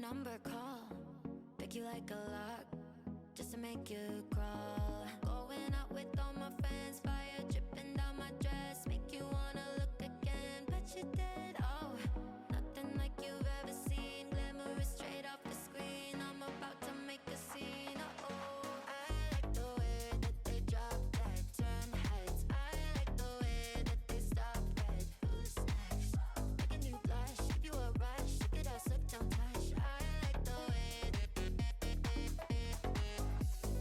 number, call. Pick you like a lock, just to make you crawl. Going out with all my friends, fire dripping down my dress. Make you wanna look again, but you did. Oh, nothing like you've ever seen. Glamorous straight off the screen. I'm about to make a scene. Oh, I like the way that they drop that, turn heads. I like the way that they stop red. Who's next? Making you blush, give you a rush. Look at us, look, don't touch. I like the way that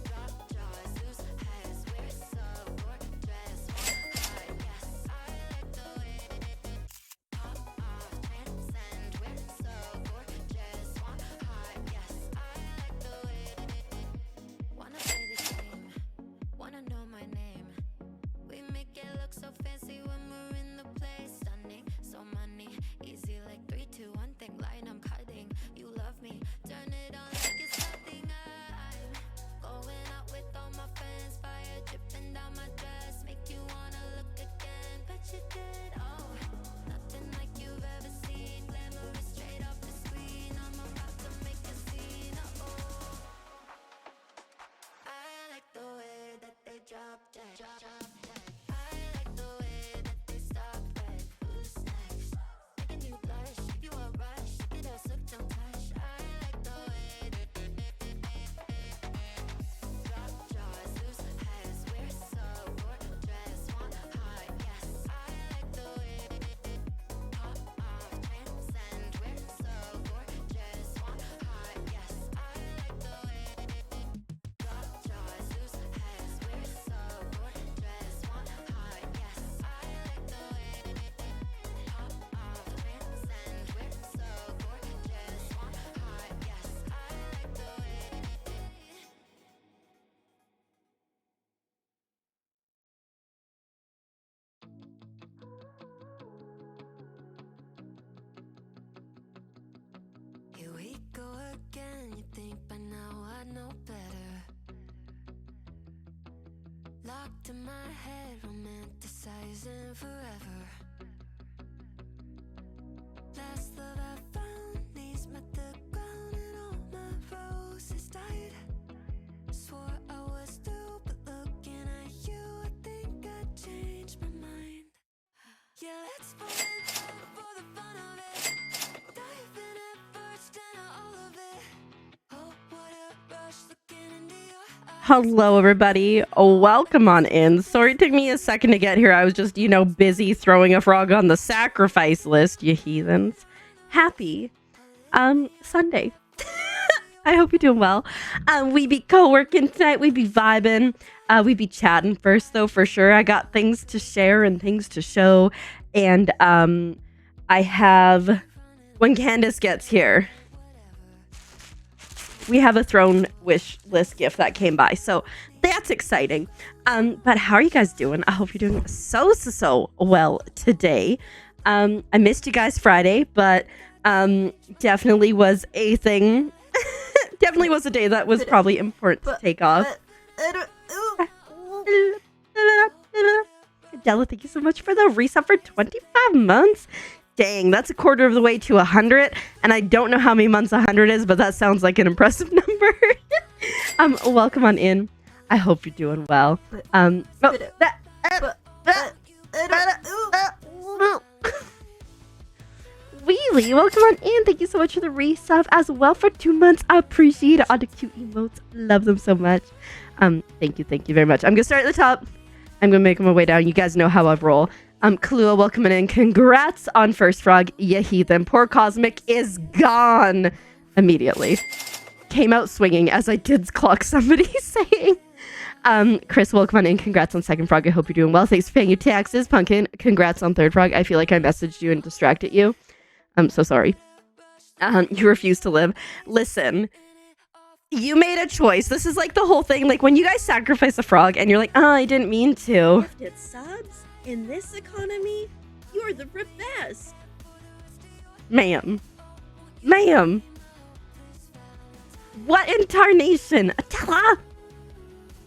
drop jaws, loose heads. We're so gorgeous. High, yes. I like the way pop off, transcend. We're so gorgeous. Want high, yes. I like the way wanna play the game, wanna know my name. We make it look so fancy when we're in the place. Stunning, so money, easy like 3, 2, 1 thing. Line, I'm cutting. You love me, turn it on like it's nothing. I'm going out with all my friends, fire dripping down my dress. Make you wanna look again, but you did. Oh, nothing like you've ever seen. Glamorous straight off the screen. I'm about to make a scene. Oh, I like the way that they drop that, drop that. I like the way that they stop red. Who's next? Making you blush, give you a rush. Look at us, look, don't touch. I like the way that drop jaws, loose heads. We're so gorgeous. Want high, yes. I like the way pop off, transcend. We're so gorgeous. Want high, yes. I like the way drop jaws, loose heads. We're so gorgeous. Want high, yes. I like the way pop off, transcend. We're so gorgeous. Want high, yes. I like the way. Here we go again. You think by now I know better. Locked in my head, romanticizing forever. Last love I found, knees met the ground and all my roses died. Swore I was through, but looking at you, I think I changed my mind. Yeah, let's fall in love for the fun of it. Dive in at first and all of it. Oh, what a rush looking into your eyes. Hello, everybody. Welcome on in. Sorry it took me a second to get here. I was just, busy throwing a frog on the sacrifice list, you heathens. Happy Sunday. I hope you're doing well. We be co-working tonight. We be vibing. We be chatting first, though, for sure. I got things to share and things to show. And I have, when Candace gets here, we have a throne wish list gift that came by. So that's exciting. But how are you guys doing? I hope you're doing so well today. I missed you guys Friday, but definitely was a thing. Definitely was a day that was probably important to take off. Adela, thank you so much for the resub for 25 months. Dang, that's a quarter of the way to 100. And I don't know how many months 100 is, but that sounds like an impressive number. Welcome on in. I hope you're doing well. Wheelie, welcome on in. Thank you so much for the resub as well for 2 months. I appreciate all the cute emotes. Love them so much. Thank you very much. I'm gonna start at the top. I'm gonna make my way down. You guys know how I roll. Kalua, welcome in. Congrats on First Frog, ya heathen. Poor Cosmic is gone immediately. Came out swinging as I did clock somebody saying. Chris, welcome on in. Congrats on Second Frog. I hope you're doing well. Thanks for paying your taxes. Pumpkin, congrats on Third Frog. I feel like I messaged you and distracted you. I'm so sorry. You refuse to live. Listen, you made a choice. This is like the whole thing. Like when you guys sacrifice a frog and you're like, oh, I didn't mean to. Gifted subs in this economy, you're the best. Ma'am. What in tarnation? Atella!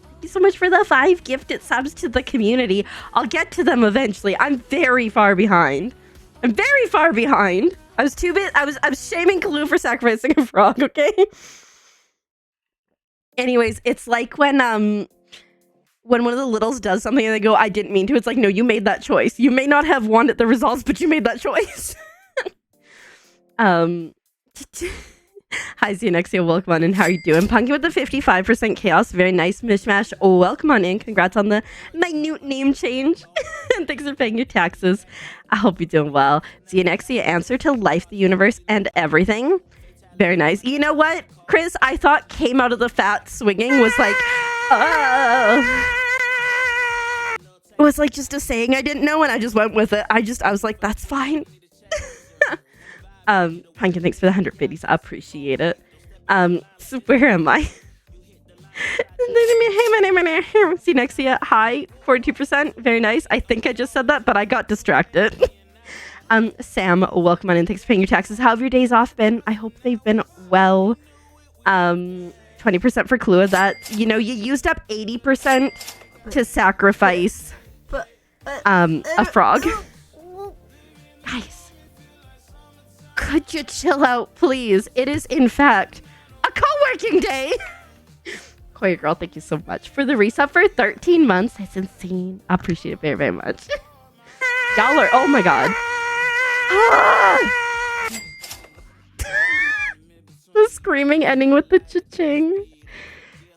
Thank you so much for the 5 gifted subs to the community. I'll get to them eventually. I'm very far behind. I was too bit. I was shaming Kalu for sacrificing a frog. Okay. Anyways, it's like when one of the littles does something and they go, "I didn't mean to." It's like, no, you made that choice. You may not have wanted the results, but you made that choice. Hi, Xenexia, welcome on in. How are you doing? Punky with the 55% chaos. Very nice, Mishmash. Oh, welcome on in. Congrats on the minute name change. And thanks for paying your taxes. I hope you're doing well. Xenexia, answer to life, the universe, and everything. Very nice. You know what, Chris? I thought came out of the fat swinging was like, it was like just a saying I didn't know, and I just went with it. I was like, that's fine. Pumpkin, thanks for the 100 biddies. I appreciate it. So where am I? Hey, my name is Xenexia. Hi, 42%. Very nice. I think I just said that, but I got distracted. Sam, welcome on in. Thanks for paying your taxes. How have your days off been? I hope they've been well. 20% for Klua. That, you know, you used up 80% to sacrifice a frog. Guys. Could you chill out, please? It is, in fact, a co-working day. Koya girl, thank you so much for the resub for 13 months. That's insane. I appreciate it very, very much. Dollar. Oh my god. The screaming ending with the cha-ching.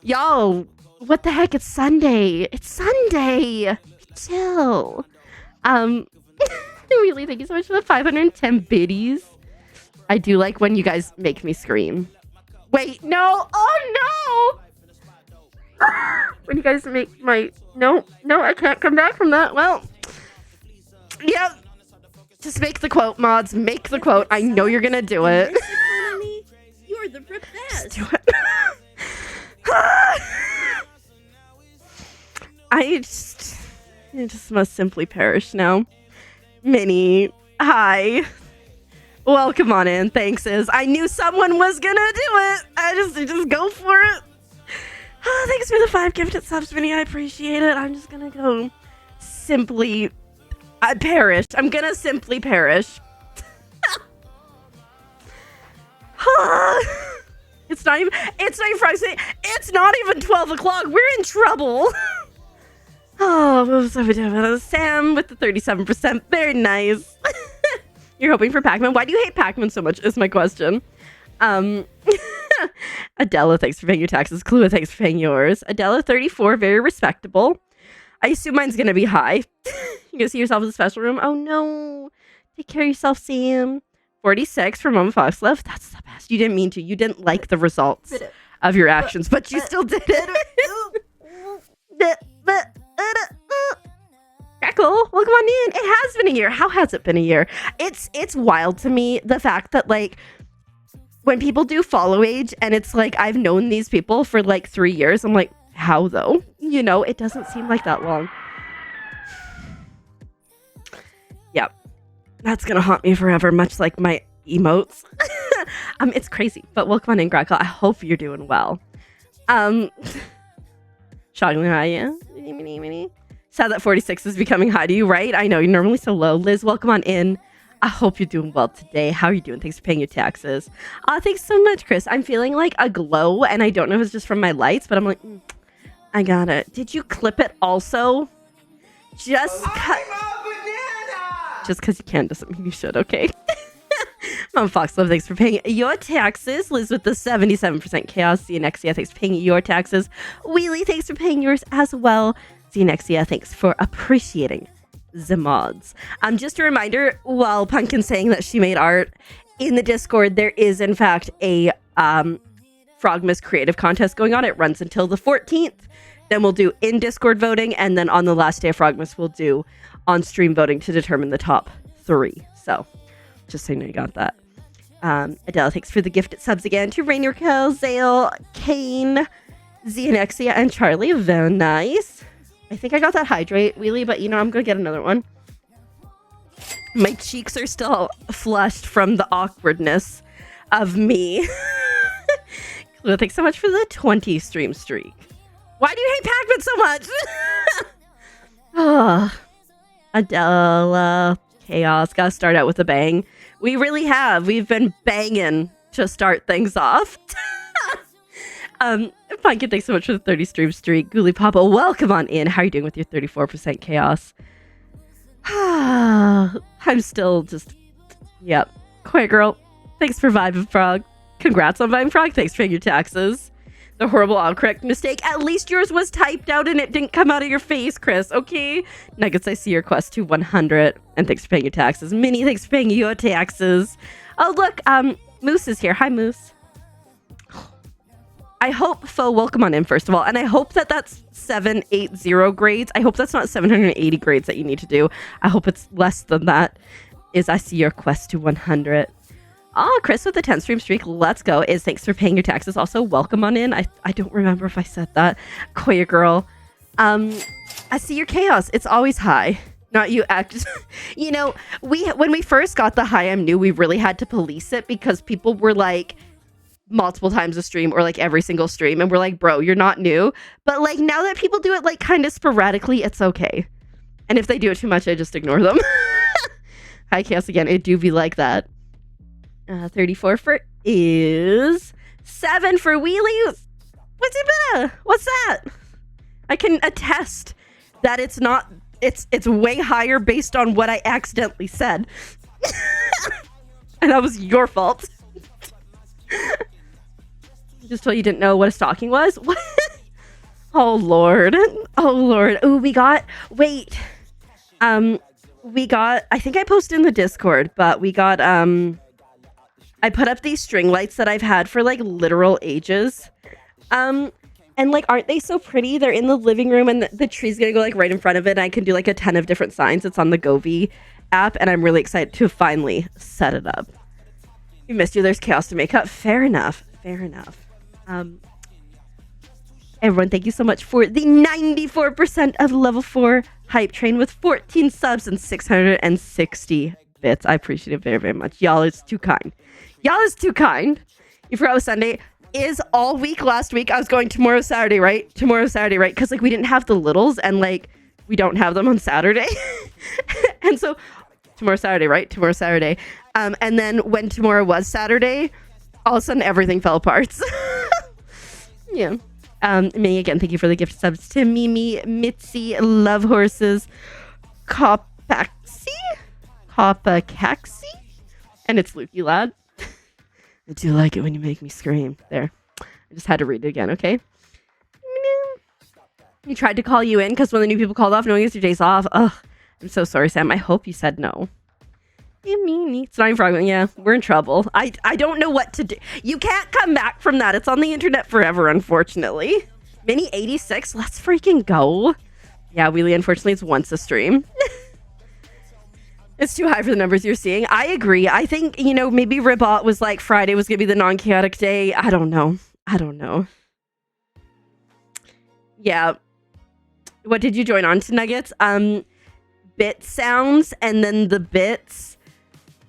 Y'all, what the heck? It's Sunday. It's Sunday. Chill. Really, thank you so much for the 510 biddies. I do like when you guys make me scream. Wait, no. Oh, no. When you guys make my... No, I can't come back from that. Well, yep. Just make the quote, mods. Make the quote. I know you're going to do it. Economy, you're the best. Just do it. I just must simply perish now. Minnie, hi. Welcome on in. Thanks, Iz. I knew someone was gonna do it. I just go for it. Oh, thanks for the 5 gifted subs, Minnie. I appreciate it. I'm just gonna go simply... I perish. I'm gonna simply perish. It's not even Friday. It's not even 12 o'clock. We're in trouble. Oh, what was I doing? Sam with the 37%. Very nice. You're hoping for Pac-Man. Why do you hate Pac-Man so much is my question. Adela, thanks for paying your taxes. Klua, thanks for paying yours. Adela, 34, very respectable. I assume mine's going to be high. You gonna see yourself in the special room? Oh, no. Take care of yourself, Sam. 46 for Mama Foxlove. That's the best. You didn't mean to. You didn't like the results of your actions, but you still did it. Crackle, welcome on in. It has been a year. How has it been a year? It's wild to me, the fact that, like, when people do follow age and it's like, I've known these people for like 3 years. I'm like, how though? You know, it doesn't seem like that long. Yep. That's gonna haunt me forever, much like my emotes. It's crazy, but welcome on in, Crackle. I hope you're doing well. Shockingly high, yeah. Sad that 46 is becoming high to you, right? I know, you're normally so low. Liz, welcome on in. I hope you're doing well today. How are you doing? Thanks for paying your taxes. Thanks so much, Chris. I'm feeling like a glow, and I don't know if it's just from my lights, but I'm like, I got it. Did you clip it also? Just because you can doesn't mean you should, okay? Mom Foxlove, thanks for paying your taxes. Liz with the 77% chaos. Xenexia, thanks for paying your taxes. Wheelie, thanks for paying yours as well. Xenexia, thanks for appreciating the mods. Just a reminder, while Pumpkin's saying that she made art, in the Discord, there is in fact a Frogmas creative contest going on. It runs until the 14th. Then we'll do in Discord voting, and then on the last day of Frogmas, we'll do on-stream voting to determine the top 3. So, just so you know you got that. Adele, thanks for the gifted subs again to Rainier, Kel, Zale, Kane, Xenexia, and Charlie. Very nice. I think I got that hydrate, Wheelie, but you know, I'm going to get another one. My cheeks are still flushed from the awkwardness of me. Clue, thanks so much for the 20 stream streak. Why do you hate Pac-Man so much? Oh, Adela, Chaos. Gotta start out with a bang. We really have. We've been banging to start things off. Pumpkin, thanks so much for the 30 stream streak. Ghoulie Papa, welcome on in. How are you doing with your 34% chaos? I'm still just... Yep. Quiet girl. Thanks for vibing, Frog. Congrats on vibing, Frog. Thanks for paying your taxes. The horrible autocorrect mistake. At least yours was typed out and it didn't come out of your face, Chris. Okay? Nuggets, I see your quest to 100. And thanks for paying your taxes. Minnie, thanks for paying your taxes. Oh, look. Moose is here. Hi, Moose. I hope, Fo, welcome on in, first of all. And I hope that that's 780 grades. I hope that's not 780 grades that you need to do. I hope it's less than that. I see your quest to 100. Oh, Chris with the 10 stream streak. Let's go. Thanks for paying your taxes. Also, welcome on in. I don't remember if I said that. Koya girl. I see your chaos. It's always high. Not you act. You know, when we first got the high I'm new, we really had to police it because people were like multiple times a stream or like every single stream. And we're like, bro, you're not new. But like now that people do it like kind of sporadically, it's okay. And if they do it too much, I just ignore them. Hi, chaos again. It do be like that. 34 for is 7 for wheelies. What's that? I can attest that it's not. It's way higher based on what I accidentally said, and that was your fault. Just told you didn't know what a stocking was. What? Oh lord. Oh, we got. Wait. We got. I think I posted in the Discord, but we got. I put up these string lights that I've had for like literal ages. And like, aren't they so pretty? They're in the living room and the tree's gonna go like right in front of it. And I can do like a 10 of different signs. It's on the Govee app and I'm really excited to finally set it up. We missed you. There's chaos to make up. Fair enough. Everyone, thank you so much for the 94% of level 4 hype train with 14 subs and 660 bits. I appreciate it very, very much. Y'all is too kind. You forgot it was Sunday. Is all week last week. I was going tomorrow Saturday, right? Because like we didn't have the littles and like we don't have them on Saturday. And so tomorrow Saturday, right? And then when tomorrow was Saturday, all of a sudden everything fell apart. Yeah. Me again, thank you for the gift subs to Mimi, Mitzi, Love Horses, Kopaxi, and it's Lukey Lad. I do like it when you make me scream. There. I just had to read it again, okay? He tried to call you in because when the new people called off, knowing it's your days off. Ugh. I'm so sorry, Sam. I hope you said no. It's not even frog. Yeah, we're in trouble. I don't know what to do. You can't come back from that. It's on the internet forever, unfortunately. Mini 86, let's freaking go. Yeah, Wheelie, unfortunately, it's once a stream. It's too high for the numbers you're seeing. I agree. I think, maybe Ribot was like Friday was going to be the non-chaotic day. I don't know. Yeah. What did you join on to, Nuggets? Bit sounds and then the bits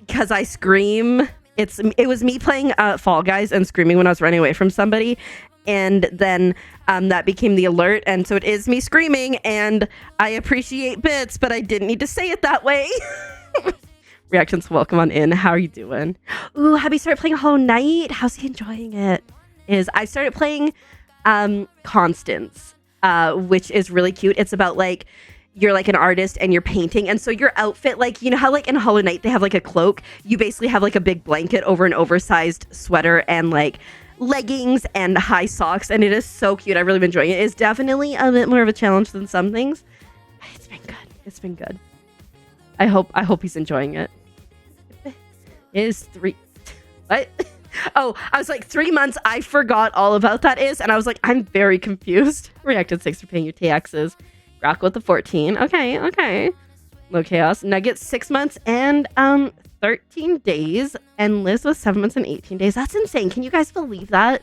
because I scream. It was me playing Fall Guys and screaming when I was running away from somebody. And then that became the alert. And so it is me screaming and I appreciate bits, but I didn't need to say it that way. Reactions, welcome on in. How are you doing? Ooh, Happy started playing Hollow Knight. How's he enjoying it? I started playing Constance, which is really cute. It's about like you're like an artist and you're painting, and so your outfit, like how like in Hollow Knight they have like a cloak. You basically have like a big blanket over an oversized sweater and like leggings and high socks, and it is so cute. I've really been enjoying it. It's definitely a bit more of a challenge than some things. It's been good. I hope he's enjoying it. Is 3 what? Oh, I was like 3 months. I forgot all about that and I was like, I'm very confused. Reacted 6 for paying your taxes. Rock with the 14. Okay. Low chaos. Nuggets 6 months and 13 days, and Liz was 7 months and 18 days. That's insane. Can you guys believe that?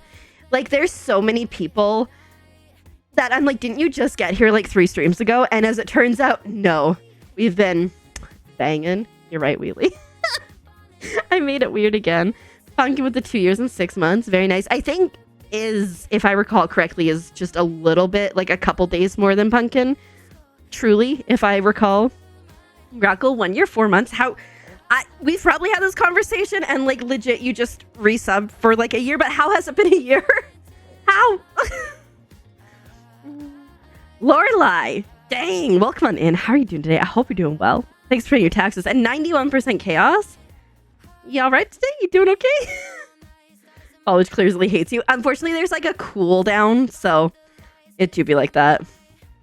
Like, there's so many people that I'm like, didn't you just get here like 3 streams ago? And as it turns out, no, we've been banging. You're right, Wheelie. I made it weird again. Pumpkin with the 2 years and 6 months. Very nice. I think if I recall correctly, is just a little bit, like a couple days more than Pumpkin. Truly, if I recall. Grackle, 1 year, 4 months. We've probably had this conversation and like legit you just resubbed for like a year, but how has it been a year? How? Lorelai, dang, welcome on in. How are you doing today? I hope you're doing well. Thanks for paying your taxes. And 91% chaos. You all right today? You doing okay? College clearly hates you. Unfortunately, there's like a cooldown, so it do be like that.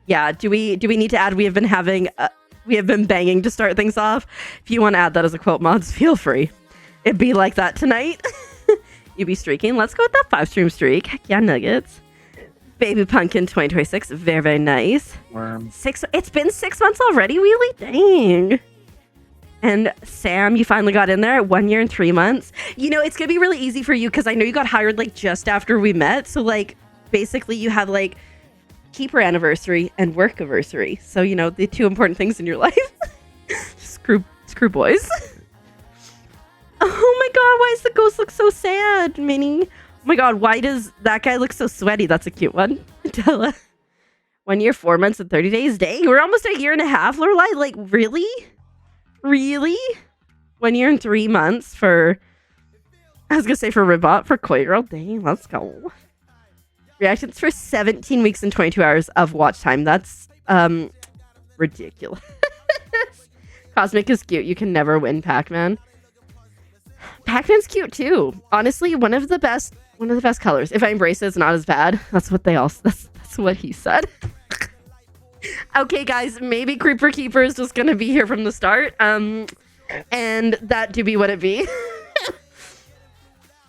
Yeah, do we need to add we have been banging to start things off? If you want to add that as a quote, mods, feel free. It'd be like that tonight. You be streaking. Let's go with that 5-stream streak. Heck yeah, Nuggets. Baby Pumpkin 2026. Very, very nice. Worm. It's been 6 months already, really? Dang. And Sam, you finally got in there at 1 year and 3 months. You know, it's going to be really easy for you because I know you got hired like just after we met. So like basically you have like keeper anniversary and work anniversary. So, you know, the two important things in your life. Screw boys. Oh my god, why does the ghost look so sad, Minnie? Oh my god, why does that guy look so sweaty? That's a cute one. Della. 1 year, 4 months, and 30 days. Dang, we're almost a year and a half, Lorelai. Like, really? Really? 1 year and 3 months for... I was gonna say for Ribot, for Koi Girl. Dang, let's go. Reactions for 17 weeks and 22 hours of watch time. That's, ridiculous. Cosmic is cute. You can never win, Pac-Man. Pac-Man's cute too. Honestly, one of the best colors. If I embrace it, it's not as bad. That's what he said. Okay, guys, maybe Creeper Keeper is just gonna be here from the start. And that do be what it be.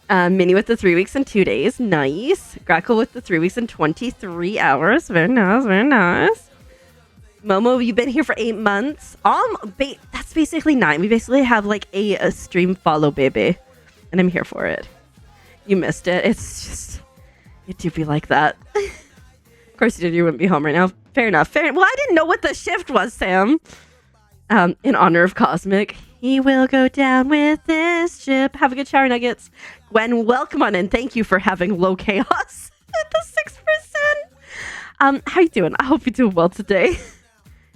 Minnie with the 3 weeks and 2 days. Nice. Grackle with the 3 weeks and 23 hours. Very nice, very nice. Momo, you've been here for 8 months. That's basically 9. We basically have like a stream follow, baby. And I'm here for it. You missed it. It's just, it do be like that. Of course you did. You wouldn't be home right now. Fair enough. Well, I didn't know what the shift was, Sam. In honor of Cosmic, he will go down with this ship. Have a good shower, Nuggets. Gwen, welcome on in. Thank you for having low chaos at the 6%. How you doing? I hope you're doing well today.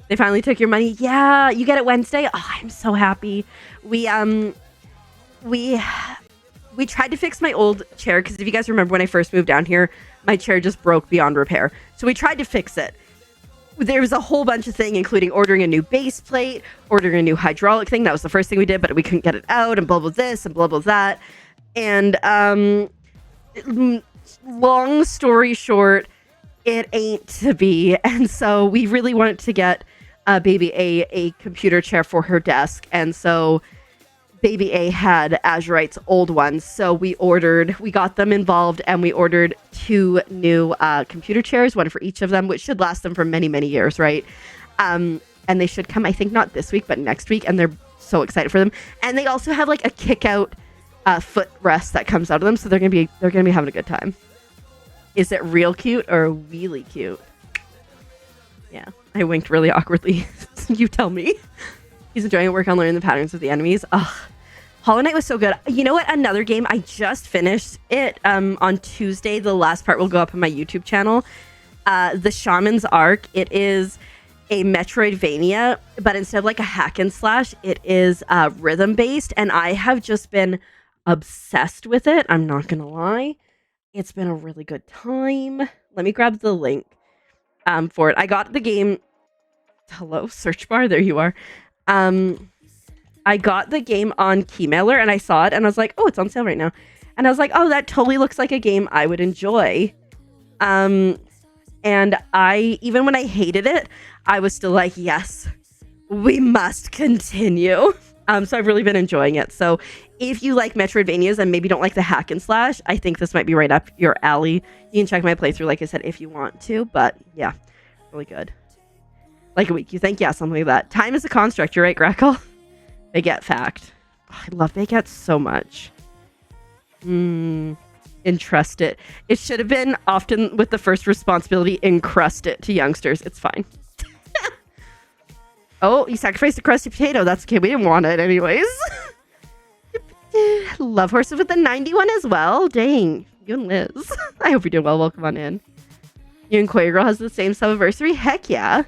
They finally took your money. Yeah, you get it Wednesday. Oh, I'm so happy. We tried to fix my old chair because if you guys remember when I first moved down here, my chair just broke beyond repair. So we tried to fix it. There was a whole bunch of things, including ordering a new base plate, ordering a new hydraulic thing. That was the first thing we did, but we couldn't get it out, and blah, blah, this, and blah, blah, that. And long story short, it ain't to be. And so we really wanted to get Baby a computer chair for her desk. And so Baby A had Azurite's old ones. So we got them involved, and we ordered 2 new computer chairs, one for each of them, which should last them for many, many years, right? And they should come, I think, not this week, but next week. And they're so excited for them. And they also have like a kick out footrest that comes out of them. So they're gonna be having a good time. Is it real cute or really cute? Yeah, I winked really awkwardly. You tell me. He's enjoying work on learning the patterns of the enemies. Ugh. Hollow Knight was so good. You know what? Another game. I just finished it on Tuesday. The last part will go up on my YouTube channel. The Shaman's Arc. It is a Metroidvania, but instead of like a hack and slash, it is rhythm based. And I have just been obsessed with it. I'm not going to lie. It's been a really good time. Let me grab the link for it. I got the game. Hello, search bar. There you are. I got the game on Keymailer and I saw it and I was like, oh, it's on sale right now. And I was like, oh, that totally looks like a game I would enjoy. And even when I hated it, I was still like, yes, we must continue. So I've really been enjoying it. So if you like Metroidvanias and maybe don't like the hack and slash, I think this might be right up your alley. You can check my playthrough, like I said, if you want to. But yeah, really good. Like a week, you think? Yeah, something like that. Time is a construct. You're right, Grackle. Baguette fact. Oh, I love Baguette so much. Entrust it. It should have been often with the first responsibility, encrust it to youngsters. It's fine. Oh, you sacrificed a crusty potato. That's okay. We didn't want it anyways. Love Horses with the 91 as well. Dang. You and Liz. I hope you're doing well. Welcome on in. You and Koi Girl has the same sub-anniversary. Heck yeah.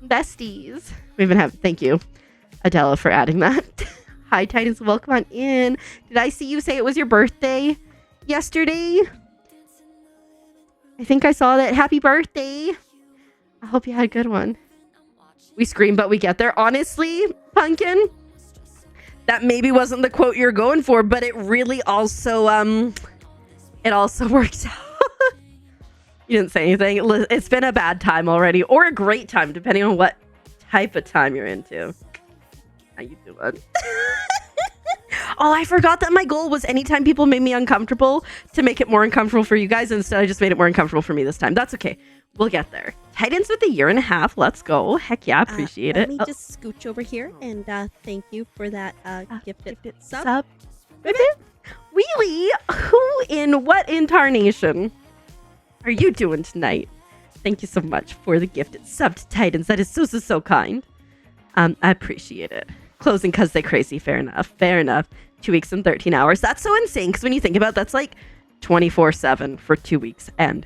Besties. We even have, thank you. Adela, for adding that. Hi, Titans. Welcome on in. Did I see you say it was your birthday yesterday? I think I saw that. Happy birthday. I hope you had a good one. We scream, but we get there. Honestly, Pumpkin, that maybe wasn't the quote you're going for, but it really also, it also worked out. You didn't say anything. It's been a bad time already, or a great time, depending on what type of time you're into. How you doing? Oh, I forgot that my goal was anytime people made me uncomfortable to make it more uncomfortable for you guys. Instead, I just made it more uncomfortable for me this time. That's okay. We'll get there. Titans with a year and a half. Let's go. Heck yeah, appreciate it. Let me just scooch over here and thank you for that gifted sub. Sup? Wheelie, who in what incarnation are you doing tonight? Thank you so much for the gifted sub to Titans. That is so kind. I appreciate it. Closing because they crazy. Fair enough. 2 weeks and 13 hours. That's so insane because when you think about it, that's like 24/7 for 2 weeks and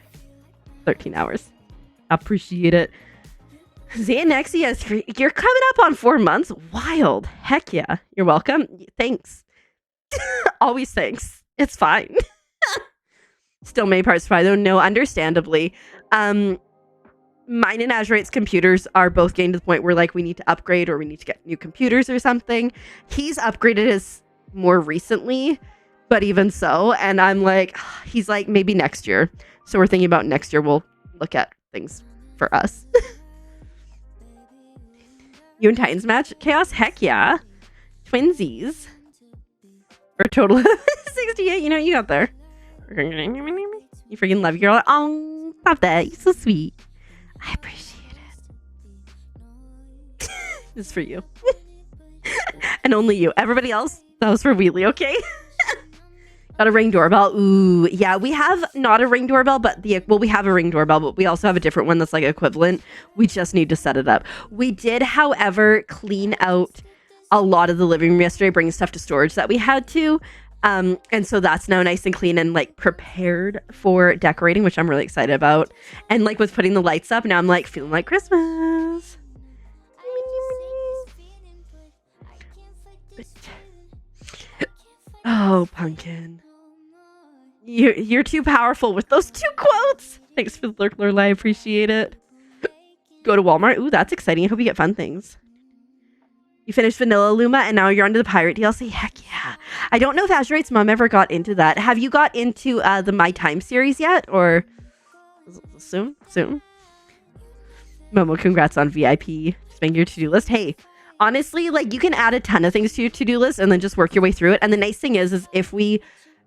13 hours. Appreciate it. Xanaxia, you're coming up on 4 months. Wild. Heck yeah. You're welcome. Thanks. Always thanks. It's fine. Still many parts to buy though. No, understandably. Mine and Azurate's computers are both getting to the point where like we need to upgrade or we need to get new computers or something. He's upgraded his more recently, but even so, and I'm like, he's like maybe next year. So we're thinking about next year we'll look at things for us. You and Titans match chaos? Heck yeah. Twinsies. For a total of 68. You know, you got there. You freaking love your girl. Oh, stop that. You're so sweet. I appreciate it. This is for you. And only you. Everybody else, that was for Wheelie, okay? Got a Ring doorbell. Ooh, yeah, we have not a Ring doorbell, but we have a Ring doorbell, but we also have a different one that's like equivalent. We just need to set it up. We did, however, clean out a lot of the living room yesterday, bringing stuff to storage that we had to. And so that's now nice and clean and like prepared for decorating, which I'm really excited about. And like with putting the lights up, now I'm like feeling like Christmas. Oh, Pumpkin. You're too powerful with those 2 quotes. Thanks for the lurk, I appreciate it. Go to Walmart. Ooh, that's exciting. I hope you get fun things. You finished Vanilla Luma and now you're onto the Pirate DLC. Heck yeah. I don't know if Azurate's mom ever got into that. Have you got into the My Time series yet? Or soon? Momo, congrats on VIP. Just make your to-do list. Hey, honestly, like you can add a ton of things to your to-do list and then just work your way through it. And the nice thing is if we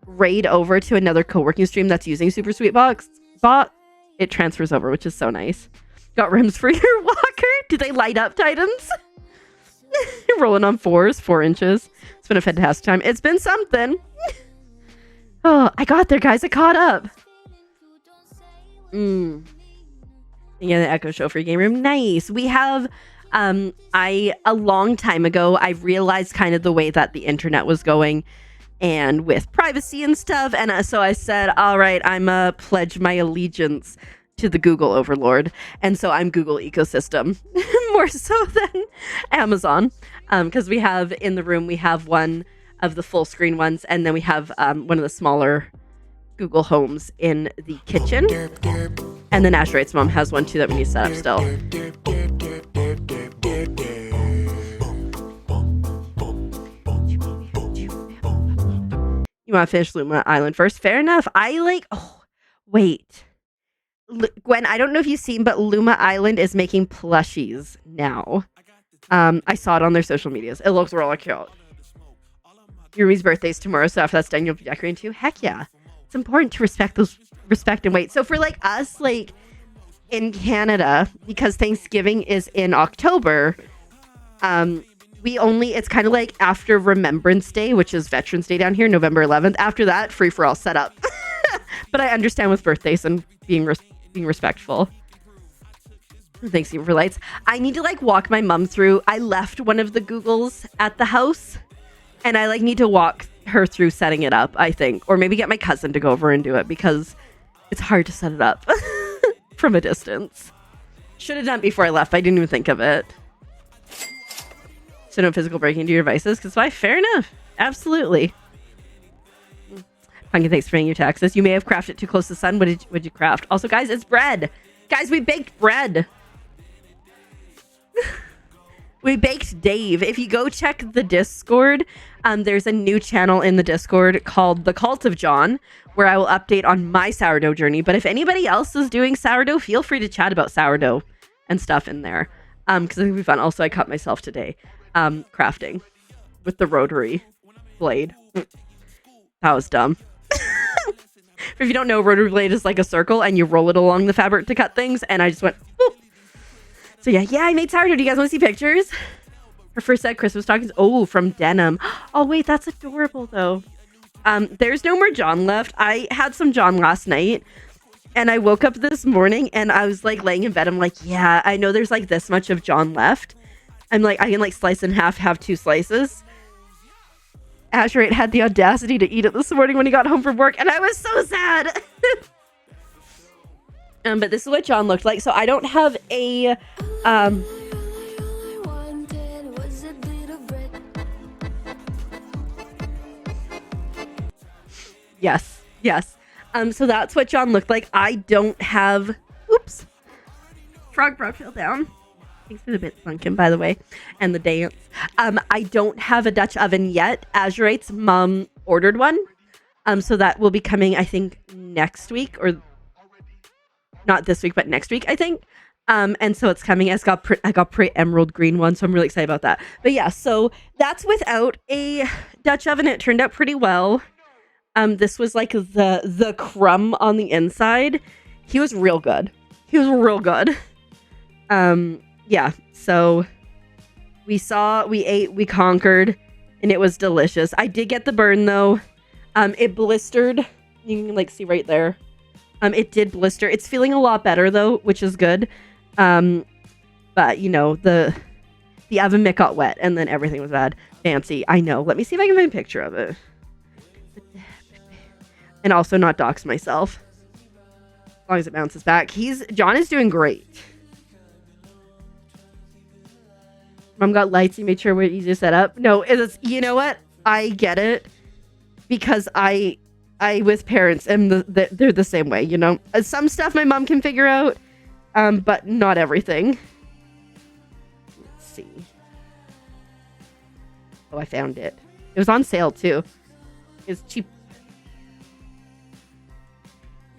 raid over to another co-working stream that's using Super Sweet Bot, it transfers over, which is so nice. Got rims for your walker? Do they light up, Titans? You're rolling on 4s, 4 inches. It's been a fantastic time. It's been something. Oh, I got there, guys. I caught up. Yeah, the Echo Show for your game room. Nice. We have, a long time ago, I realized kind of the way that the internet was going and with privacy and stuff. And so I said, all right, I'm pledge my allegiance to the Google overlord. And so I'm Google ecosystem more so than Amazon. Because we have in the room, we have one of the full screen ones. And then we have one of the smaller Google Homes in the kitchen. And then Azurate's mom has one too that we need to set up still. You want to finish Luma Island first? Fair enough. Wait. Gwen, I don't know if you've seen, but Luma Island is making plushies now. I saw it on their social medias. It looks really cute. Yumi's birthday's tomorrow, so after that's done, you'll be decorating too. Heck yeah. It's important to respect and wait. So for like us, like in Canada, because Thanksgiving is in October, it's kind of like after Remembrance Day, which is Veterans Day down here, November 11th. After that, free for all set up. But I understand with birthdays and being respectful. Thanks for lights. I need to like walk my mom through. I left one of the Googles at the house and I like need to walk her through setting it up, I think. Or maybe get my cousin to go over and do it because it's hard to set it up from a distance. Should have done it before I left. I didn't even think of it. So no physical breaking into your devices. Because why? Fair enough. Absolutely. Pumpkin, thanks for paying your taxes. You may have crafted too close to the sun. What did you craft? Also, guys, it's bread. Guys, we baked bread. We baked Dave. If you go check the Discord, there's a new channel in the Discord called The Cult of John, where I will update on my sourdough journey. But if anybody else is doing sourdough, feel free to chat about sourdough and stuff in there. Because I think it'll be fun. Also, I cut myself today crafting with the rotary blade. That was dumb. If you don't know, rotary blade is like a circle and you roll it along the fabric to cut things. And I just went, boop. So yeah, I made sourdough. Do you guys want to see pictures? Her first set Christmas stockings. Oh, from Denim. Oh, wait, that's adorable though. There's no more John left. I had some John last night and I woke up this morning and I was like laying in bed. I'm like, yeah, I know there's like this much of John left. I'm like, I can like slice in half, have 2 slices. Azurite had the audacity to eat it this morning when he got home from work, and I was so sad. But this is what John looked like. So I don't have a Yes. So that's what John looked like. I don't have oops. Frog brought fell down. Thanks for the bits, Pumpkin, by the way, and the dance. I don't have a Dutch oven yet. Azurite's mom ordered one. So that will be coming, I think, next week, or not this week, but next week, I think. And so it's coming. I got pretty emerald green one, so I'm really excited about that. But yeah, so that's without a Dutch oven. It turned out pretty well. This was like the crumb on the inside. He was real good. Yeah, so we ate, we conquered, and it was delicious. I did get the burn though. It blistered. You can like see right there. It did blister. It's feeling a lot better though, which is good. But you know, the oven mitt got wet and then everything was bad. Fancy, I know. Let me see if I can find a picture of it. And also not dox myself. As long as it bounces back. John is doing great. Mom got lights. You made sure we're easy to set up. No, it's, you know what? I get it. Because I with parents, and they're the same way, you know? Some stuff my mom can figure out, but not everything. Let's see. Oh, I found it. It was on sale, too. It's cheap.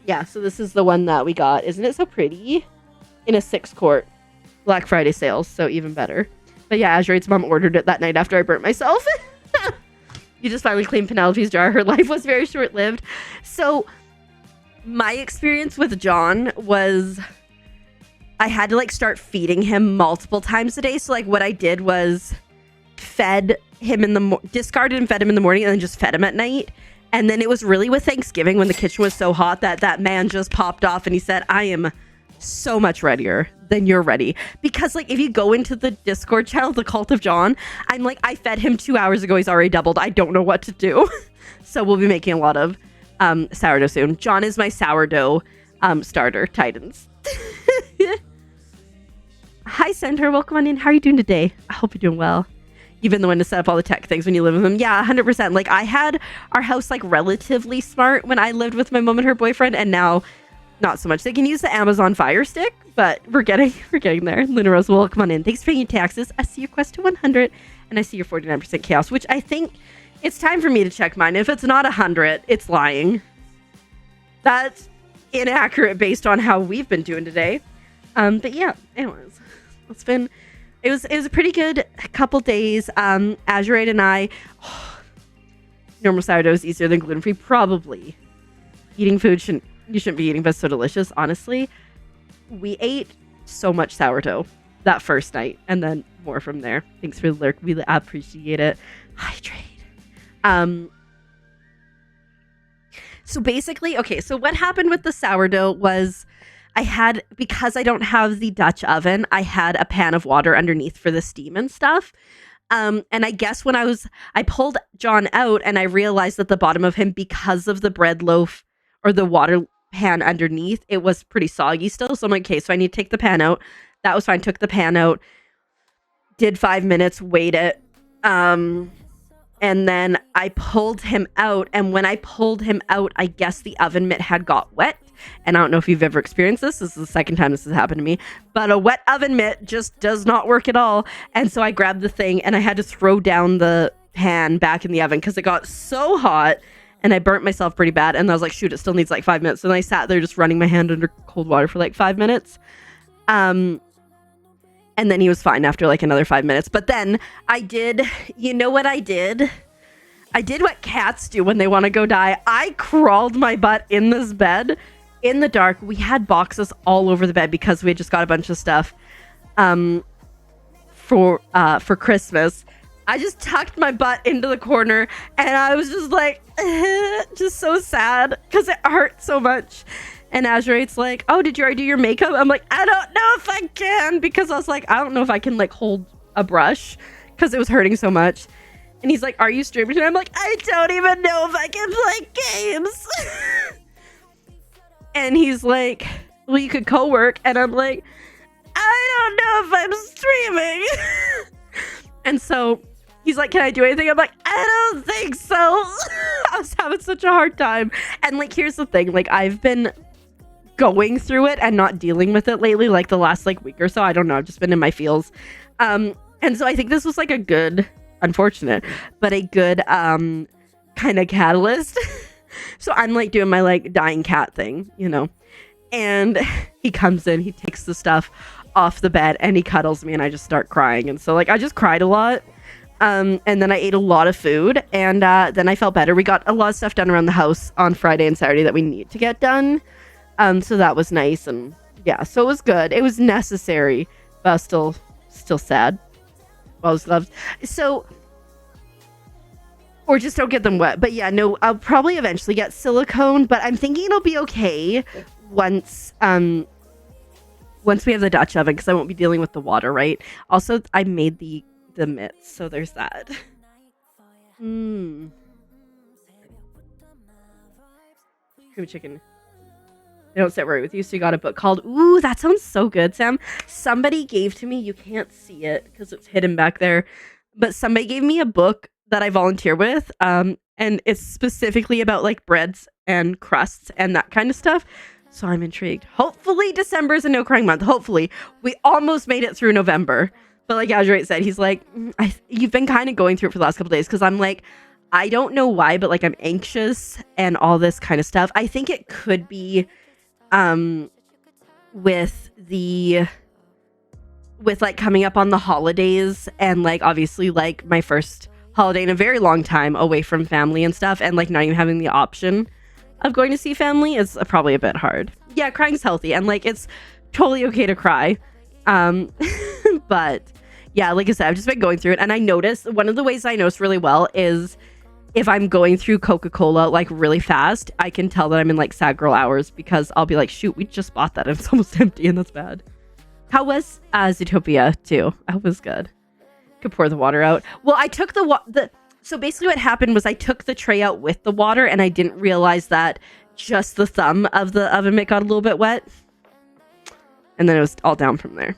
Yeah, so this is the one that we got. Isn't it so pretty? In a 6-quart. Black Friday sales, so even better. But yeah, Azurite's mom ordered it that night after I burnt myself. You just finally cleaned Penelope's jar. Her life was very short-lived. So my experience with John was I had to like start feeding him multiple times a day. So like what I did was fed him discarded and fed him in the morning and then just fed him at night. And then it was really with Thanksgiving when the kitchen was so hot that man just popped off and he said, I am so much readier than you're ready. Because like if you go into the Discord channel, The Cult of John, I'm like, I fed him 2 hours ago. He's already doubled. I don't know what to do. So we'll be making a lot of sourdough soon. John is my sourdough starter, Titans. Hi, Center. Welcome on in. How are you doing today? I hope you're doing well. You've been the one to set up all the tech things when you live with him. Yeah, 100%. Like I had our house like relatively smart when I lived with my mom and her boyfriend, and now not so much. They can use the Amazon Fire Stick, but we're getting there. Luna Rose, welcome on in. Thanks for paying your taxes. I see your quest to 100, and I see your 49% chaos, which I think it's time for me to check mine. If it's not 100, it's lying. That's inaccurate based on how we've been doing today. But yeah, anyways, it was a pretty good couple days. Azurite and I, normal sourdough is easier than gluten-free, probably. Eating food you shouldn't be eating, but it's so delicious. Honestly, we ate so much sourdough that first night, and then more from there. Thanks for the lurk. We appreciate it. Hydrate. So basically, okay. So what happened with the sourdough was, because I don't have the Dutch oven, I had a pan of water underneath for the steam and stuff. And I guess when I pulled John out and I realized that the bottom of him, because of the bread loaf or the water pan underneath, it was pretty soggy still. So I'm like, okay, so I need to take the pan out. That was fine. Took the pan out, did 5 minutes, weighed it, And then I pulled him out, and when I pulled him out, I guess the oven mitt had got wet. And I don't know if you've ever experienced this. This is the second time this has happened to me. But a wet oven mitt just does not work at all. And so I grabbed the thing, and I had to throw down the pan back in the oven because it got so hot, and I burnt myself pretty bad. And I was like, shoot, it still needs like 5 minutes. So then I sat there just running my hand under cold water for like 5 minutes. And then he was fine after like another 5 minutes. But then I did, you know what I did? I did what cats do when they want to go die. I crawled my butt in this bed in the dark. We had boxes all over the bed because we had just got a bunch of stuff for Christmas. I just tucked my butt into the corner, and I was just like, just so sad because it hurt so much. And Azurate's like, oh, did you already do your makeup? I'm like, I don't know if I can, because I was like, I don't know if I can like hold a brush because it was hurting so much. And he's like, are you streaming? And I'm like, I don't even know if I can play games. And he's like, well, you could co-work. And I'm like, I don't know if I'm streaming. And so he's like, can I do anything? I'm like, I don't think so. I was having such a hard time. And like, here's the thing. Like, I've been going through it and not dealing with it lately, like the last like week or so. I don't know. I've just been in my feels. And so I think this was like a good, unfortunate, but a good kind of catalyst. So I'm like doing my like dying cat thing, you know, and he comes in, he takes the stuff off the bed and he cuddles me and I just start crying. And so like I just cried a lot. And then I ate a lot of food, and then I felt better. We got a lot of stuff done around the house on Friday and Saturday that we need to get done. So that was nice, and yeah, so it was good. It was necessary, but still sad. Well, gloves. So, or just don't get them wet. But yeah, no, I'll probably eventually get silicone, but I'm thinking it'll be okay once we have the Dutch oven, because I won't be dealing with the water, right? Also, I made the mitts, so there's that. Cream chicken. They don't sit right with you, so you got a book called, ooh, that sounds so good, Sam. Somebody gave to me, you can't see it because it's hidden back there, but somebody gave me a book that I volunteer with, and it's specifically about like breads and crusts and that kind of stuff. So I'm intrigued. Hopefully December is a no crying month. Hopefully. We almost made it through November. But like Azurite said, he's like, you've been kind of going through it for the last couple days, because I'm like, I don't know why, but like I'm anxious and all this kind of stuff. I think it could be with like coming up on the holidays, and like obviously like my first holiday in a very long time away from family and stuff, and like not even having the option of going to see family is probably a bit hard. Yeah, crying's healthy, and like it's totally okay to cry. But yeah, like I said, I've just been going through it, and I noticed one of the ways I notice really well is if I'm going through Coca-Cola like really fast, I can tell that I'm in like sad girl hours, because I'll be like, shoot, we just bought that and it's almost empty, and that's bad. How was Zootopia 2? That was good. Could pour the water out. Well, I took so basically what happened was I took the tray out with the water, and I didn't realize that just the thumb of the oven mitt got a little bit wet. And then it was all down from there.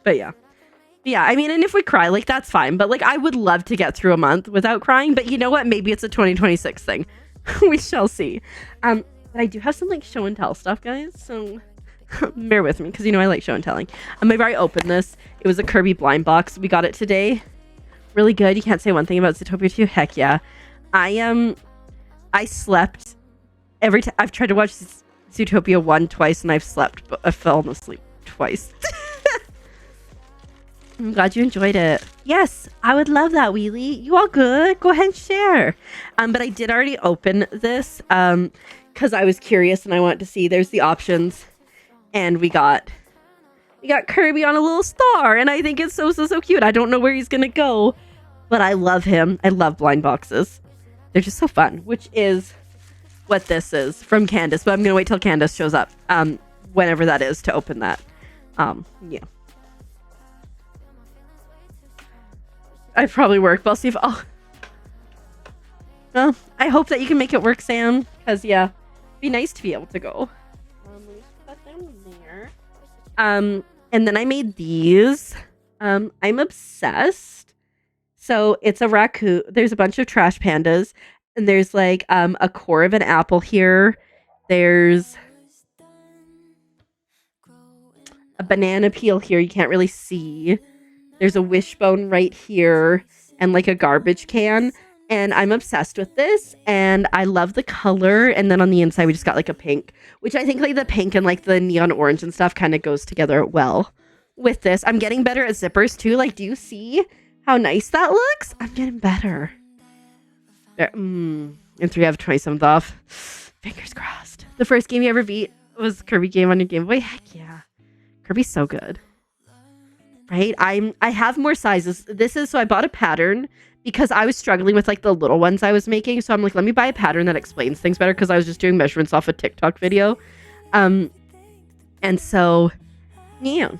But yeah. Yeah, I mean, and if we cry, like, that's fine. But, like, I would love to get through a month without crying. But you know what? Maybe it's a 2026 thing. We shall see. But I do have some, like, show and tell stuff, guys. So bear with me, because, you know, I like show and telling. I've already opened this. It was a Kirby blind box. We got it today. Really good. You can't say one thing about Zootopia 2. Heck yeah. I slept every time. I've tried to watch Zootopia 1 twice, and I've slept, but I fell asleep twice. I'm glad you enjoyed it. Yes, I would love that, Wheelie. You all good? Go ahead and share. But I did already open this because I was curious and I wanted to see. There's the options, and we got Kirby on a little star, and I think it's so cute. I don't know where he's gonna go, but I love him. I love blind boxes. They're just so fun, which is what this is from Candace, but I'm gonna wait till Candace shows up whenever that is to open that. Yeah. I probably work, but I'll see if well, I hope that you can make it work, Sam, because yeah, it'd be nice to be able to go. Let me put that down there. And then I made these. I'm obsessed. So it's a raccoon. There's a bunch of trash pandas, and there's like a core of an apple here. There's a banana peel here you can't really see. There's a wishbone right here and like a garbage can. And I'm obsessed with this and I love the color. And then on the inside, we just got like a pink, which I think like the pink and like the neon orange and stuff kind of goes together well with this. I'm getting better at zippers too. Like, do you see how nice that looks? I'm getting better. There, and 3 out of 27th off. Fingers crossed. The first game you ever beat was Kirby game on your Game Boy. Heck yeah. Kirby's so good. Right? I have more sizes. So I bought a pattern because I was struggling with like the little ones I was making. So I'm like, let me buy a pattern that explains things better because I was just doing measurements off a TikTok video. And so, yeah,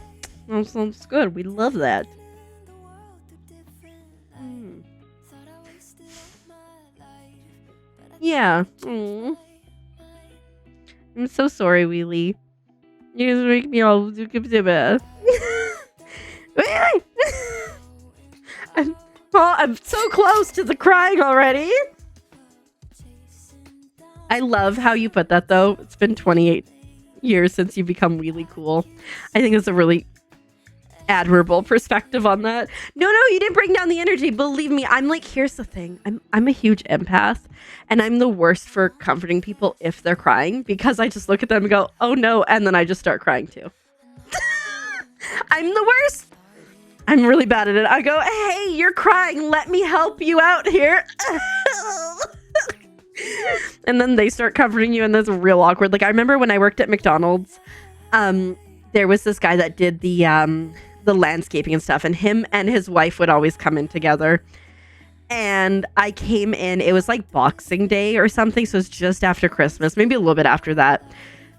that sounds good. We love that. Yeah. I'm so sorry, Wheelie. You guys make me all I'm so close to the crying already. I love how you put that though. It's been 28 years since you become really cool. I think it's a really admirable perspective on that. No, you didn't bring down the energy. Believe me, I'm like, here's the thing. I'm a huge empath and I'm the worst for comforting people if they're crying because I just look at them and go, oh no, and then I just start crying too. I'm the worst. I'm really bad at it. I go, hey, you're crying. Let me help you out here. And then they start comforting you and that's real awkward. Like I remember when I worked at McDonald's, there was this guy that did the landscaping and stuff and him and his wife would always come in together. And I came in, it was like Boxing Day or something. So it's just after Christmas, maybe a little bit after that.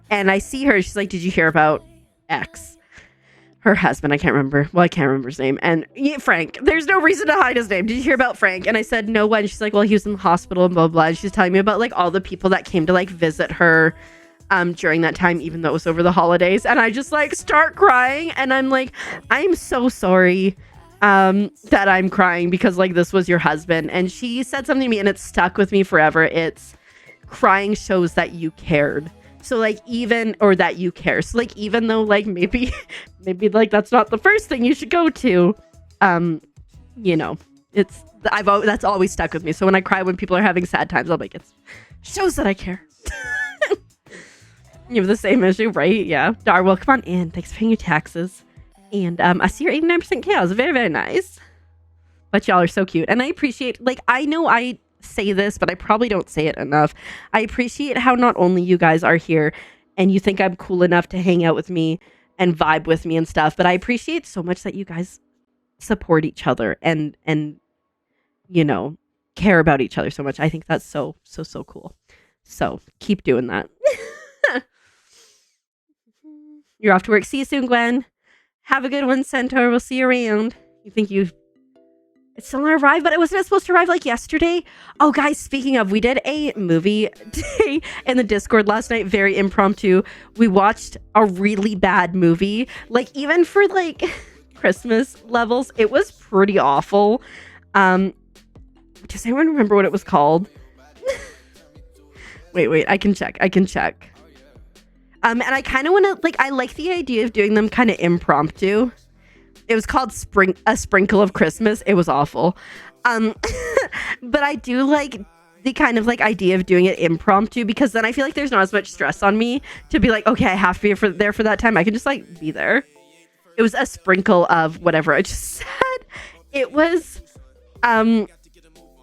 And I see her, she's like, did you hear about X? Her husband, I can't remember. Well, I can't remember his name. And yeah, Frank, there's no reason to hide his name. Did you hear about Frank? And I said, no, when? She's like, well, he was in the hospital and blah, blah. And she's telling me about like all the people that came to like visit her during that time, even though it was over the holidays. And I just like start crying. And I'm like, I'm so sorry that I'm crying because like this was your husband. And she said something to me and it stuck with me forever. It's crying shows that you cared. So like even, or that you care. So like, even though like maybe like that's not the first thing you should go to, you know, that's always stuck with me. So when I cry, when people are having sad times, I'm like, it's shows that I care. You have the same issue, right? Yeah. Darwell, come on in. Thanks for paying your taxes. And I see your 89% cows. Very, very nice. But y'all are so cute. And I appreciate, like, I know I say this, but I probably don't say it enough. I appreciate how not only you guys are here and you think I'm cool enough to hang out with me and vibe with me and stuff, but I appreciate so much that you guys support each other and you know, care about each other so much. I think that's so cool. So keep doing that. You're off to work. See you soon, Gwen. Have a good one, Centaur. We'll see you around. You think it's still not arrived, but it wasn't supposed to arrive like yesterday. Oh, guys, speaking of, we did a movie day in the Discord last night, very impromptu. We watched a really bad movie. Like, even for like Christmas levels, it was pretty awful. Does anyone remember what it was called? Wait, I can check. And I kind of want to, like, I like the idea of doing them kind of impromptu. It was called A Sprinkle of Christmas. It was awful. But I do like the kind of like idea of doing it impromptu because then I feel like there's not as much stress on me to be like, okay, I have to be there for that time. I can just like be there. It was a sprinkle of whatever I just said. It was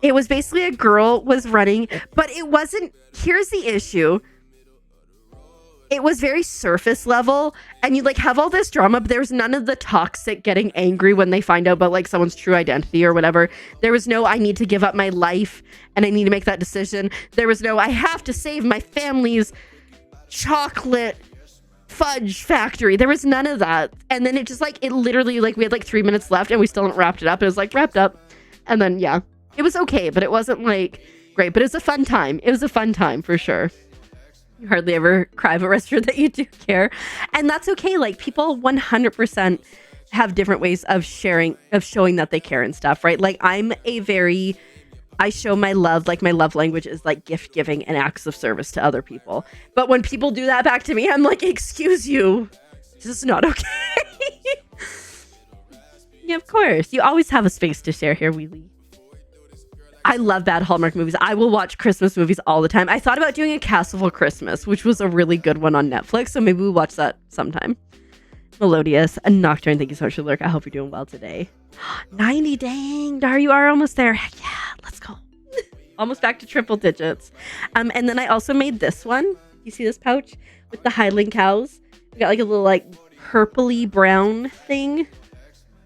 basically a girl was running, but it wasn't, here's the issue. It was very surface level and you like have all this drama, but there was none of the toxic getting angry when they find out about like someone's true identity or whatever. There was no, I need to give up my life and I need to make that decision. There was no, I have to save my family's chocolate fudge factory. There was none of that. And then it just like, it literally like, we had like 3 minutes left and we still hadn't wrapped it up. It was like wrapped up. And then, yeah, it was okay, but it wasn't like great, but it was a fun time. It was a fun time for sure. You hardly ever cry, but rest assured that you do care. And that's okay. Like people 100% have different ways of showing that they care and stuff, right? Like I show my love, like my love language is like gift giving and acts of service to other people. But when people do that back to me, I'm like, excuse you, this is not okay. Yeah, of course. You always have a space to share here, Wheelie. I love bad Hallmark movies. I will watch Christmas movies all the time. I thought about doing a Castle Christmas, which was a really good one on Netflix. So maybe we'll watch that sometime. Melodious and Nocturne, thank you so much for the lurk. I hope you're doing well today. 90, dang, Dar, you are almost there. Heck yeah, let's go. Almost back to triple digits. And then I also made this one. You see this pouch with the Highland cows? We got like a little like purpley brown thing.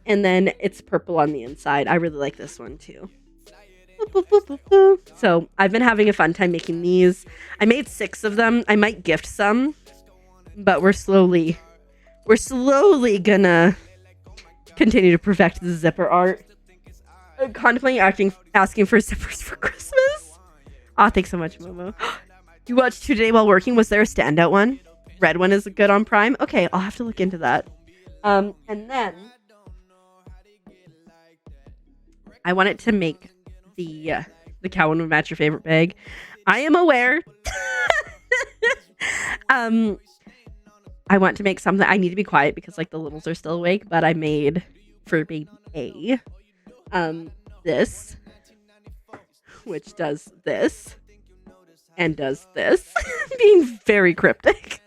And then it's purple on the inside. I really like this one too. So I've been having a fun time making these. I made 6 of them. I might gift some, but we're slowly gonna continue to perfect the zipper art. I'm contemplating asking for zippers for Christmas. Aw, thanks so much, Momo. You watched Today While Working. Was there a standout one? Red one is good on Prime. Okay, I'll have to look into that. And then I wanted to make the cow one would match your favorite bag. I am aware. I want to make something. I need to be quiet because like the littles are still awake, but I made for baby A this, which does this and does this. Being very cryptic.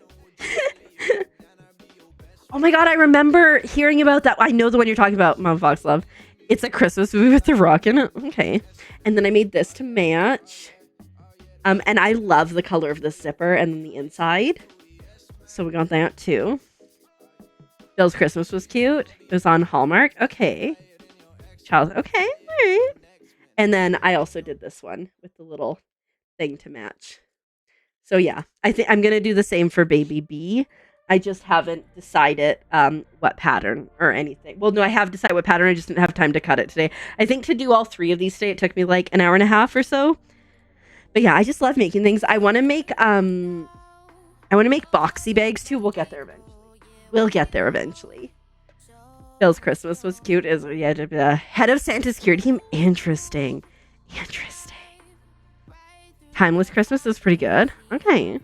Oh my god, I remember hearing about that. I know the one you're talking about, Mom Fox Love. It's a Christmas movie with The Rock in it. Okay. And then I made this to match. And I love the color of the zipper and then the inside. So we got that too. Bill's Christmas was cute. It was on Hallmark. Okay. Okay. All right. And then I also did this one with the little thing to match. So yeah, I think I'm going to do the same for baby B. I just haven't decided what pattern or anything. Well, no, I have decided what pattern. I just didn't have time to cut it today. I think to do all 3 of these today, it took me like an hour and a half or so. But yeah, I just love making things. I want to make boxy bags too. We'll get there eventually. Bill's Christmas was cute. Head of Santa's Security Team. Interesting. Timeless Christmas is pretty good. Okay.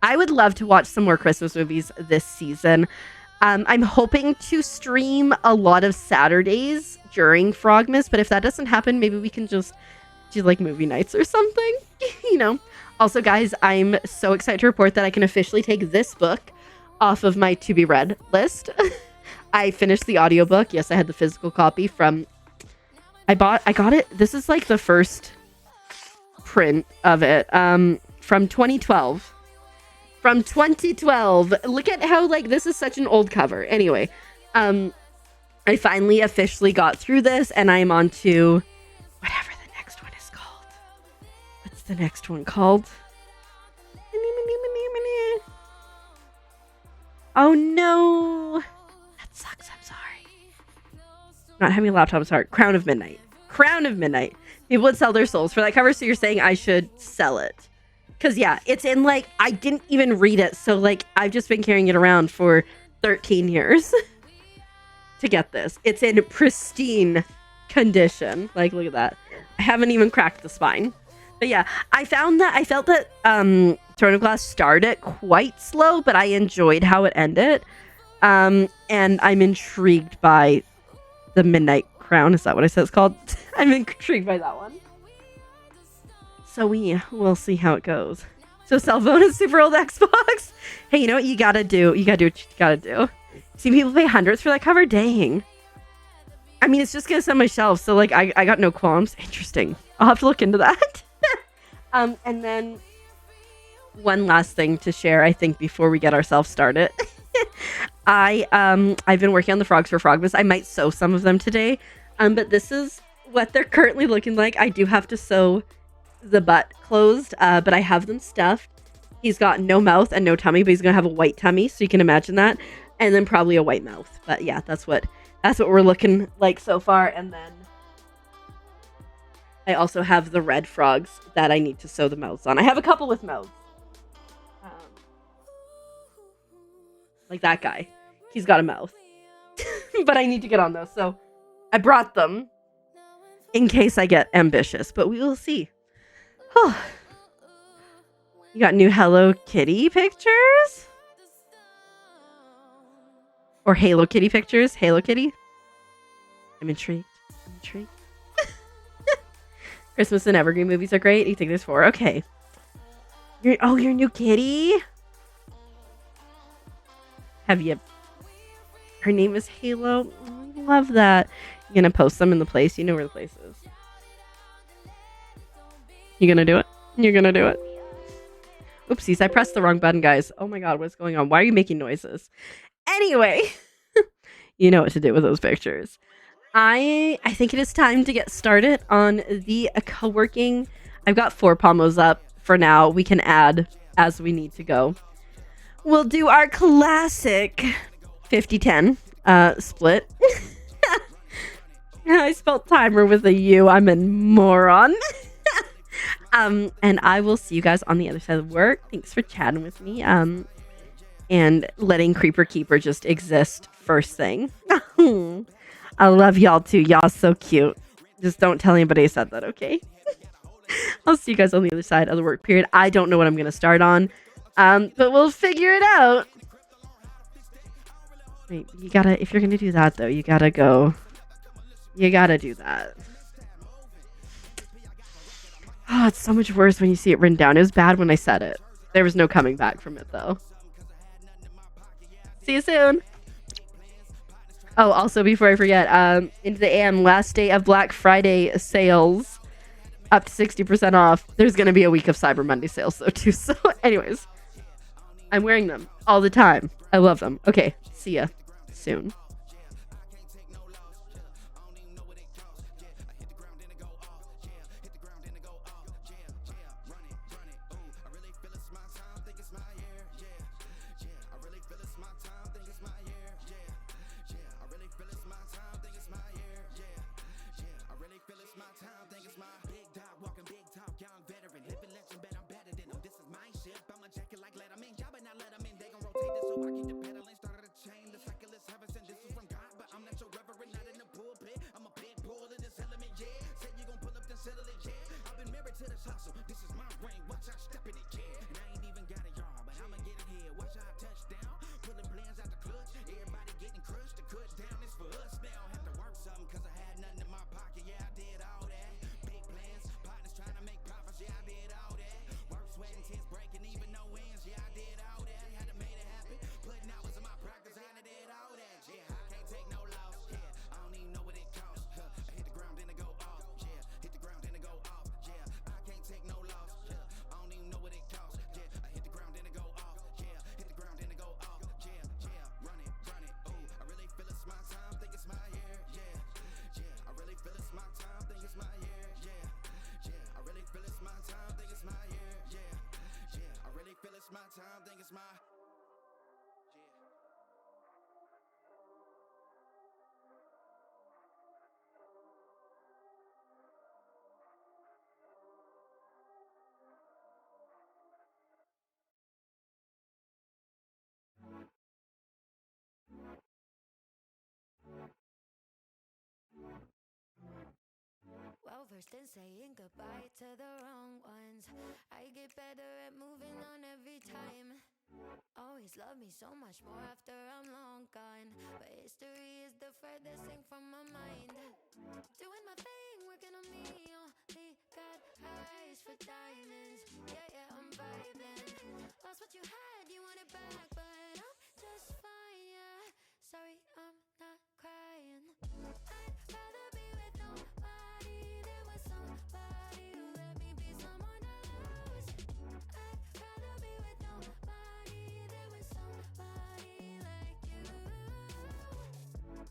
I would love to watch some more Christmas movies this season. I'm hoping to stream a lot of Saturdays during Frogmas, but if that doesn't happen, maybe we can just do like movie nights or something, you know. Also, guys, I'm so excited to report that I can officially take this book off of my to be read list. I finished the audiobook. Yes, I had the physical copy from I got it. This is like the first print of it from 2012. From 2012. Look at how like this is such an old cover. Anyway, I finally officially got through this and I'm on to whatever the next one is called. What's the next one called? Oh no. That sucks. I'm sorry. Not having a laptop is hard. Crown of Midnight. People would sell their souls for that cover, so you're saying I should sell it. Because, yeah, it's in, like, I didn't even read it. So, like, I've just been carrying it around for 13 years to get this. It's in pristine condition. Like, look at that. I haven't even cracked the spine. But, yeah, I felt that Throne of Glass started quite slow, but I enjoyed how it ended. And I'm intrigued by the Midnight Crown. Is that what I said it's called? I'm intrigued by that one. So we'll see how it goes. So cell phone is super old Xbox. Hey, you know what you gotta do? You gotta do what you gotta do. See people pay hundreds for that cover? Dang. I mean, it's just gonna sit on my shelf. So like, I got no qualms. Interesting. I'll have to look into that. And then one last thing to share, I think, before we get ourselves started. I've been working on the frogs for Frogmas. I might sew some of them today. But this is what they're currently looking like. I do have to sew the butt closed, but I have them stuffed. He's got no mouth and no tummy, but he's gonna have a white tummy, so you can imagine that, and then probably a white mouth. But yeah, that's what we're looking like so far. And then I also have the red frogs that I need to sew the mouths on. I have a couple with mouths, like that guy. He's got a mouth. but I need to get on those. So I brought them in case I get ambitious, but we will see. Oh, you got new Hello Kitty pictures? Or Halo Kitty pictures? Halo Kitty? I'm intrigued. Christmas and Evergreen movies are great. You think there's 4? Okay. Your new kitty? Have you... Her name is Halo. Love that. You're gonna post them in the place. You know where the place is. You gonna do it? You're gonna do it. Oopsies, I pressed the wrong button, guys. Oh my god, what's going on? Why are you making noises? Anyway, you know what to do with those pictures. I think it is time to get started on the co-working. I've got 4 pommos up for now. We can add as we need to go. We'll do our classic 50-10 split. I spelled timer with a U. I'm a moron. And I will see you guys on the other side of work. Thanks for chatting with me. And letting Creeper Keeper just exist first thing. I love y'all too. Y'all so cute. Just don't tell anybody I said that, okay? I'll see you guys on the other side of the work period. I don't know what I'm going to start on. But we'll figure it out. Wait, you gotta, if you're going to do that though, you gotta go. You gotta do that. Oh, it's so much worse when you see it written down. It was bad when I said it. There was no coming back from it though. See you soon. Oh, also before I forget, into the AM, last day of Black Friday sales, up to 60% off. There's going to be a week of Cyber Monday sales though too. So anyways, I'm wearing them all the time. I love them. Okay, see ya soon. Well versed in saying goodbye to the wrong ones. I get better at moving on every time. Always love me so much more after I'm long gone. But history is the furthest thing from my mind. Doing my thing, working on me. Only got eyes for diamonds. Yeah, I'm vibing. Lost what you had, you want it back, but I'm just fine, yeah. Sorry, I'm not crying. I'd rather be with nobody than with somebody who let me be someone else. I'd rather be with nobody than with somebody like you.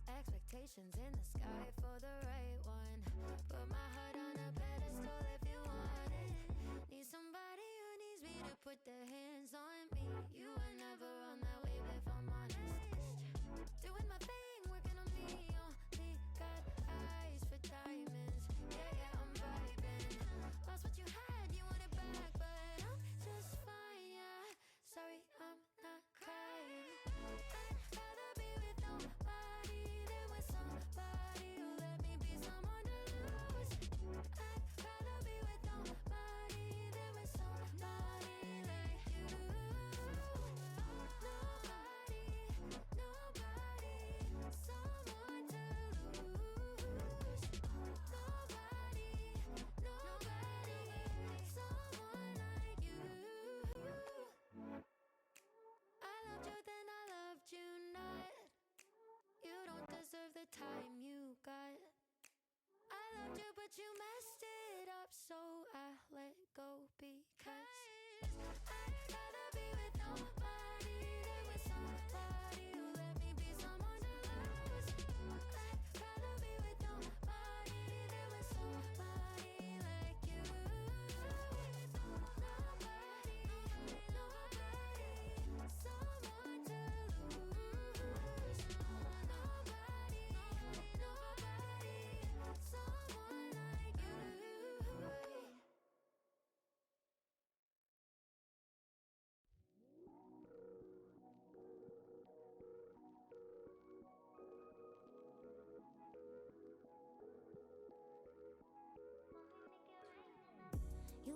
Expectations in the sky for the right one. Put my heart on a pedestal if you want it. Need somebody who needs me to put their hands on me. You were never on that wave if I'm honest. Doing my thing, working on me. Only got eyes for diamonds. Yeah, I'm vibing. Lost what you had, you want it back, but I'm just fine, yeah. Sorry, I'm not crying. I'd rather be with nobody than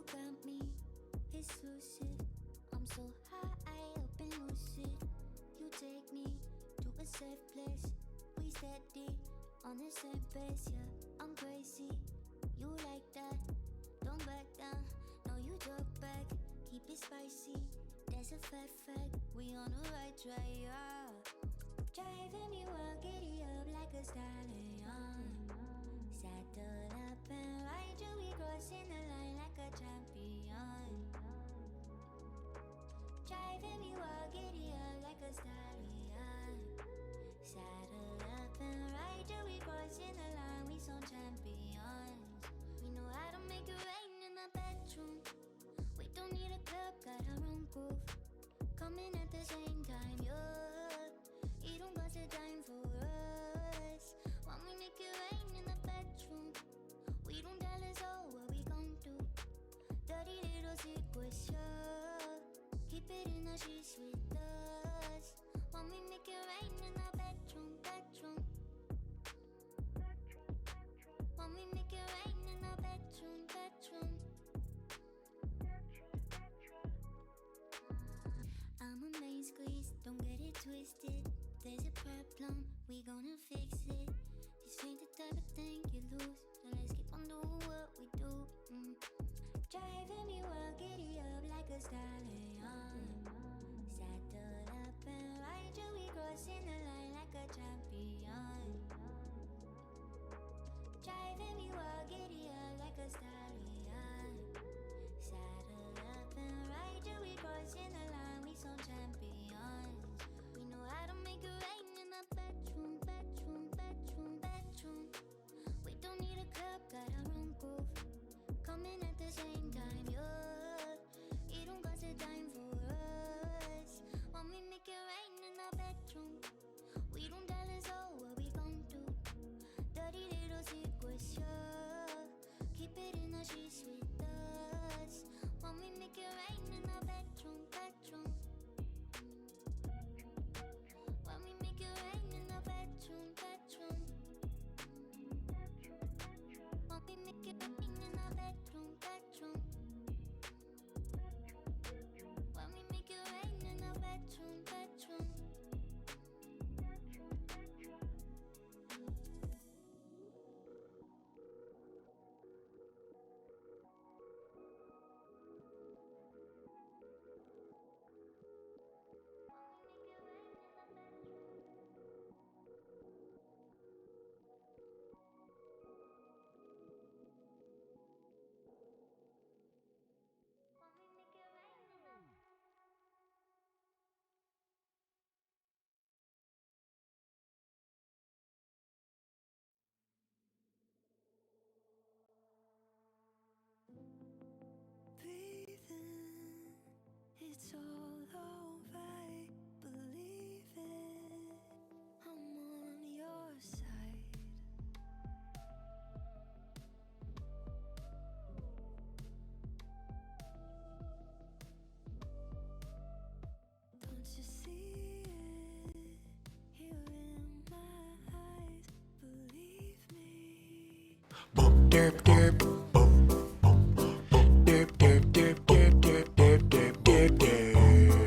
You got me, it's lucid. I'm so high up and lucid. You take me to a safe place. We steady on the same pace, yeah. I'm crazy, you like that. Don't back down, no you talk back. Keep it spicy, that's a fact. We on the right track, yeah. Driving me wild, giddy up like a stallion. Saddle up and ride you, we crossing the line like a champion. Driving me wild, giddy up like a stallion. Saddle up and ride you, we crossing the line, we some champions. We know how to make it rain in the bedroom. We don't need a club, got our own groove. Coming at the same time, yeah. You don't got the time for us. When we make it rain in the bedroom, we don't tell us all what we gon' do. Dirty little secrets, yeah. Keep it in the sheets with us. When we make it rain in the bedroom. When we make it rain in the bedroom. I'm a main squeeze, don't get it twisted. There's a problem, we gonna fix it. This ain't the type of thing you lose, so let's keep on doing what we do. Driving me wild, giddy up like a stallion. Saddle up and ride you, we crossing the line like a champion. Driving me wild, giddy up like a stallion. Saddle up and ride you, we crossing the line, we some champions. We know how to make it rain in the bedroom. We don't need a club, got our own groove. Coming at the same time, yeah. You don't got the time for us. When we make it rain in the bedroom, we don't tell us all what we gon' do. Dirty little secrets, yeah. Keep it in the sheets with us. When we make it rain in the bedroom. When we make it rain in the bedroom. When we make it rain in the bedroom. When we make it rain in the bedroom. Breathing, it's all alright, believe it. I'm on your side. Don't you see it here in my eyes? Believe me. Boop derp derp boop boop boop derp derp derp derp derp derp derp derp derp.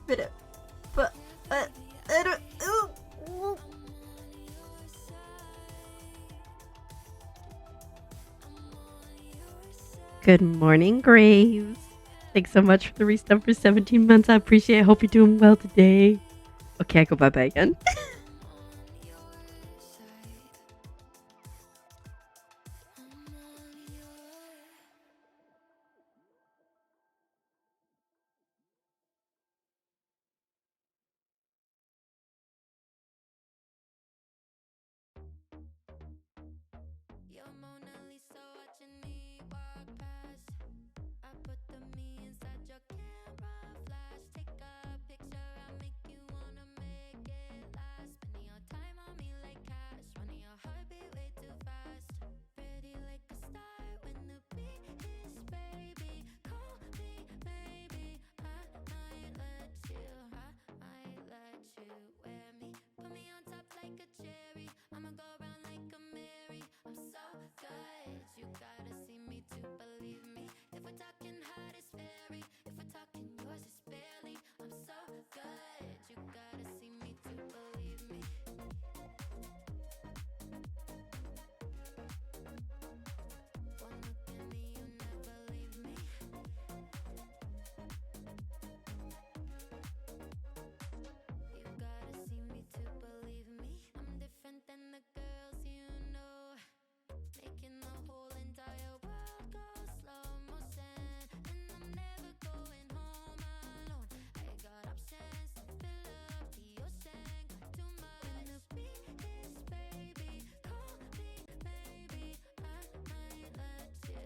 But, but, I don't. Ooh. Good morning, Graves. Thanks so much for the resub for 17 months. I appreciate it. Hope you're doing well today. Okay, I go bye bye again. Your Mona Lisa watching me walk past. I put the me inside your camera flash. Take a picture, I make you wanna make it last. Spending your time on me like cash, running your heartbeat way too fast. Pretty like a star when the beat hits, baby. Call me, maybe. I might let you wear me. Put me on top like a cherry. I'ma go round like a Mary. I'm so good, you gotta see me to believe me. If we're talking hottest fairy, if we're talking yours is barely. I'm so good, you gotta see me to believe me. One look at me, you never leave me. You gotta see me to believe me. I'm different than the girls you know, making the whole entire world go slow motion. And I'm never going home alone. I got options to fill up the ocean. Got too much. When the beat hits, baby, call me, maybe. I might let you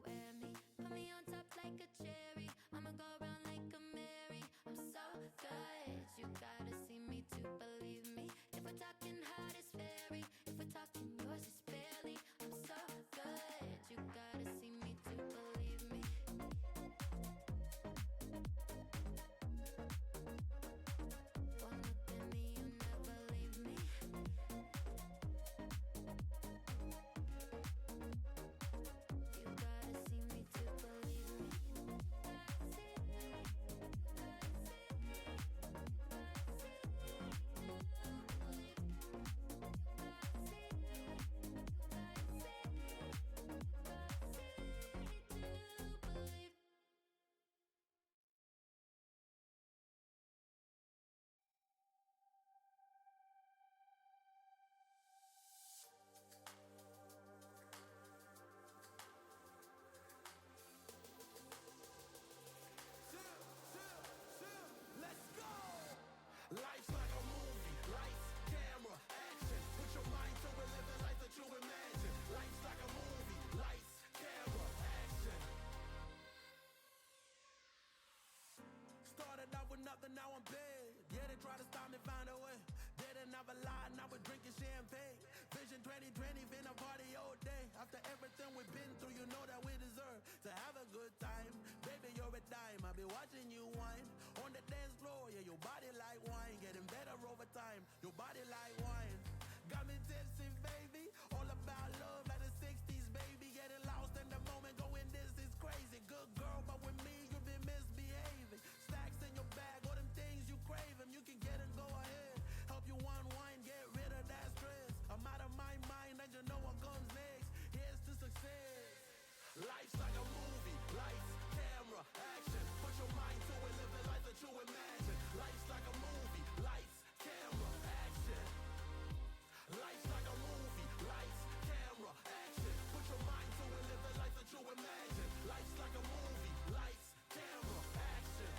wear me. Put me on top like a cherry. I'ma go round like a Mary. I'm so good, you gotta see me to believe me. If we're talking hottest fairy, if we're talking yours is barely. I'm so good, you gotta see me to believe me. One look at me, you never leave me. You gotta see me to believe me. Life's like a movie, lights, camera, action. Put your mind to it, live the life that you imagine. Life's like a movie, lights, camera, action. Started out with nothing, now I'm big. Yeah, they try to stop me, find a way. Didn't have a lot, now we're drinking champagne. Vision 2020, been a party all day. After everything we've been through, you know that we deserve to have a good time. Baby, you're a dime, I'll be watching you whine. On the dance floor, yeah, your body like wine. Getting better over time, your body like wine. Got me tipsy, baby. All about love like the 60s, baby. Getting lost in the moment, going this is crazy. Good girl, but with me, you've been misbehaving. Stacks in your bag, all them things you crave them. You can get and go ahead. Help you unwind, get rid of that stress. I'm out of my mind, and you know what comes next. Here's to success. Life's like a movie, lights, camera, action. Put your mind to it, live the life that you imagine. Life's like a movie, lights, camera, action. Life's like a movie, lights, camera, action. Put your mind to it, live the life that you imagine. Life's like a movie, lights, camera, action.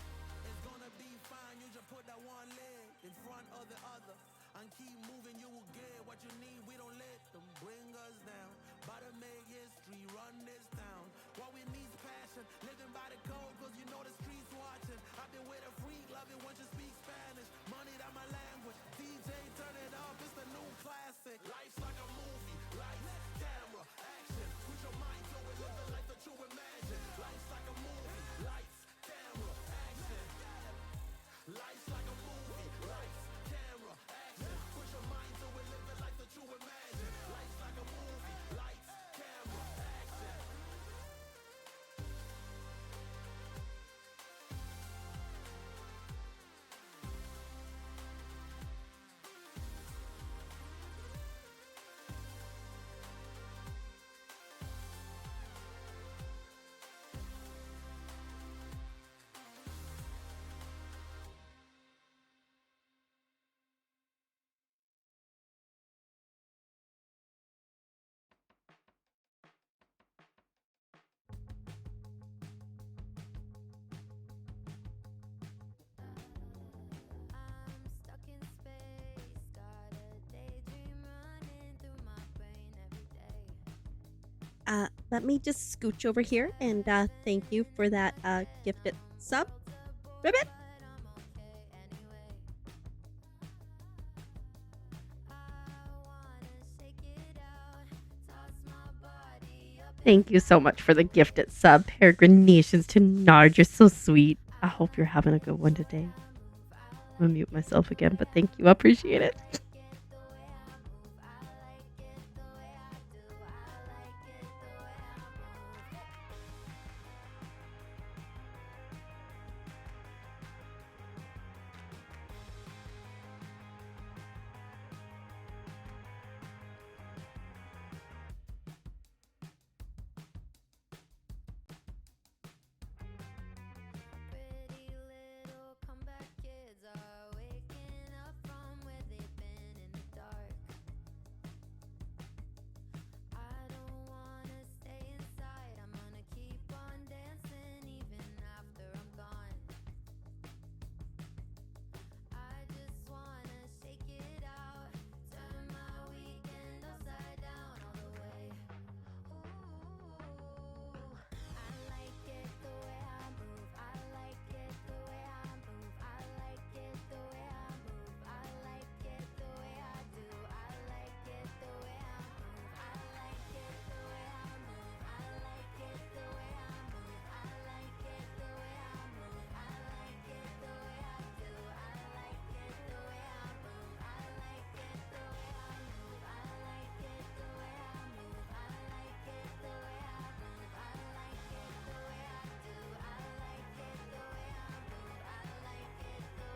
It's gonna be fine, you just put that one leg in front of the other. And keep moving, you will get what you need. We don't let them bring us down. About to make history, run this town. What we need is passion, living by the code, cause you know the streets watching. I've been with a freak, love it when you speak Spanish. Money, that my language. DJ, turn it up, it's the new classic. Life's like a movie, lights, camera, action. Put your mind to it, live the life that you imagine. Life's like a movie, lights, camera, action. Life's like a movie, lights, camera, action. Put your mind to it, live the life that you imagine. Life's like a movie, lights, camera, action. let me just scooch over here and thank you for that gifted sub. Ribbit. Thank you so much for the gifted sub. Peregrinations to Nard. You're so sweet. I hope you're having a good one today. I'm gonna mute myself again, but thank you. I appreciate it. Pretty little comeback kids are waking up from where they've been in the dark. I don't wanna stay inside. I'm gonna keep on dancing even after I'm gone. I just wanna shake it out, turn my weekend upside down all the way. Ooh, I like it the way I move. I like it the way I move. I like it the way I move. I like it the way I do. I like it the way I move. I like it the way I move. I like it the way I move. I like it the way I move. I like it the way I do. I like it the way I move. I like it the way I move. I like it the way I move. I like it the way I move. I like it the way I do. I like it the way I move. I like it the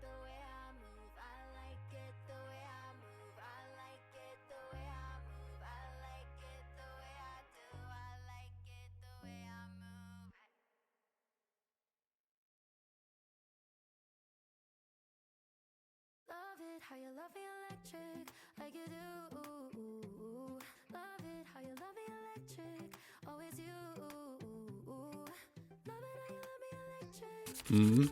way I move. I like it the way I move. I like it the way I move. I like it the way I move. I like it the way I do. I like it the way I move. Love it how you love me electric, like you do. Love it how you love me electric, always you. Love it how you love me electric. Feel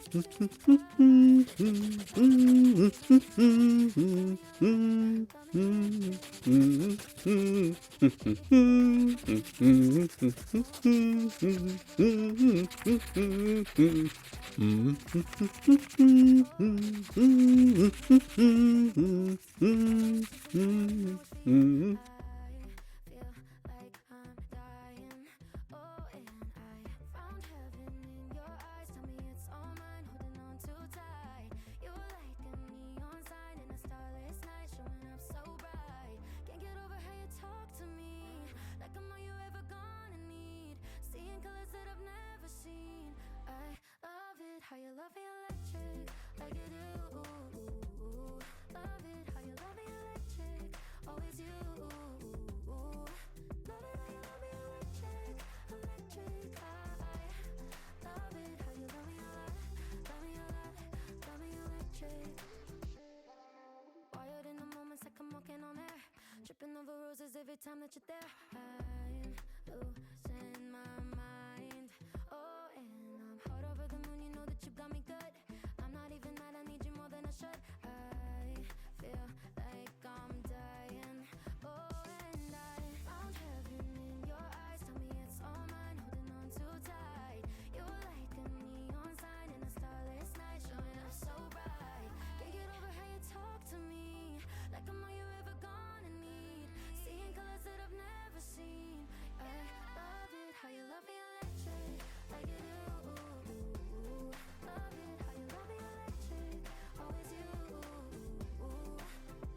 like I'm dying. Oh, and I found heaven in your eyes. Tell me it's all mine, holding on too tight. You're like a neon sign in a starless night, showing up so bright. Can't get over how you talk to me, like I'm all you ever gonna need. Seeing colors that I've never seen. I love it how you love me electric, like you do. Love it how you love me electric, always you. Love it how you love me electric, electric. I love it how you love me a lot, love me a lot, love me electric. Wired in the moments like I'm walking on air, tripping over roses every time that you're there. I'm losing my mind. Oh, and I'm hot over the moon. You know that you got me good. I'm not even mad. I need you more than I should. I feel like I'm dying. Oh, and I found heaven in your eyes. Tell me it's all mine, holding on too tight. You're like a neon sign in a starless night, showing up so bright. Can't get over how you talk to me, like I'm all you ever gonna need. Seeing colors that I've never seen. I love it how you love me electric, like you do. Love it how you love me electric, always you. Love it how you love me electric,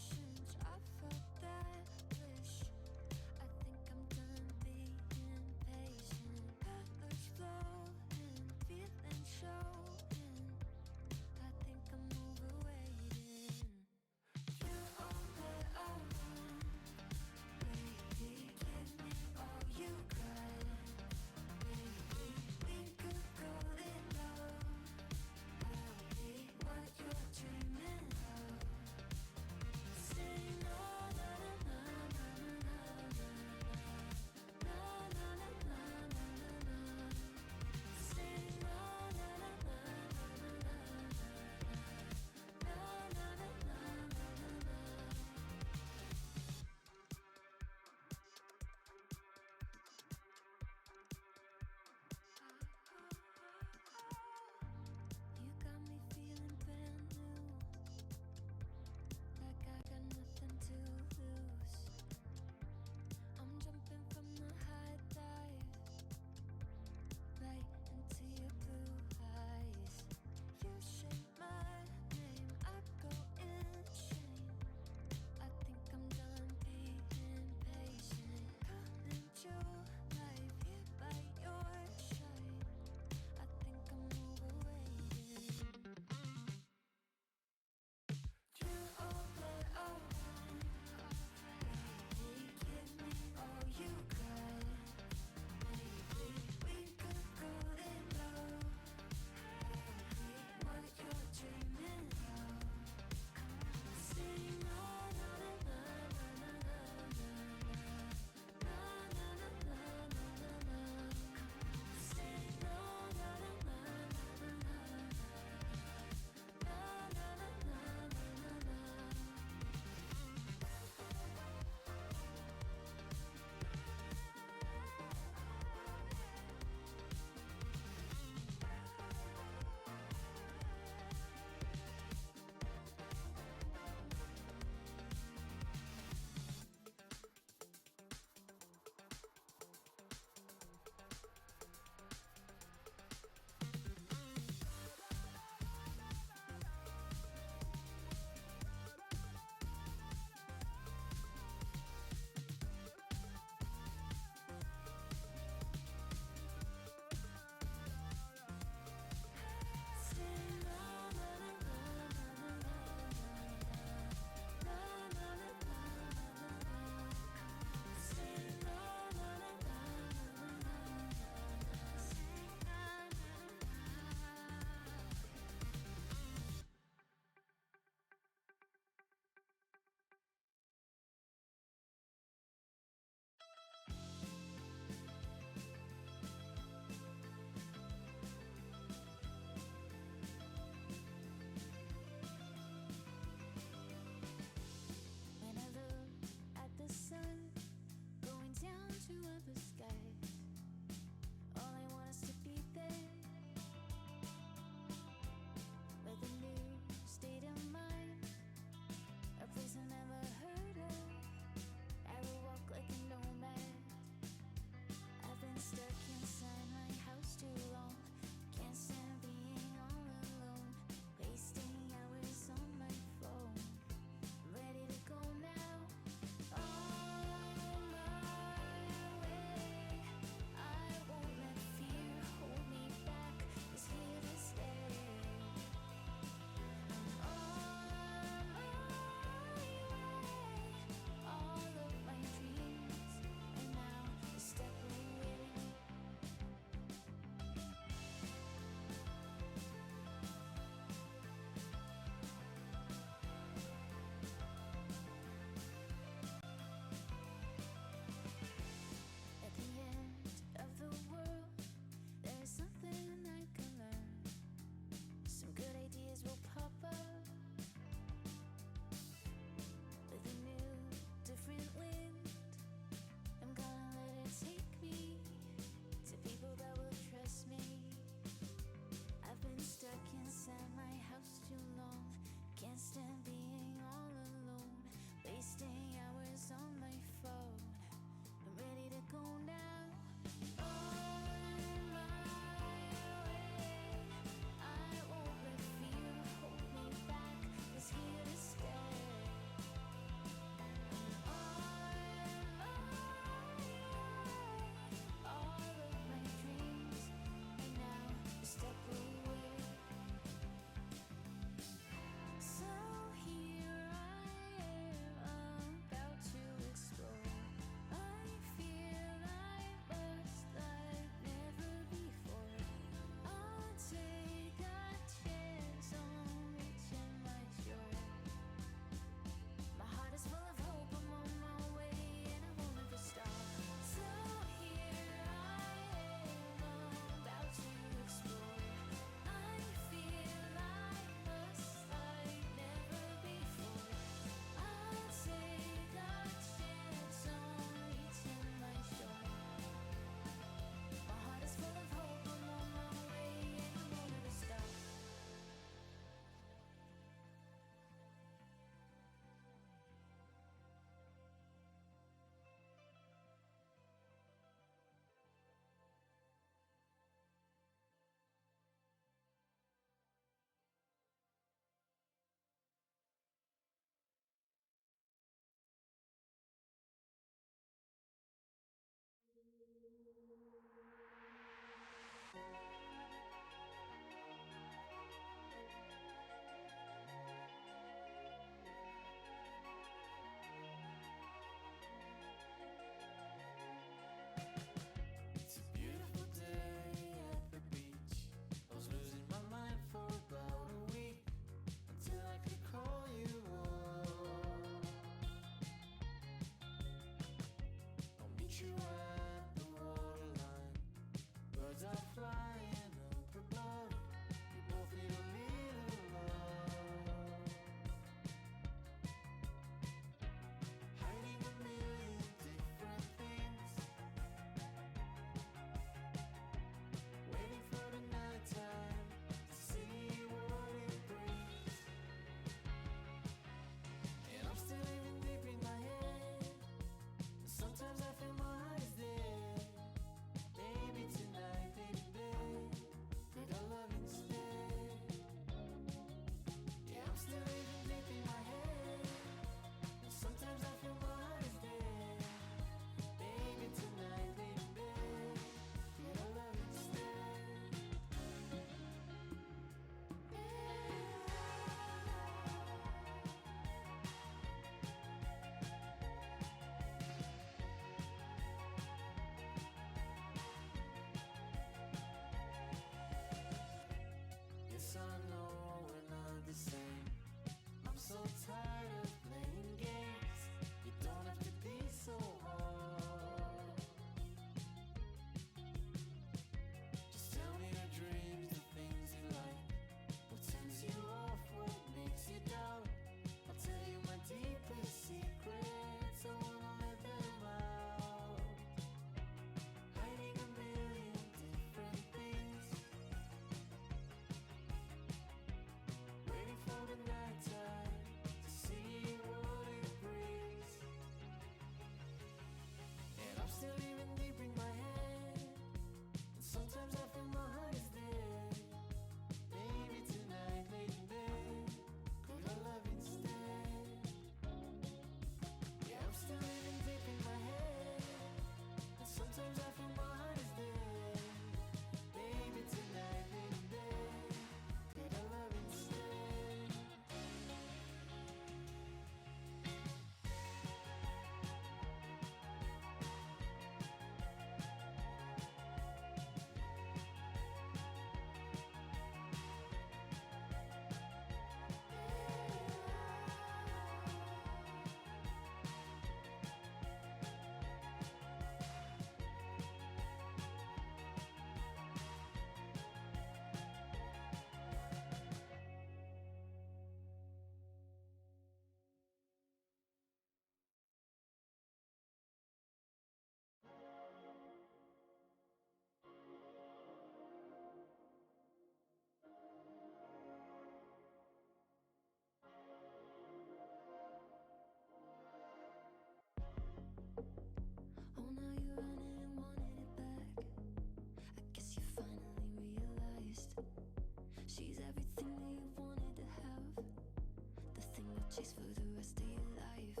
chase for the rest of your life.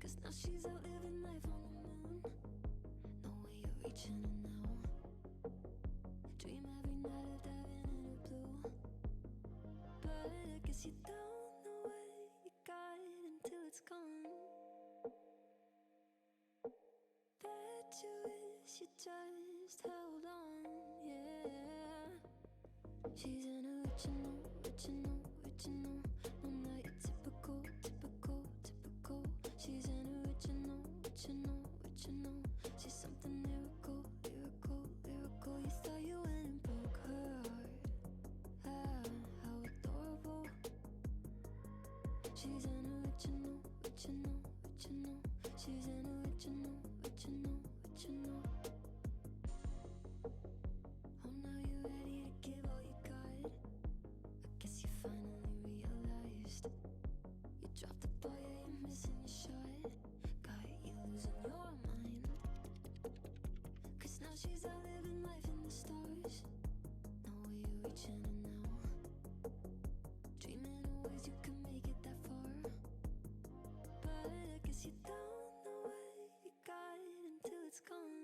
Cause now she's out living life on the moon. No way you're reaching her now. Dream every night of diving in her blue. But I guess you don't know what you got until it's gone. Bet you wish you just held on, yeah. She's an original, original, original. No, not your typical, typical, typical. She's an original, original, original. She's something lyrical, lyrical, lyrical. You thought you went and broke her heart. Ah, how adorable. She's an original, original, original. She's an original, original, original. Oh, now you're ready to give all you got. I guess you finally realized you dropped the ball, yeah, you're missing your shot. Got you losing your mind. Cause now she's out living life in the stars. No way you're reaching her now. Dreaming of ways you can make it that far. But I guess you don't know what you got until it's gone.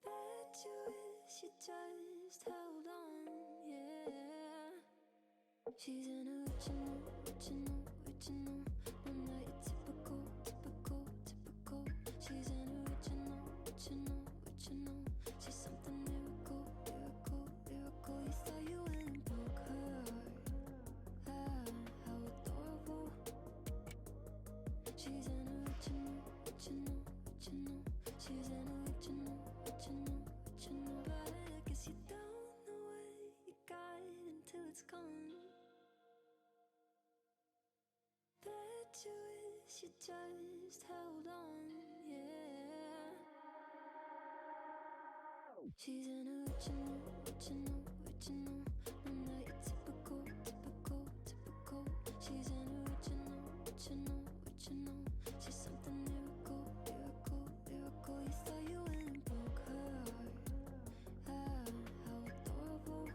Bet you wish you just held on, yeah. She's an original, original, original. No, not your typical, typical, typical. She's an original, original, original. She's something lyrical, lyrical, lyrical. You thought you went and broke her heart. Ah, how adorable. She's an original, original, original. She's an original, original, original. But I guess you don't know what you got until it's gone. Bet you wish you just held on, yeah. She's an original, original, original. No, not your typical, typical, typical. She's an original, original, original. She's something lyrical, lyrical, lyrical. You thought you went and broke her heart. Ah, how adorable.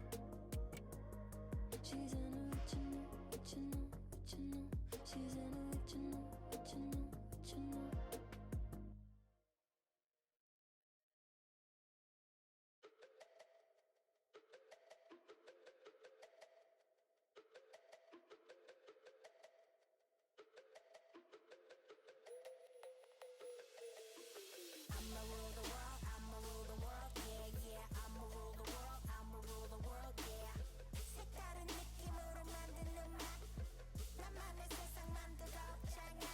She's an original, original, original. She's an original, original, original. I'ma rule the world, I'ma rule the world, yeah, yeah. I'ma rule the world, I'ma rule the world, yeah. 색다른 느낌으로 만든 음악 나만의 세상 만들어 보자냐.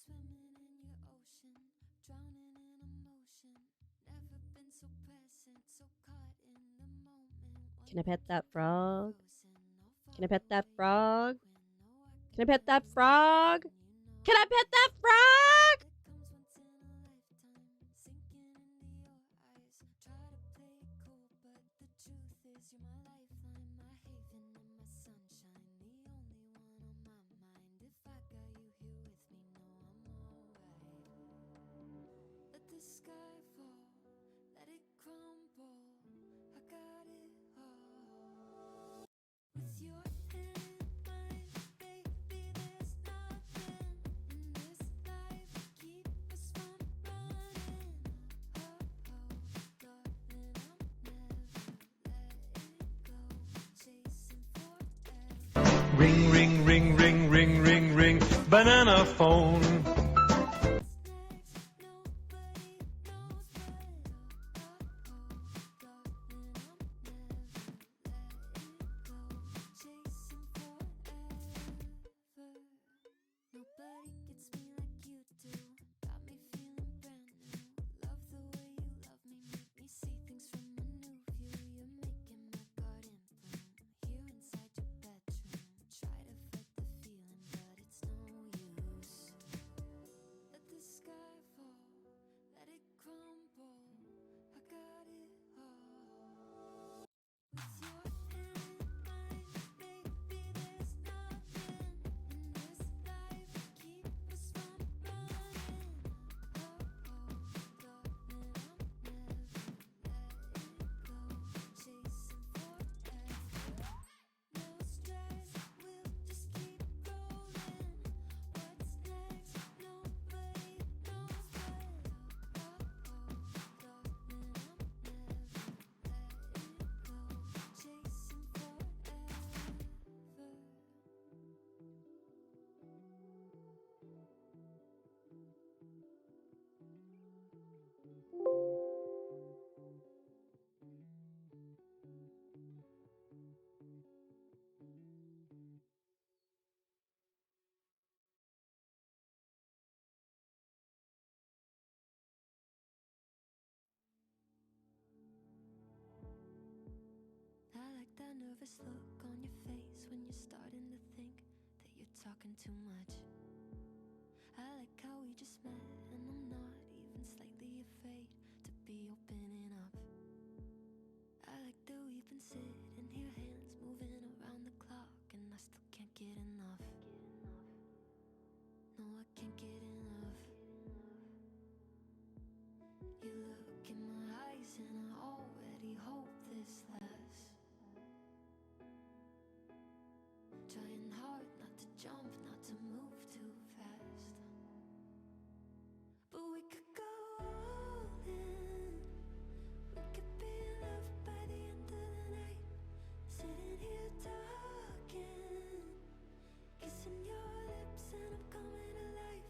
swimming in your ocean, drowning in emotion. Never been so present, so caught in the moment. Can I pet that frog? Frozen, Can I pet that frog? Can I pet that frog? Can I pet that frog? That comes once in a lifetime, sinking into your eyes. Try to play it cool, but the truth is you're my lifeline, my haven and my sunshine, the only one on my mind. If I got you here with me, know I'm alright. Let the sky fall, let it crumble. I got it all. With your hand in mine, baby, there's nothing in this life keep us from running. Oh, darling, I'll never let it go. Chasing forever. Ring, ring, ring, ring, ring, ring, ring, banana phone. What's next? Nobody knows, but darling, I'll never let it go. Chasing forever. Nobody gets me like you do. Got me feeling brand new. Love the way you love me, make me see things from a new view. You're making my garden bloom here inside your bedroom. Try to fight the feeling, but it's no use. Let the sky fall, let it crumble. I got it all. With your hand in mine, baby, there's nothing in this life keep us from running. Oh, darling, I'll never let it go. Chasing forever. No stress, we'll just keep rolling. What's next? Nobody knows, but darling, I'll never let it go. Chasing forever. I like that nervous look on your face when you're starting to think that you're talking too much. I like how we just met and I'm not even slightly afraid to be opening up. I like that we've been sitting here, hands moving around the clock, and I still can't get enough. No, I can't get enough. You look in my eyes and I already hope this lasts. Trying hard not to jump, not to move too fast. But we could go all in. We could be in love by the end of the night. Sitting here talking, kissing your lips and I'm coming alive.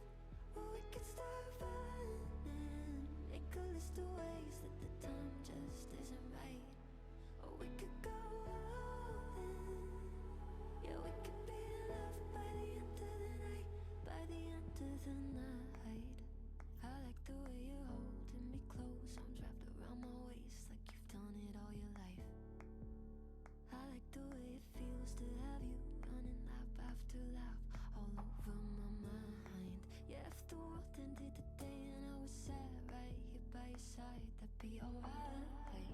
Or we could start running, make a list of ways that the time just isn't right. Or we could go all in. Yeah, we could be in love by the end of the night. By the end of the night. I like the way you're holding me close, arms wrapped around my waist like you've done it all your life. I like the way it feels to have you running lap after lap all over my mind. Yeah, if the world ended today and I was sat right here by your side, that'd be alright.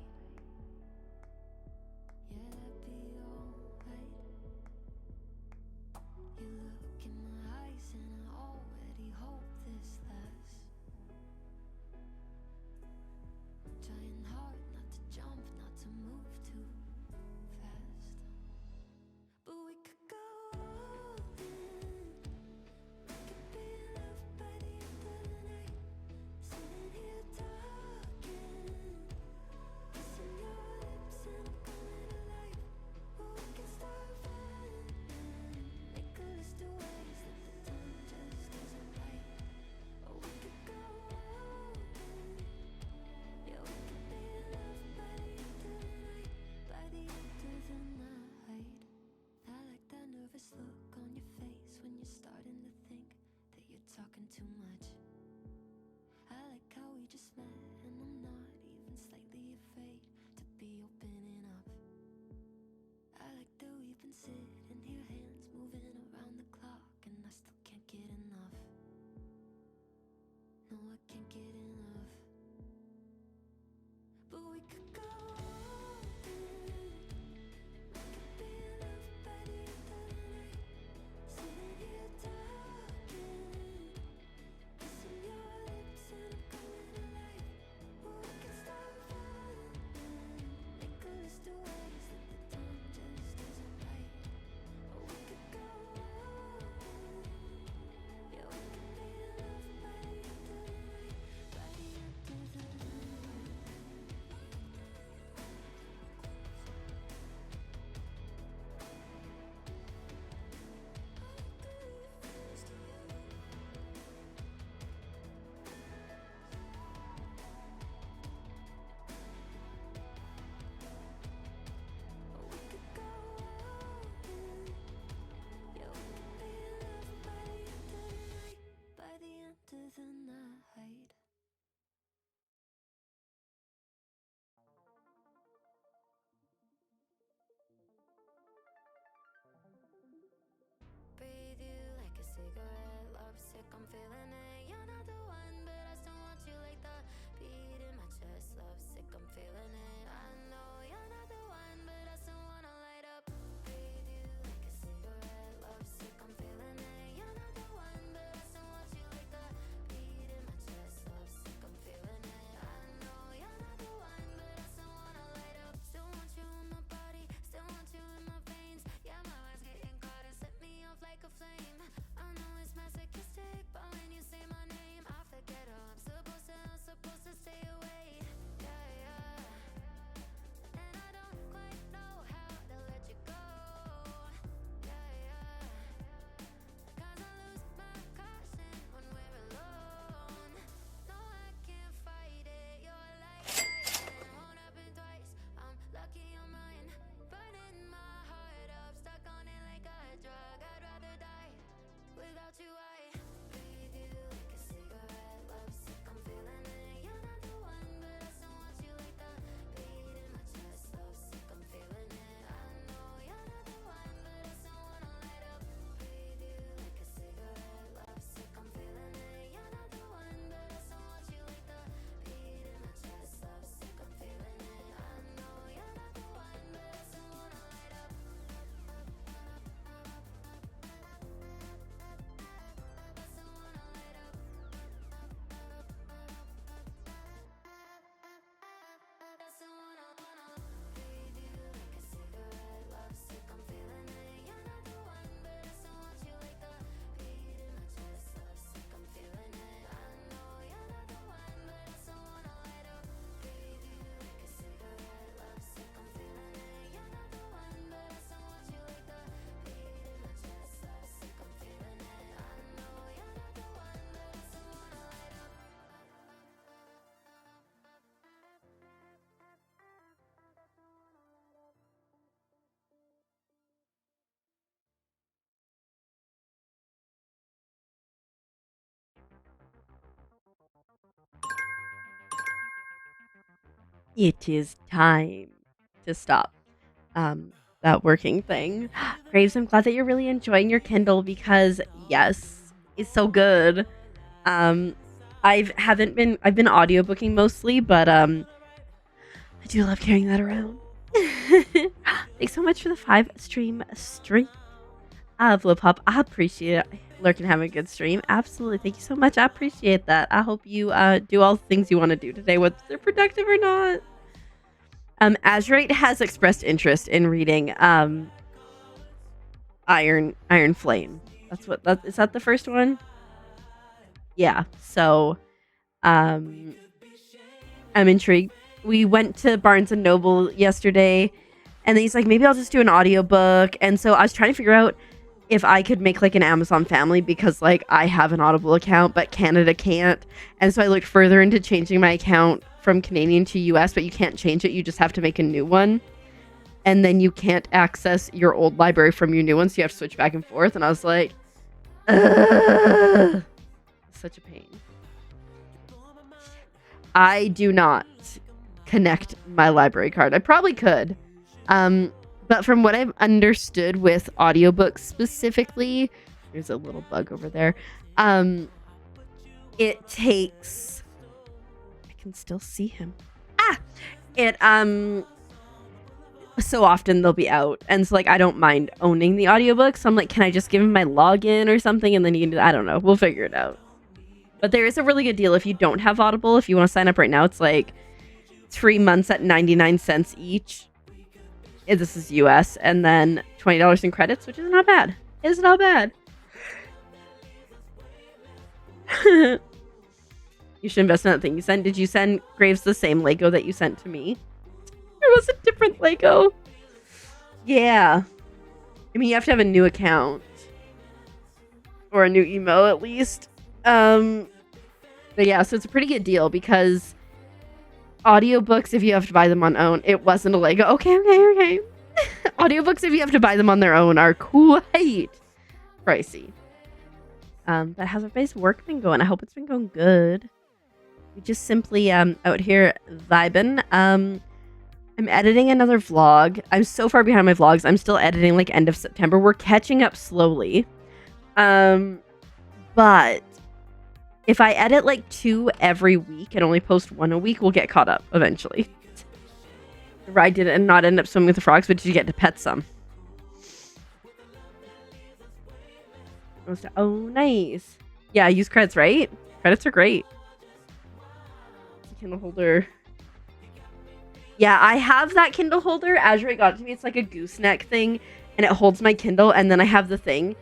Yeah, that'd be alright. You look in my eyes and I already hope this lasts. Trying hard not to jump, not to move too fast. But we could go all in. We could be in love by the end of the night. Sitting here talking, too much. I like how we just met, and I'm not even slightly afraid to be opening up. I like that we've been sitting here, hands moving around the clock, and I still can't get enough. No, I can't get enough. But we could go all day. I could be enough by the end of the night. Sitting here talking, kissing your lips and I'm coming alive. Or we could start falling, make a list of ways that the time just isn't right. Or we could go all in. Yeah, we could be enough by the end of the night. By the end of the night. We could go all in. Yeah, we could be enough by the end of the night. By the end of the night. Breathe you like a cigarette, lovesick, I'm feeling it. You're not the one, but I still want you like the beat in my chest. Lovesick, I'm feeling it. I know you're not the one, but I still wanna light up. Breathe you like a cigarette, lovesick, I'm feeling it. You're not the one, but I still want you like the beat in my chest. Lovesick, I'm feeling it. I know you're not the one, but I still wanna light up. Still want you in my body, still want you in my veins. Yeah, my mind's getting caught and set me off like a flame. I know it's masochistic, but when you say my name, I forget how I'm supposed to stay away. Yeah, yeah. And I don't quite know how to let you go. Yeah, yeah. 'Cause I lose my caution when we're alone. No, I can't fight it. You're like lightning, won't happen twice. I'm lucky I'm mine, burning my heart up, stuck on it like a drug. I'd rather die without you. I breathe you like a cigarette, lovesick, I'm feeling it. You're not the one, but I still want you like the beat in my chest. Lovesick, I'm feeling it. I know you're not the one, but I still wanna light up. Breathe you like a cigarette, lovesick, I'm feeling it. You're not the one, but I still want you like the beat in my chest. Lovesick, I'm feeling it. I know you're not the one, but I still wanna light up. I still wanna light up. I still wanna breathe you like a cigarette, lovesick, I'm feeling it. You're not the one, but I still want you like the beat in my chest. Lovesick, I'm feeling it. I know you're not the one, but I still wanna light up. Breathe you like a cigarette, lovesick, I'm feeling it. You're not the one, but I still want you like the beat in my chest. Lovesick, I'm feeling it. I know you're not the one, but I still wanna light up. It is time to stop that working thing. Graves, I'm glad that you're really enjoying your Kindle because yes, it's so good. I've been audiobooking mostly, but I do love carrying that around. Thanks so much for the 5 stream Flip-Hop. I appreciate it. Lurk and have a good stream. Absolutely. Thank you so much. I appreciate that. I hope you do all the things you want to do today, whether they're productive or not. Azurite has expressed interest in reading Iron Flame. Is that the first one? Yeah. So I'm intrigued. We went to Barnes and Noble yesterday, and then he's like, maybe I'll just do an audiobook. And so I was trying to figure out if I could make like an Amazon Family because like I have an Audible account, but Canada can't. And so I looked further into changing my account from Canadian to US, but you can't change it. You just have to make a new one. And then you can't access your old library from your new one. So you have to switch back and forth. And I was like, ugh. such a pain. I do not connect my library card. I probably could. But from what I've understood with audiobooks specifically, there's a little bug over there. It takes, I can still see him. So often they'll be out. And so like I don't mind owning the audiobook. So I'm like, can I just give him my login or something? And then you can do, I don't know. We'll figure it out. But there is a really good deal if you don't have Audible. If you want to sign up right now, it's like 3 months at 99 cents each. This is US, and then $20 in credits, which is not bad. It's not bad. You should invest in that thing you sent. Did you send Graves the same Lego that you sent to me? Or was it different Lego? Yeah. I mean, you have to have a new account. Or a new email, at least. But yeah, so it's a pretty good deal because audiobooks, if you have to buy them on own, it wasn't a Lego. Okay. Audiobooks, if you have to buy them on their own, are quite pricey. But how's everybody's work been going? I hope it's been going good. We just simply out here vibing. I'm editing another vlog. I'm so far behind my vlogs. I'm still editing like end of September. We're catching up slowly. But if I edit like 2 every week and only post 1 a week, we'll get caught up eventually. The ride did not end up swimming with the frogs, but did you get to pet some? Oh, nice. Yeah, use credits, right? Credits are great. Kindle holder. Yeah, I have that Kindle holder. Azure got it to me. It's like a gooseneck thing, and it holds my Kindle, and then I have the thing,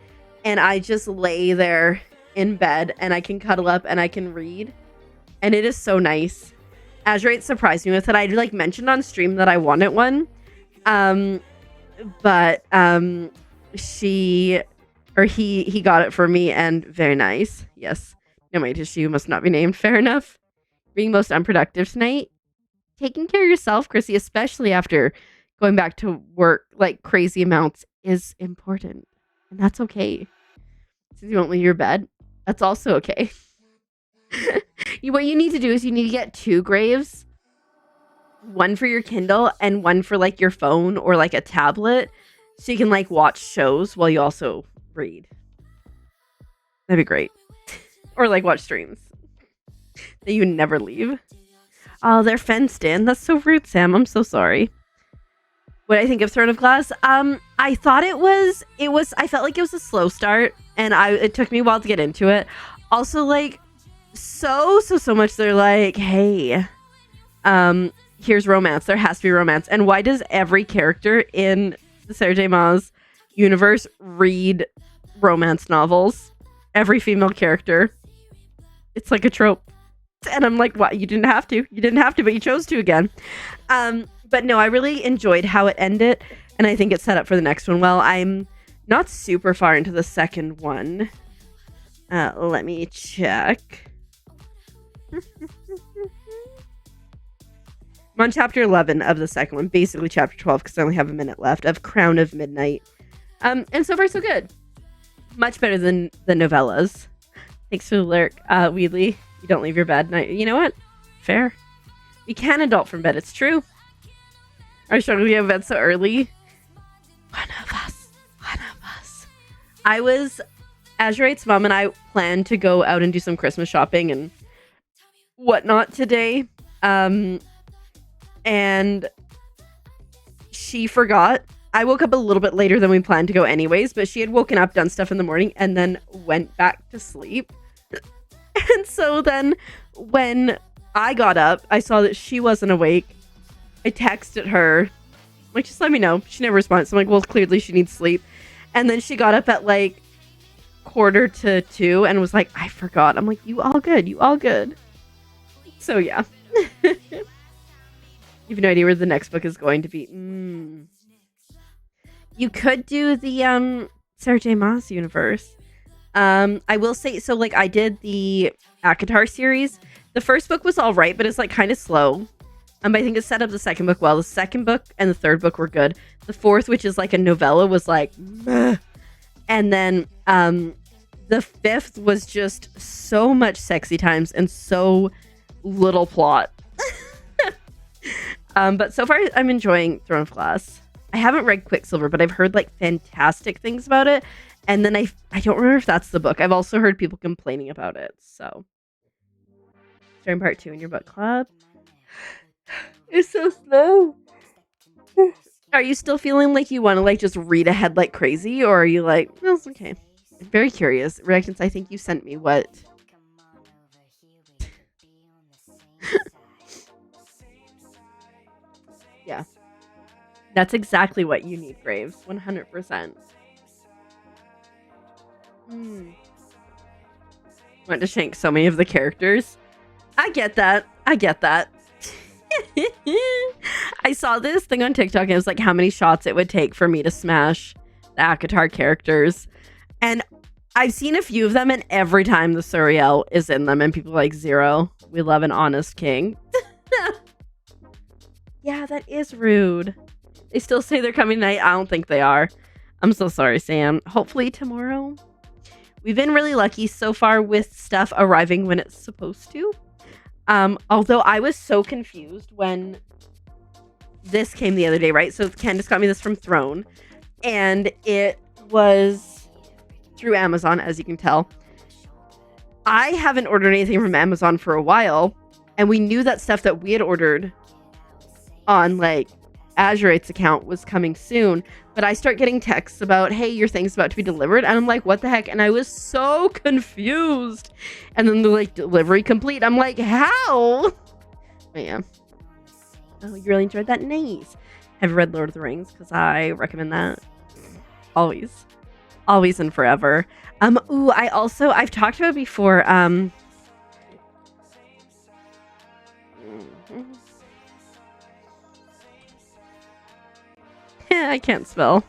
and I just lay there in bed, and I can cuddle up, and I can read, and it is so nice. Azure surprised me with it. I like mentioned on stream that I wanted one, but he got it for me, and very nice. Yes, no, my tissue must not be named. Fair enough. Being most unproductive tonight. Taking care of yourself, Chrissy, especially after going back to work like crazy amounts, is important, and that's okay. Since you won't leave your bed, that's also okay. What you need to do is you need to get 2 Graves, one for your Kindle and one for like your phone or like a tablet, so you can like watch shows while you also read. That'd be great. Or like watch streams that you never leave. Oh, they're fenced in. That's so rude, Sam. I'm so sorry. What I think of Throne of Glass? I thought it was. I felt like it was a slow start, and it took me a while to get into it. Also, like, so much. They're like, hey, here's romance. There has to be romance. And why does every character in the Sarah J. Maas universe read romance novels? Every female character. It's like a trope. And I'm like, what? You didn't have to. You didn't have to, but you chose to again. But no, I really enjoyed how it ended, and I think it's set up for the next one. Well, I'm not super far into the second one. Let me check. I'm on chapter 11 of the second one, basically chapter 12, because I only have a minute left, of Crown of Midnight. And so far, so good. Much better than the novellas. Thanks for the lyric, Wheatley. You don't leave your bed. You know what? Fair. We can adult from bed. It's true. Are you struggling to get out of bed so early? One of us. I was, Azurate's mom and I planned to go out and do some Christmas shopping and whatnot today. And she forgot. I woke up a little bit later than we planned to go anyways, but she had woken up, done stuff in the morning, and then went back to sleep. And so then when I got up, I saw that she wasn't awake. I texted her, like, just let me know. She never responded. So I'm like, well, clearly she needs sleep. And then she got up at like 1:45 and was like, I forgot. I'm like, you all good. So yeah. You have no idea where the next book is going to be. You could do the Sarah J. Maas universe. I will say, so like I did the ACOTAR series. The first book was all right, but it's like kind of slow. But I think it set up the second book well. The second book and the third book were good. The fourth, which is like a novella, was like meh. And then The fifth was just so much sexy times and so little plot. But so far, I'm enjoying Throne of Glass. I haven't read Quicksilver, but I've heard like fantastic things about it. And then I don't remember if that's the book. I've also heard people complaining about it. So, starting part 2 in your book club. It's so slow. Are you still feeling like you want to like just read ahead like crazy, or are you like, well, it's okay? I'm very curious. Reactions. I think you sent me what. Yeah. That's exactly what you need, Graves. 100%. Want to shank so many of the characters. I get that. I saw this thing on TikTok and it was like how many shots it would take for me to smash the ACOTAR characters. And I've seen a few of them, and every time the Suriel is in them and people are like, 0. We love an honest king. Yeah, that is rude. They still say they're coming tonight. I don't think they are. I'm so sorry, Sam. Hopefully tomorrow. We've been really lucky so far with stuff arriving when it's supposed to. Although I was so confused when this came the other day, right? So Candace got me this from Throne, and it was through Amazon, as you can tell. I haven't ordered anything from Amazon for a while, and we knew that stuff that we had ordered on like Azurate's account was coming soon, but I start getting texts about, hey, your thing's about to be delivered, and I'm like, what the heck? And I was so confused. And then they're like, delivery complete. I'm like, how? But yeah. Oh, you really enjoyed that? Nice. Have you read Lord of the Rings? Because I recommend that. Always and forever. Ooh, I've talked about it before. I can't spell.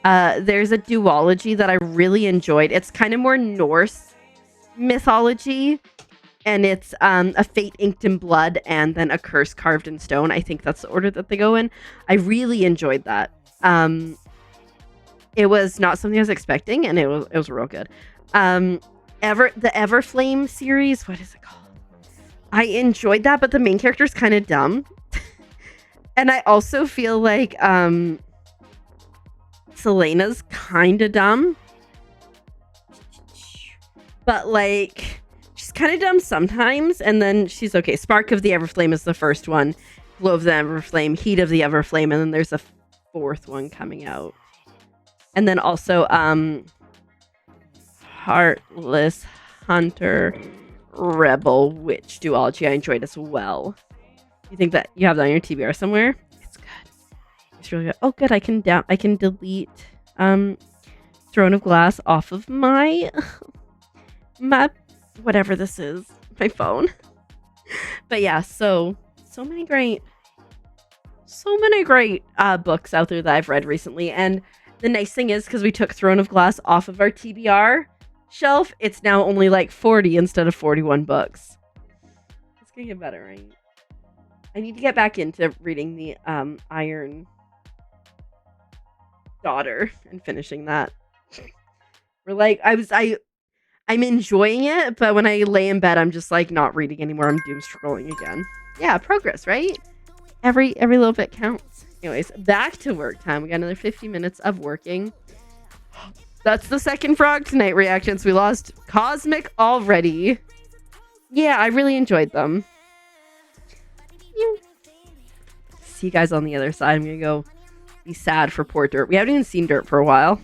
There's a duology that I really enjoyed. It's kind of more Norse mythology, and it's a fate inked in blood and then a curse carved in stone. I think that's the order that they go in. I really enjoyed that. It was not something I was expecting, and it was real good. The Everflame series, what is it called? I enjoyed that, but the main character is kind of dumb. And I also feel like Selena's kind of dumb. But like, she's kind of dumb sometimes, and then she's okay. Spark of the Everflame is the first one. Glow of the Everflame, Heat of the Everflame, and then there's a 4th one coming out. And then also Heartless Hunter Rebel Witch duology I enjoyed as well. You think that you have that on your TBR somewhere? It's good. It's really good. Oh, good. I can delete Throne of Glass off of my whatever this is, my phone. But yeah, so many great books out there that I've read recently. And the nice thing is, because we took Throne of Glass off of our TBR shelf, it's now only like 40 instead of 41 books. It's gonna get better, right? I need to get back into reading the Iron Daughter and finishing that. I'm enjoying it, but when I lay in bed, I'm just like not reading anymore. I'm doom scrolling again. Yeah, progress, right? Every little bit counts. Anyways, back to work time. We got another 50 minutes of working. That's the second Frog Tonight reactions. We lost Cosmic already. Yeah, I really enjoyed them. See you guys on the other side. I'm gonna go be sad for poor Dirt. We haven't even seen Dirt for a while.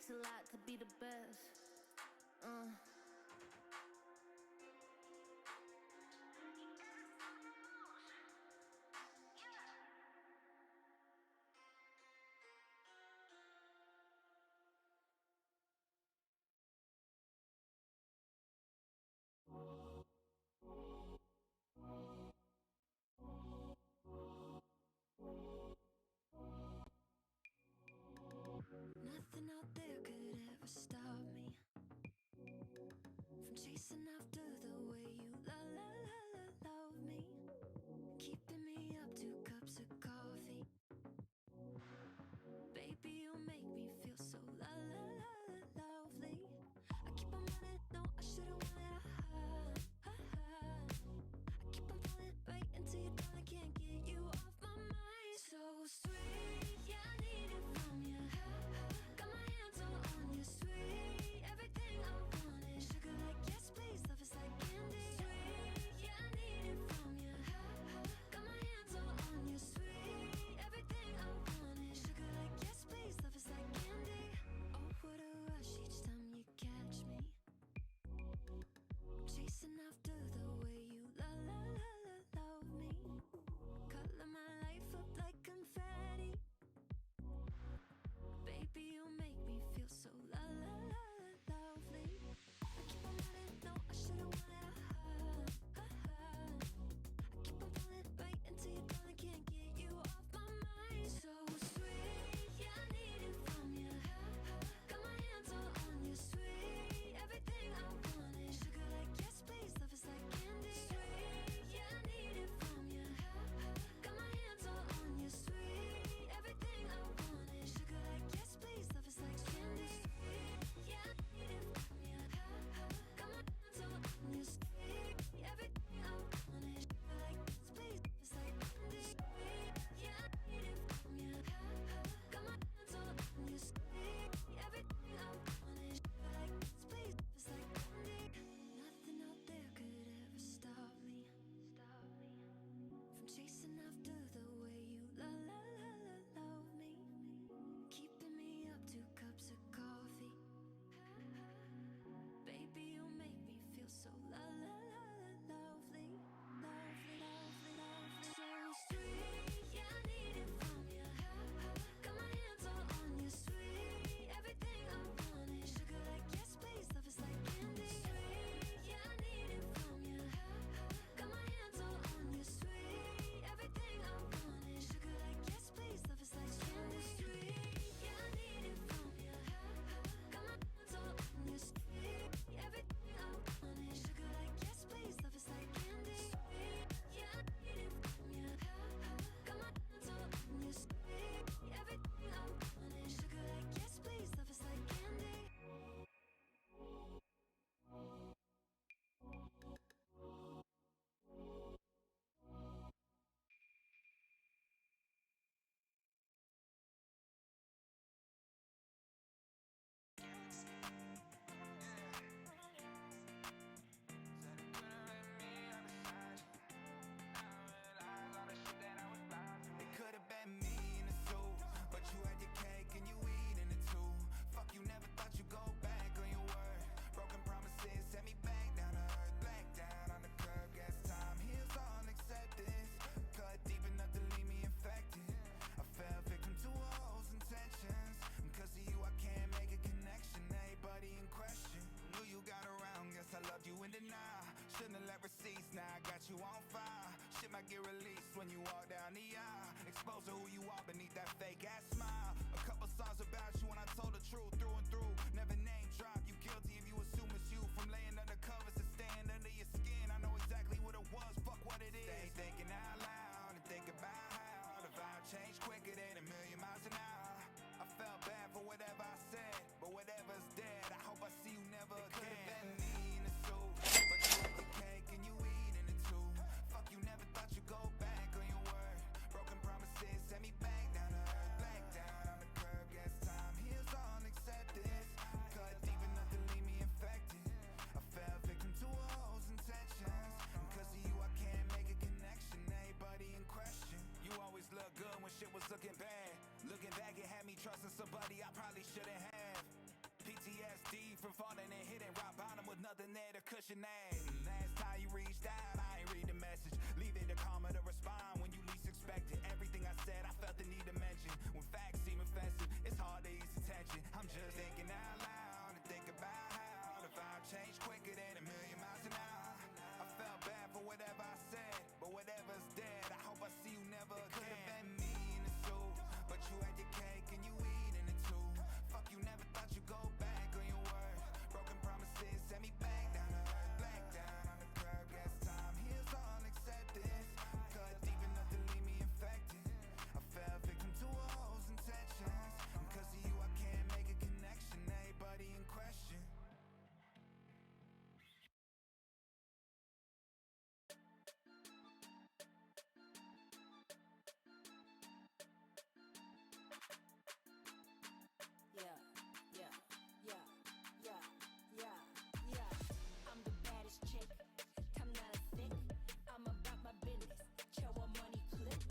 takes a lot to be the best. Nothing out there could ever stop me from chasing after the way you love me, keeping me up 2 cups of coffee. Baby, you make me feel so lovely. I keep on running, no, I shouldn't want it. I keep on falling right into your dawn. I can't get you off my mind. So sweet, yeah, I need it from you. Got my hands all on you, sweet. Everything I want is sugar like yes, please. Love is like candy. Sweet, yeah, I need it from you. Got my hands all on you, sweet. Everything I want is sugar like yes, please. Love is like candy. Oh, what a rush each time you catch me. Chasing after the way you love me. Color my life up like confetti. Baby, you make me feel so lovely. I keep on running, no, I shouldn't want it. I keep on falling right into your dawn. I can't get you off my mind. So sweet, yeah, I need it from you. Got my hands all on you, sweet. Everything I want is sugar like yes, please. Love is like candy. Sweet, yeah, I need it from you. Got my hands all on you, sweet. Everything I want is sugar like yes, please. Love is like candy. Yeah, I need it from you. Got my hands all on you, sweet. Everything I want is sugar like yes, please. Love is like candy. Yeah, I need it from you. Got my hands all on you, sweet. Everything I want is sugar like yes, please. Love is like candy. Nothing out there could ever stop me. From chasing after the way you love me, keeping me up 2 cups of coffee. Baby, you make me feel so lovely. So sweet, yeah, I need it from you. Got my hands all on you, sweet. Everything I want is sugar like yes, please. Love is like candy. Sweet, yeah, I need it from you. Got my hands all on you, sweet. Everything I want is sugar like yes, please. Love is like candy. Sweet, yeah, I need it from you. Got my hands all on you, sweet. Everything I want is sugar like yes, please. Love is like candy. Sweet, yeah, I need it from you. Got my hands all on you, sweet. Everything I want is sugar like yes, please. Love is like candy. It could have been me in a suit, but you had your cake and you eating it too. Fuck, you never thought you'd go back on your word. Broken promises set me back down to earth. Black down on the curb, guess time heals all acceptance. Cut deep enough to leave me infected. I fell victim to all those intentions. Cause of you I can't make a connection. Everybody in question knew you got around, guess I loved you in denial. Shouldn't have left receipts, now I got you on fire. Shit might get released when you walk down the aisle. Expose who you are beneath that fake ass smile. A couple songs about you when I told the truth through and through. Never name drop, you guilty if you assume it's you. From laying under covers to staying under your skin. I know exactly what it was, fuck what it is. Stay thinking out loud and think about how the vibe changed quicker than 1,000,000 miles an hour. I felt bad for whatever I said, but whatever's dead, I hope I see you never again. It could've been me in a suit, but you had your cake and you eating it too. Fuck, you never thought you'd go back on your word. Broken promises set me back down to earth. Black down something there to cushion that. Last time you reached out, I ain't read the message. Leave it to karma to respond when you least expect it. Everything I said, I felt the need to mention. When facts seem offensive, it's hard to ease attention. I'm just thinking out loud and think about how the vibe changed quicker than a million miles an hour. I felt bad for whatever I said, but whatever's dead, I hope I see you never again. Could have been me in the suit, but you had your cake and you eating it too. Fuck, you never thought you'd go back on your word. Broken promises sent me back down to earth. Black down on the curb, guess time heals all acceptance. Cut deep enough to leave me infected. I fell victim to a hole's intentions. And cause of you I can't make a connection. Everybody in question. Yeah. I'm the baddest chick. I'm not a thick. I'm about my business. Chill on money clip.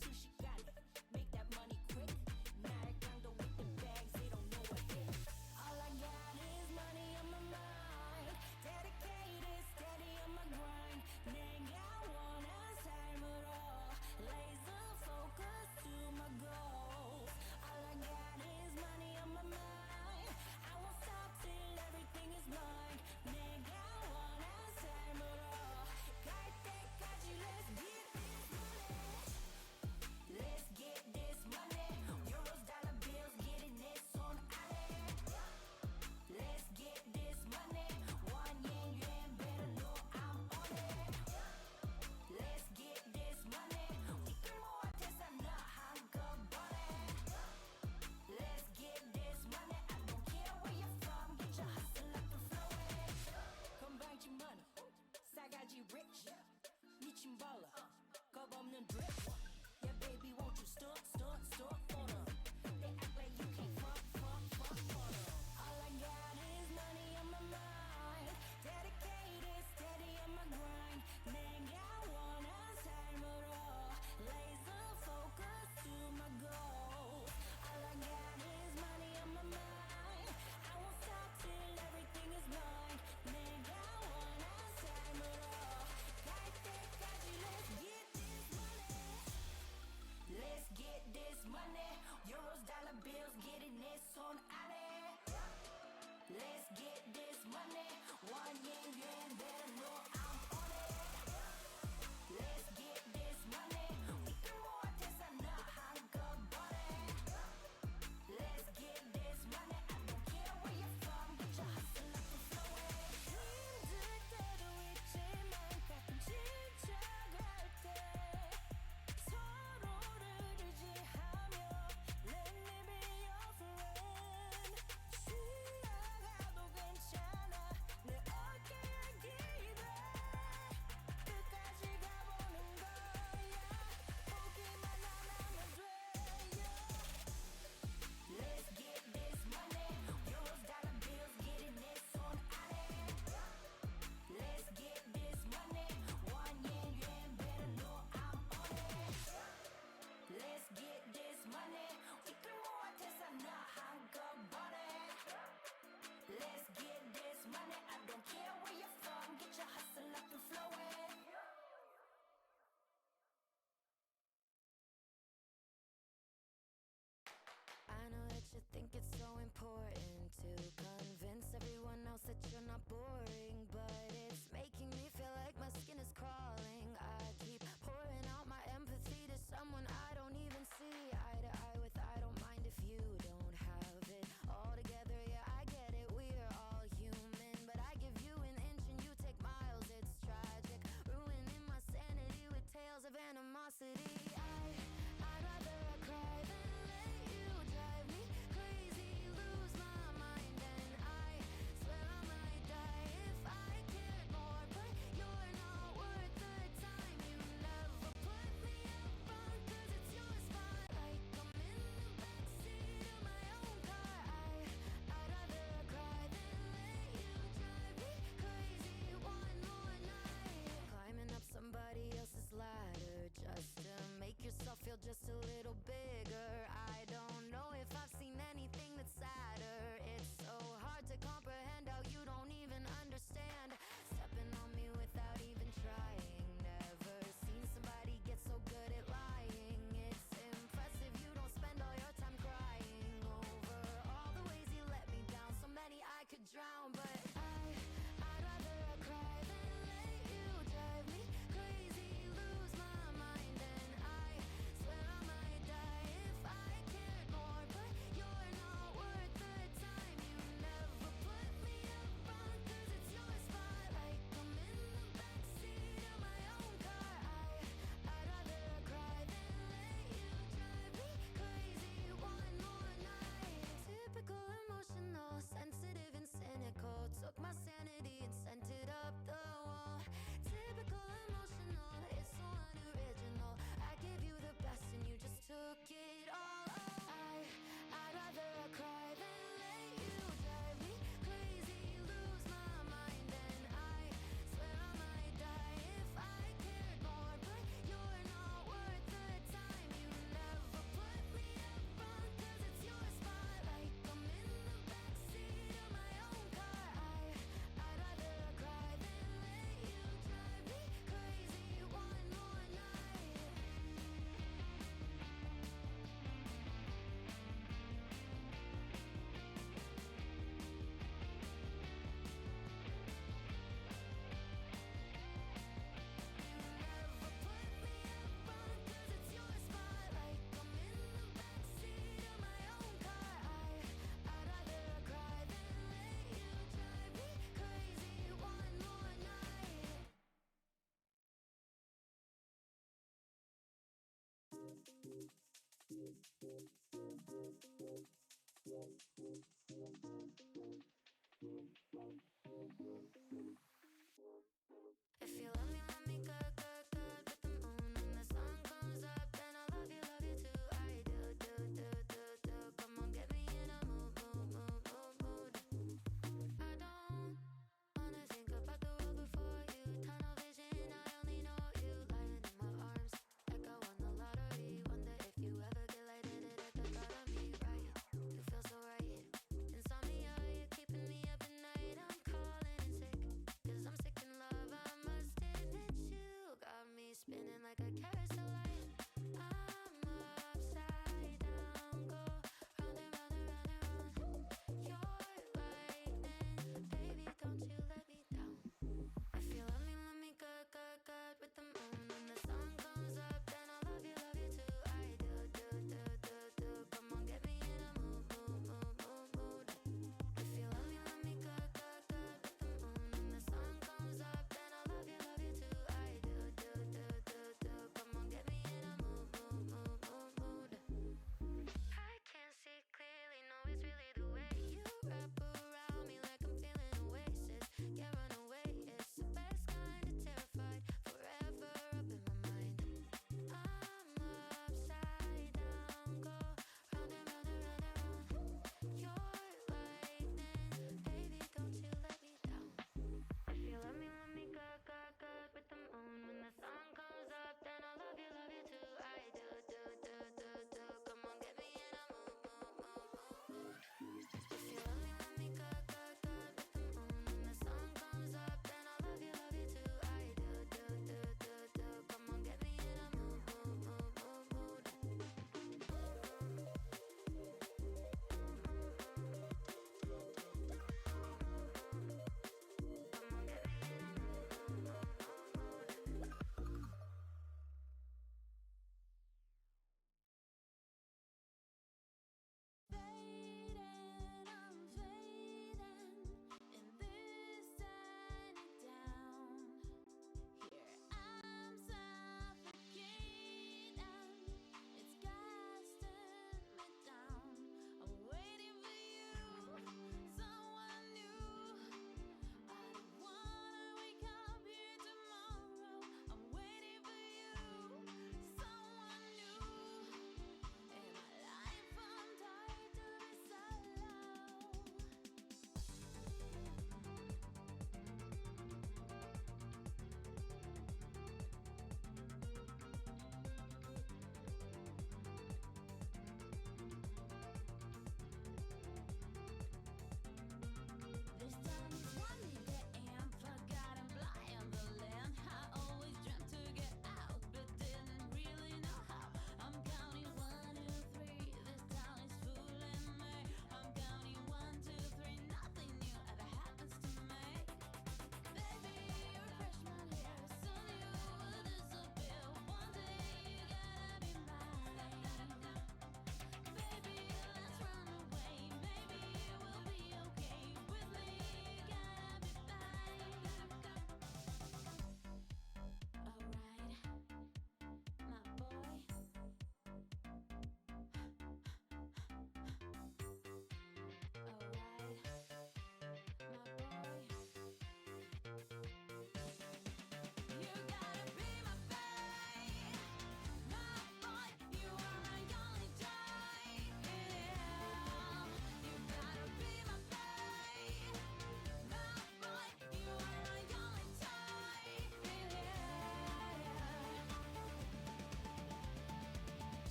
Sushi got it. Make that money quick. 나를 with the bags. They don't know what hit. All I got is money on my mind. Dedicated, steady on my grind. 내가 원하는 삶으로. Laser focus to my goals. All I got is money on my mind. I won't stop till everything is mine. 내가 원하는 삶으로 갈 때까지 let's get this money. Euros, dollar bills, getting it 손 안에. Let's get this money. 원인 유엔 better know I'm on it. Let's get this money. 이끌 모아 대산나 한꺼번에. Let's get this money. I don't care where you're from. Get your hustle up and flowing. 건방진 money. 싸가지 rich. 미친 baller. 겁 없는 drip. Yeah, baby, won't you stunt on 'em? They act like you can't fuck on 'em. All I got is money on my mind. Dedicated, steady on my grind. 내가 원하는 삶으로. Laser focus to my goals. All I got is money on my mind. I won't stop till everything is mine. 내가 원하는 삶으로. 갈 때까지 let's get this money. Euros, dollar bills, getting it 손 안에. Let's get this money. 원인 유엔 better know I'm on it. Let's get this money. 이끌 모아 대산나 한꺼번에. Let's get this money. I don't care where you're from. Get your hustle up and flowing. 힘들 때도 있지만 가끔 지쳐갈 때 서로를 의지하며 Let me be your friend. 지나가도 괜찮아. 내 어깨에 기대. 끝까지 가보는 거야. 포기만 안 하면 돼. Let's get this money. Euros, dollar bills, getting it 손 안에. Let's get this money. 원인 유엔 better know I'm on it. Let's get this money. 이끌 모아 대산나 한꺼번에. Let's get this money. I don't care where you're from. Get your hustle up and flowing. I know that you think it's so important to convince everyone else that you're not boring, but it's making me feel like my skin is crawling. I keep pouring out my empathy to someone I don't even see eye to eye with. I don't mind if you don't have it all together. Yeah, I get it, we're all human, but I give you an inch and you take miles. It's tragic, ruining my sanity with tales of animosity. I'd rather I cry than let you drive me crazy, lose my mind, and I swear I might die if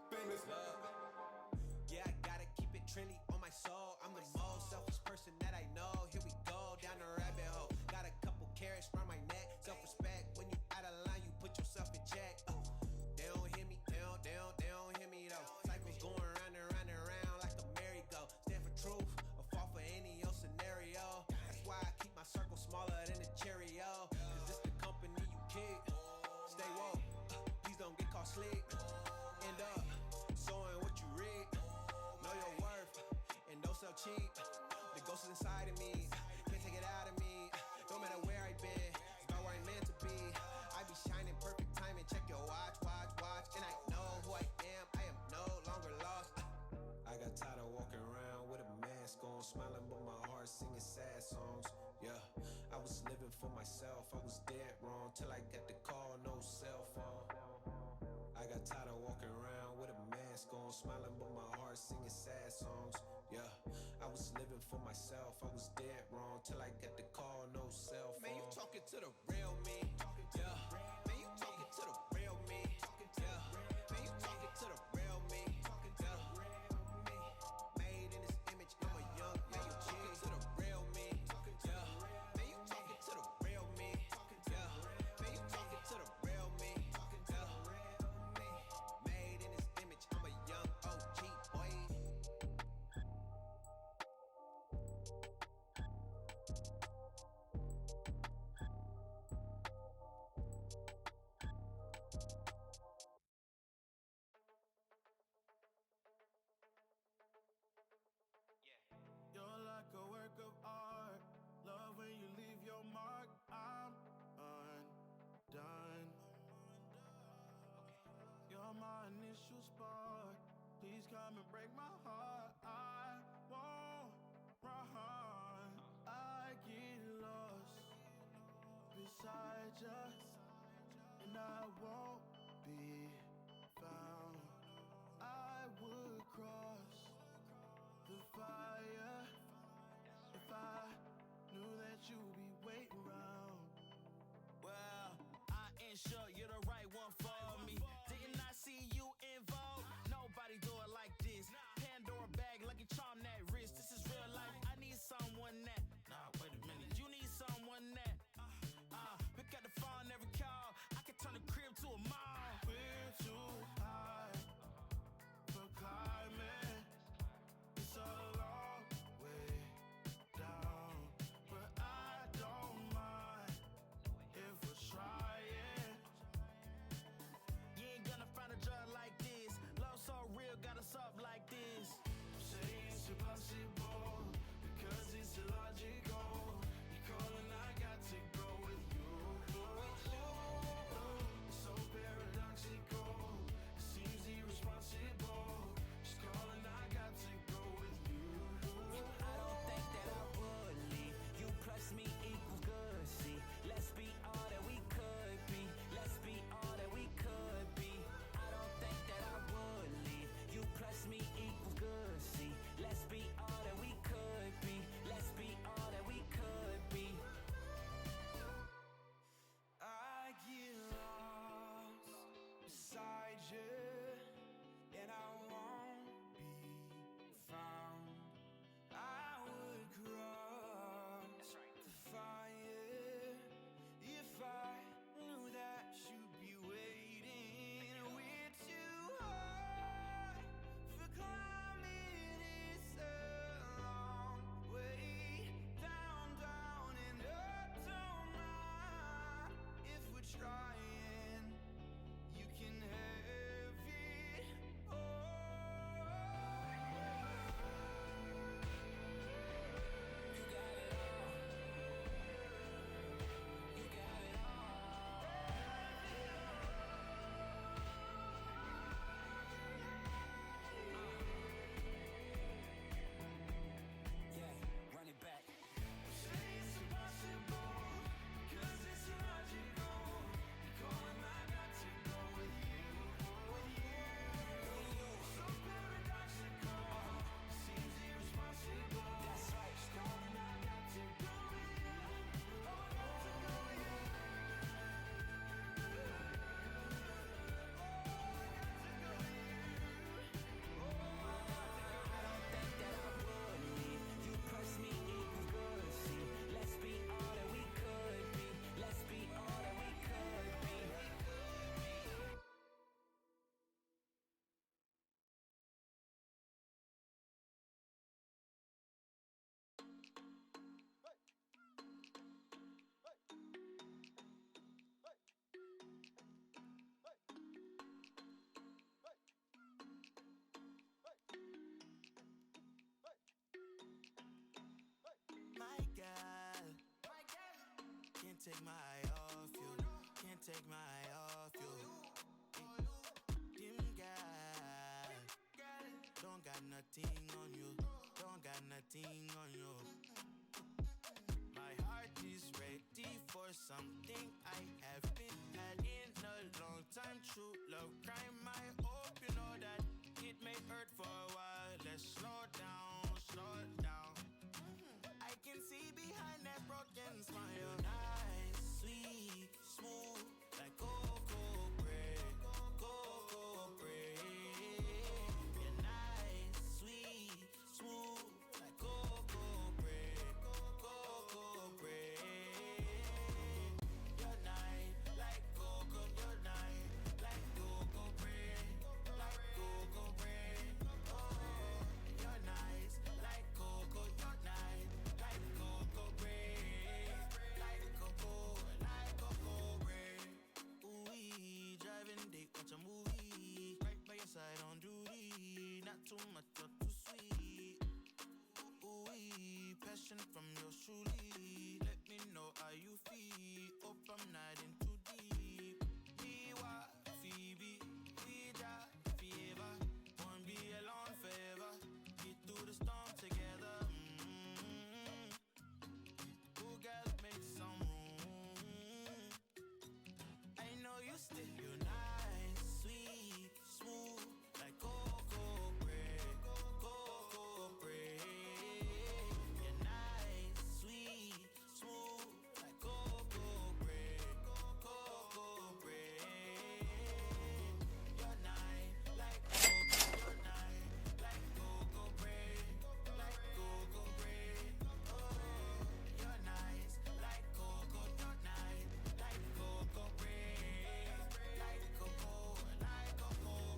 famous. Yeah, I gotta keep it trendy on my soul. I'm the most selfish person that I know. Here we go, down the rabbit hole. Got a couple carrots round my neck. Self-respect, when you out of line, you put yourself in check. They don't hear me, they don't hear me though. Cycles going round and round and round like a merry-go. Stand for truth, or fall for any old scenario. That's why I keep my circle smaller than a Cheerio. Cause it's the company you keep. Stay woke, please don't get caught slick. End up sowing what you reap. Know your worth, and don't sell cheap. The ghost is inside of me, can't take it out of me. No matter where I've been, it's about where I'm meant to be. I be shining perfect timing, check your watch. And I know who I am no longer lost. I got tired of walking around with a mask on, smiling but my heart singing sad songs. Yeah, I was living for myself, I was dead wrong till I got the call, no cell phone. I got tired of walking around with a mask on, smiling but my heart singing sad songs. Yeah, I was living for myself, I was dead wrong till I got the call, no cell phone. Man, you talking to the real me. Yeah, man, you talking to the real me. Yeah, man, you talking to the real me. Yeah, made in this image, I'm a young man. You talking to the real me. Yeah, man, you talking to the real me. Yeah, man, you talking to the real me. Yeah, made in this image, I'm a young OG boy. You're like a work of art. Love when you leave your mark. I'm undone. You're my initial spark. Please come and break my heart. I won't run. I get lost beside you, and I won't be found. I would cross the fire if I knew that you'd be waiting around. Well, I ensure you're the right one for me. Didn't I see you involved? Nobody do it like this. Pandora bag, lucky charm that wrist. This is real life. I need someone that. Nah, wait a minute. You need someone that. Pick up the phone every call. I can turn the crib to a take my eye off you. Can't take my eye off you. Dim guy, don't got nothing on you. Don't got nothing on you. My heart is ready for something I haven't had in a long time. True love crime. I hope you know that it may hurt for a while. Let's slow down, slow down. I can see behind that broken smile. Nice, sweet, smooth, like cocoa bread, cocoa bread. You're nice, sweet, smooth, like cocoa bread, cocoa bread. You're nice, like cocoa. You're nice, like cocoa bread, like cocoa bread. Oh, you're nice, like cocoa. You're nice, like cocoa bread, like cocoa bread. Ooh, driving date, watch a movie, right by your side on duty. Not too much or too sweet. Ooh, passion from yours truly. Let me know how you feel. Hope I'm not in too deep. Miwa, Phoebe, Ouija, Fever. Won't be alone forever. Get through the storm together. Ooh, girl, make some room. I know you still. You're nice, sweet, smooth, like cocoa bread, cocoa bread. You're nice, sweet, smooth, like cocoa bread, cocoa bread. You're nice, like cocoa. You're nice, like cocoa bread, like cocoa bread. Oh, you're nice, like cocoa. You're nice, like cocoa bread, like cocoa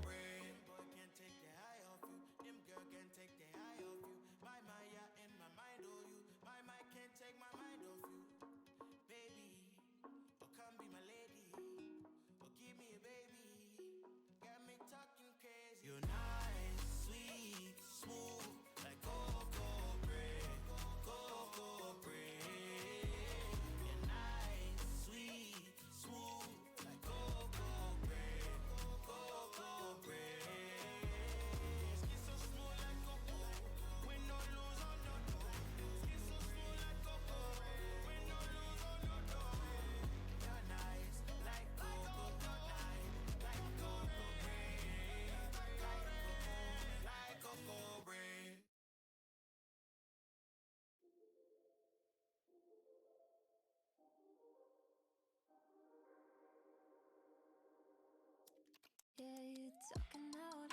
bread. Boy can't take their eye off you. Them girl can't take their eye off you. My, yeah, in my mind, oh you. My can't take my mind off you. Baby, oh come be my lady. Oh give me a baby. Got me talking crazy. You're nice, sweet, smooth, like cocoa bread, cocoa bread. You're nice, sweet, smooth, like cocoa bread, cocoa bread. Skin so smooth like cocoa, when no lose on your door. Skin so smooth like cocoa, when no lose on your door. You're nice, like cocoa. You're nice, like cocoa bread, like cocoa bread. Yeah, you talking out.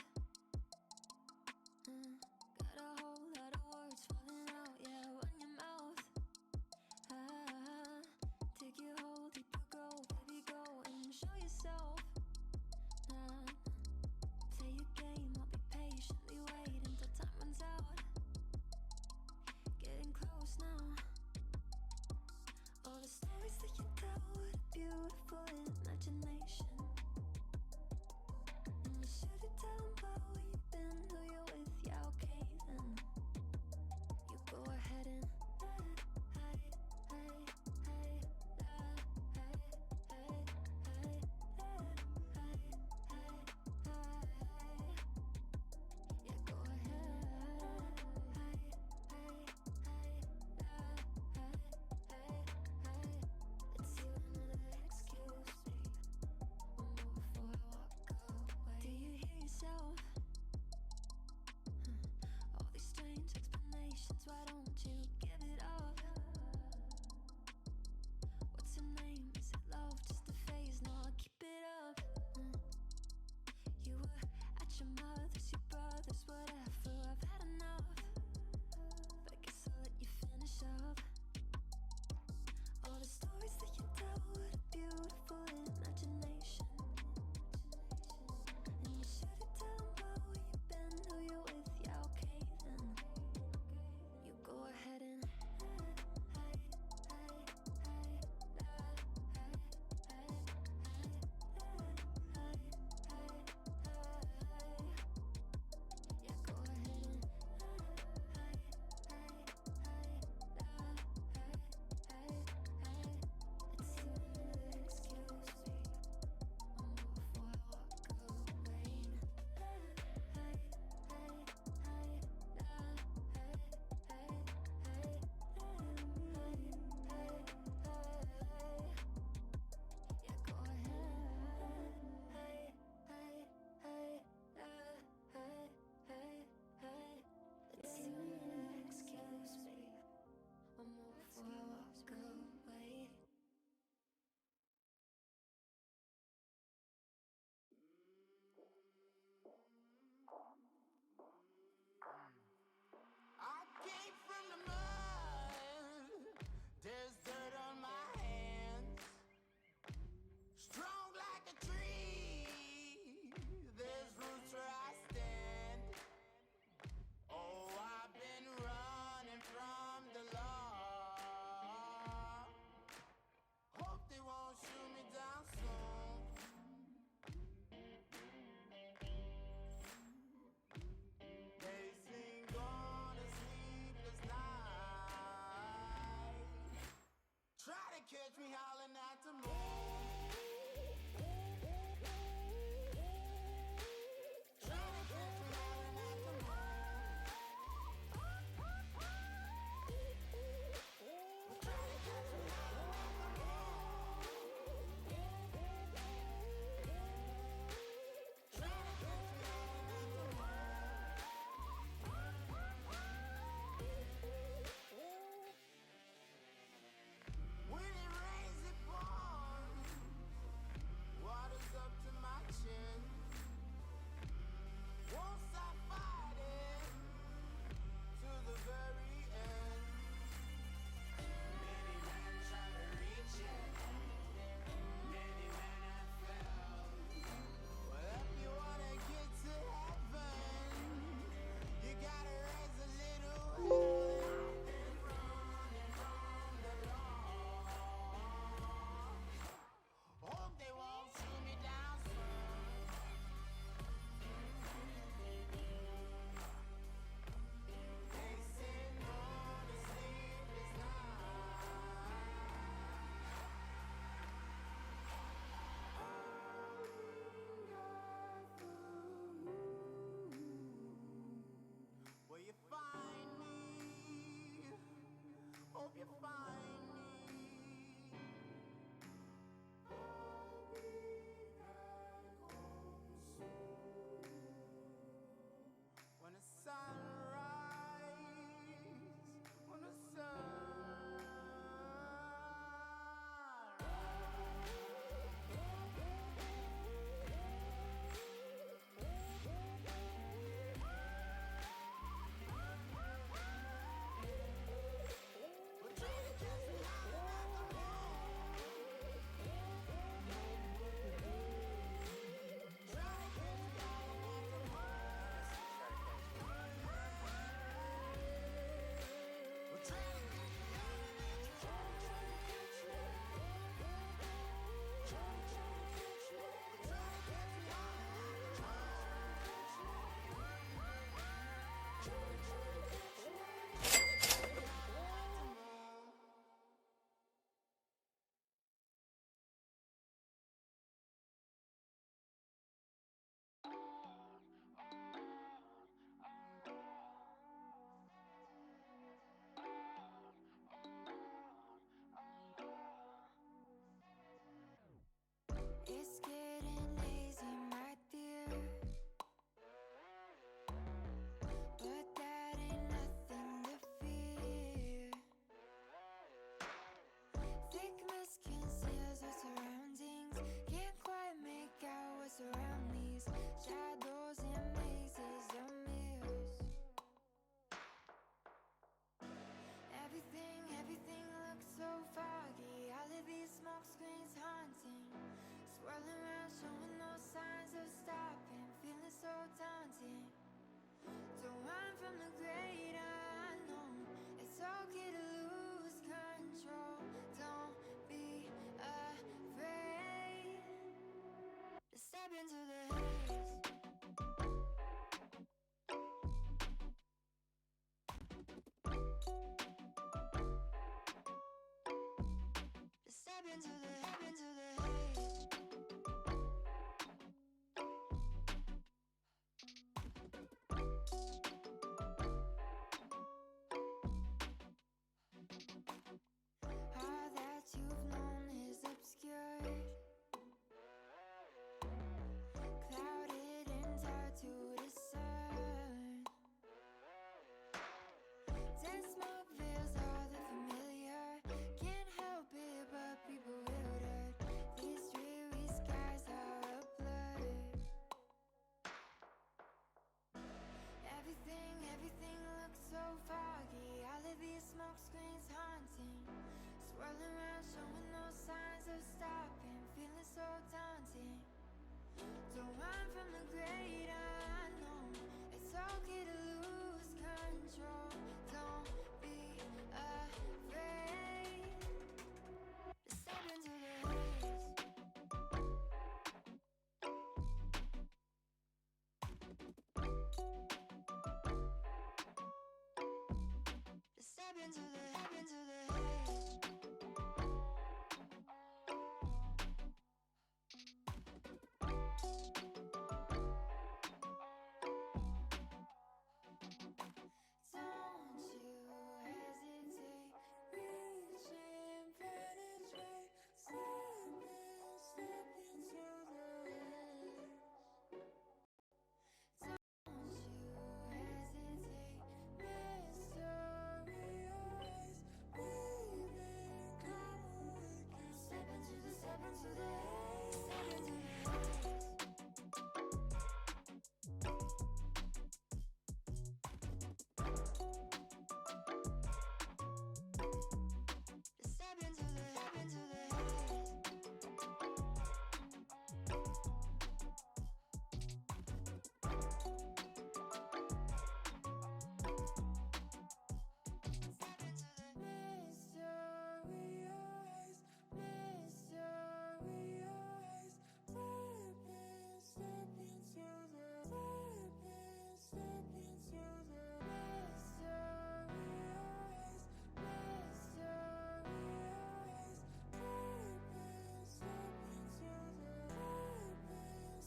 Got a whole lot of words falling out. Yeah, run your mouth. Take you hold, deep you go, baby, go and show yourself. Play your game, I'll be patiently waiting till time runs out. Getting close now. All the stories that you tell, what a beautiful imagination. And you should have tell 'em about where you've been, who you're with, yeah, okay then. You go ahead and yeah, go let's see another excuse me. One more before I walk away. Do you hear yourself? All these strange explanations, why don't you get catch me howling at the moon. When it rains, it pours. Water's up to my chin. Won't stop fighting to the very end. Many men try to reach it. Many men have failed. Well, if you wanna get to heaven, you gotta raise a little hell and running from the law. Hope they won't shoot me down soon. They say no to sleepless night. Will you find me? Hope you find me. I'll be back home soon. When the sun rise, when the sun we're trying to catch me howling at the moon. Trying to catch me howling at the moon. We're trying to catch me howling at the moon. Trying to catch me. Trying to catch me. We're trying to catch me howling at the moon. Trying to catch me. It's getting lazy, my dear. But that ain't nothing to fear. Thick mist conceals our surroundings. Can't quite make out what's around these shadows and mazes of mirrors. Everything looks so foggy. All of these smoke screens haunting. Swirling around, showing no signs of stopping. Feeling so daunting. Don't run from the great unknown. It's okay to lose control. Don't be afraid to step into the haze. To step into the haze.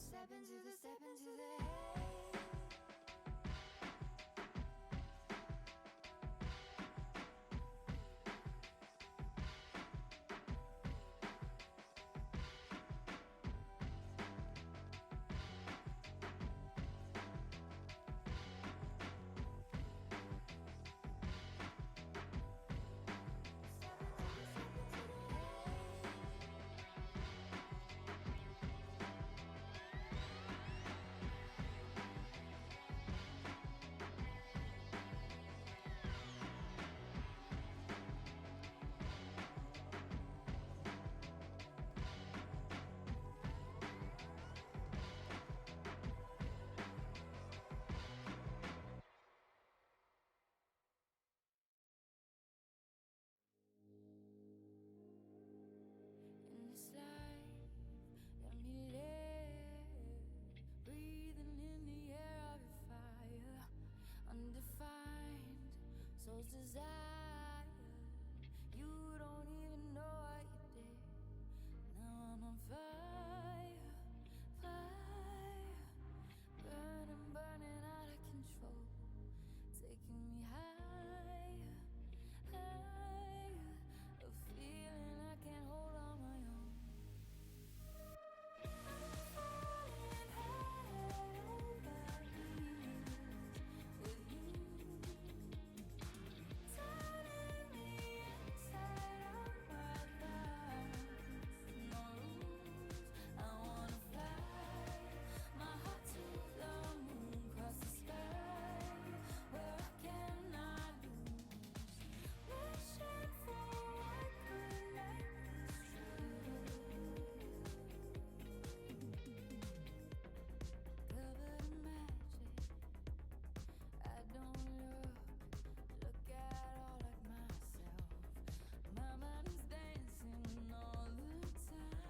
Step into the haze. In this life, let me live, breathing in the air of your fire, undefined soul's desire. You don't even know what you did. Now I'm on fire, fire, burning, burning out of control, taking me higher, higher, a feeling I can't hold on my own. I'm falling head over heels with you, turning me inside out my thoughts. No rules, I wanna fly, my heart to the moon, cross the sky, where I cannot lose. Wishing for what could make this true. Covered in magic, I don't look at all like myself. My mind is dancing all the time.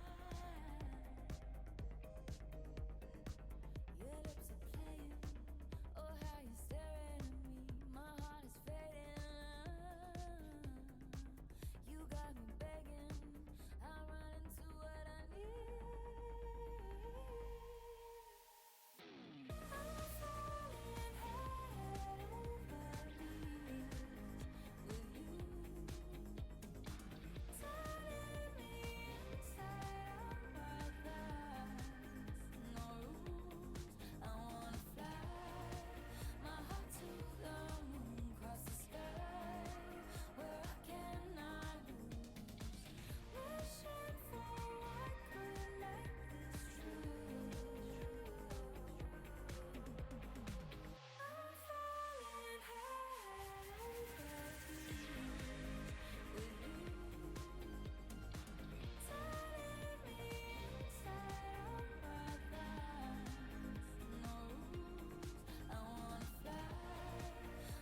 Your lips are playing, oh how you staring at me. My heart is fading. You got me begging, I'm running to what I need. I'm falling head over heels with you, turning me inside out my thoughts. No rules, I wanna fly, my heart to the moon, cross the sky, where I cannot lose. Wishing for what could make this true. I'm falling head over heels with you, turning me inside out my thoughts. No rules, I wanna fly,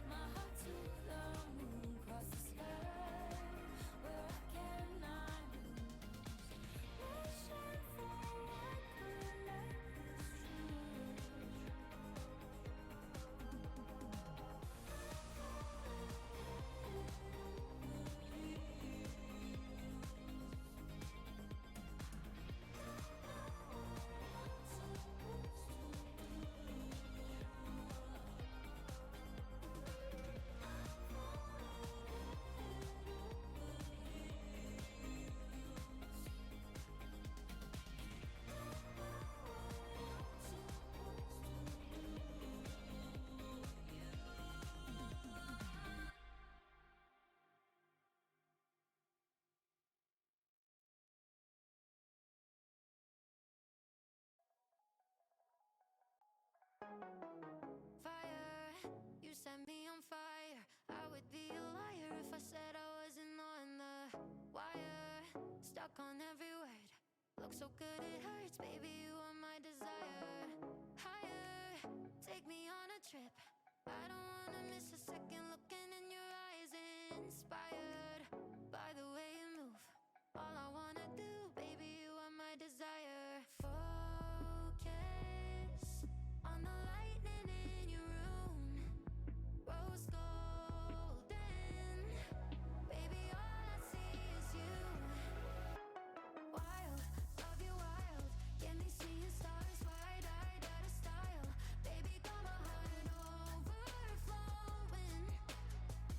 my heart to the moon, cross the sky, where I cannot lose. Wishing for what could make this true. Fire, you set me on fire. I would be a liar if I said I wasn't on the wire. Stuck on every word. Look so good it hurts, baby, you are my desire. Higher, take me on a trip. I don't wanna miss a second looking in your eyes, inspired by the way you move. All I wanna do, baby, you are my desire. Focus on the lightning in your room, rose golden. Baby, all I see is you. Wild, love you wild. Get me seeing stars, wide-eyed, out of style. Baby, got my heart overflowing.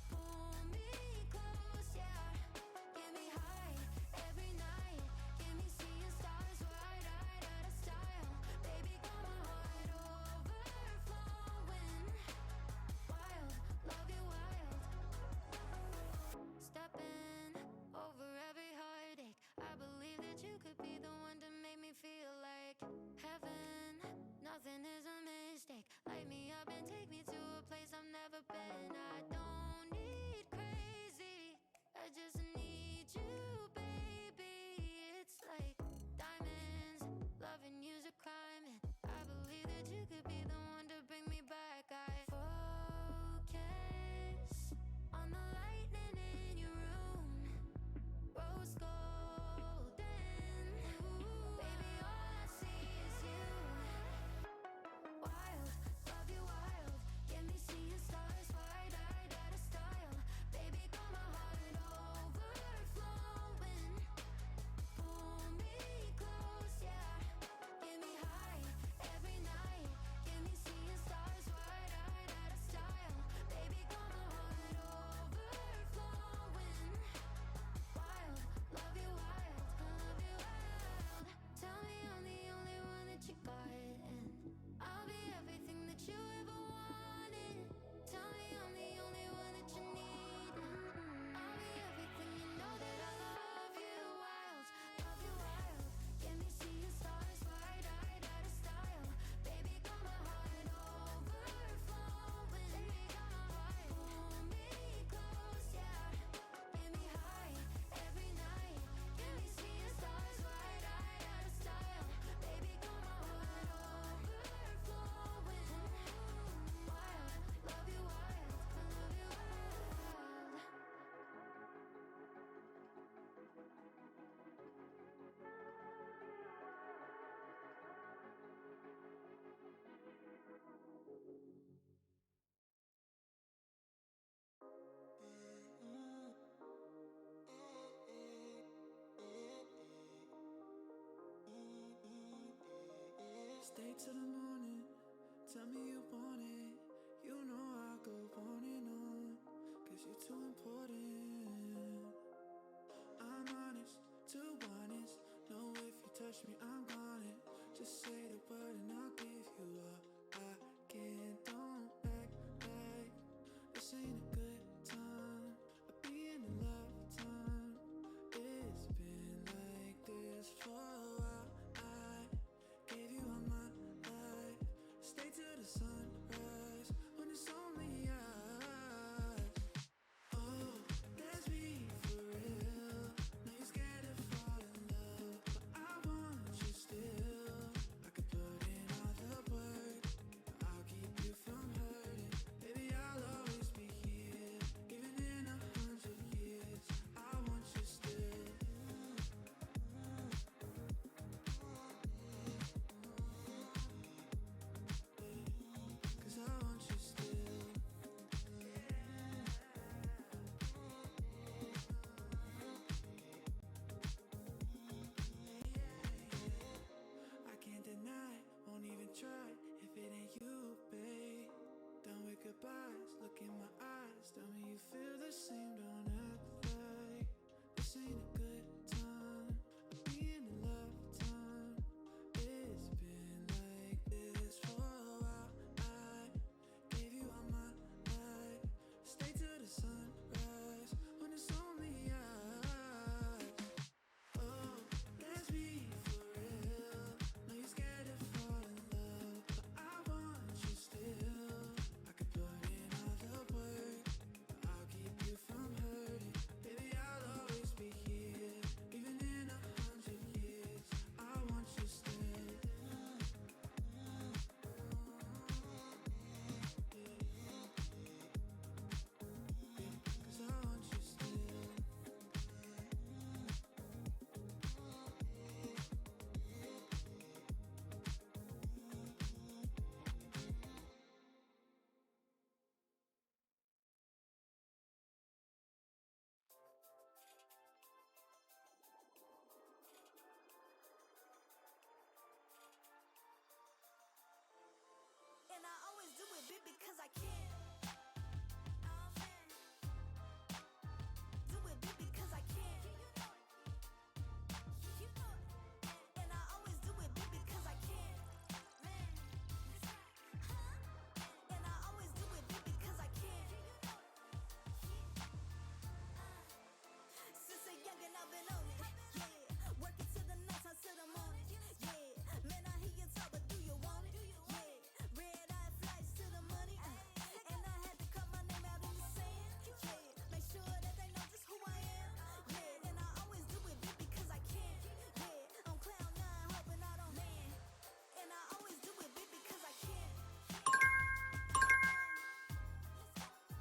Pull me close, yeah. Get me high every night. Get me seeing stars, wide-eyed, out of style. Baby, got my heart overflowing. Wild, love you wild. Stepping over every heartache. I believe that you could be the one to make me feel like heaven. Nothing is a mistake. Light me up and take me to a place I've never been. I don't need crazy, I just need you, baby. It's like diamonds, loving you's a crime, and I believe that you could be the one to bring me back. I focus on the lightning in your room, rose golden. Baby, all I see is you. Wild, love you wild. Get me seeing stars, wide-eyed, out of style. Baby, got my heart overflowing. Pull me close, yeah. Get me high every night. Get me seeing stars, wide-eyed, out of style. Baby, got my heart overflowing. Wild, love you wild, love you wild. Tell me I'm the only one that you got, and I'll be everything that you ever wanted. Tell me I'm the only one that you need. I'll be everything, you know that I love you wild, love you wild. Get me seeing stars, wide-eyed, out of style. Baby, got my heart overflowing. Baby, got my heart. Pull me close, yeah. Get me high every night. Get me seeing stars, wide-eyed, out of style. Baby, got my heart overflowing. Wild, love you wild, love you wild. Stay till the morning, tell me you want it. You know I'll go on and on, cause you're too important. I'm honest, too honest. Know if you touch me, I'm on it. Just say the word and I'll give you up. I can't, don't act like this ain't a good time. I'll be in a lifetime. It's been like this for a while. I gave you all my life. Stay till the sunrise when it's only us. Oh, let's be for real. Know you're scared to fall in love, but I want you still. I could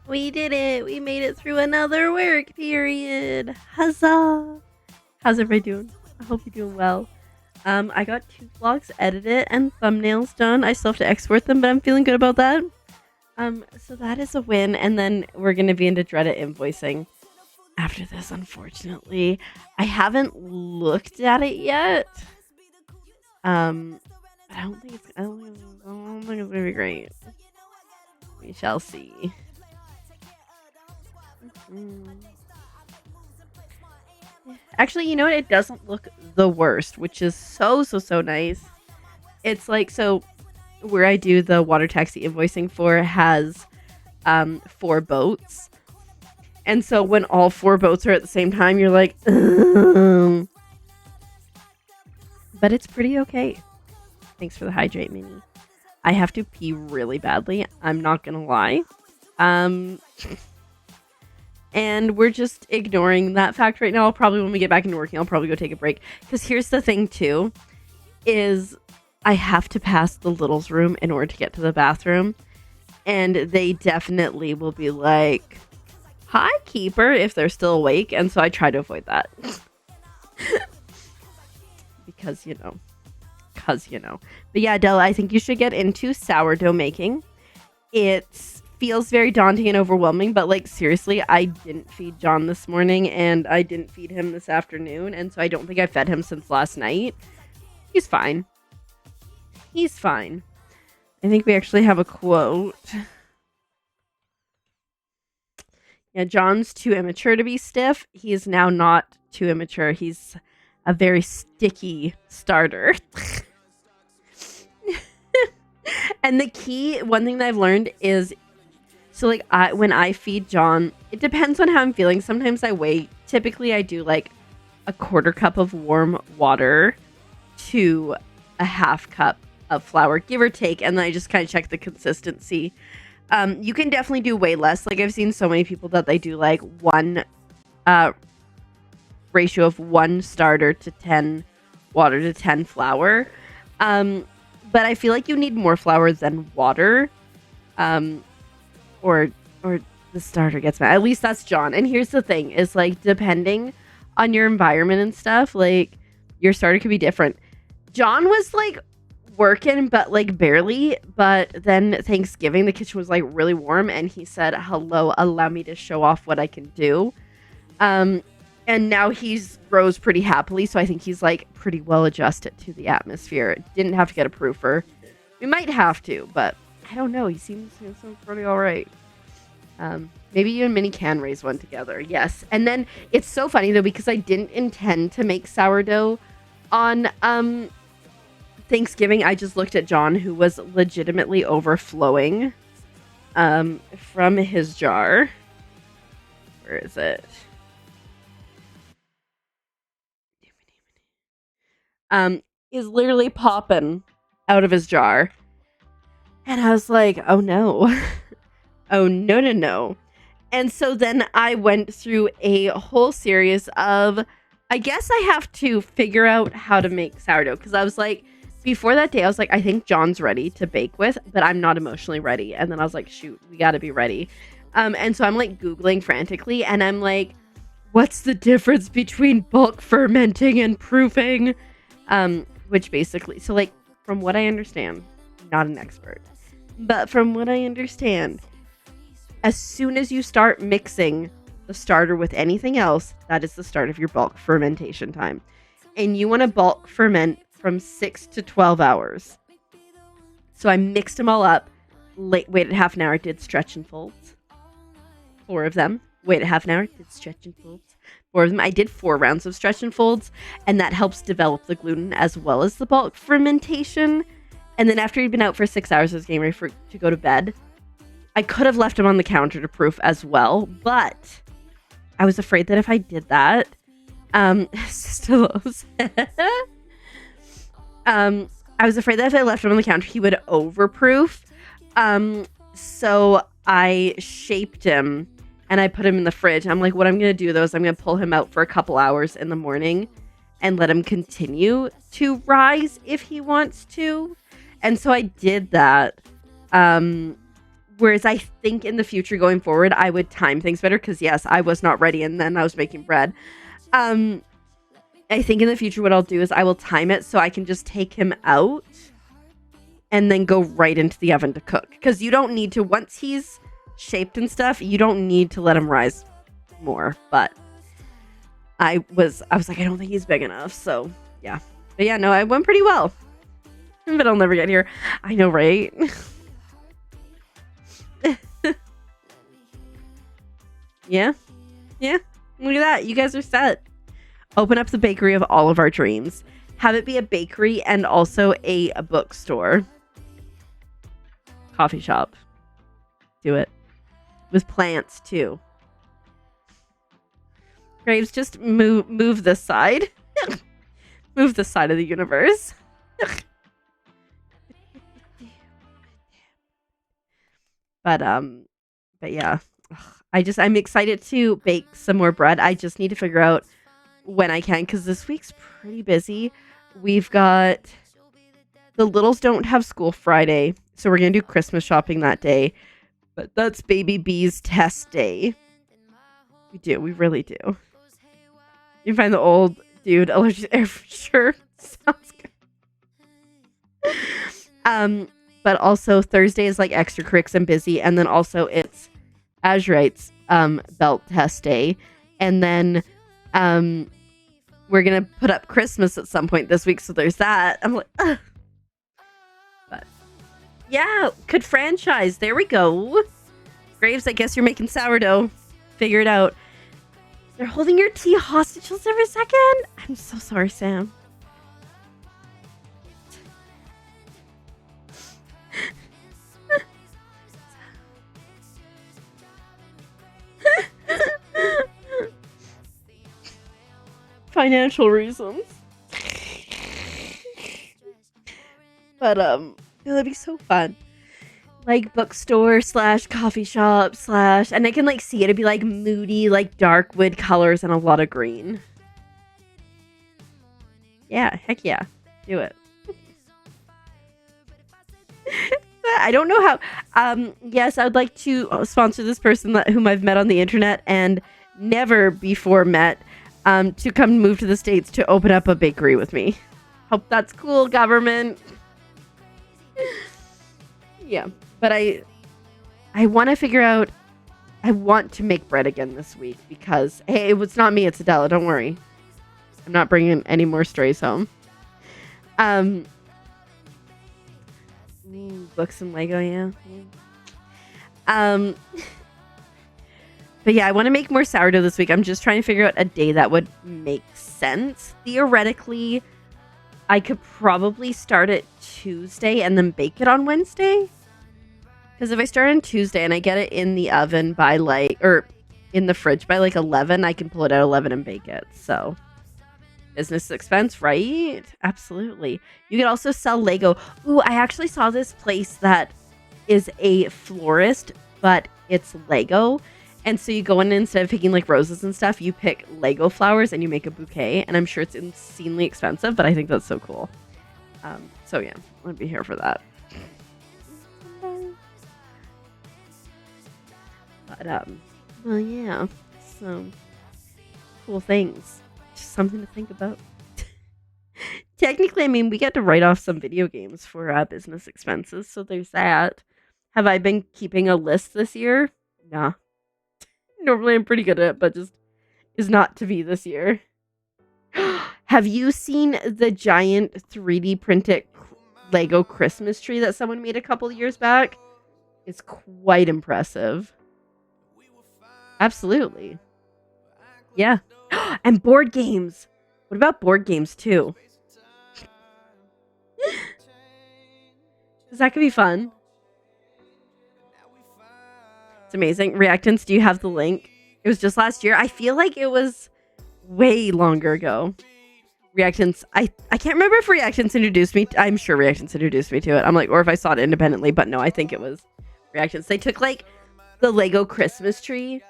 We did it. We made it through another work period. Huzzah. How's everybody doing? I hope you're doing well. I got 2 vlogs edited and thumbnails done. I still have to export them, but I'm feeling good about that. So that is a win. And then we're going to be into Dreaded invoicing after this, unfortunately. I haven't looked at it yet. But I don't think it's gonna be great. We shall see. Actually, you know what? It doesn't look the worst, which is so nice. It's like, so where I do the water taxi invoicing for has 4 boats. And so when all 4 boats are at the same time, you're like, ugh. But it's pretty okay. Thanks for the hydrate, Mini. I have to pee really badly. I'm not gonna lie. And we're just ignoring that fact right now. I'll probably, when we get back into working, I'll probably go take a break. Because here's the thing, too, is I have to pass the littles room in order to get to the bathroom. And they definitely will be like, hi, Keeper, if they're still awake. And so I try to avoid that. Because, you know. But yeah, Della, I think you should get into sourdough making. It feels very daunting and overwhelming, but like seriously, I didn't feed John this morning and I didn't feed him this afternoon, and so I don't think I fed him since last night. He's fine. He's fine. I think we actually have a quote. Yeah, John's too immature to be stiff. He is now not too immature. He's a very sticky starter. And the key, one thing that I've learned is, so like when I feed John, it depends on how I'm feeling. Sometimes I wait. Typically I do like a 1/4 cup of warm water to a 1/2 cup of flour, give or take, and then I just kind of check the consistency. You can definitely do way less. Like I've seen so many people that they do like 1 ratio of 1 starter to 10 water to 10 flour. But I feel like you need more flour than water. Or the starter gets mad. At least that's John. And here's the thing, is like depending on your environment and stuff, like your starter could be different. John was like working, but like barely. But then Thanksgiving, the kitchen was like really warm, and he said, "Hello, allow me to show off what I can do." And now he's rose pretty happily, so I think he's like pretty well adjusted to the atmosphere. Didn't have to get a proofer. We might have to, but I don't know. He seems pretty all right. Maybe you and Minnie can raise one together. Yes. And then it's so funny though, because I didn't intend to make sourdough on Thanksgiving. I just looked at John, who was legitimately overflowing from his jar. Where is it? Is literally popping out of his jar. And I was like, oh no. Oh no. And so then I went through a whole series of, I guess I have to figure out how to make sourdough. Because I was like, before that day, I was like, I think John's ready to bake with, but I'm not emotionally ready. And then I was like, shoot, we got to be ready. And so I'm like Googling frantically, and I'm like, what's the difference between bulk fermenting and proofing? Which basically, so like from what I understand, not an expert, but from what I understand, as soon as you start mixing the starter with anything else, that is the start of your bulk fermentation time. And you want to bulk ferment from 6 to 12 hours. So I mixed them all up, waited half an hour, did stretch and folds. 4 of them. Waited half an hour, did stretch and folds. 4 of them. I did 4 rounds of stretch and folds, and that helps develop the gluten as well as the bulk fermentation. And then after he'd been out for 6 hours, I was getting ready to go to bed. I could have left him on the counter to proof as well, but I was afraid that if I did that, Sister Lowe's, I was afraid that if I left him on the counter, he would overproof. So I shaped him and I put him in the fridge. I'm like, what I'm going to do though is I'm going to pull him out for a couple hours in the morning and let him continue to rise if he wants to. And so I did that. Whereas I think in the future going forward, I would time things better because yes, I was not ready and then I was making bread. I think in the future what I'll do is I will time it so I can just take him out and then go right into the oven to cook. Because you don't need to, once he's shaped and stuff, you don't need to let him rise more. But I was like, I don't think he's big enough. So yeah. But yeah, no, it went pretty well. But I'll never get here. I know, right? Yeah. Yeah. Look at that. You guys are set. Open up the bakery of all of our dreams. Have it be a bakery and also a bookstore. Coffee shop. Do it. With plants too. Graves, just move this side. Move this side of the universe. But yeah. I'm excited to bake some more bread. I just need to figure out when I can because this week's pretty busy. We've got the littles don't have school Friday, so we're gonna do Christmas shopping that day. But that's baby B's test day. We really do. You find the old dude allergic air for sure. Sounds good. But also Thursday is like extracurrics and busy, and then also it's Azurite's belt test day, and then we're gonna put up Christmas at some point this week, so there's that. I'm like, ugh. But yeah, could franchise. There we go. Graves, I guess you're making sourdough. Figure it out. They're holding your tea hostage just every second. I'm so sorry, Sam. Financial reasons. But that'd be so fun. Like bookstore / coffee shop / and I can like see it'd be like moody, like dark wood colors and a lot of green. Yeah, heck yeah. Do it. I don't know how. Yes, I would like to sponsor this person whom I've met on the internet and never before met. To come move to the States to open up a bakery with me. Hope that's cool, government. Yeah, but I want to figure out. I want to make bread again this week because hey, it's not me, it's Adela. Don't worry, I'm not bringing any more strays home. Books and Lego, yeah. But yeah, I want to make more sourdough this week. I'm just trying to figure out a day that would make sense. Theoretically, I could probably start it Tuesday and then bake it on Wednesday. Because if I start on Tuesday and I get it in the oven by in the fridge by 11, I can pull it out 11 and bake it. So business expense, right? Absolutely. You can also sell Lego. Ooh, I actually saw this place that is a florist, but it's Lego. And so you go in and instead of picking roses and stuff, you pick Lego flowers and you make a bouquet. And I'm sure it's insanely expensive, but I think that's so cool. So yeah, I'll be here for that. But well, yeah. So cool things. Just something to think about. Technically, I mean, we get to write off some video games for business expenses, so there's that. Have I been keeping a list this year? Nah. Normally I'm pretty good at it, but just is not to be this year. Have you seen the giant 3D printed Lego Christmas tree that someone made a couple years back? It's quite impressive. Absolutely. Yeah. And board games. What about board games too? Because that could be fun. It's amazing. Reactants, do you have the link? It was just last year. I feel like it was way longer ago. Reactants, I can't remember if Reactants introduced me. I'm sure Reactants introduced me to it. I'm like, or if I saw it independently, but no, I think it was Reactants. They took the Lego Christmas tree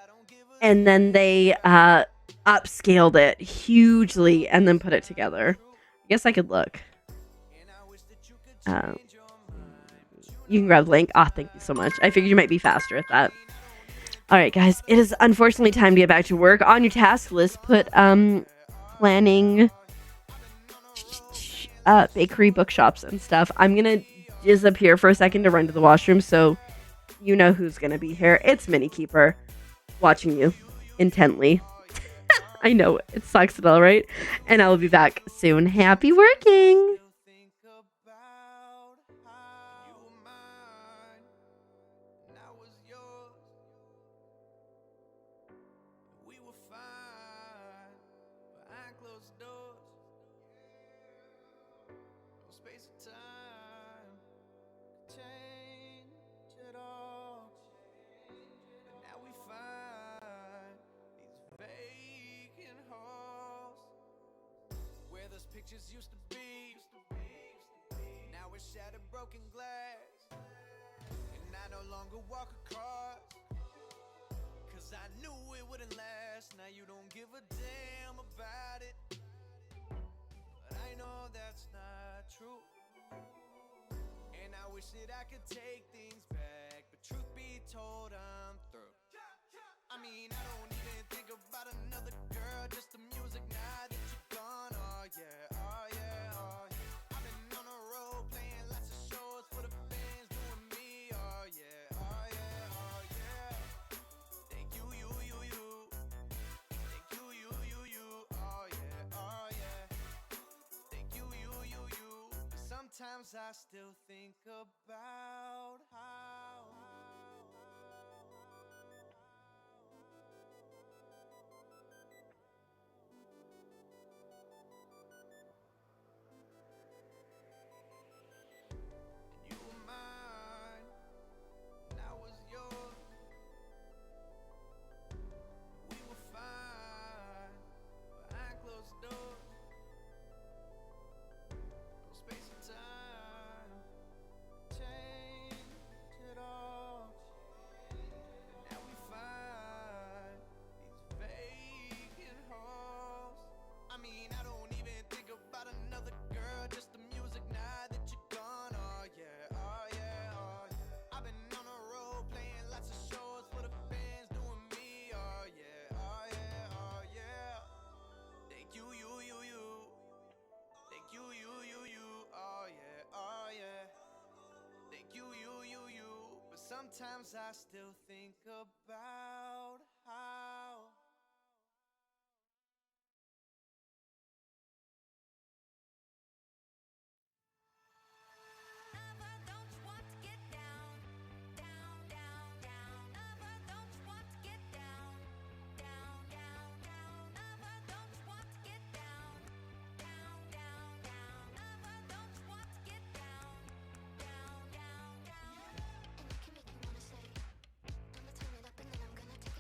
and then they upscaled it hugely and then put it together. I guess I could look. You can grab the link. Ah, thank you so much. I figured you might be faster at that. All right, guys. It is unfortunately time to get back to work. On your task list, put planning bakery bookshops and stuff. I'm gonna disappear for a second to run to the washroom, so you know who's gonna be here. It's Minnie Keeper, watching you intently. I know it sucks at all, right? And I will be back soon. Happy working. Think about how you were mine, and I was yours. We were fine behind closed doors. No space or time could change it all. And now we find these vacant halls where those pictures used to be. Now it's shattered, broken glass, and I no longer walk across, 'cause I knew it wouldn't last. Now you don't give a damn about it, but I know that's not true. And I wish that I could take things back, but truth be told, I'm through. I mean, I don't even think about another girl, just the music now that you're gone. Oh yeah, oh yeah, oh yeah. I've been on the road playing lots of shows for the fans doing me. Oh yeah, oh yeah, oh yeah. Thank you, you. Thank you, you. Oh yeah, oh yeah. Thank you, you. But sometimes I still think about how you were mine, and I was yours. We were fine behind closed doors. No space or time change it all. And now we find these vacant halls. I mean, I don't even think about another girl, just the music now that you're gone. Oh yeah, oh yeah, oh yeah. I've been on the road playing lots of shows for the fans doing me. Oh yeah, oh yeah, oh yeah. Thank you, you. Thank you, you. Oh yeah, oh yeah. Thank you, you. But sometimes I still think about how Lover, don't you want to get down, down, down, down? Lover, don't you want to get down, down, down, down? Lover, don't you want to get down, down, down, down? Lover, don't you want to get down, down, down, down? And it can make you wanna say, I'ma turn it up and then I'm gonna take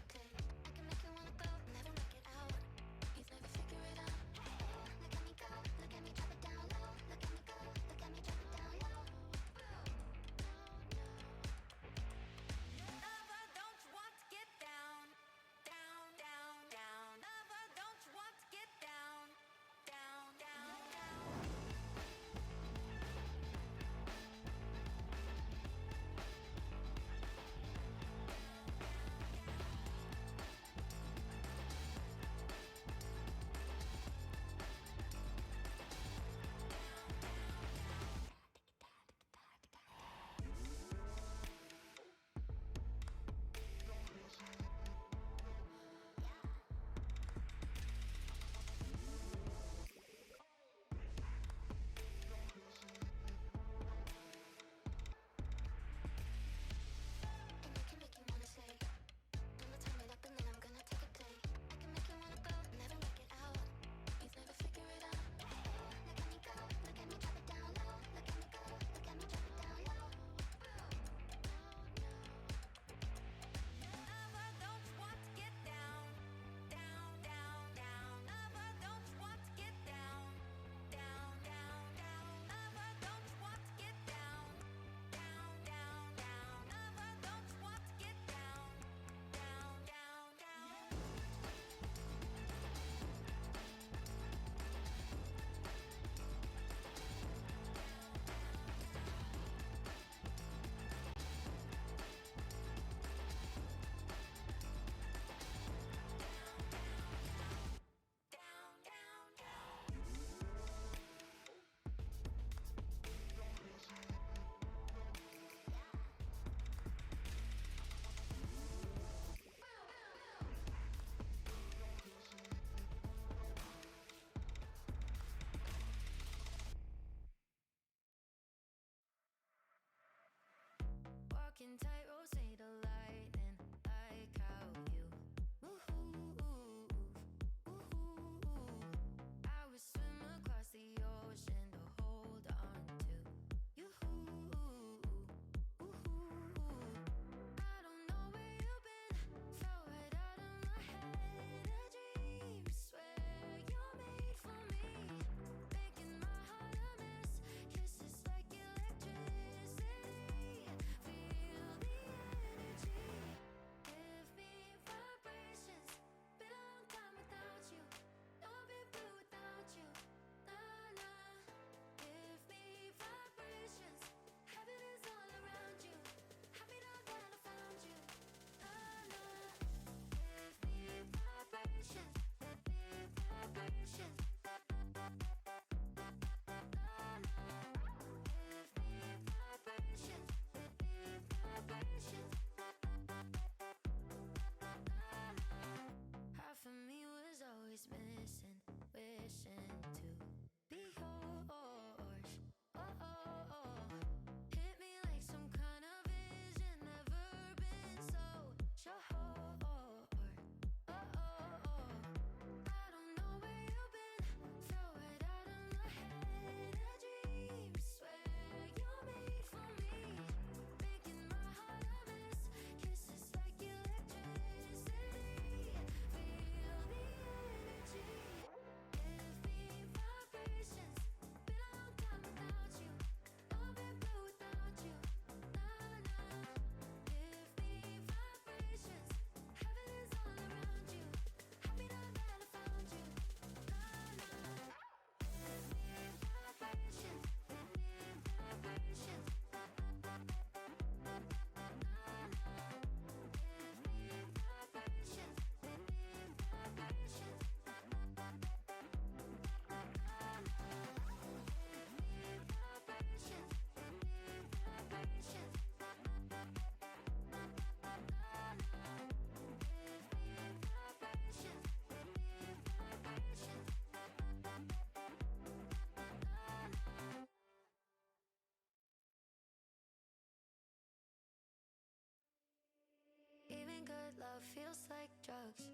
good love feels like drugs.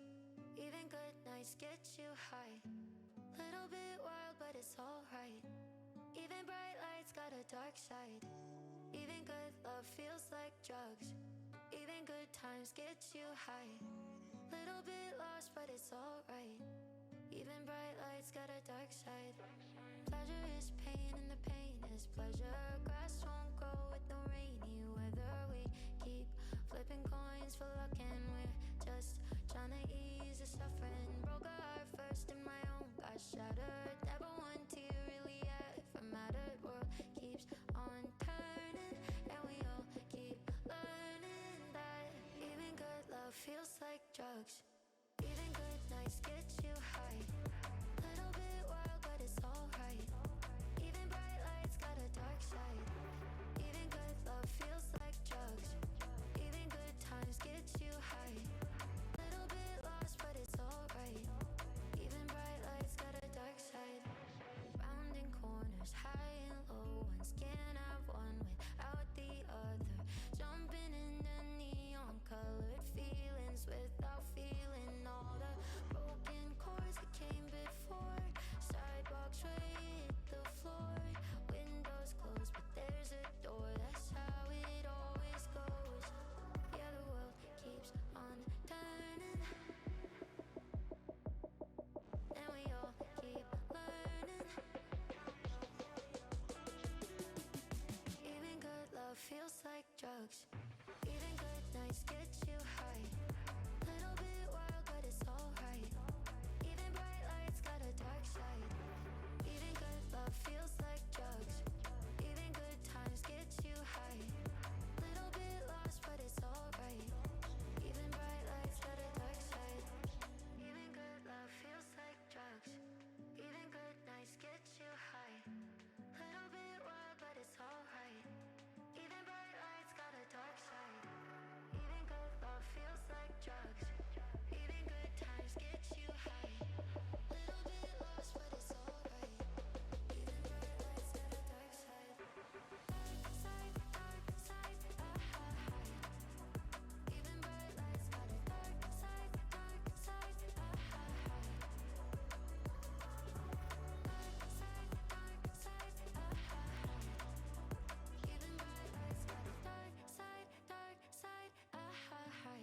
Even good nights get you high. Little bit wild, but it's alright. Even bright lights got a dark side. Even good love feels like drugs. Even good times get you high. Little bit lost, but it's alright. Even bright lights got a dark side. Pleasure is pain and the pain is pleasure. Grass won't grow with the rainy weather. We keep flipping coins for luck and we're just trying to ease the suffering. Broke a heart first and my own got shattered. Never one tear really ever mattered. World keeps on turning and we all keep learning that even good love feels like drugs. Even good nights get you high. Little bit wild, but it's alright. Even bright lights got a dark side. Even good love feels like drugs. Even good times get you high. Little bit lost, but it's alright. Even bright lights got a dark side. Rounding corners, high and low ones. Can't have one without the other. Jumping in the neon colored feelings without feeling all the broken chords that came before. Sidewalks right hit the floor. Windows closed, but there's a door. That's how it always goes. Yeah, the world keeps on turning and we all keep learning. Even good love feels like drugs. Even good nights get you high. Little bit wild, but it's alright. Even bright lights got a dark side. Even good love feels like drugs. Even good times get you high. Little bit lost, but it's alright. Even bright lights got a dark side. Even good love feels like drugs. Even good nights get you high. Little bit wild, but it's alright. Even bright lights got a dark side. Even good love feels like drugs. Even good times get you high. Little bit lost, but it's alright. Even bright lights got a dark side. Dark side, ah-ha-ha. Even bright lights got a dark side, ah-ha-ha. Dark side, ah-ha-ha. Even bright lights got a dark side, ah-ha-ha.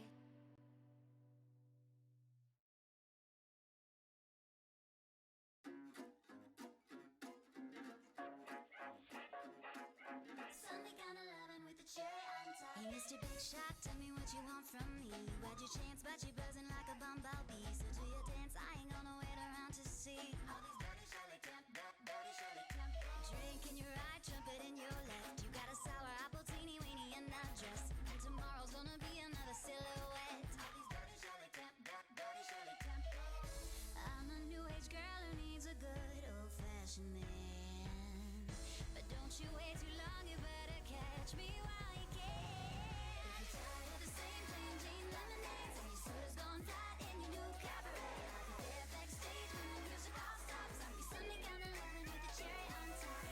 Sunday kinda loving with the cherry on top. Hey, Mr. Big Shot, tell me what you want from me. You had your chance, but you're buzzing like a bumblebee. So do your dance, I ain't gonna wait around to see. All these dirty Shirley Temp, dirty Shirley Temp. Drink in your right, trumpet in your left. You got a sour apple, teeny weeny, and that dress. And tomorrow's gonna be another silhouette. All these dirty Shirley Temp, dirty Shirley Temp. I'm a new age girl who needs a good old fashioned man. But don't you wait too long, you better catch me while you can. If you're tired of the same plain Jane lemonades and your soda's gone flat in your new cabaret, I'll be there backstage when the music all stops. I'll be Sunday kinda loving with the cherry on top.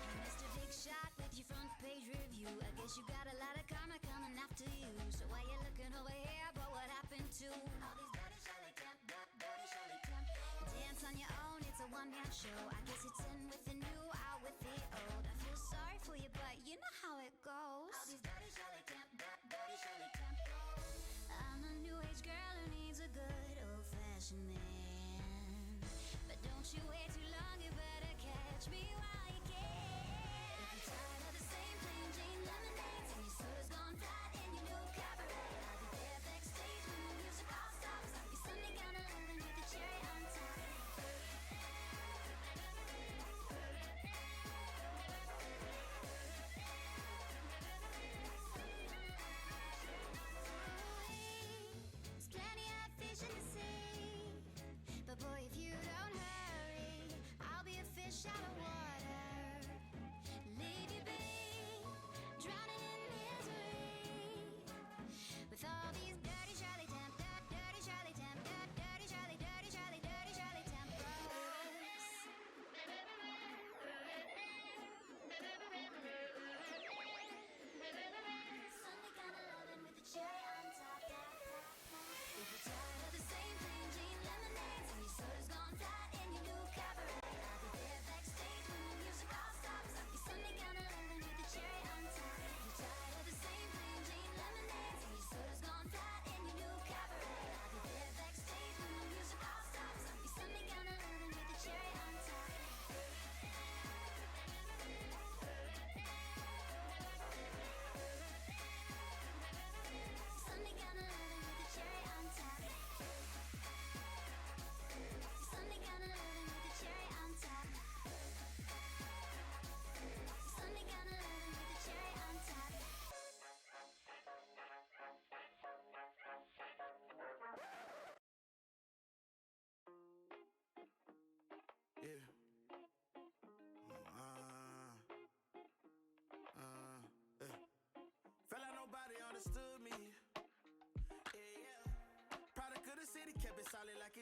Hey, Mr. Big Shot with your front page review. I guess you got a lot of karma coming after you. So why you looking over here? But what happened to all these dirty Shirley Temp, dirty Shirley Temp? Dance on your own, it's a one-man show. I guess it's in with the new, out with the old. I feel sorry for you, but you know how it goes. All these dirty Shirley Temp, dirty Shirley Temp. I'm a new age girl who needs a good old-fashioned man. But don't you wait too long, you better catch me while you can. If you're tired of the same plain Jane lemonades and your soda's gone flat in your new cabaret, I'll be there backstage when the music all stops. I'll be Sunday kinda loving with the cherry on top. There's plenty of fish in the sea, but boy, if you don't hurry, I'll be a fish out of water.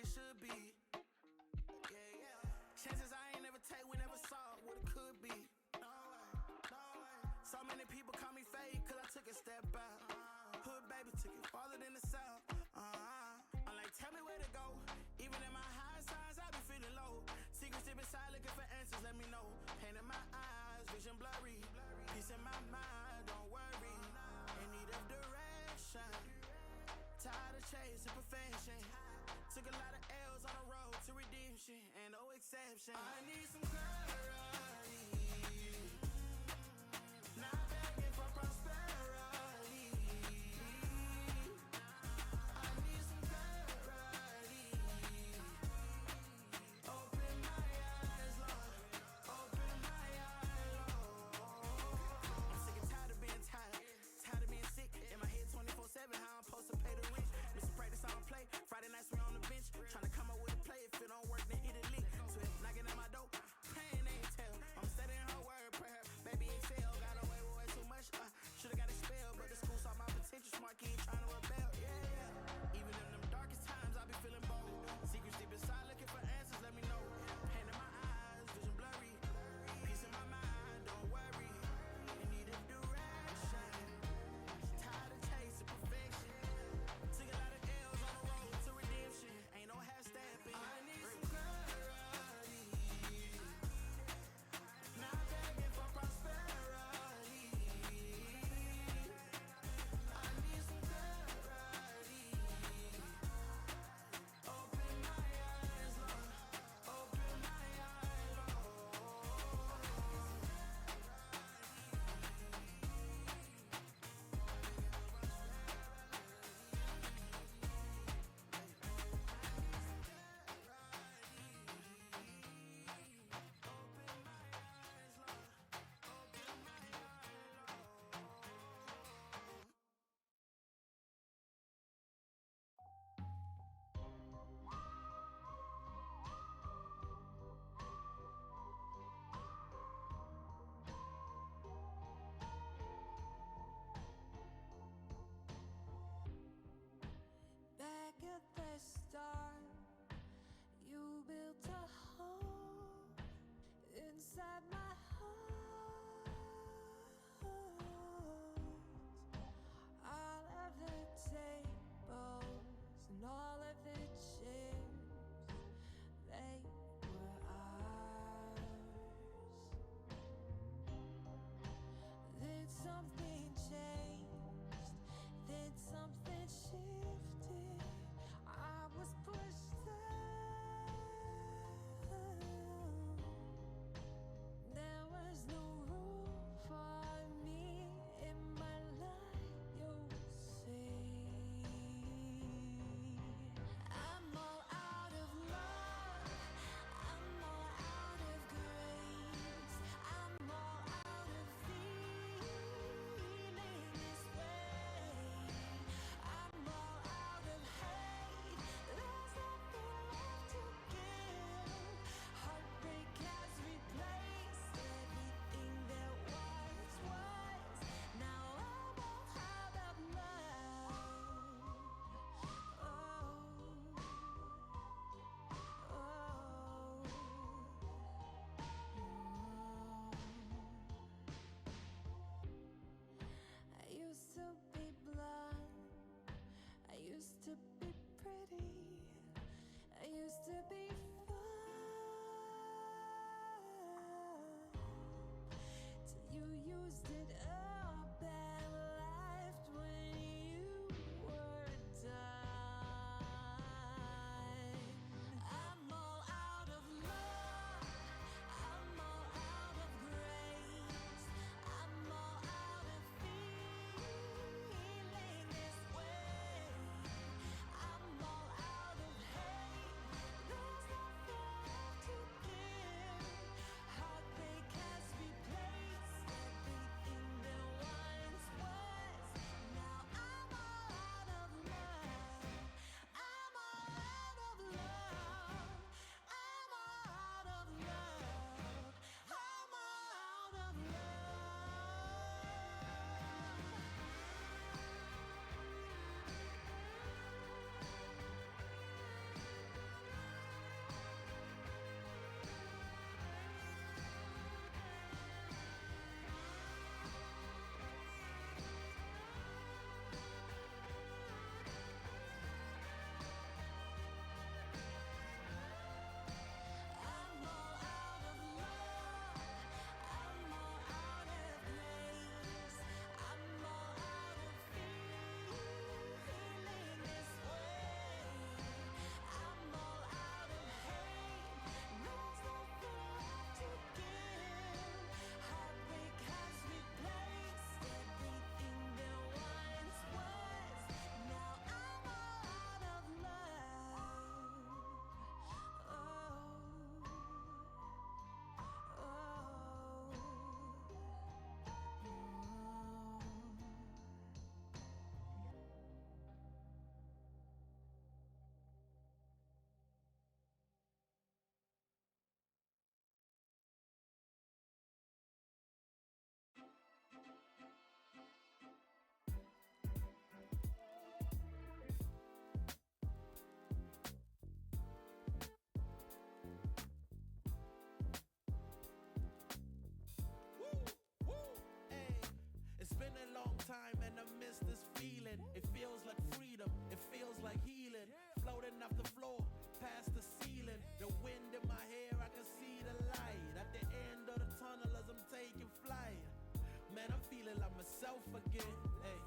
it should be. Yeah, yeah. Chances I ain't never take, we never saw what it could be. No way, no way. So many people call me fake, cause I took a step out. Hood baby took it farther than the south. I'm like, tell me where to go. Even in my high signs, I be feeling low. Secrets deep inside, looking for answers, let me know. Pain in my eyes, vision blurry. Peace in my mind, don't worry. In need of direction. Tired of chasing perfection. Took a lot of L's on the road to redemption, and no exception. I need some clarity. Not begging for prosperity. I need some clarity. Open my eyes, Lord. Open myself again. Hey,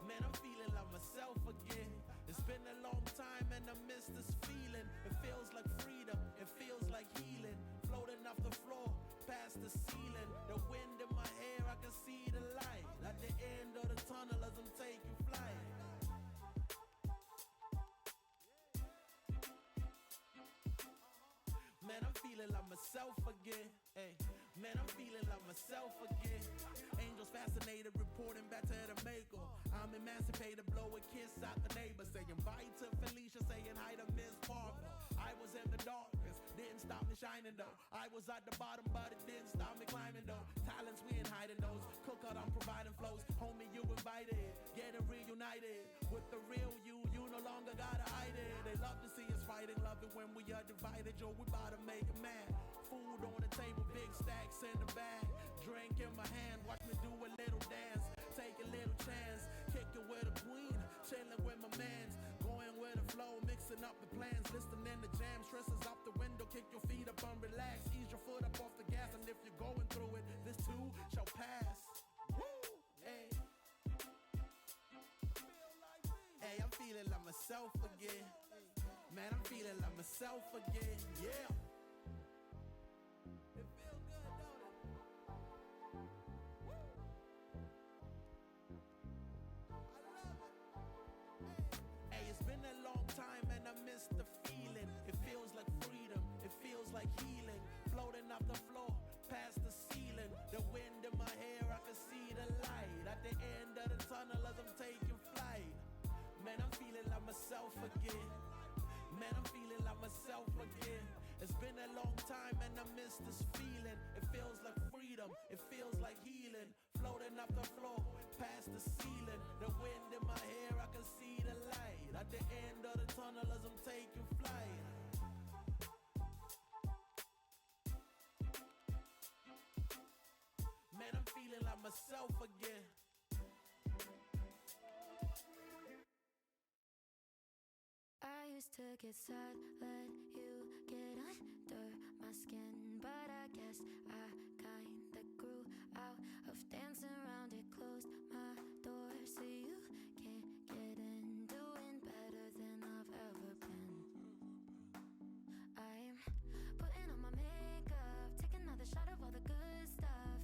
man, I'm feeling like myself again. It's been a long time and I miss this feeling. It feels like freedom, it feels like healing. Floating off the floor, past the ceiling. The wind in my hair, I can see the light. At the end of the tunnel as I'm taking flight. Man, I'm feeling like myself again. Hey, man, I'm feeling like myself again. Angels fascinated, reporting back to the maker. I'm emancipated, blow a kiss out the neighbor. Saying bye to Felicia, saying hi to Miss Parker. I was in the darkness, didn't stop me shining though. I was at the bottom, but it didn't stop me climbing though. Talents, we ain't hiding those. Cook out, I'm providing flows. Homie, you invited, getting reunited. With the real you no longer gotta hide it. They love to see us fighting, love it when we are divided. Yo, we bout to make it mad. Food on the table, big stacks in the bag. Drink in my hand, watch me do a little dance. Take a little chance, kicking with a queen, chilling with my mans. Going with the flow, mixing up the plans. Listening to jam, stresses out the window. Kick your feet up and relax. Ease your foot up off the gas. And if you're going through it, this too shall pass. Woo! Hey. Hey, I'm feeling like myself again. Man, I'm feeling like myself again. Yeah. It feel good, don't it? Woo! I love it. Hey, it's been a long time and I miss the feeling. It feels like freedom. It feels like healing. Floating off the floor, past the ceiling. The wind in my hair, I can see the light. At the end of the tunnel as I'm taking flight. Man, I'm feeling like myself again. Man, I'm feeling like myself again. It's been a long time and I miss this feeling. It feels like freedom, it feels like healing. Floating off the floor, past the ceiling. The wind in my hair, I can see the light. At the end of the tunnel as I'm taking flight. Man, I'm feeling like myself again. I used to get sad, let you get under my skin, but I guess I kinda grew out of dancing around it. Closed my door so you can't get in. Doing better than I've ever been. I'm putting on my makeup, taking another shot of all the good stuff.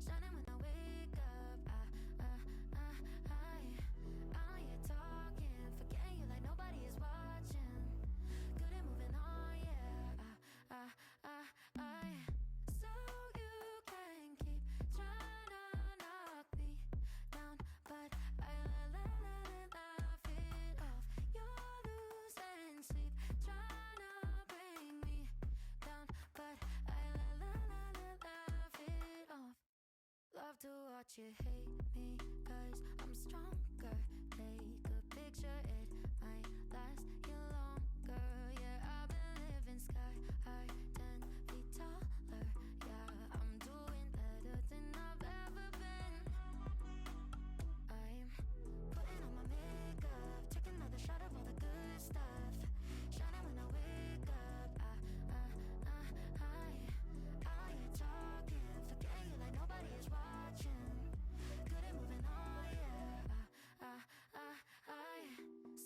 Shining when I wake up. I ain't talking, forgetting you like nobody is watching. Good at moving on, yeah. So you can keep trying to knock me down, but I laugh it off. You're losing sleep, trying to bring me down, but I laugh it off. Love to watch you hate me, 'cause I'm stronger. Take a picture, it might last you longer. Yeah, I've been living sky high, 10 feet taller. Yeah, I'm doing better than I've ever been. I'm putting on my makeup, taking another shot of all the good stuff. Shining when I wake up. I ain't talking, forgetting you like nobody is watching. Good at moving on, yeah.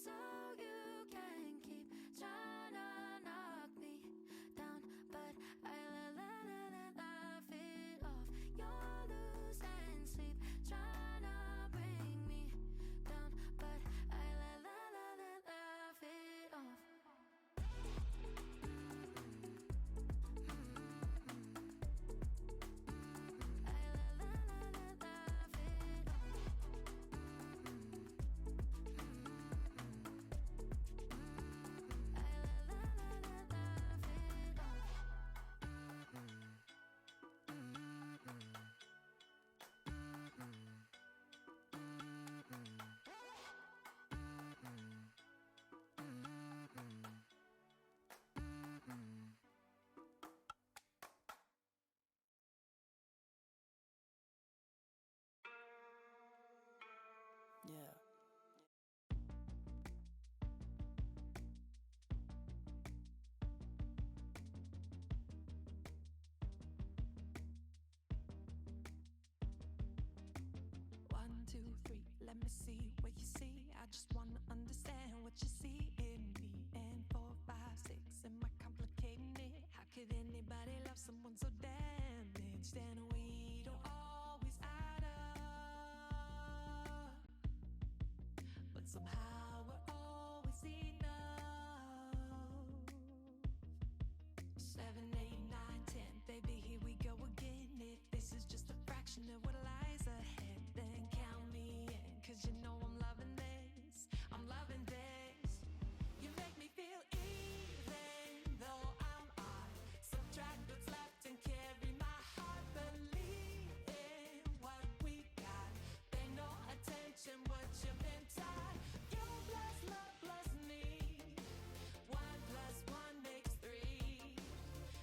So you can keep trying to knock me down, but I laugh it off. You're losing sleep, trying to bring me down, but I laugh it off. Yeah. One, two, let me see what you see. I just wanna understand what you see in me. And 4, 5, 6, am I complicating it? How could anybody love someone so damaged? And we don't always add up, but somehow we're always enough. 7, 8, 9, 10, baby, here we go again. If this is just a fraction of what lies ahead, then count me in, 'cause you know I'm loving this. I'm loving this. You make me feel even though I'm odd. Subtract what's left and carry my heart. Believe in what we got. Pay no attention what you've been taught. You plus love plus me. 1 plus 1 makes 3.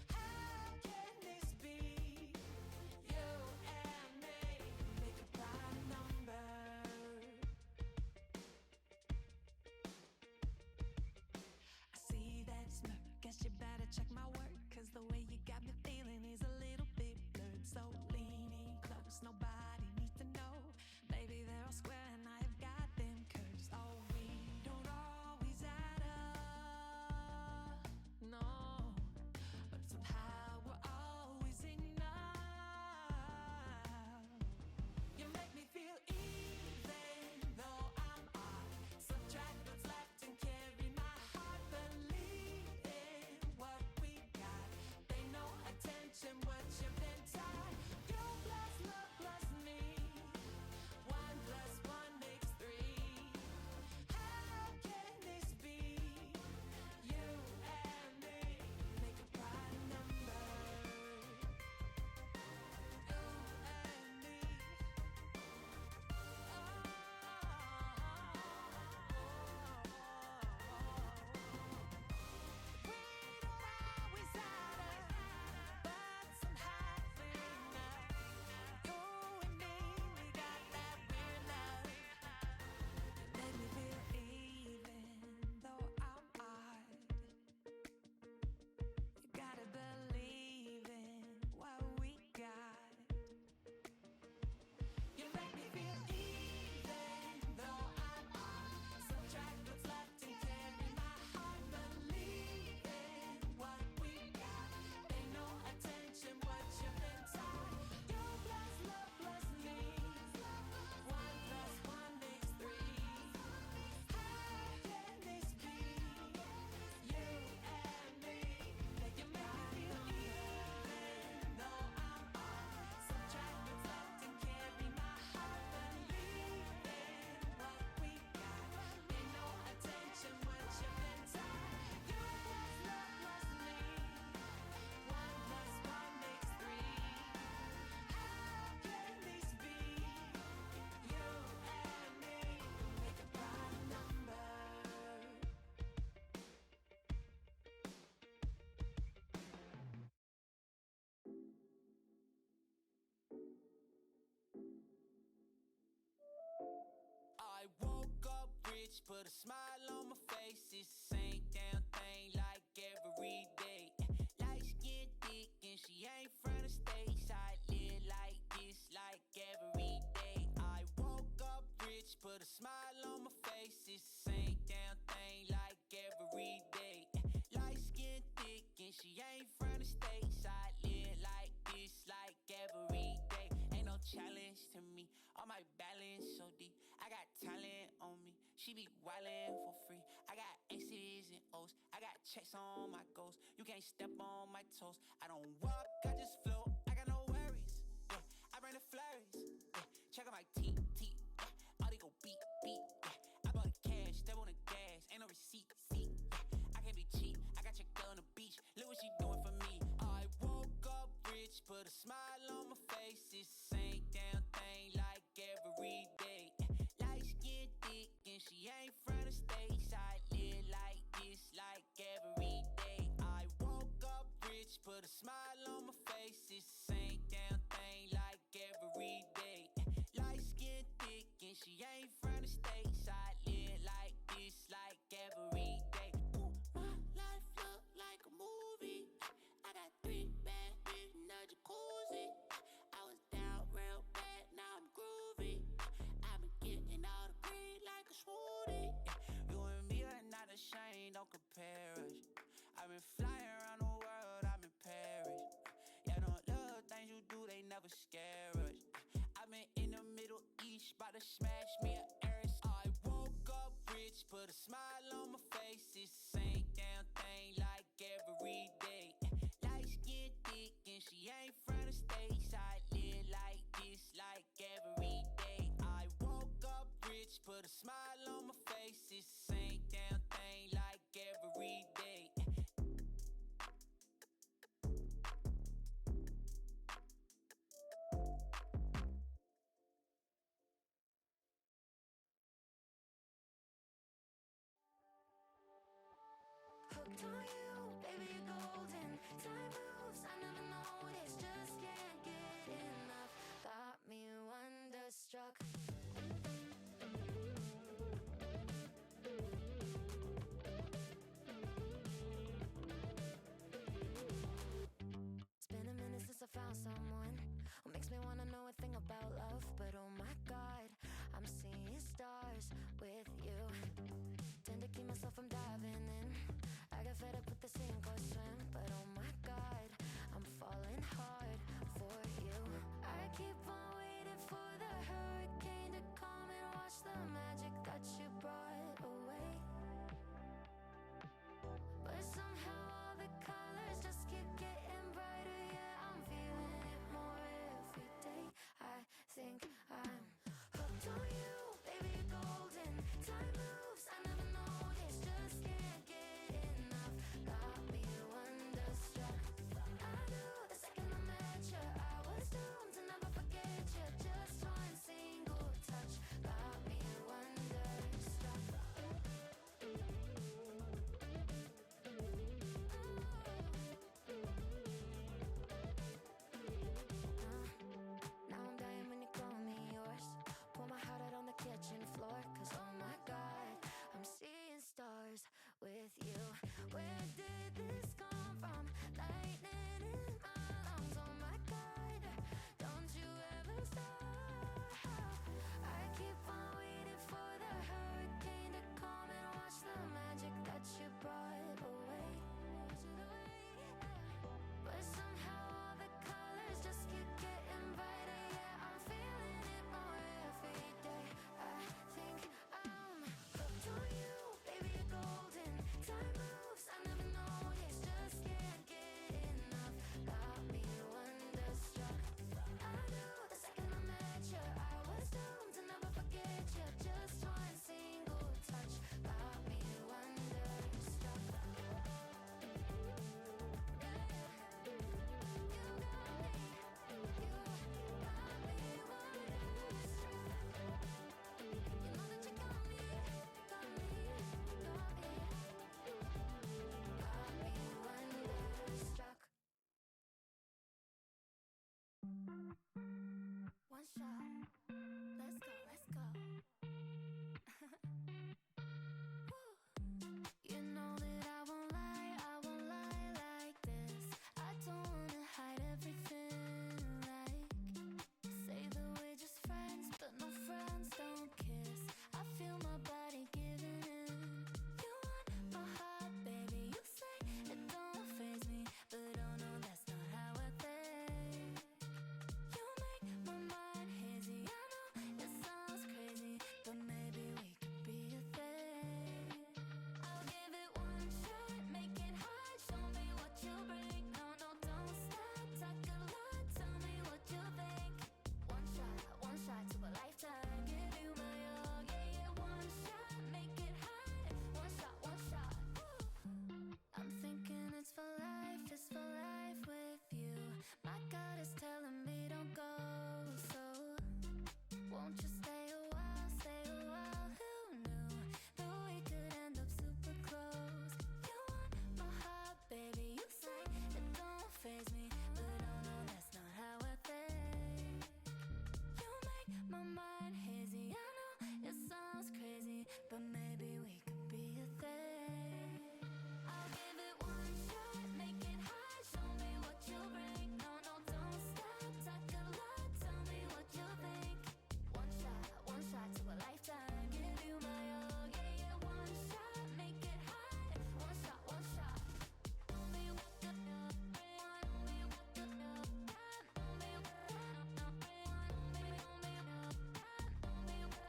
How can this be? You and me make a prime number. I see that smirk. Guess you better check my work, 'cause the way you got me feeling is a little bit blurred. So leaning close, nobody needs to know. Baby, they're all square and I have got them curves. Oh, we don't always add up, no, but somehow we're always enough. You make me feel even though I'm odd. Subtract what's left and carry my heart. Believe in what we got. Pay no attention what you've been taught. You plus love plus me. 1 plus 1 makes 3. How can this be? You and me make a prime number. You and me. We don't always add up, but somehow we're enough. You and me, we got that weird love. Make me feel even though I'm odd. You gotta believe in what we got. You make me feel even though I'm odd. Subtract what's left and carry my heart. Believe in what we got. Pay no attention what you've been taught. You plus love plus me. 1 plus 1 makes 3. How can this be? You and me. You make me feel even though I'm odd. Subtract what's left and carry my heart. Believe in what we got. Pay no attention what you've been taught. You plus love plus me. 1 plus 1 makes 3. How can this be? You and me make a prime number. I woke up rich, put a smile on my face. It's the same damn thing like every day. Light skin thick and she ain't from the States. I live like this like every day. I woke up rich, put a smile on my face. It's the same damn thing like every day. Light skin thick and she ain't from the States. I live like this like every day. Ain't no challenge to me. All my balance so deep. I got talent on me. She be wildin' for free. I got X's and O's. I got checks on my goals. You can't step on my toes. I don't walk, I just float. I got no worries. Yeah, I bring the flurries. Yeah, check out my teeth. Yeah, all they go beat. Yeah, I bought the cash, step on the gas. Ain't no receipt. Yeah, I can't be cheap. I got your girl on the beach. Look what she doing for me. I woke up rich, put a smile on my face. It's the same damn thing like every day. Light skin thick and she ain't from the States. I live like this like every day. I woke up rich, put a smile on my face. It's the same damn thing like every day. Light skin thick and she ain't from the States. I live like this like every day. Ooh, my life look like a movie. I got 3 bad bitches in a jacuzzi. I was down real bad, now I'm groovy. I've been getting all wanna smash me a Eris. I woke up rich, put a smile on my face. It's the same damn thing like every day. Light skin thick and she ain't from the States. I live like this like every day. I woke up rich, put a smile on my face. It's the same damn thing like every day. Hooked on you, baby, you're golden. Time moves, I never noticed. Just can't get enough. Got me wonderstruck. It's been a minute since I found someone who makes me wanna know a thing about love. But oh my god, I'm seeing stars with you. Tend to keep myself from diving in. I got fed up with the sink or swim. But oh my god, I'm falling hard for you. I keep on waiting for the hurricane to come and wash the magic that you brought away. But somehow all the colors just keep getting brighter. Yeah, I'm feeling it more every day. I think I'm hooked on you, baby, you're golden. Time moves, I never noticed. Just can't get enough. Got me wonderstruck. I knew the second I met you, I was doomed to never forget you. Just one single touch got me wonderstruck. Now I'm dying when you call me yours. Pour my heart out on the kitchen floor. Cause oh my god, I'm seeing stars with you. Where did this come from? Lightning in my lungs. Oh my god, don't you ever stop. I keep on waiting for the hurricane to come and wash the magic that you brought away. But somehow all the colors just keep getting brighter. Yeah, I'm feeling it more every day. I think I'm hooked on you, baby, you're golden. Time moves, I never noticed. Just can't get enough. Got me wonderstruck. I knew the second I met you, I was doomed to never forget you. Just one single touch got me wonderstruck. One shot, let's go, let's go. Woo. You know that I won't lie like this. I don't wanna hide everything. Like, say that we're just friends, but no friends don't kiss. I feel my body giving in. You want my heart, baby, you say it don't faze me. But oh no, that's not how I think. You make my mind hazy. I know it sounds crazy, but maybe we could be a thing. I'll give it one shot, make it hot. Show me what you bring. No, no, don't stop. Talk a lot. Tell me what you think. One shot to a lifetime. Give you my all. Yeah, yeah. One shot, make it hot. One shot. Woo. I'm thinking it's for life with you. My God is telling me don't go. So won't you stay a while? Who knew that we could end up super close? You want my heart, baby, you say it don't faze me. But oh no, that's not how I think. You make my mind hazy. I know it sounds crazy, but maybe we could be a thing. I'll give it one shot, make it hot. Show me what you bring. No, no, don't stop. Talk a lot. Tell me what you think. One shot to a lifetime. Give you my all. Yeah, yeah. One shot, make it hot. One shot. Only what you know. Only what you know. Only what you know. Only what you know.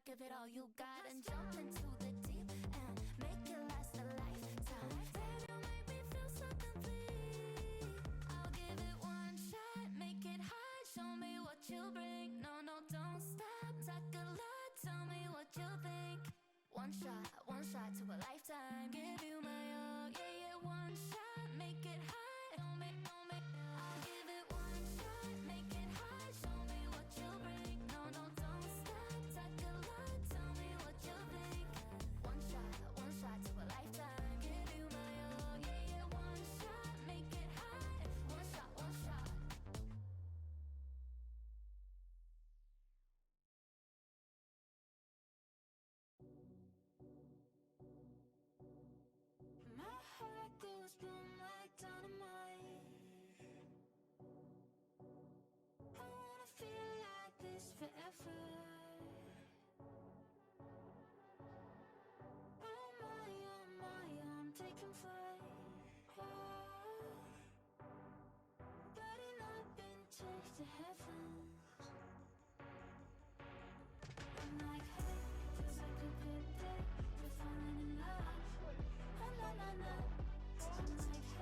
give it all you got and jump into the deep and make it last a lifetime. Baby, you make me feel so complete. I'll give it one shot, make it hot, show me what you bring. No, no, don't stop, talk a lot, tell me what you think. One shot to a lifetime, give you my all, yeah, yeah, one shot, make it hot, don't make, I'll give it one shot, make it hot, show me what you bring. No, no, don't stop, talk a lot, tell me what you think. One shot to a lifetime, give you my all, yeah, yeah, one shot, make it hot, one shot. My heart goes boom like dynamite. I wanna feel like this forever. Oh my, I'm taking flight. Oh, burning up into the heavens. I'm like, hey, feels like a good day. We're falling in love. Oh, no. I'm like,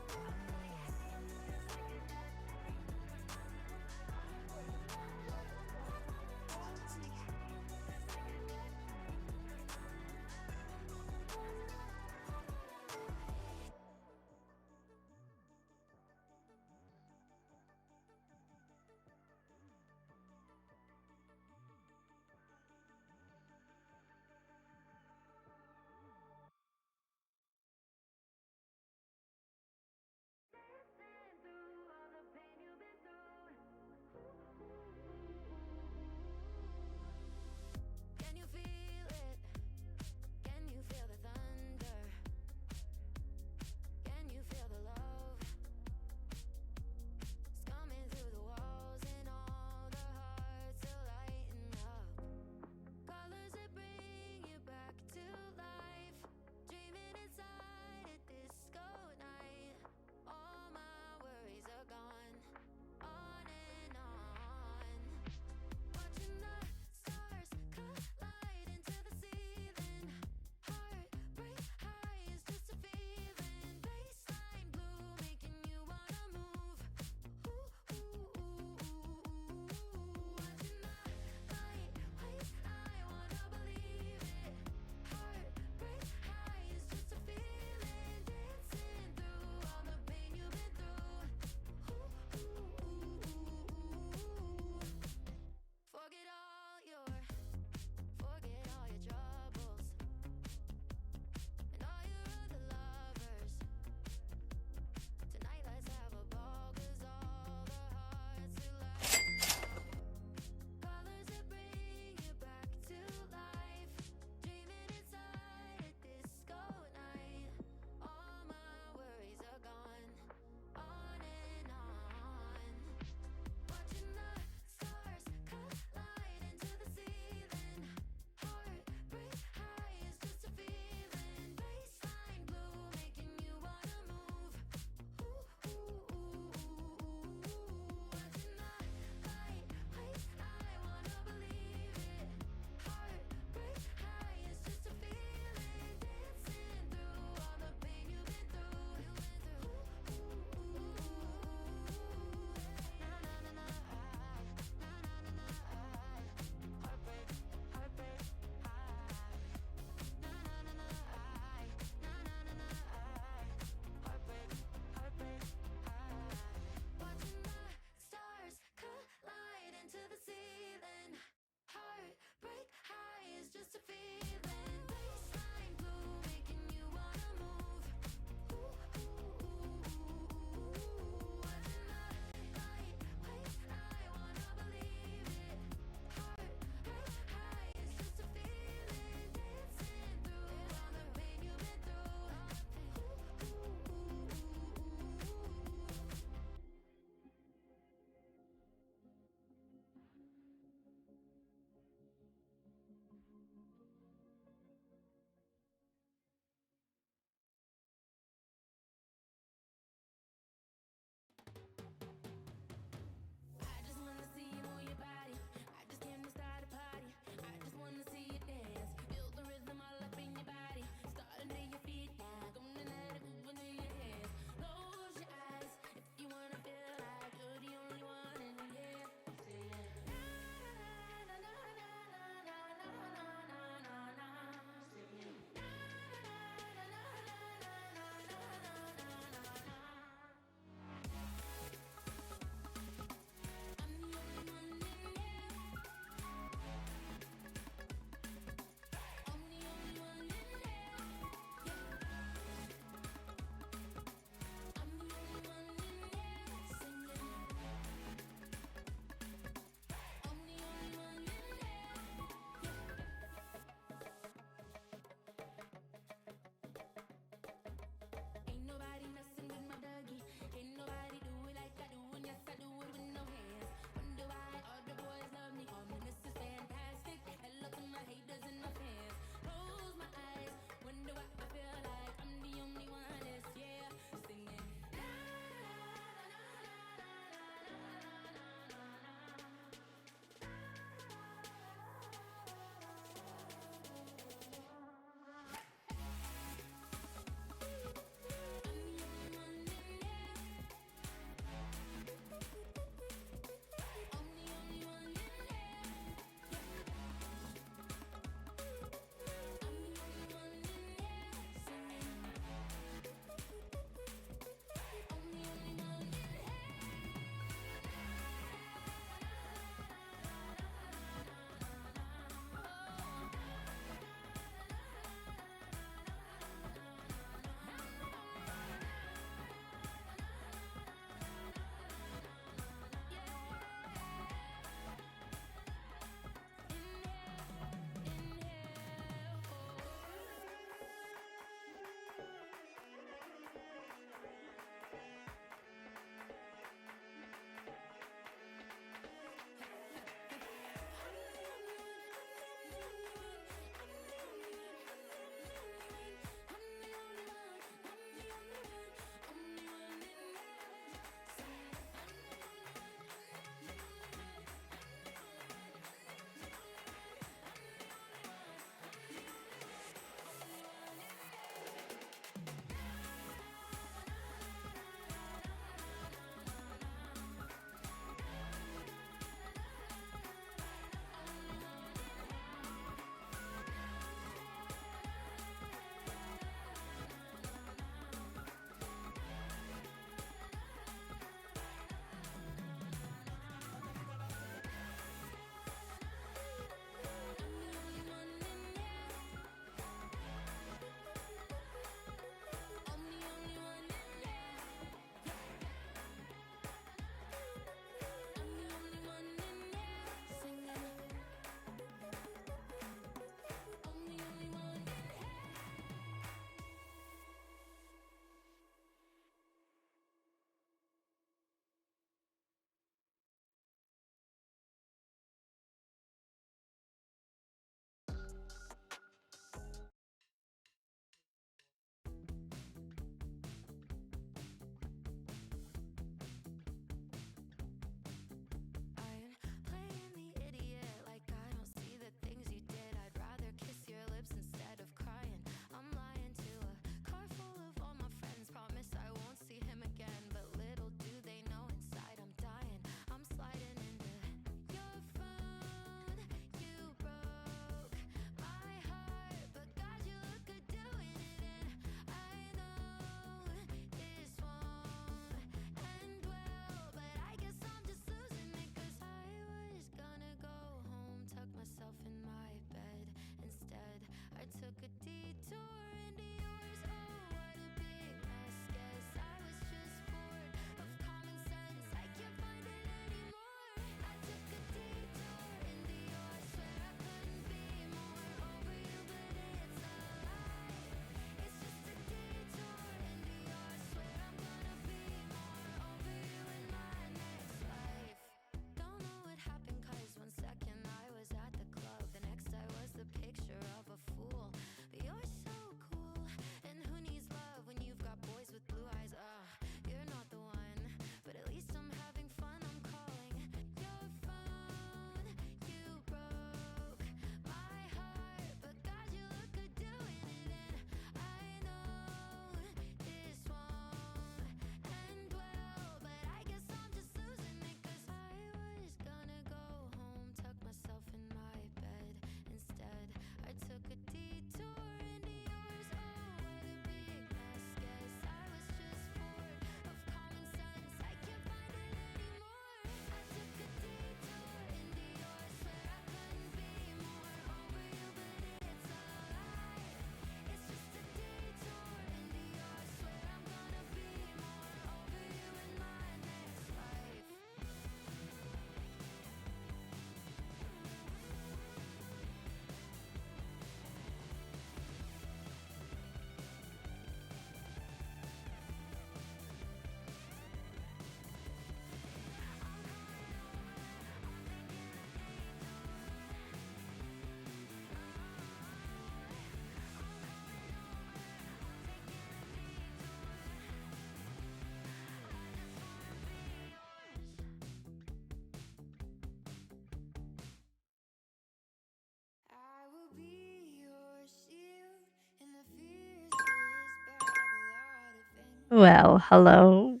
Well, hello.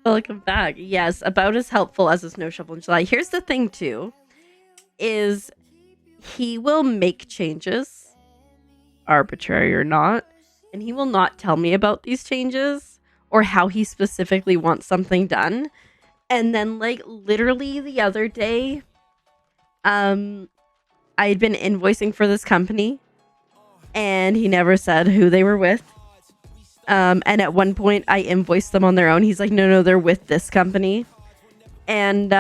Welcome back. Yes, about as helpful as a snow shovel in July. Here's the thing, too, is he will make changes, arbitrary or not, and he will not tell me about these changes or how he specifically wants something done. And then, like, literally the other day, I had been invoicing for this company, and he never said who they were with. And at one point, I invoiced them on their own. He's like, no, they're with this company. And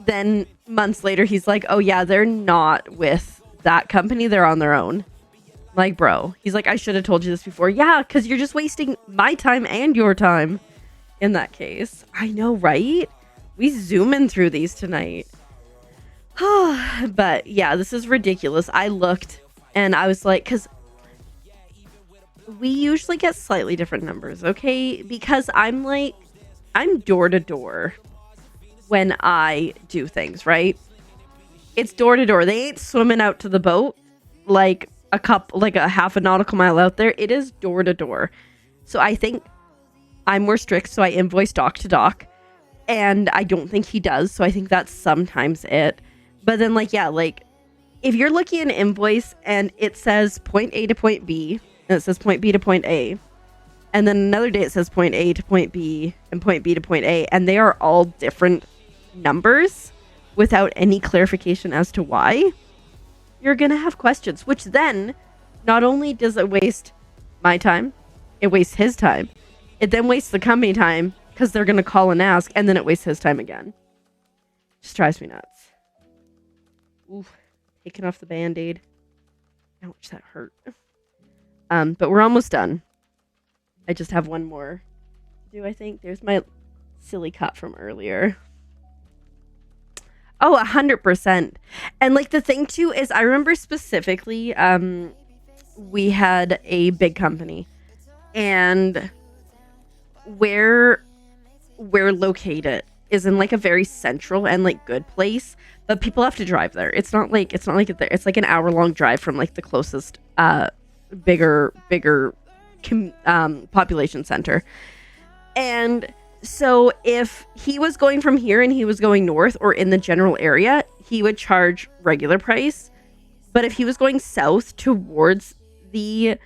then months later, he's like, oh, yeah, they're not with that company. They're on their own. Like, bro. He's like, I should have told you this before. Yeah, because you're just wasting my time and your time in that case. I know, right? We zooming through these tonight. But yeah, this is ridiculous. I looked and I was like, because we usually get slightly different numbers, okay? Because I'm door to door when I do things, right? It's door to door. They ain't swimming out to the boat like a half a nautical mile out there. It is door to door. So I think I'm more strict, so I invoice dock to dock. And I don't think he does, so I think that's sometimes it. But then, if you're looking at an invoice and it says point A to point B, and it says point B to point A, and then another day it says point A to point B, and point B to point A, and they are all different numbers without any clarification as to why, you're going to have questions, which then, not only does it waste my time, it wastes his time. It then wastes the company time, because they're going to call and ask, and then it wastes his time again. Just drives me nuts. Oof, taking off the Band-Aid. Ouch, that hurt. But we're almost done. I just have one more to do, I think. There's my silly cut from earlier. Oh, 100%. And, the thing, too, is I remember specifically, we had a big company. And where we're located is in a very central and good place, but people have to drive there. It's not like it's an hour-long drive from the closest bigger population center. And so if he was going from here and he was going north or in the general area, he would charge regular price. But if he was going south towards the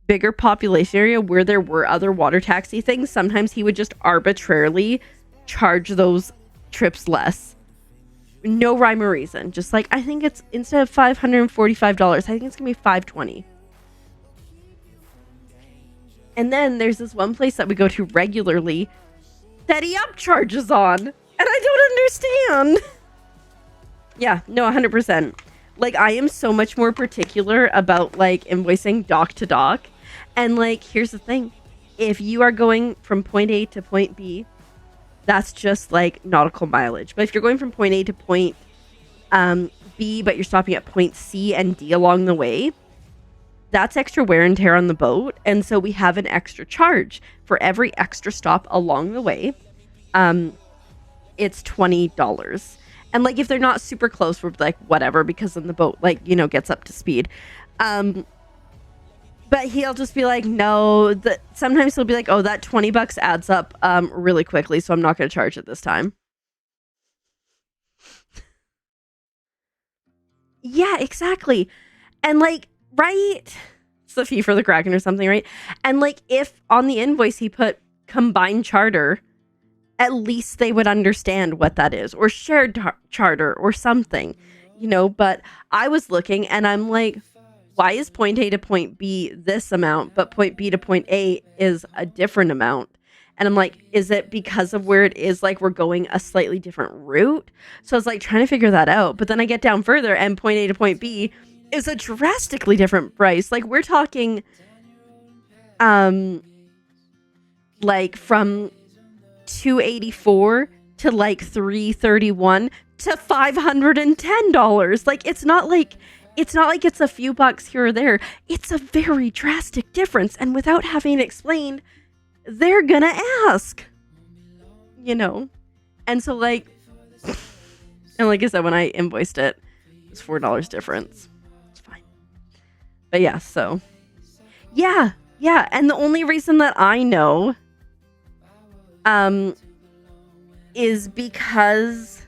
bigger population area where there were other water taxi things, sometimes he would just arbitrarily charge those trips less. No rhyme or reason. Just I think it's, instead of $545, I think it's gonna be $520. And then there's this one place that we go to regularly that he upcharges on, and I don't understand. Yeah, no, 100%. I am so much more particular about invoicing dock to dock. And here's the thing. If you are going from point A to point B, that's just nautical mileage. But if you're going from point A to point B, but you're stopping at point C and D along the way, that's extra wear and tear on the boat. And so we have an extra charge for every extra stop along the way. It's $20. And if they're not super close, we're whatever, because then the boat gets up to speed. But he'll just be no, sometimes he'll be oh, that $20 adds up really quickly, so I'm not going to charge it this time. Yeah, exactly. And right? It's the fee for the Kraken or something, right? And if on the invoice he put combined charter, at least they would understand what that is, or shared charter or something, but I was looking and I'm why is point A to point B this amount, but point B to point A is a different amount? And I'm is it because of where it is, we're going a slightly different route? So I was trying to figure that out. But then I get down further and point A to point B is a drastically different price. We're talking from $284 to $331 to $510. It's not like it's a few bucks here or there. It's a very drastic difference. And without having it explained, they're gonna ask. And so and like I said, when I invoiced it, it was $4 difference. It's fine. But yeah, so yeah, Yeah, and the only reason that I know is because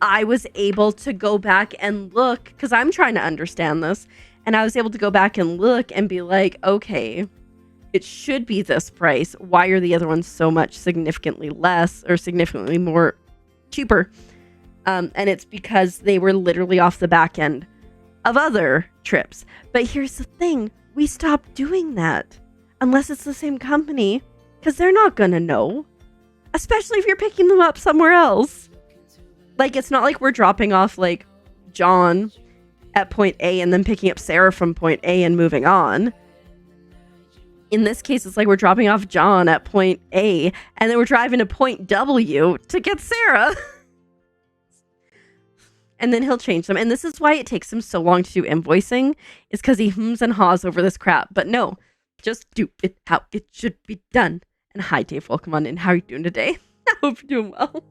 I was able to go back and look, because I'm trying to understand this, and I was able to go back and look and be like, okay, it should be this price. Why are the other ones so much significantly less or significantly more cheaper? And it's because they were literally off the back end of other trips. But here's the thing. We stopped doing that unless it's the same company, because they're not going to know, especially if you're picking them up somewhere else. Like, it's not like we're dropping off like John at point A and then picking up Sarah from point A and moving on. In this case, it's like we're dropping off John at point A and then we're driving to point W to get Sarah. And then he'll change them. And this is why it takes him so long to do invoicing, is because he hums and haws over this crap. But no, just do it how it should be done. And hi, Dave. Welcome on in. How are you doing today? I hope you're doing well.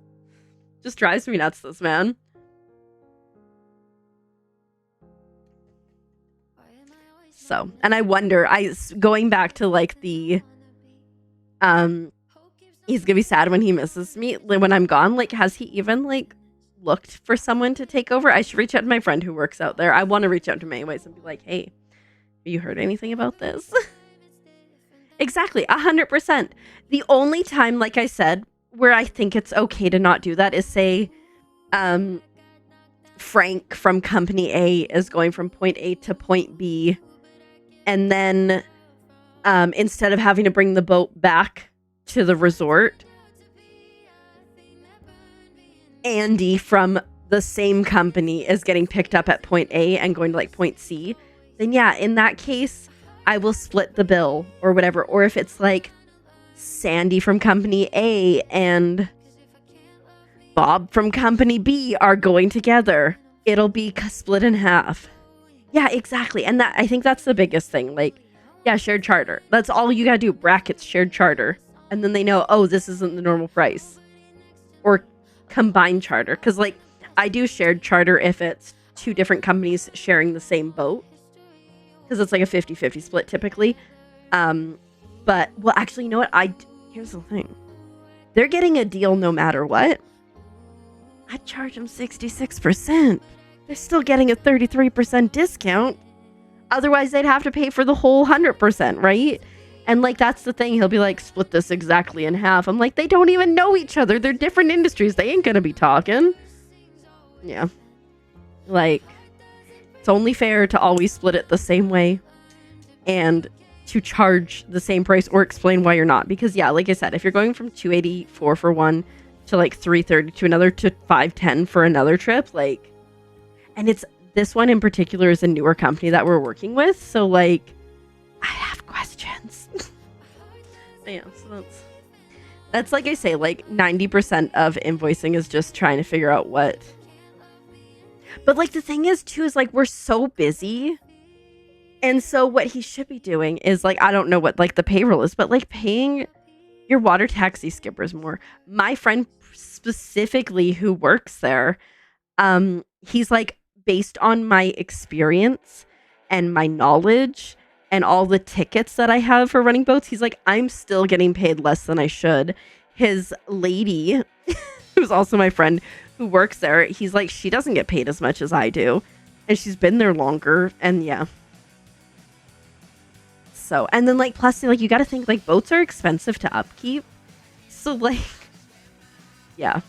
Just drives me nuts, this man. So, and I wonder, going back to like the, he's gonna be sad when he misses me when I'm gone. Like, has he even like looked for someone to take over? I should reach out to my friend who works out there. I want to reach out to him anyways and be like, hey, have you heard anything about this? Exactly, 100%. The only time, like I said, where I think it's okay to not do that is say, Frank from company A is going from point A to point B. And then instead of having to bring the boat back to the resort, Andy from the same company is getting picked up at point A and going to like point C. Then yeah, in that case, I will split the bill or whatever. Or if it's like Sandy from company A and Bob from company B are going together, it'll be split in half. Yeah, exactly. And that, I think that's the biggest thing. Like, yeah, shared charter. That's all you gotta do. Brackets, shared charter. And then they know, oh, this isn't the normal price. Or combined charter. Because, like, I do shared charter if it's two different companies sharing the same boat. Because it's like a 50-50 split typically. But, well, actually, you know what? Here's the thing. They're getting a deal no matter what. I charge them 66%. They're still getting a 33% discount. Otherwise, they'd have to pay for the whole 100%, right? And, like, that's the thing. He'll be like, split this exactly in half. I'm like, they don't even know each other. They're different industries. They ain't gonna be talking. Yeah. Like, it's only fair to always split it the same way. And to charge the same price or explain why you're not. Because, yeah, like I said, if you're going from $284 for one to, like, $330 to another to $510 for another trip, like... And it's this one in particular is a newer company that we're working with. So, like, I have questions. Yeah, so that's like I say, like 90% of invoicing is just trying to figure out what. But, like, the thing is, too, is, like, we're so busy. And so what he should be doing is, like, I don't know what, like, the payroll is, but, like, paying your water taxi skippers more. My friend specifically who works there, he's like, based on my experience and my knowledge and all the tickets that I have for running boats, he's like, I'm still getting paid less than I should. His lady, who's also my friend who works there, he's like, she doesn't get paid as much as I do. And she's been there longer. And yeah. So, and then like, plus, like, you got to think, like, boats are expensive to upkeep. So, like, yeah.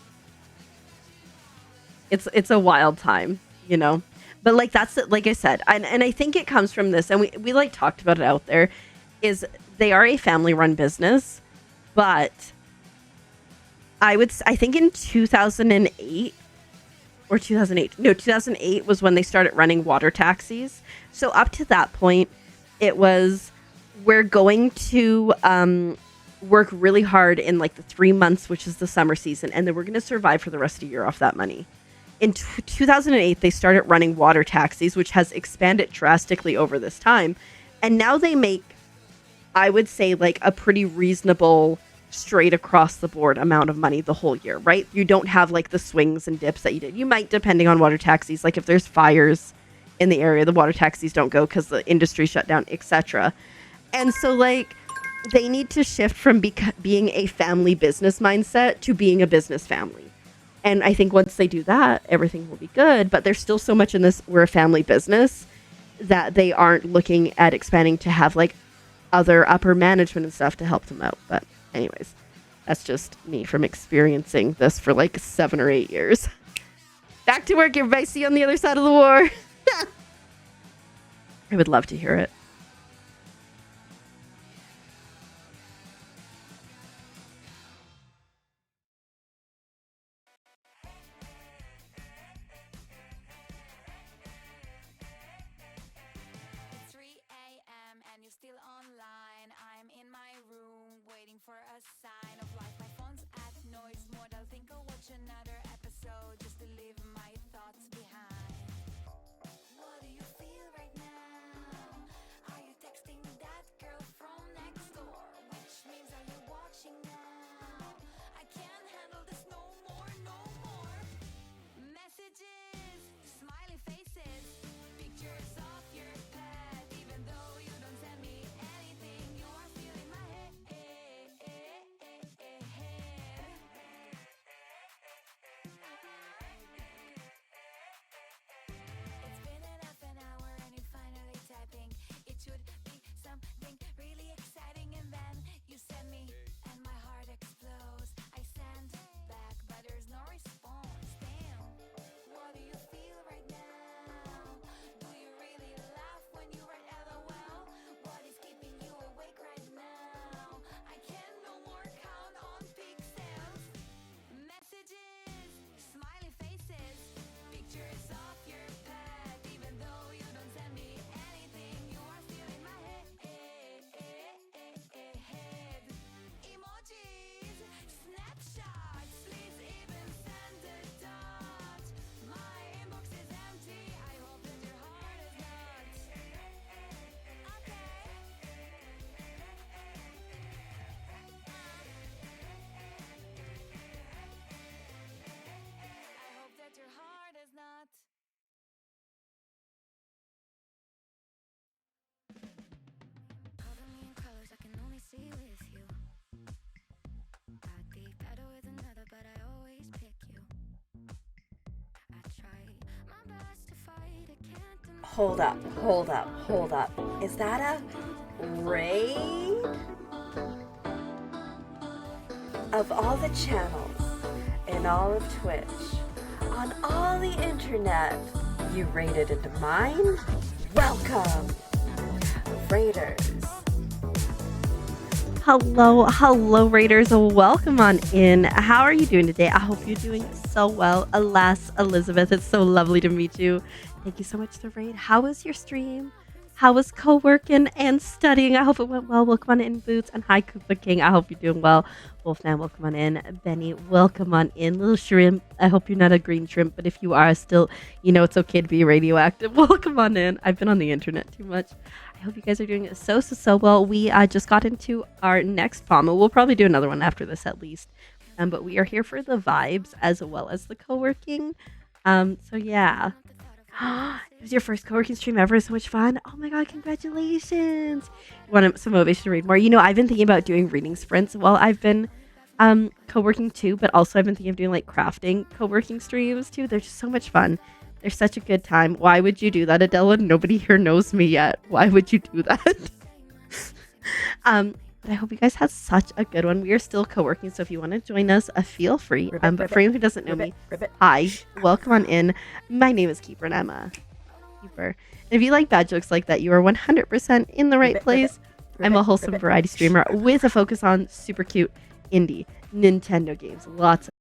It's a wild time. You know, but like, that's it. Like I said, and I think it comes from this, and we like talked about it out there, is they are a family run business, but I think in 2008 or 2008 was when they started running water taxis. So up to that point, it was, we're going to work really hard in like the 3 months, which is the summer season, and then we're going to survive for the rest of the year off that money. In 2008, they started running water taxis, which has expanded drastically over this time. And now they make, I would say, like a pretty reasonable, straight across the board amount of money the whole year, right? You don't have like the swings and dips that you did. You might, depending on water taxis, like if there's fires in the area, the water taxis don't go because the industry shut down, etc. And so, like, they need to shift from being a family business mindset to being a business family. And I think once they do that, everything will be good. But there's still so much in this, we're a family business, that they aren't looking at expanding to have like other upper management and stuff to help them out. But, anyways, that's just me from experiencing this for like 7 or 8 years. Back to work, everybody. See you on the other side of the war. I would love to hear it. It's 3 a.m. and you're still online. I'm in my room waiting for a sign of life. My phone's at noise mode. I'll think I'll watch another episode just to leave my thoughts behind. What do you feel right now? Are you texting that girl from next door? Which means are you watching now? I can't handle this no more, no more. Messages, smiley faces, pictures of your pet. Even though you don't send me anything, you are still in my head. It's been half an hour and you're finally typing. It should be something really exciting, and then you send me, and my heart explodes. I send back, but there's no response. Damn, what do you feel right now? Do you really laugh when you write LOL? What is keeping you awake right now? I can no more count on pixels. Messages, smiley faces, pictures of your pet. Even though you don't send me anything, you are still in my head. Emojis, snapshots, please even send a dot. My inbox is empty. I hope that your heart is not. Okay. I hope that your heart is not. Cover me in colors I can only see with you. I'd be better with another, but I always pick you. I try my best to fight, I can't deny. Hold up, hold up, hold up. Is that a raid? Of all the channels in all of Twitch, on all the internet, you raided into mine? Welcome, Raiders. Hello, Raiders. Welcome on in. How are you doing today? I hope you're doing so well. Alas, Elizabeth, it's so lovely to meet you. Thank you so much to Raid. How was your stream? How was co-working and studying? I hope it went well. Welcome on in, Boots. And hi, Koopa King. I hope you're doing well. Wolfman, welcome on in. Benny, welcome on in. Little Shrimp, I hope you're not a green shrimp, but if you are still, you know it's okay to be radioactive. Welcome on in. I've been on the internet too much. I hope you guys are doing so well. We just got into our next POMA. We'll probably do another one after this at least. But we are here for the vibes as well as the co-working. So yeah. It was your first co-working stream ever. So much fun. Oh my god, congratulations. You want some motivation to read more? You know, I've been thinking about doing reading sprints while I've been co-working too, but also I've been thinking of doing like crafting co-working streams too. They're just so much fun. They're such a good time. Why would you do that, Adela? Nobody here knows me yet. Why would you do that? But I hope you guys had such a good one. We are still co-working, so if you want to join us, feel free. But for anyone who doesn't know me, hi, welcome on in. My name is Keeper, and I'm a Keeper. And if you like bad jokes like that, you are 100% in the right place. I'm a wholesome variety streamer with a focus on super cute indie Nintendo games. Lots of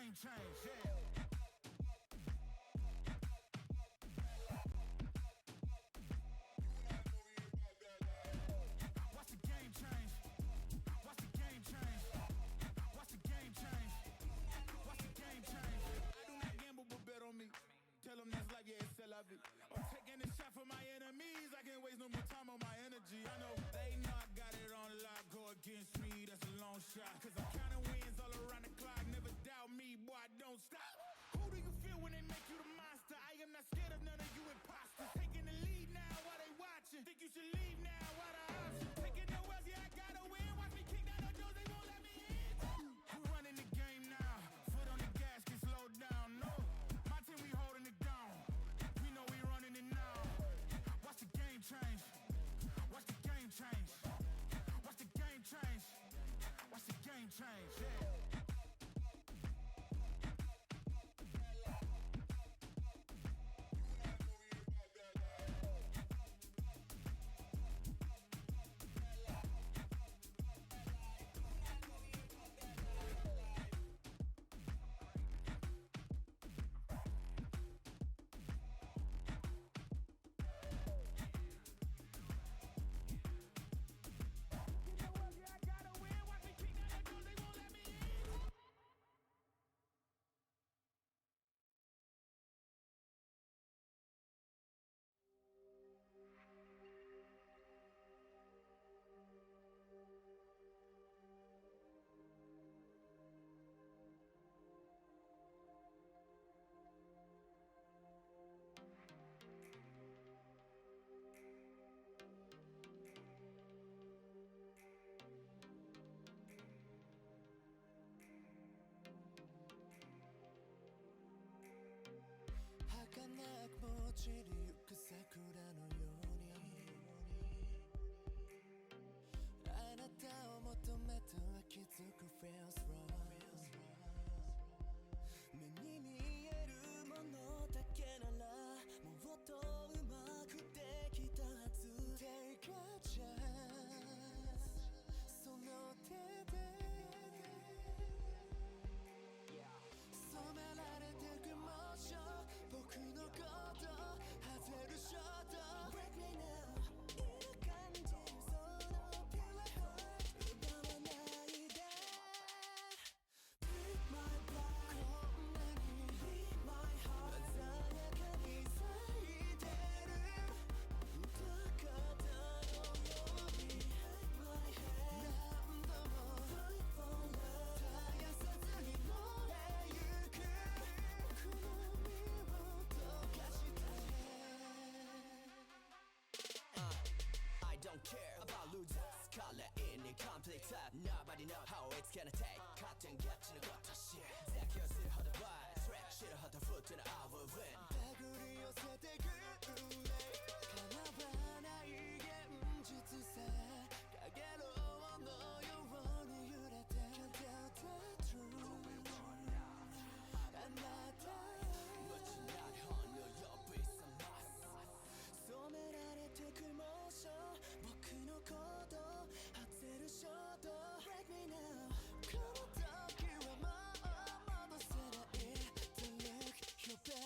game change, yeah. Watch the game change. Watch the game change. Watch the game change. Watch the game change. I do not gamble, but bet on me. Tell them that's life, yeah, it's still la vie. I'm taking a shot for my enemies. I can't waste no more time on my energy. I know they know I got it on lock. Go against me, that's a long shot. Cause I'm counting wins all around the clock. Never doubt me, boy, I don't stop. Who do you feel when they make you the monster? I am not scared of none of you imposters. Taking the lead now while they watching. Think you should leave now while the option. Taking no else, yeah, I gotta win. Watch me kick down the doors, they won't let me in. We're running the game now. Foot on the gas, can slow down, no. My team, we holding it down. We know we running it now. Watch the game change. Watch the game change. Watch the game change. Watch the game change, yeah.儚く落ちるゆく桜のようにあなたを求めては気づく Feels wrong 目に見えるものだけならもっとうまくできたはず Take a chance その手で染められてくモーション僕のこと外るショット Break me now いる感じその Pure Heart 奪わないで Break my back こんなに Break my heart 鮮やかに咲いてる歌方のように Break my head 何度も Fight for love 絶やさずに燃えゆくこの身を溶かしたい I don't care about losers Color in the complete type Nobody know how it's gonna take 같은 겹치는 것도 shit That 싫어하던 vibe Track 싫어하던 foot in our win手繰り寄せてく運命叶わない現実さかげろうのように揺れて Tell the truth あなたBut you're not on your be some must 染められてくモーション僕のこと外るショット Break me now この時はもう戻せない To look your best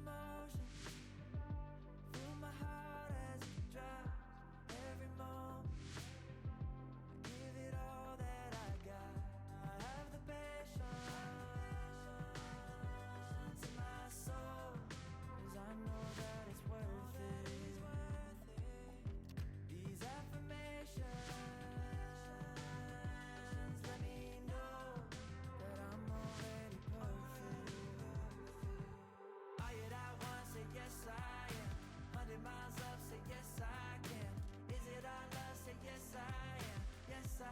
emotion. Feel my heart as it drops every moment. I give it all that I got. I have the patience in my soul, 'cause I know that it's worth it. These affirmations let me know that I'm already perfect. Are you that one? Say yes I am. 100 miles up, say yes I can. Is it our love? Say yes I am. Yes I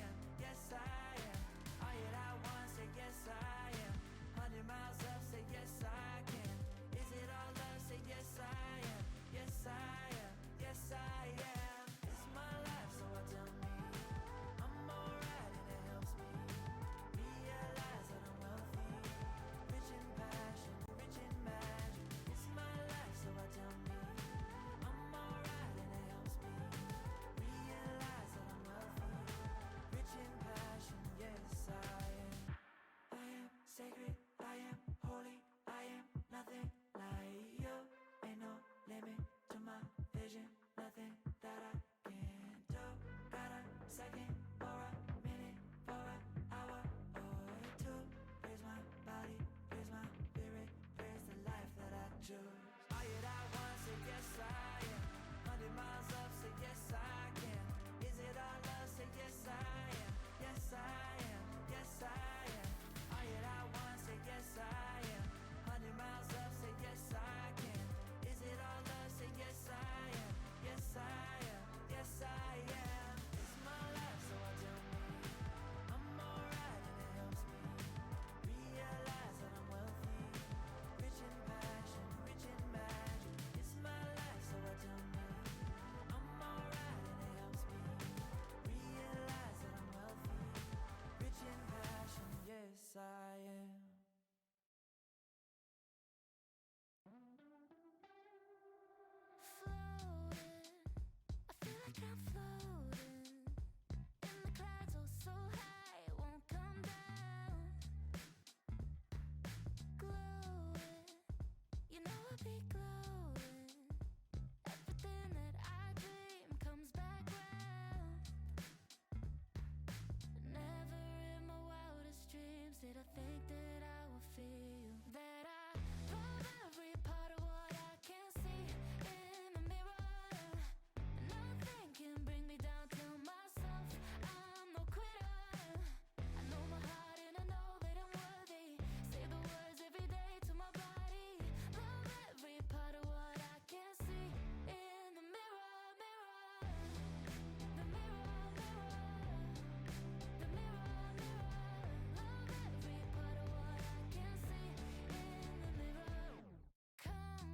am. Yes I am. Are you that one? Say yes I am. 100 miles up, say yes I can. Is it our love? Say yes I am. Yes I am. Yes I am. It's my life, so I tell me I'm alright, and it helps me realize that I'm wealthy, rich in passion, rich in magic. It's my life, so I tell me I'm alright, and it helps me realize that I'm wealthy, rich in passion. Yes, I am. I am sacred, I am holy, I am nothing like you. Ain't no limit to my vision, nothing that I can't do. Got a second or a minute for an hour or two. Here's my body, here's my spirit, here's the life that I choose. Are you that one? Say yes I am. 100 miles up, say yes I can. Is it our love? Say yes I am. Yes I am. Yes I am. Are you that one? Say yes I am. 100 miles up, say yes I can. Is it our love? Say yes I am. Yes I am. Yes I am. It's my life, so I tell me I'm alright, and it helps me realize that I'm wealthy, rich in passion, rich in magic. It's my life, so I tell me I'm alright, and it helps me realize that I'm wealthy, rich in passion. Yes, I am. Floating, I feel like I'm floating in the clouds, oh so high, it won't come down. Glowing, you know I'll be glowing. Everything that I dream comes back round. Never in my wildest dreams did I think that I would feel that I love every part of what I can see in the mirror. Nothing can bring me down to myself. I'm no quitter. I know my heart and I know that I'm worthy. Say the words every day to my body. Love every part of what I can see in the mirror, mirror. The mirror, mirror. The mirror, mirror. Love every part of what I can see in the mirror. Come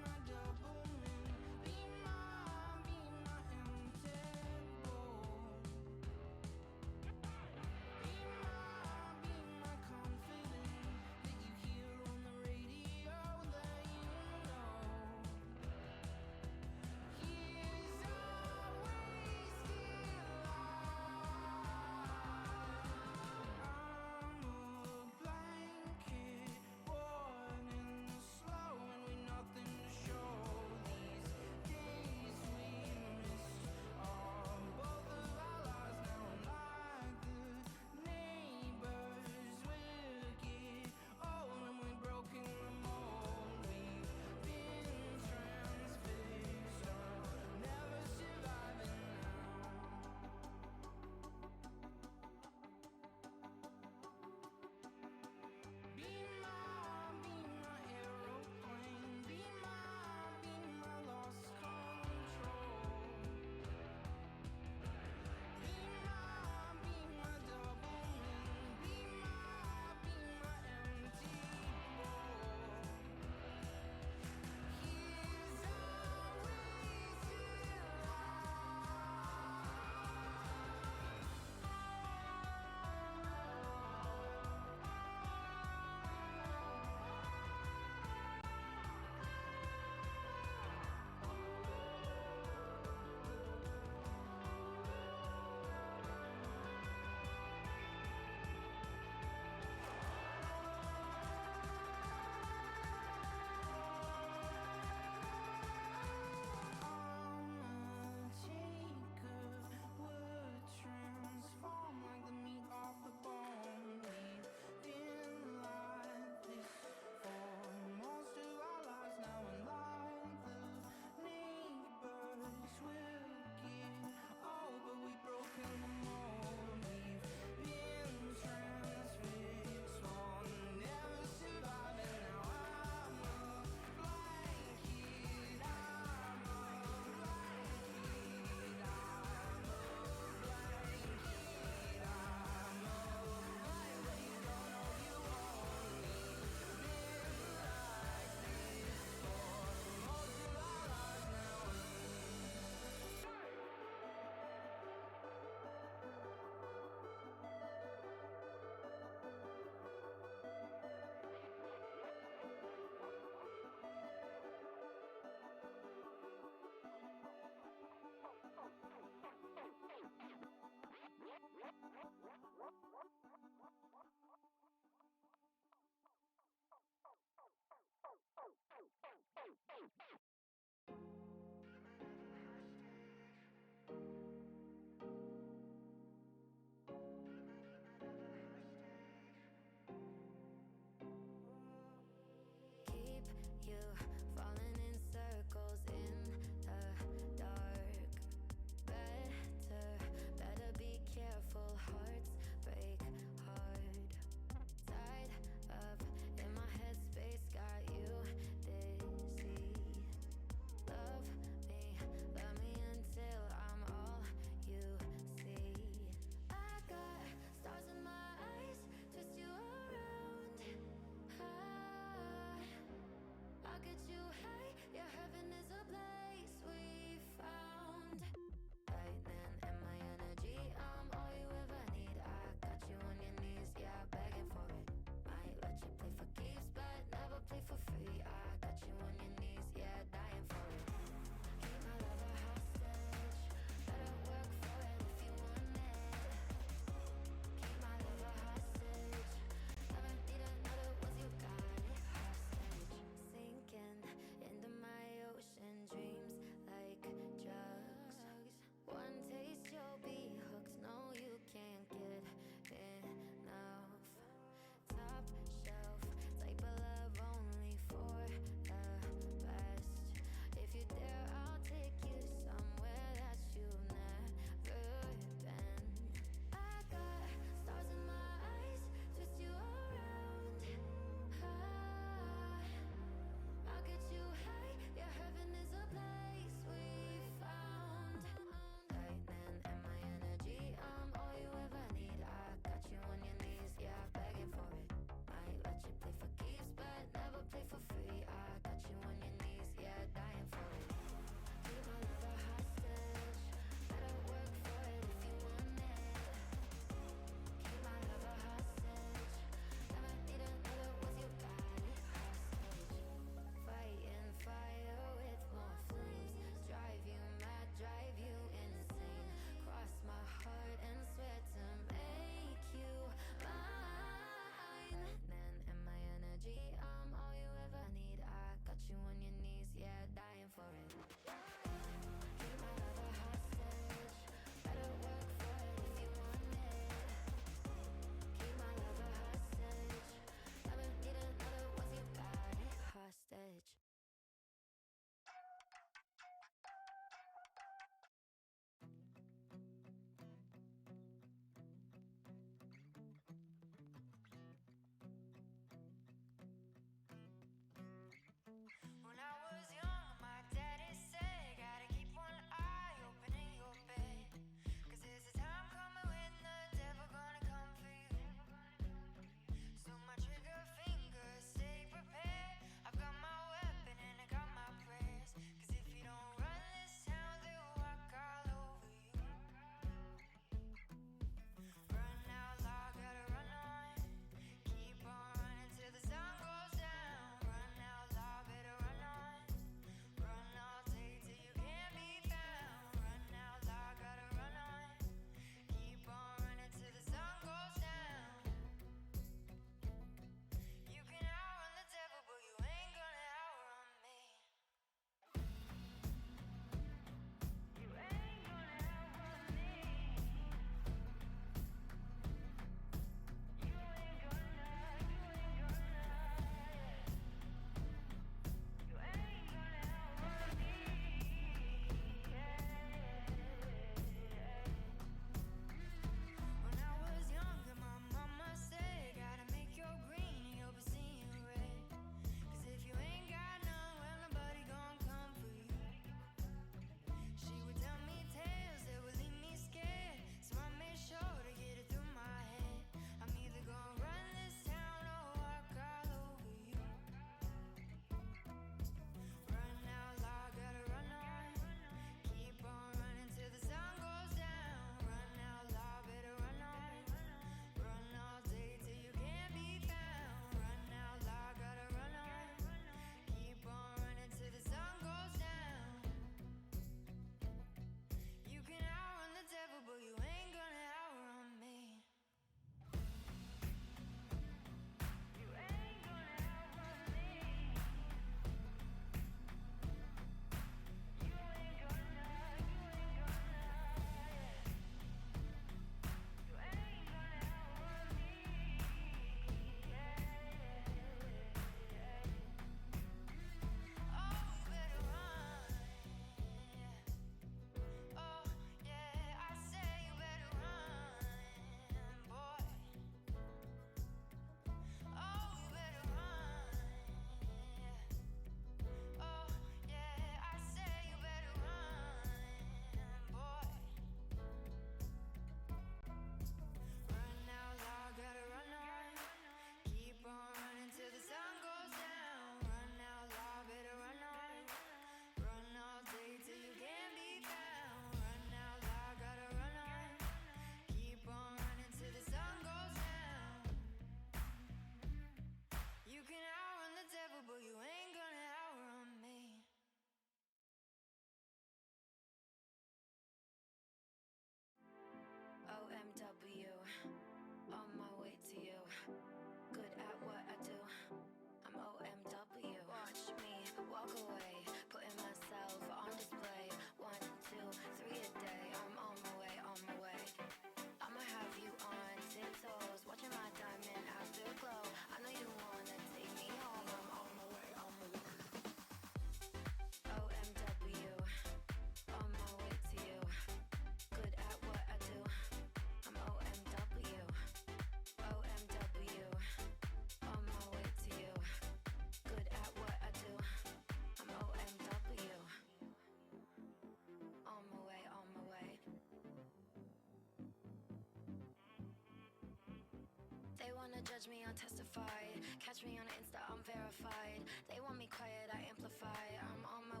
wanna judge me, I'll testify. Catch me on Insta, I'm verified. They want me quiet, I amplify. I'm on my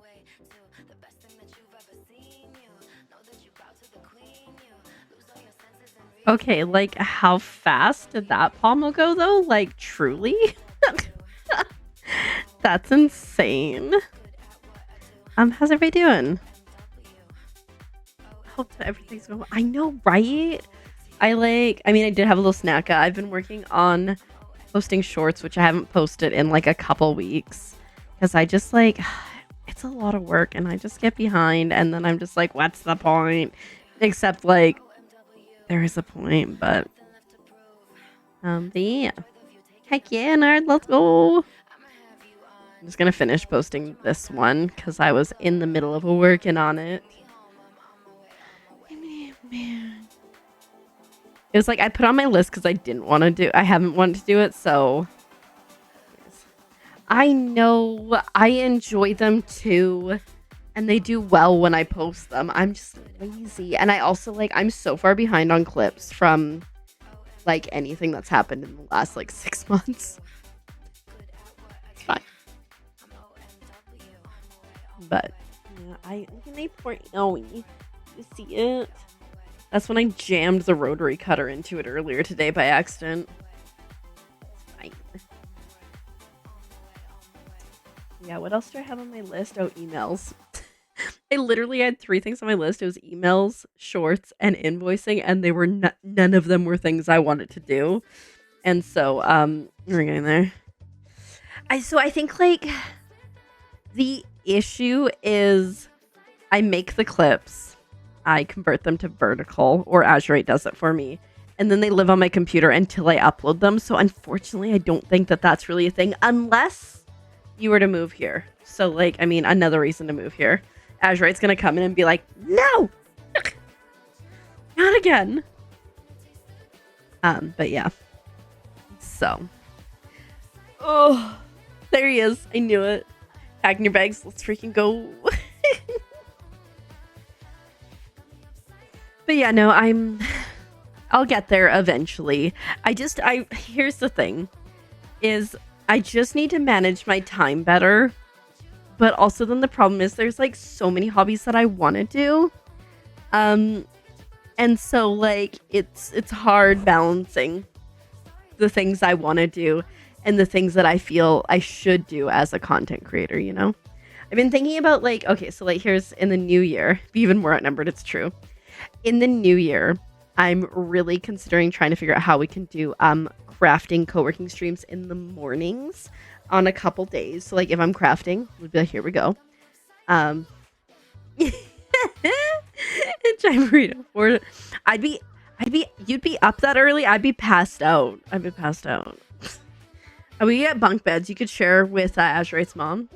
way to the best thing that you've ever seen. You know that you bow to the queen. You lose all your senses and reason. Okay, like how fast did that pommel go though? Like truly? That's insane. How's everybody doing? Hope that everything's going well. I know, right? I mean, I did have a little snack. I've been working on posting shorts, which I haven't posted in like a couple weeks. Because I just like, it's a lot of work and I just get behind. And then I'm just like, what's the point? Except like, there is a point, but yeah. Heck yeah, nerd, let's go. I'm just gonna finish posting this one because I was in the middle of working on it. Man. It was like I put on my list because I haven't wanted to do it, so I know I enjoy them too, and they do well when I post them. I'm just lazy, and I also I'm so far behind on clips from like anything that's happened in the last like 6 months. It's fine. But yeah, I can you see it? That's when I jammed the rotary cutter into it earlier today by accident. It's fine. Yeah, what else do I have on my list? Oh, emails. I literally had 3 things on my list. It was emails, shorts, and invoicing, and they were none of them were things I wanted to do. And so, we're getting there. I think like the issue is I make the clips, I convert them to vertical, or Azure8 does it for me, and then they live on my computer until I upload them. So unfortunately, I don't think that that's really a thing unless you were to move here. So like, I mean, another reason to move here. Azure8's gonna come in and be like, no, not again. But yeah. So, oh, there he is. I knew it. Packing your bags. Let's freaking go. But yeah, no, I'll get there eventually. Here's the thing, is I just need to manage my time better. But also then the problem is there's like so many hobbies that I want to do. And so like it's hard balancing the things I want to do and the things that I feel I should do as a content creator, you know? I've been thinking about like, okay, so like here's in the new year, be even more outnumbered, it's true. In the new year, I'm really considering trying to figure out how we can do crafting co-working streams in the mornings on a couple days. So like if I'm crafting, we'll be like, here we go. Chimerito for you'd be up that early. I'd be passed out. We get bunk beds you could share with Azure8's mom.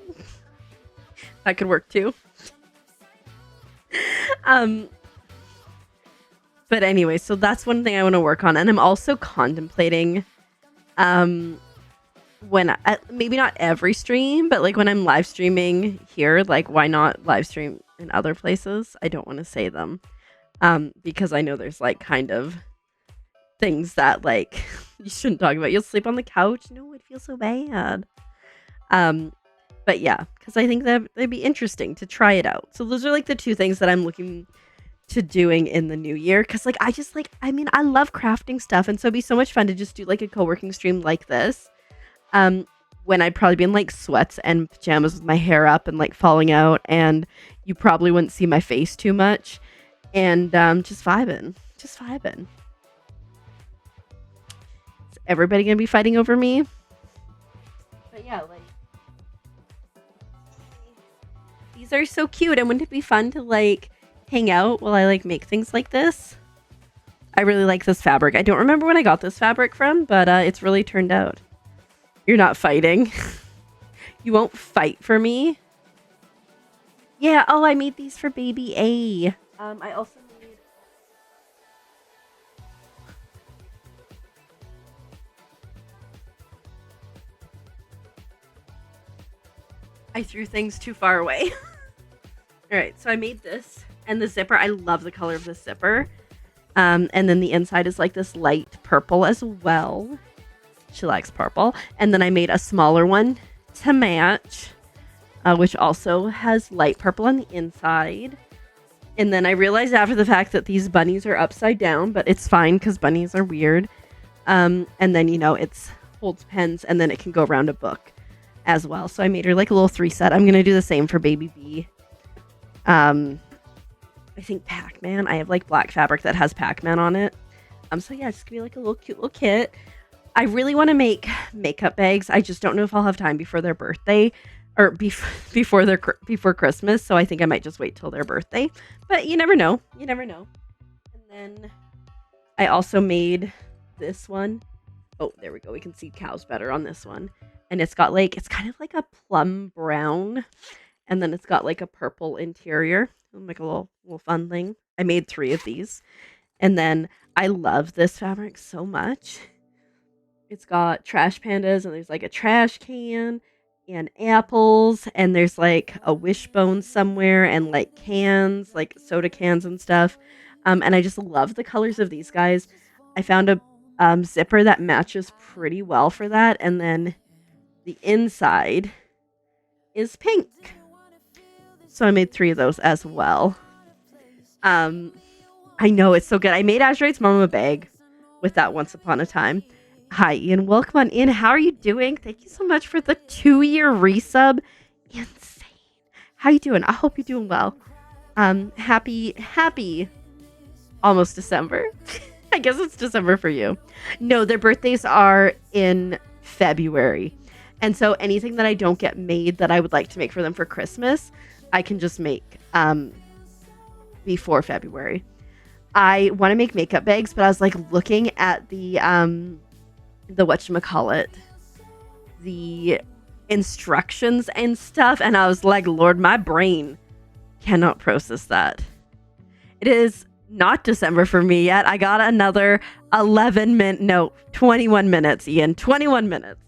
That could work too. But anyway, so that's one thing I want to work on, and I'm also contemplating when maybe not every stream, but like when I'm live streaming here, like why not live stream in other places? I don't want to say them because I know there's like kind of things that like you shouldn't talk about. You'll sleep on the couch. No, it feels so bad. But yeah, because I think that it'd be interesting to try it out. So those are like the 2 things that I'm looking to doing in the new year, because like I love crafting stuff, and so it'd be so much fun to just do like a co-working stream like this when I'd probably be in like sweats and pajamas with my hair up and like falling out, and you probably wouldn't see my face too much, and just vibing. Is everybody gonna be fighting over me? But yeah, like these are so cute, and wouldn't it be fun to like hang out while I like make things like this? I really like this fabric. I don't remember when I got this fabric from, but it's really turned out. You're not fighting. You won't fight for me. Yeah, oh, I made these for baby A. I also made I threw things too far away. All right, so I made this. And the zipper, I love the color of the zipper. And then the inside is like this light purple as well. She likes purple. And then I made a smaller one to match, which also has light purple on the inside. And then I realized after the fact that these bunnies are upside down, but it's fine because bunnies are weird. And then, it's holds pens, and then it can go around a book as well. So I made her like a little 3 set. I'm going to do the same for Baby B. I think Pac-Man. I have like black fabric that has Pac-Man on it. So yeah, it's going to be like a little cute little kit. I really want to make makeup bags. I just don't know if I'll have time before their birthday or before Christmas. So I think I might just wait till their birthday. But you never know. You never know. And then I also made this one. Oh, there we go. We can see cows better on this one. And it's got like, it's kind of like a plum brown. And then it's got like a purple interior. Like a little fun thing. I made 3 of these. And then I love this fabric so much. It's got trash pandas, and there's like a trash can and apples, and there's like a wishbone somewhere, and like cans, like soda cans and stuff. And I just love the colors of these guys. I found a zipper that matches pretty well for that. And then the inside is pink. So I made 3 of those as well. I know, it's so good. I made Azrate's mom a bag with that once upon a time. Hi, Ian. Welcome on in. How are you doing? Thank you so much for the 2-year resub. Insane. How you doing? I hope you're doing well. Happy almost December. I guess it's December for you. No, their birthdays are in February. And so anything that I don't get made that I would like to make for them for Christmas, I can just make before February. I want to make makeup bags, but I was like looking at the whatchamacallit, the instructions and stuff, and I was like, Lord, my brain cannot process that. It is not December for me yet. I got another 21 minutes, Ian. 21 minutes.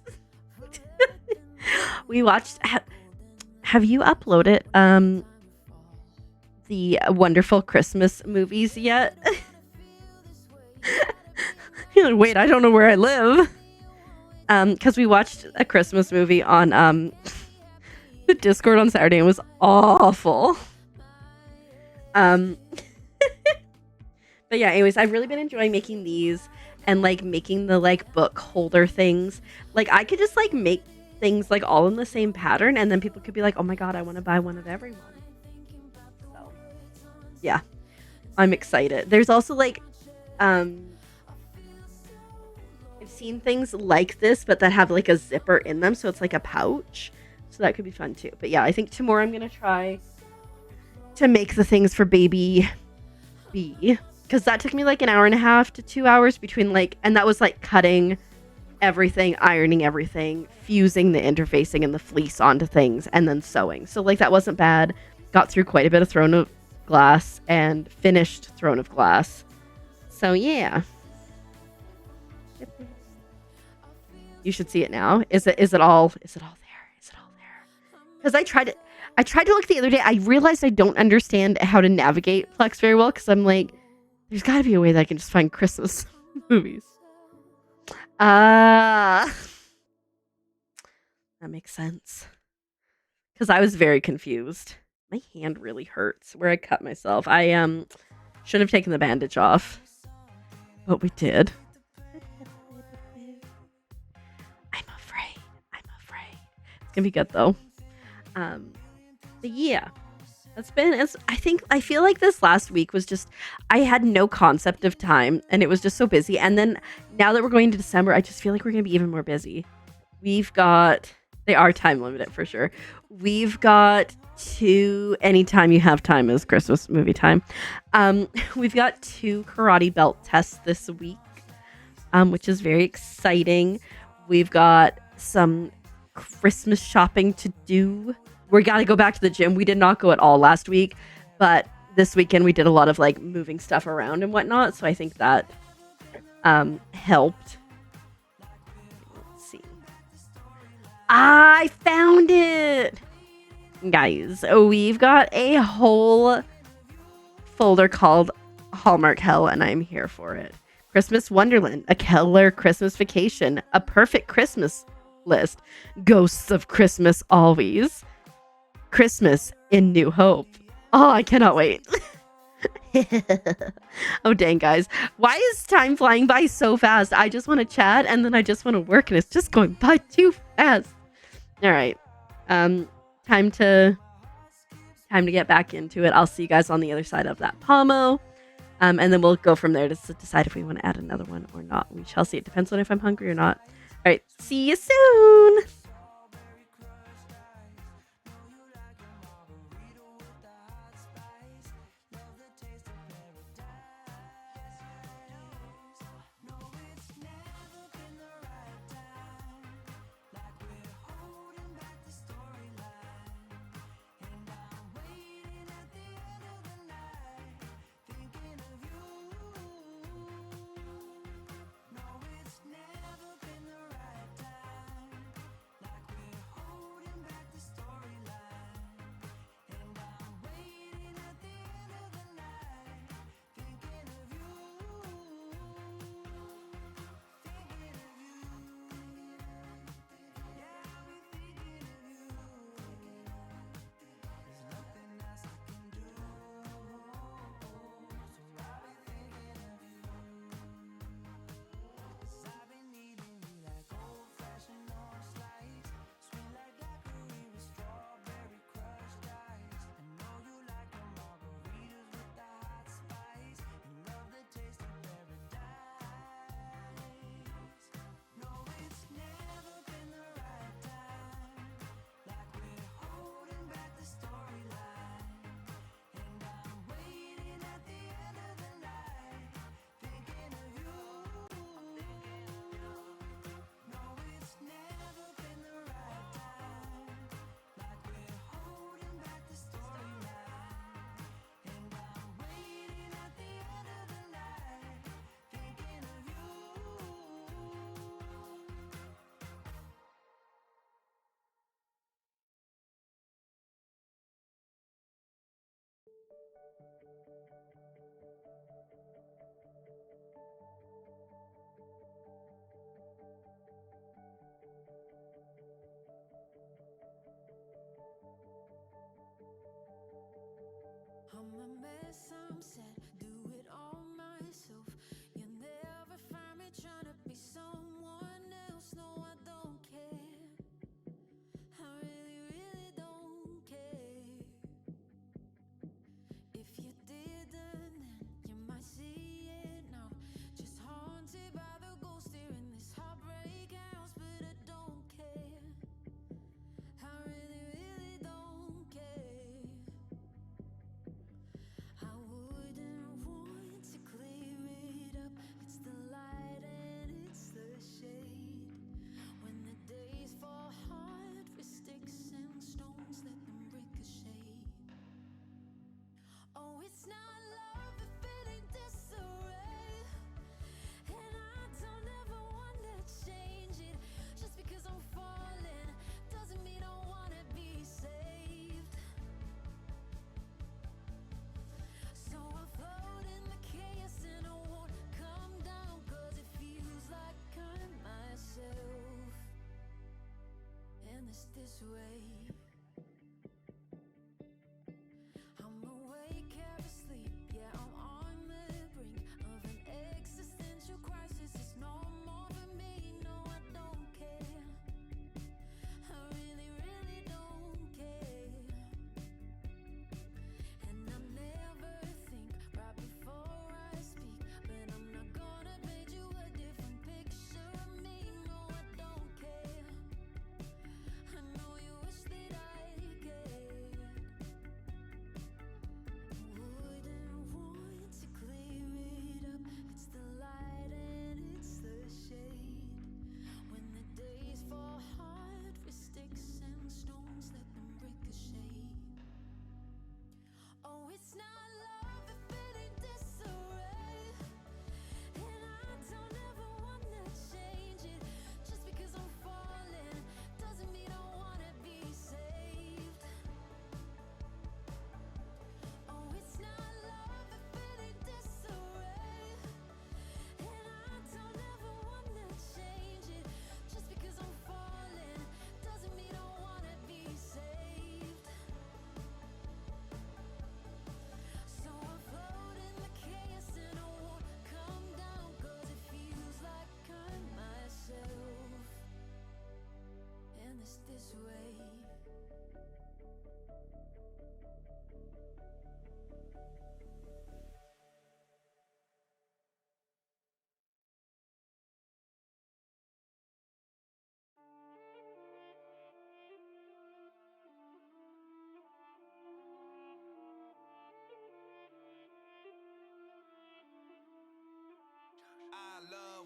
We watched... Have you uploaded the wonderful Christmas movies yet? You're like, wait, I don't know where I live. Because we watched a Christmas movie on the Discord on Saturday, and it was awful. But yeah, anyways, I've really been enjoying making these and like making the like book holder things. Like I could just like make things like all in the same pattern, and then people could be like, oh my god, I want to buy one of everyone. So yeah, I'm excited. There's also like I've seen things like this but that have like a zipper in them, so it's like a pouch, so that could be fun too. But yeah, I think tomorrow I'm gonna try to make the things for Baby B, because that took me like an hour and a half to 2 hours between like, and that was like cutting everything, ironing everything, fusing the interfacing and the fleece onto things, and then sewing. So like that wasn't bad. Got through quite a bit of Throne of Glass and finished Throne of Glass. So yeah. You should see it now. Is it all there? Is it all there? Because I tried to look the other day. I realized I don't understand how to navigate Plex very well, because I'm like, there's got to be a way that I can just find Christmas movies. That makes sense. Because I was very confused. My hand really hurts where I cut myself. I should have taken the bandage off, but we did. I'm afraid. It's gonna be good though. But yeah, I feel like this last week was just, I had no concept of time, and it was just so busy. And then now that we're going to December, I just feel like we're going to be even more busy. They are time limited for sure. We've got anytime you have time is Christmas movie time. We've got 2 karate belt tests this week, which is very exciting. We've got some Christmas shopping to do. We got to go back to the gym. We did not go at all last week, but this weekend we did a lot of like moving stuff around and whatnot. So I think that helped. Let's see. I found it, guys. We've got a whole folder called Hallmark hell, and I'm here for it. Christmas Wonderland, a killer Christmas vacation, a perfect Christmas list, Ghosts of Christmas Always, Christmas in New Hope. Oh, I cannot wait. Oh, dang, guys. Why is time flying by so fast? I just want to chat and then I just want to work and it's just going by too fast. All right. Time to get back into it. I'll see you guys on the other side of that pomo. And then we'll go from there to decide if we want to add another one or not. We shall see. It depends on if I'm hungry or not. All right. See you soon. I'm a mess, I'm sad, do it all myself. You never find me trying to be someone else. No, I don't care. I really, really don't care. If you didn't, then you might see it now. Just haunted by the ghost here in this heartbreak house, but I don't care. I really, really don't care. I wouldn't want to clear it up. It's the light and it's the shade. When the days fall hard for sticks and stones, let them ricochet. Oh, it's not love if it ain't disarray. And I don't ever wanna change it. Just because I'm falling doesn't mean I wanna be saved. So I float in the chaos and I won't come down, 'cause it feels like I'm myself. And it's this way. I'm awake, half asleep, yeah, I'm on the brink of an existential crisis. It's no more for me, no, I don't care. I really, really don't care. And I never think right before I speak, but I'm not gonna paint you a different picture of me. No, I don't care. I know you wish that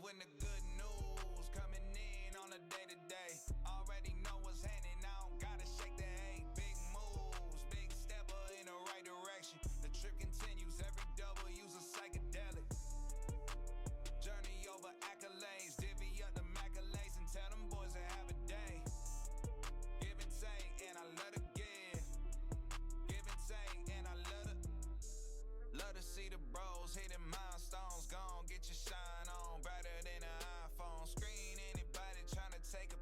when the good news coming in on a day to day. Already know what's happening, I don't gotta shake the hay. Big moves, big stepper in the right direction. The trip continues, every W's a psychedelic. Journey over accolades, divvy up the maculates and tell them boys to have a day. Give and take, and I love to give. Give and take, and I love to see the bros hitting milestones. Gone, get your shine on, brighter than an iPhone screen. Anybody tryna take a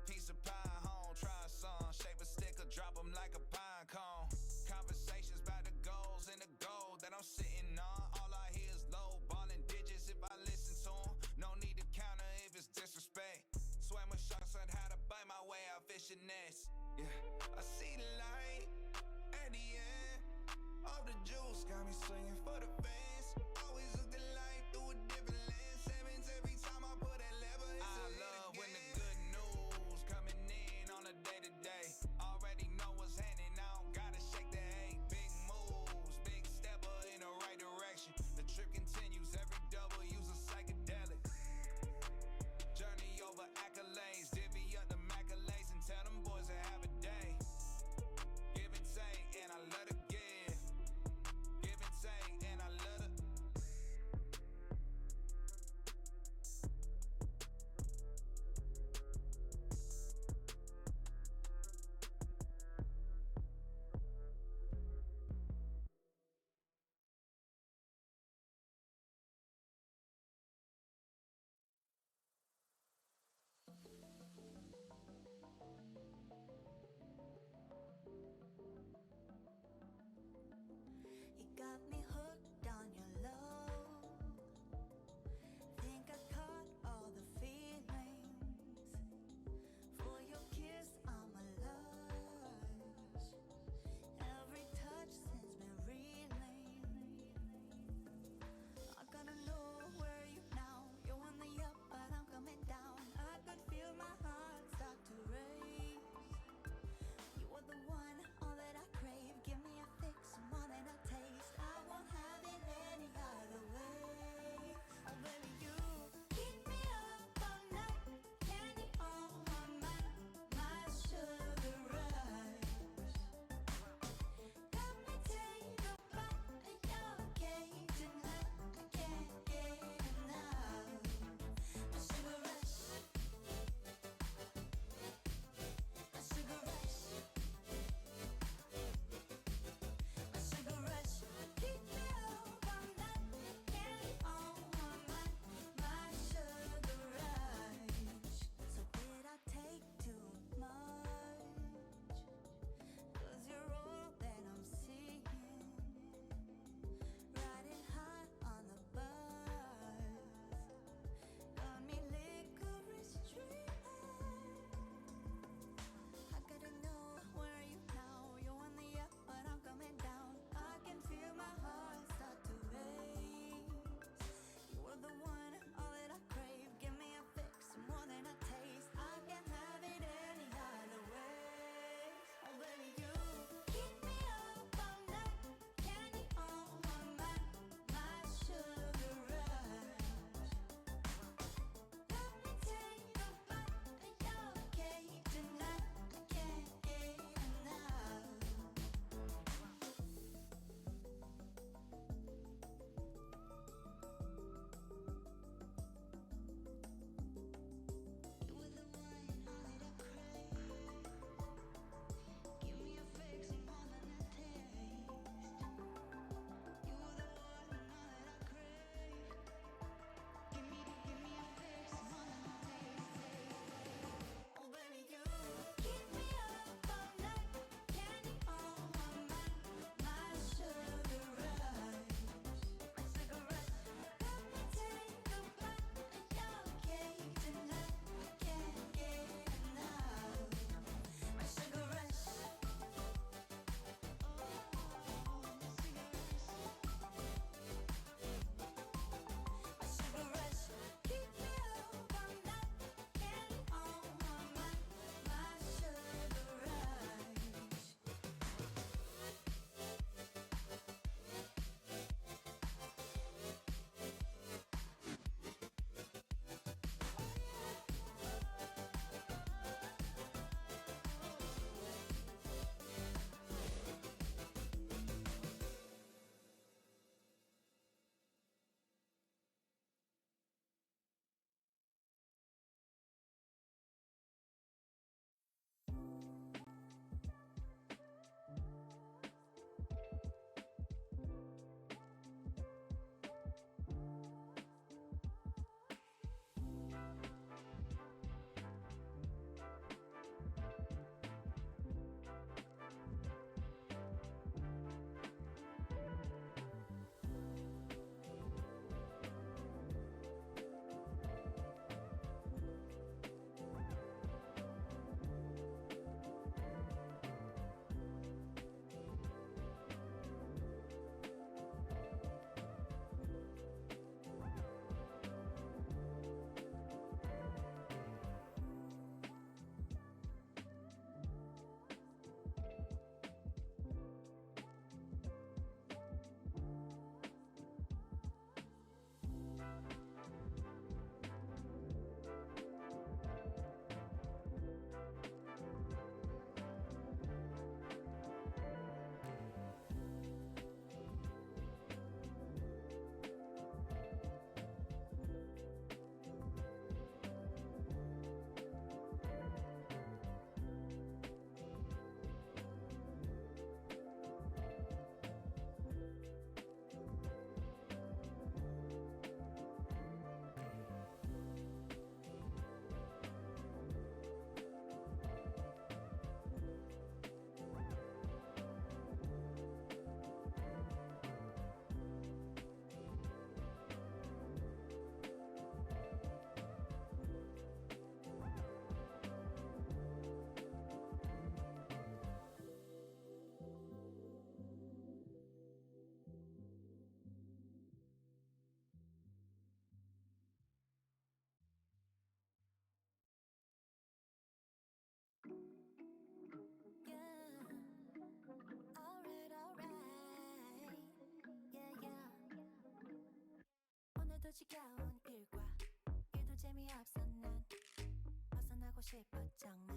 싶어 정말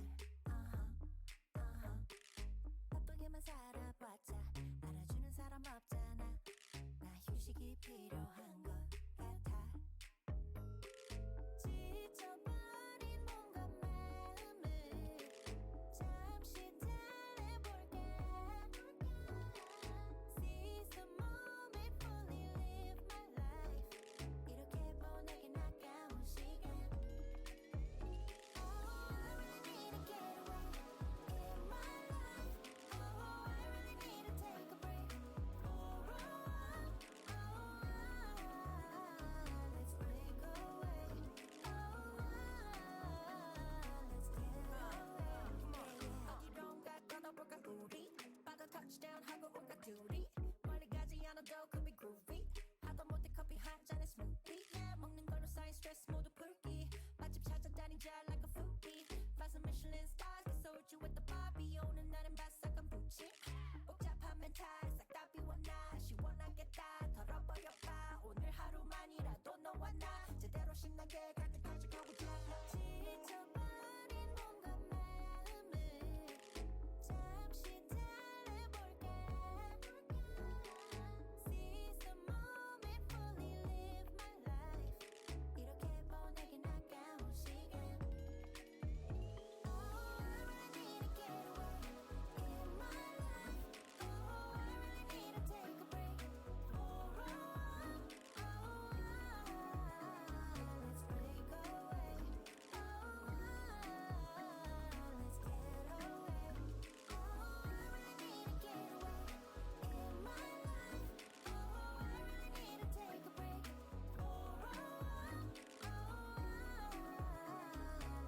바쁘게만 살아봤자 알아주는 사람 없잖아 나 휴식이 필요한 것 같아 지쳐버린 몸과 마음을 잠시 달래볼게 See some moment fully live my life 이렇게 보내긴 아까운 시간 Oh I really need to get away in my life Oh I really need to take a break for a while let's break away let's get away 어디론가 떠나볼까 우리 바다 touchdown 하고 올까 둘이 멀리 가지 않아도 could be groovy 하다 못해 커피 한 잔에 smoothie yeah 먹는 걸로 쌓인 스트레스 모두 풀기 맛집 찾아다니자 like a foodie Find some Michelin stars get you with the Bobby 오는 날엔 바싹한 부침 복잡한 멘탈 싹 다 비워놔 시원하겠다 털어버려봐 오늘 하루만이라도 너와 나 제대로 신나게 갈 때까지 가보자 지쳐버린 몸과 마음을 잠시 달래볼게 See some moment fully live my life 이렇게 보내긴 아까운 시간 Oh I really need to get away in my life Oh I really need to take a break for a while let's break away let's get away Oh I really need to get away in my life Oh I really need to take a break for a while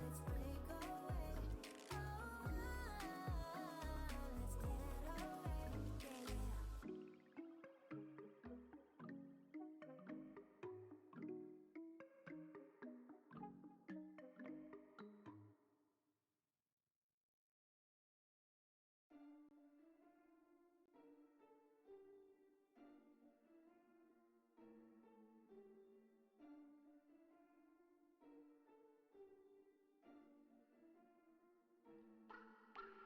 let's break away let's get away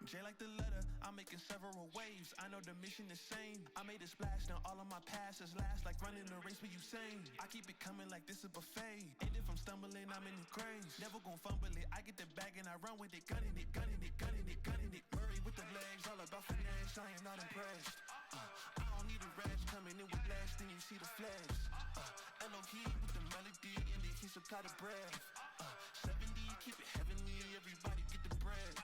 J like the letter, I'm making several waves. I know the mission is same. I made a splash, now all of my passes last like running a race with Usain. I keep it coming like this a buffet. And if I'm stumbling, I'm in the graves. Never gon' fumble it. I get the bag and I run with it, gunning it, gunning it, gunning it, gunning it. Murray with the legs, all about finesse. I am not impressed. I don't need a rash coming in with blast, then you see the flash. Elohim with the melody, and then he supply the breath. 70, keep it heavenly, everybody get the bread.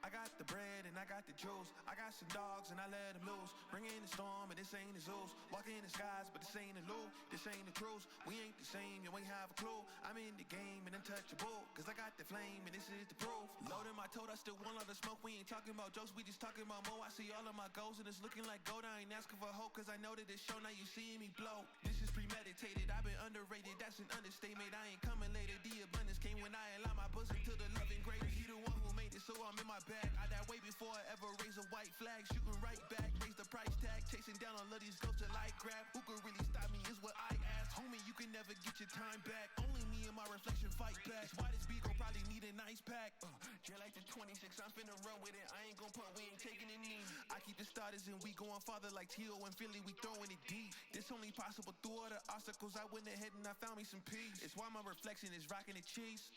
I got the bread and I got the juice. I got some dogs and I let them loose. Bring in the storm, but this ain't the Zeus. Walk in the skies, but this ain't the loop. This ain't the cruise. We ain't the same, you ain't have a clue. I'm in the game and untouchable. Cause I got the flame and this is the proof. Loading my tote, I still want all the smoke. We ain't talking about jokes, we just talking about more. I see all of my goals and it's looking like gold. I ain't asking for hope cause I know that it's show. Now you seeing me blow. This is premeditated, I've been underrated. That's an understatement, I ain't coming later. The abundance came when I aligned my bosom to the loving greater. He the one who made it, so I'm in my bag. I died way before I ever raise a white flag. Shooting right back, raise the price tag. Chasing down all of these ghosts till I grab. Who could really stop me is what I ask. Homie, you can never get your time back. Only me and my reflection fight back. That's why this beat gon' probably need an ice pack. J like the 26, I'm finna run with it. I ain't gon' punt, we ain't taking it knee. I keep the starters and we going farther like T.O. and Philly, we throwing it deep. This only possible through all the obstacles. I went ahead and I found me some peace. It's why my reflection is rocking the cheese.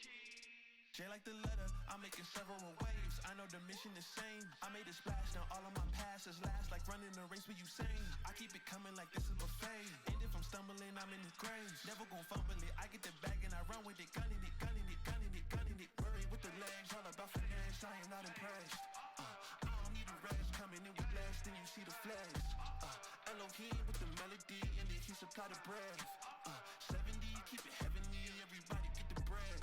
J like the letter, I'm making several waves. I know the mission is same. I made a splash, now all of my passes last like running a race with Usain. I keep it coming like this is buffet. And if I'm stumbling, I'm in the graves. Never gon' fumble it. I get the bag and I run with it, gunning it, gunning it, gunning it, gunning it. Murray with the legs, all about finesse. I am not impressed. I don't need a rash coming in with blast, then you see the flash. Elohim with the melody, and then he supply the breath. 70, keep it heavenly, everybody get the bread.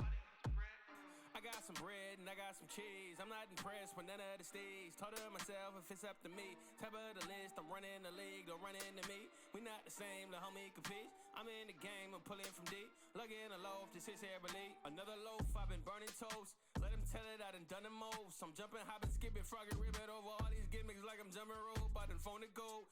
I got some bread and I got some cheese. I'm not impressed with none of the stage. Told her myself if it's up to me. Top of the list, I'm running the league, don't run into me. We not the same, the homie compete. I'm in the game, I'm pulling from deep. Lugging a loaf, this is heavily. Another loaf, I've been burning toast. Let them tell it, I done done the most. I'm jumping, hopping, skipping, frogging, ribbon over all these gimmicks like I'm jumping rope. I done phone it gold.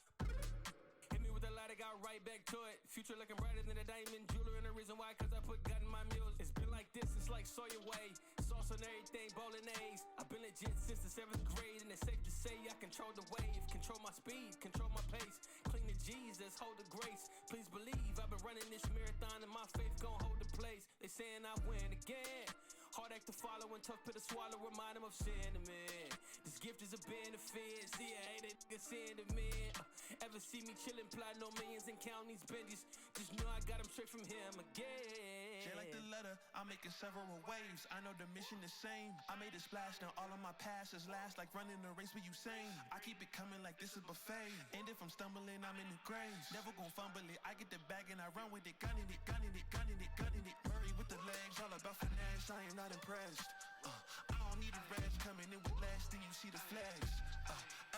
Hit me with the light, I got right back to it. Future looking brighter than a diamond jeweler. And the reason why, cause I put God in my meals. It's been like this, it's like Sawyer Way. sauce on everything, bolognese. I've been legit since the 7th grade, and it's safe to say I control the wave, control my speed, control my pace. Cling to Jesus, hold the grace. Please believe I've been running this marathon, and my faith gon' hold the place. They saying I win again. Hard act to follow and tough pill to swallow. Remind them of cinnamon. This gift is a benefit. See, I hate it, nigga sentiment. Ever see me chillin', plotting on millions and counting these Benjis? Just know I got them straight from him again. J like the letter, I'm making several waves. I know the mission is same. I made a splash, now all of my passes last like running a race with Usain. I keep it coming like this is buffet. And if I'm stumbling, I'm in the graves. Never gon' fumble it. I get the bag and I run with it, gunning it, gunning it, gunning it, gunning it. Murray with the legs, all about finesse. I am not impressed. I don't need a rest coming in with less, then you see the flags.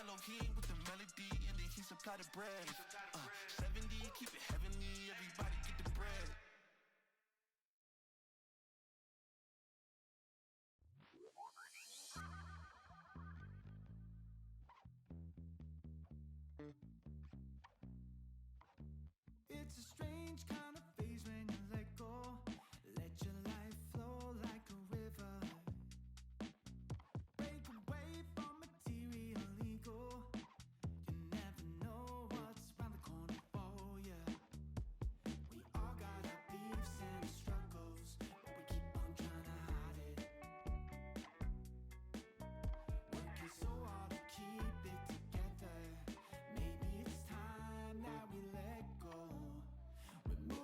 Elohim with the melody, and then he supply the bread. 70, keep it heavenly, everybody get the bread. It's a strange kind of phase when you let go. Let your life flow like a river. Break away from material ego. You never know what's round the corner for you. We all got our beefs and struggles, but we keep on trying to hide it. Working so hard to keep it together. Maybe it's time that we let go. Remove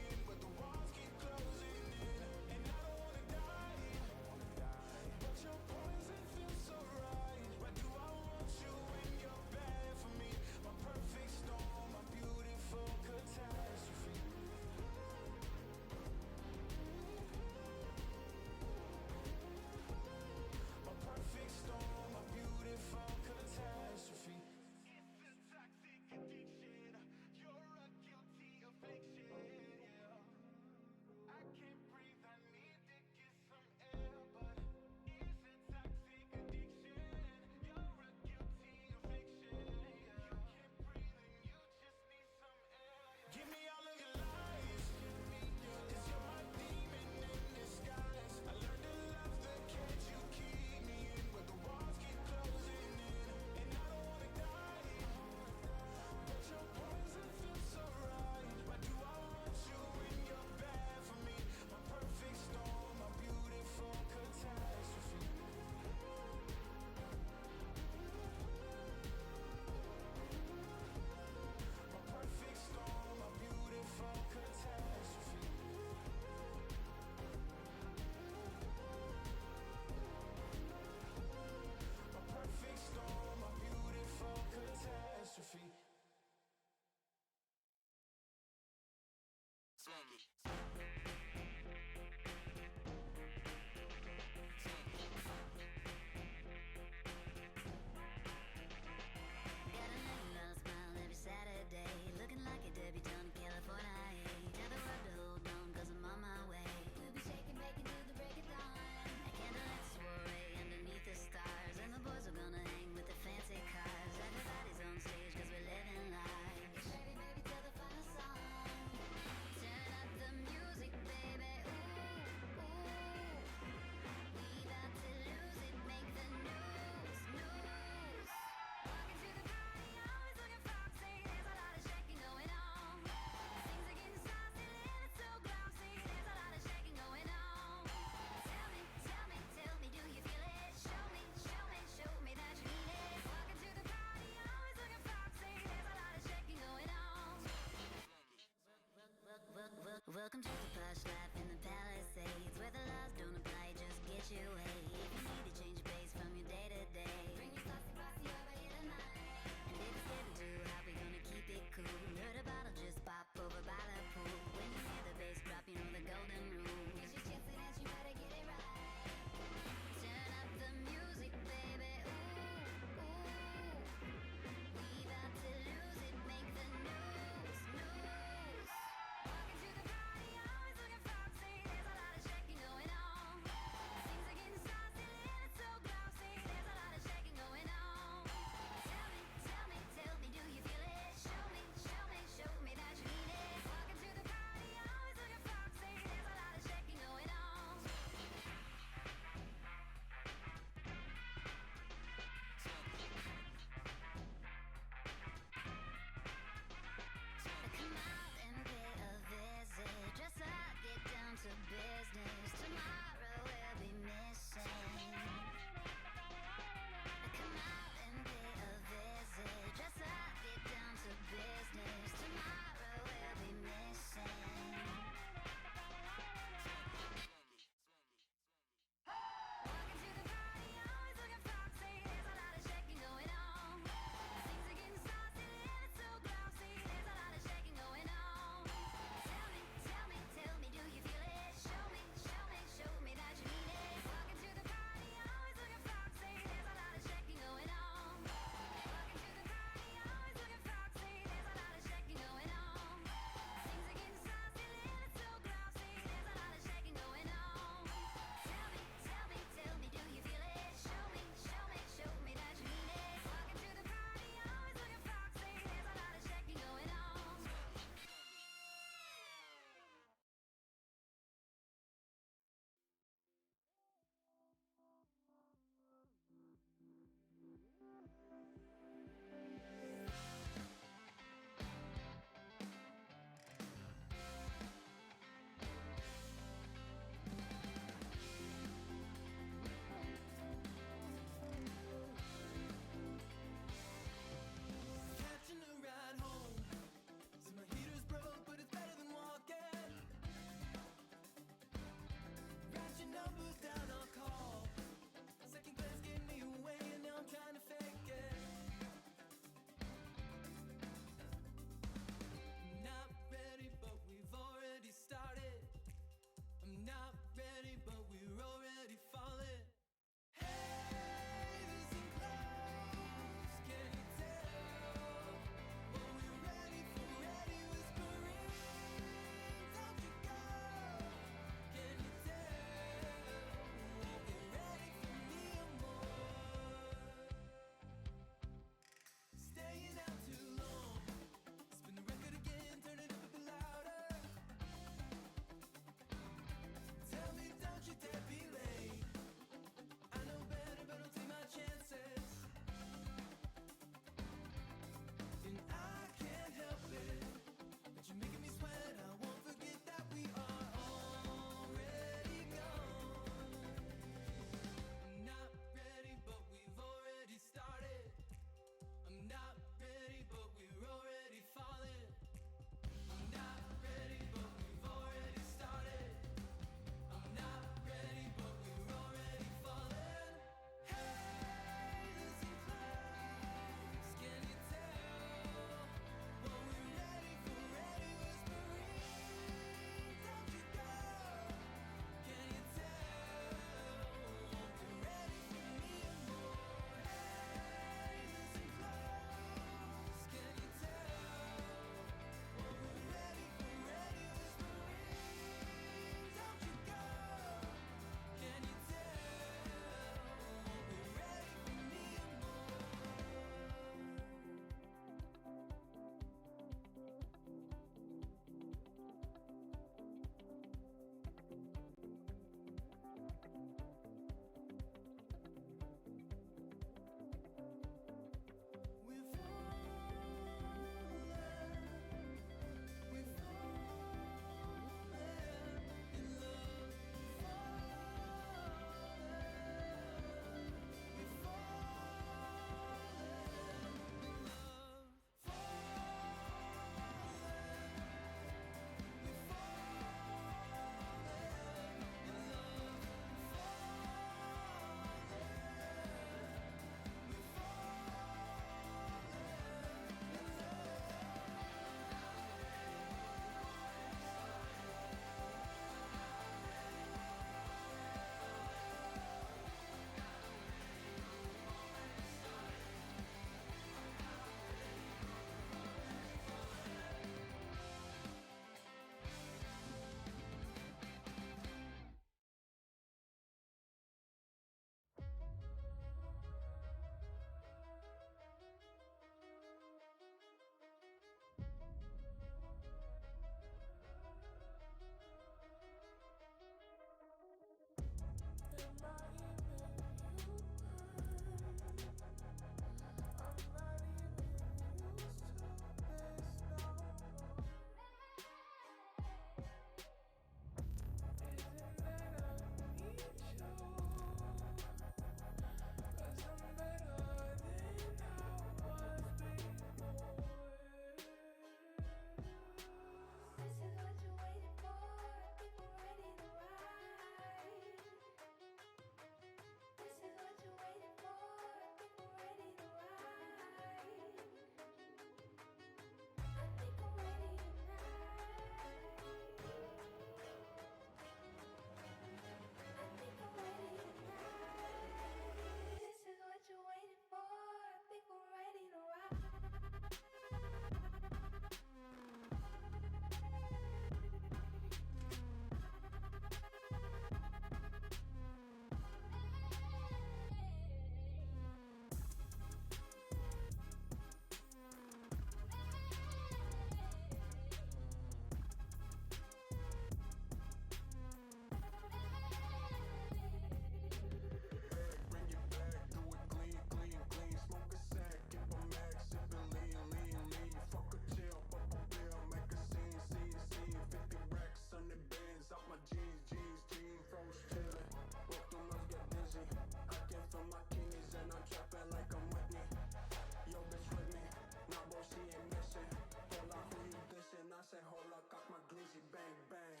say hold up, cock my glizzy, bang bang.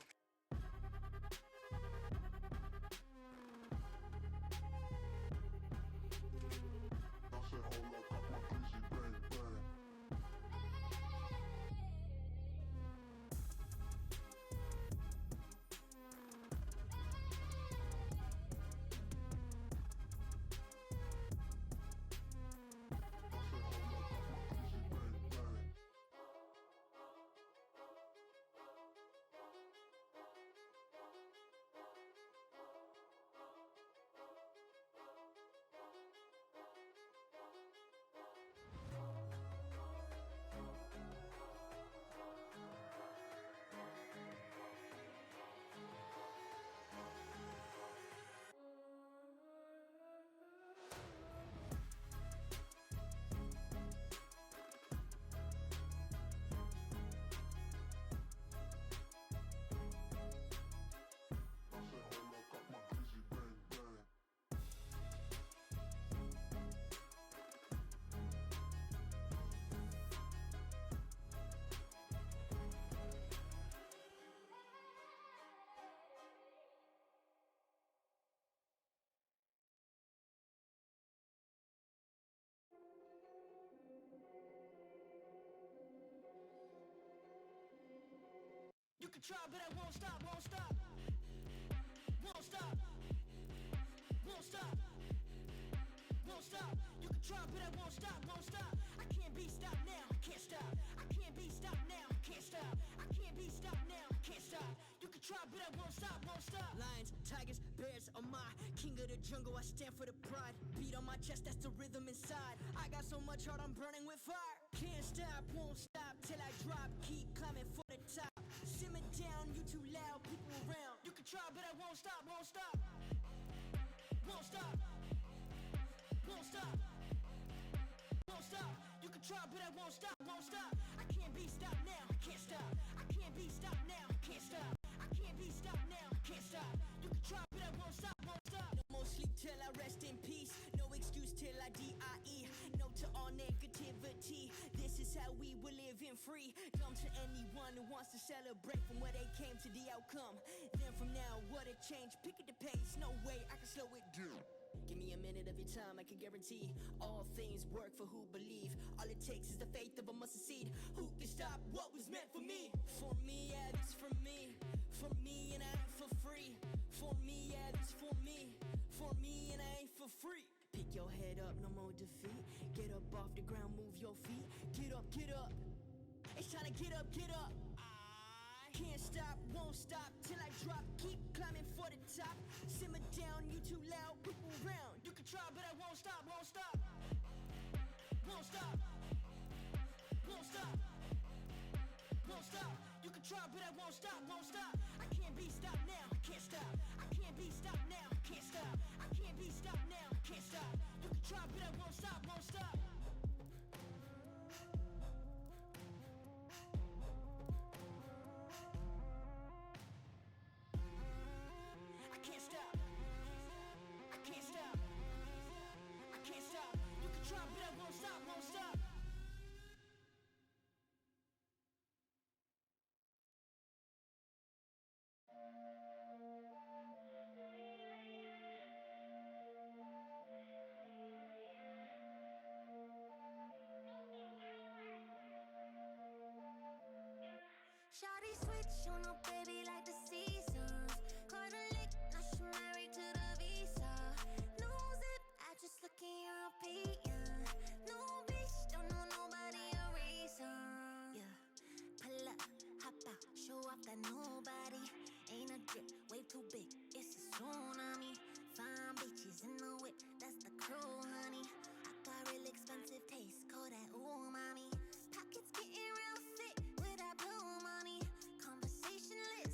I say hold up, cock my glizzy, bang bang. You can try, but I won't stop, won't stop. Won't stop. Won't stop. Won't stop. You can try, but I won't stop, won't stop. I can't be stopped now, I can't stop. I can't be stopped now, I can't stop. I can't be stopped now, I can't stop. You can try, but I won't stop, won't stop. Lions, tigers, bears are my king of the jungle, I stand for the pride. Beat on my chest, that's the rhythm inside. I got so much heart, I'm burning with fire. Can't stop, won't stop till I drop. Keep climbing for the top. Simmer down, you too loud, people around. You can try, but I won't stop, won't stop. Won't stop. Won't stop. Won't stop. You can try, but I won't stop, won't stop. I can't be stopped now, I can't stop. I can't be stopped now, I can't stop. I can't be stopped now, I can't stop. You can try, but I won't stop, won't stop. No more sleep till I rest in peace. No excuse till I die. No to all negativity. This is how we were living free. Dumb to anyone who wants to celebrate from where they came to the outcome. Then from now, what a change. Pick at the pace, no way I can slow it down. Give me a minute of your time, I can guarantee all things work for who believe. All it takes is the faith of a mustard seed. Who can stop what was meant for me? For me, yeah, this for me. For me, and I ain't for free. For me, yeah, this for me. For me, and I ain't for free. Pick your head up, no more defeat. Get up off the ground, move your feet. Get up, get up. It's time to get up, get up. Can't stop, won't stop till I drop. Keep climbing for the top. Simmer down, you too loud, people around. You can try, but I won't stop, won't stop. Won't stop. Won't stop. Won't stop. You can try, but I won't stop, won't stop. I can't be stopped now, I can't stop. I can't be stopped now, I can't stop. no baby like the seasons. Caught a lick, now she married to the visa. No zip, I just look European. No bitch, don't know nobody a reason. Yeah, pull up, hop out, show off that nobody. Ain't a drip, way too big, it's a tsunami. Fine bitches in the whip, that's the crew, honey. I got real expensive taste, call that umami. Pockets getting real thick with that blue money. Conversation lit,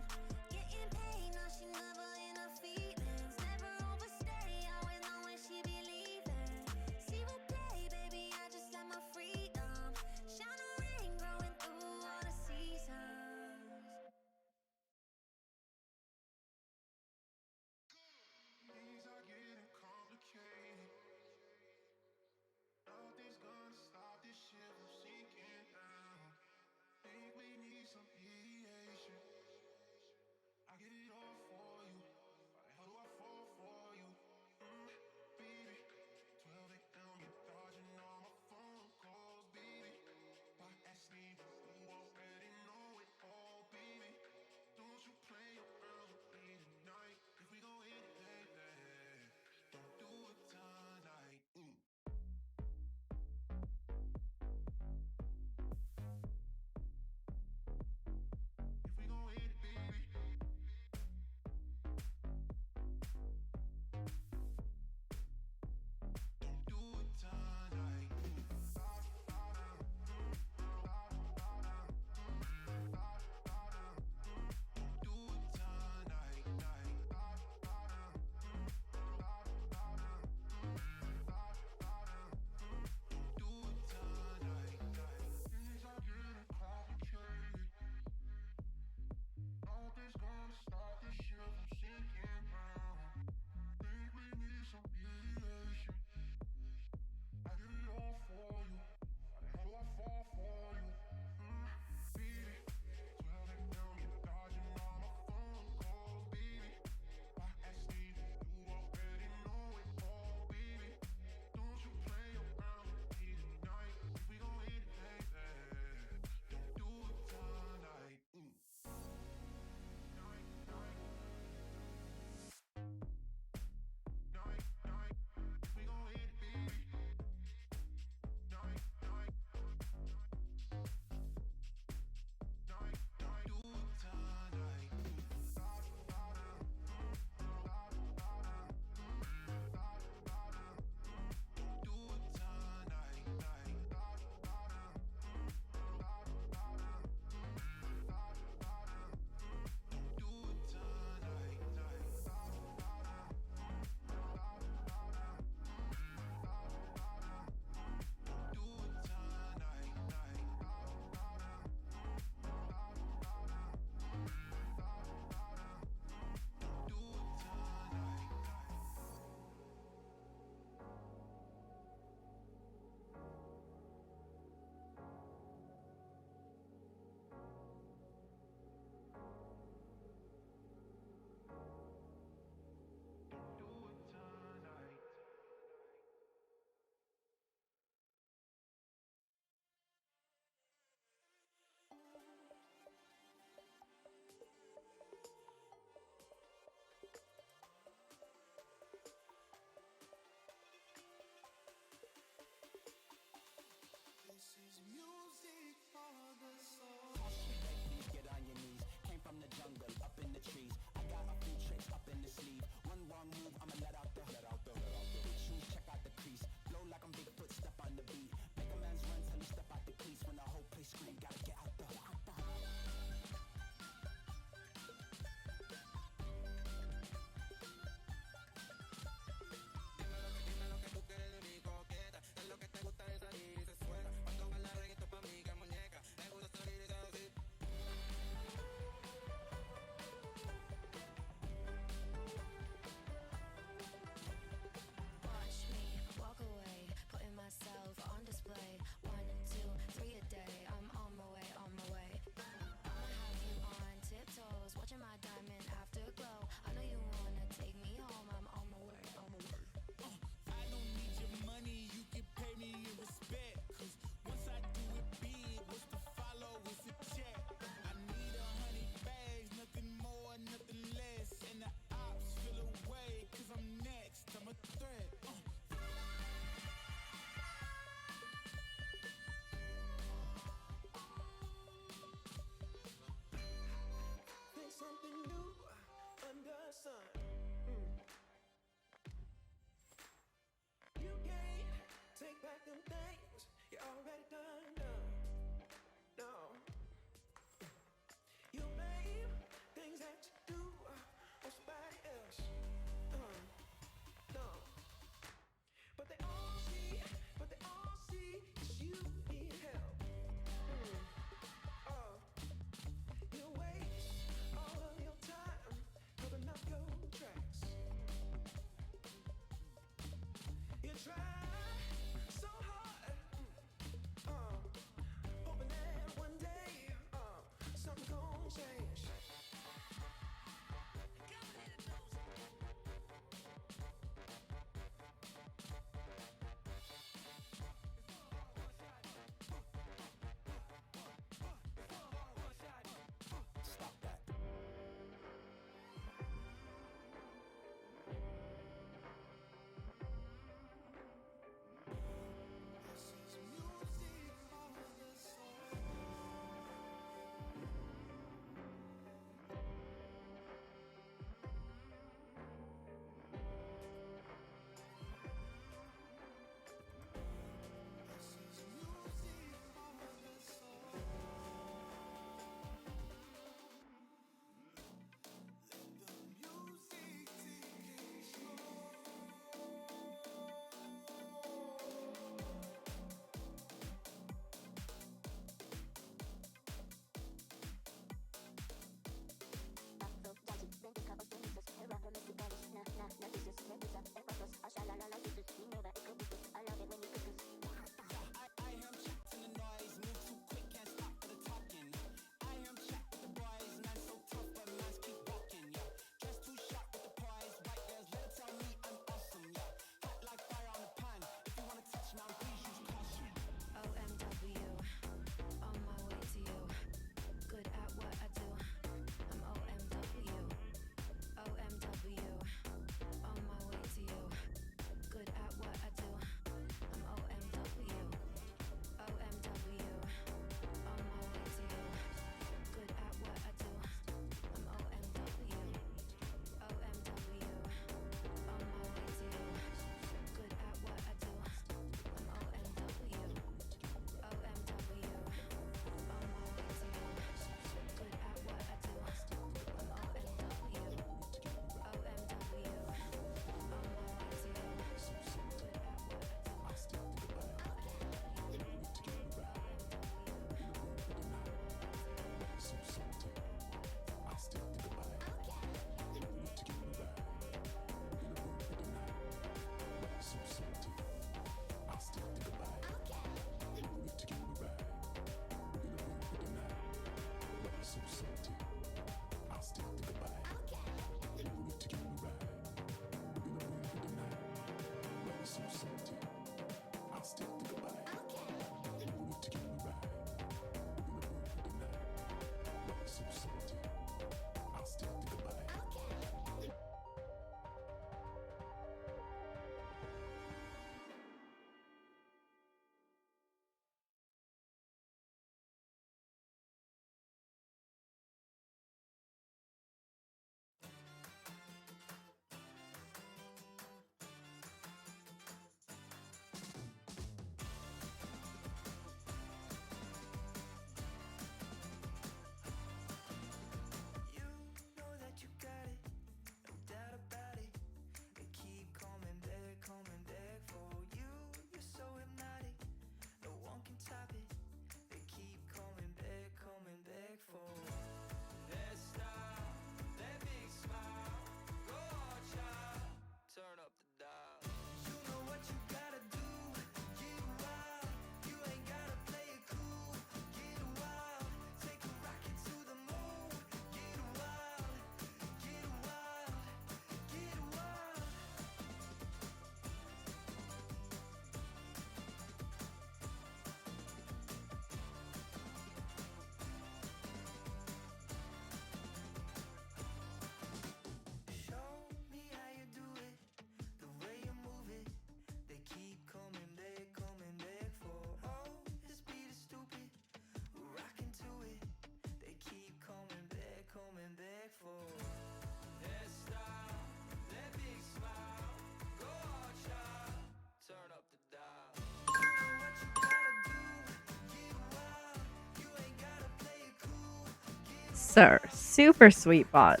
Sir, super sweet bot.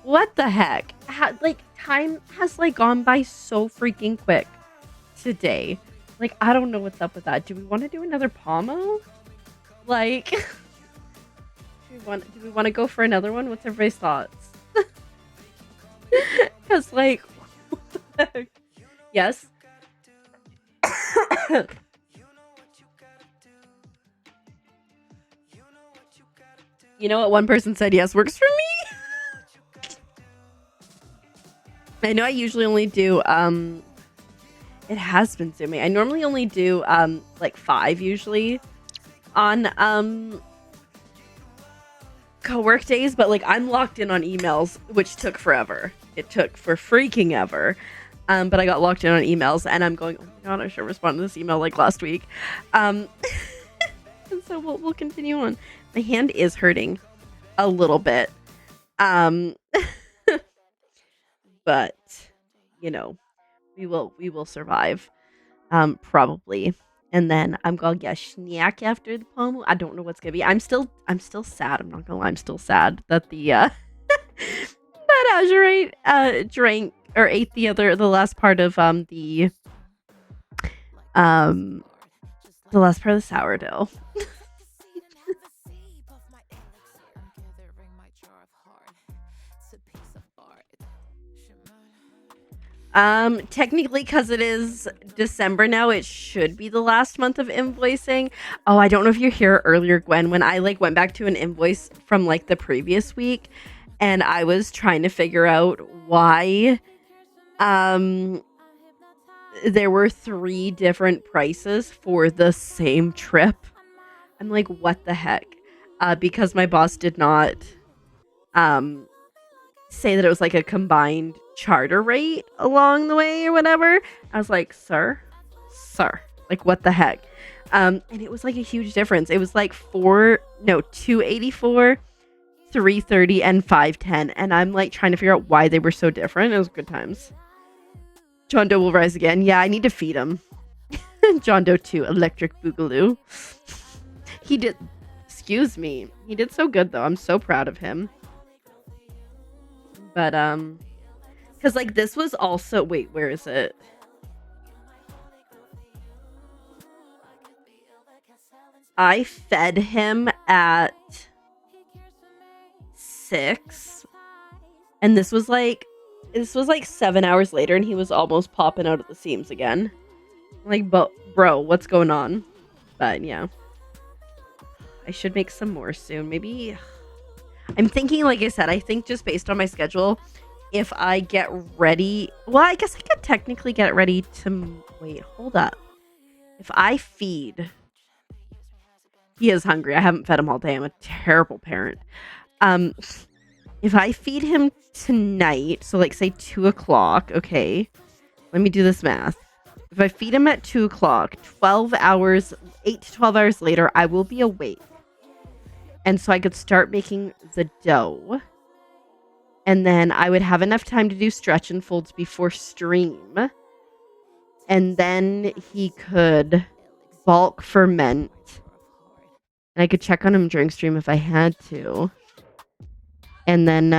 What the heck? Time has like gone by so freaking quick today. Like, I don't know what's up with that. Do we want to do another Pomo? Like, do we want to go for another one? What's everybody's thoughts? Because like, what the heck? Yes. You know what? One person said yes works for me. I know I usually only do it has been zooming. I normally only do like 5 usually on co-work days, but like I'm locked in on emails, which took forever. It took for freaking ever. But I got locked in on emails and I'm going, oh my god, I should respond to this email like last week. And so we'll continue on. My hand is hurting a little bit. But you know, we will survive. Probably. And then I'm gonna get a snack after the poem. I don't know what's gonna be. I'm still sad. I'm not gonna lie, I'm still sad that the that Azurite drank or ate the last part of the last part of the sourdough. Technically, because it is December now, it should be the last month of invoicing. Oh, I don't know if you're here earlier, Gwen, when I like went back to an invoice from like the previous week and I was trying to figure out why there were 3 different prices for the same trip. I'm like, what the heck? Because my boss did not say that it was like a combined charter rate along the way or whatever. I was like, sir, like what the heck? And it was like a huge difference. It was like 284, 330, and 510. And I'm like trying to figure out why they were so different. It was good times. John Doe will rise again. Yeah, I need to feed him. John Doe 2, Electric Boogaloo. He did, excuse me. He did so good though. I'm so proud of him. But, because like this was also, wait, where is it? I fed him at 6. And this was like 7 hours later and he was almost popping out at the seams again. Like, bro, what's going on? But yeah. I should make some more soon. Maybe I'm thinking, like I said, I think just based on my schedule, if I get ready, well, I guess I could technically get ready to, wait, hold up. If I feed, he is hungry. I haven't fed him all day. I'm a terrible parent. If I feed him tonight, so like say 2 o'clock, okay, let me do this math. If I feed him at 2 o'clock, 12 hours, 8 to 12 hours later, I will be awake. And so I could start making the dough. And then I would have enough time to do stretch and folds before stream. And then he could bulk ferment. And I could check on him during stream if I had to. And then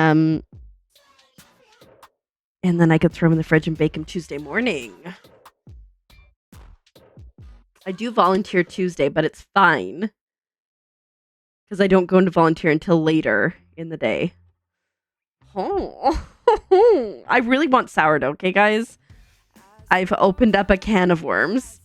I could throw him in the fridge and bake him Tuesday morning. I do volunteer Tuesday, but it's fine. Because I don't go into volunteer until later in the day. Oh, I really want sourdough, okay, guys? I've opened up a can of worms.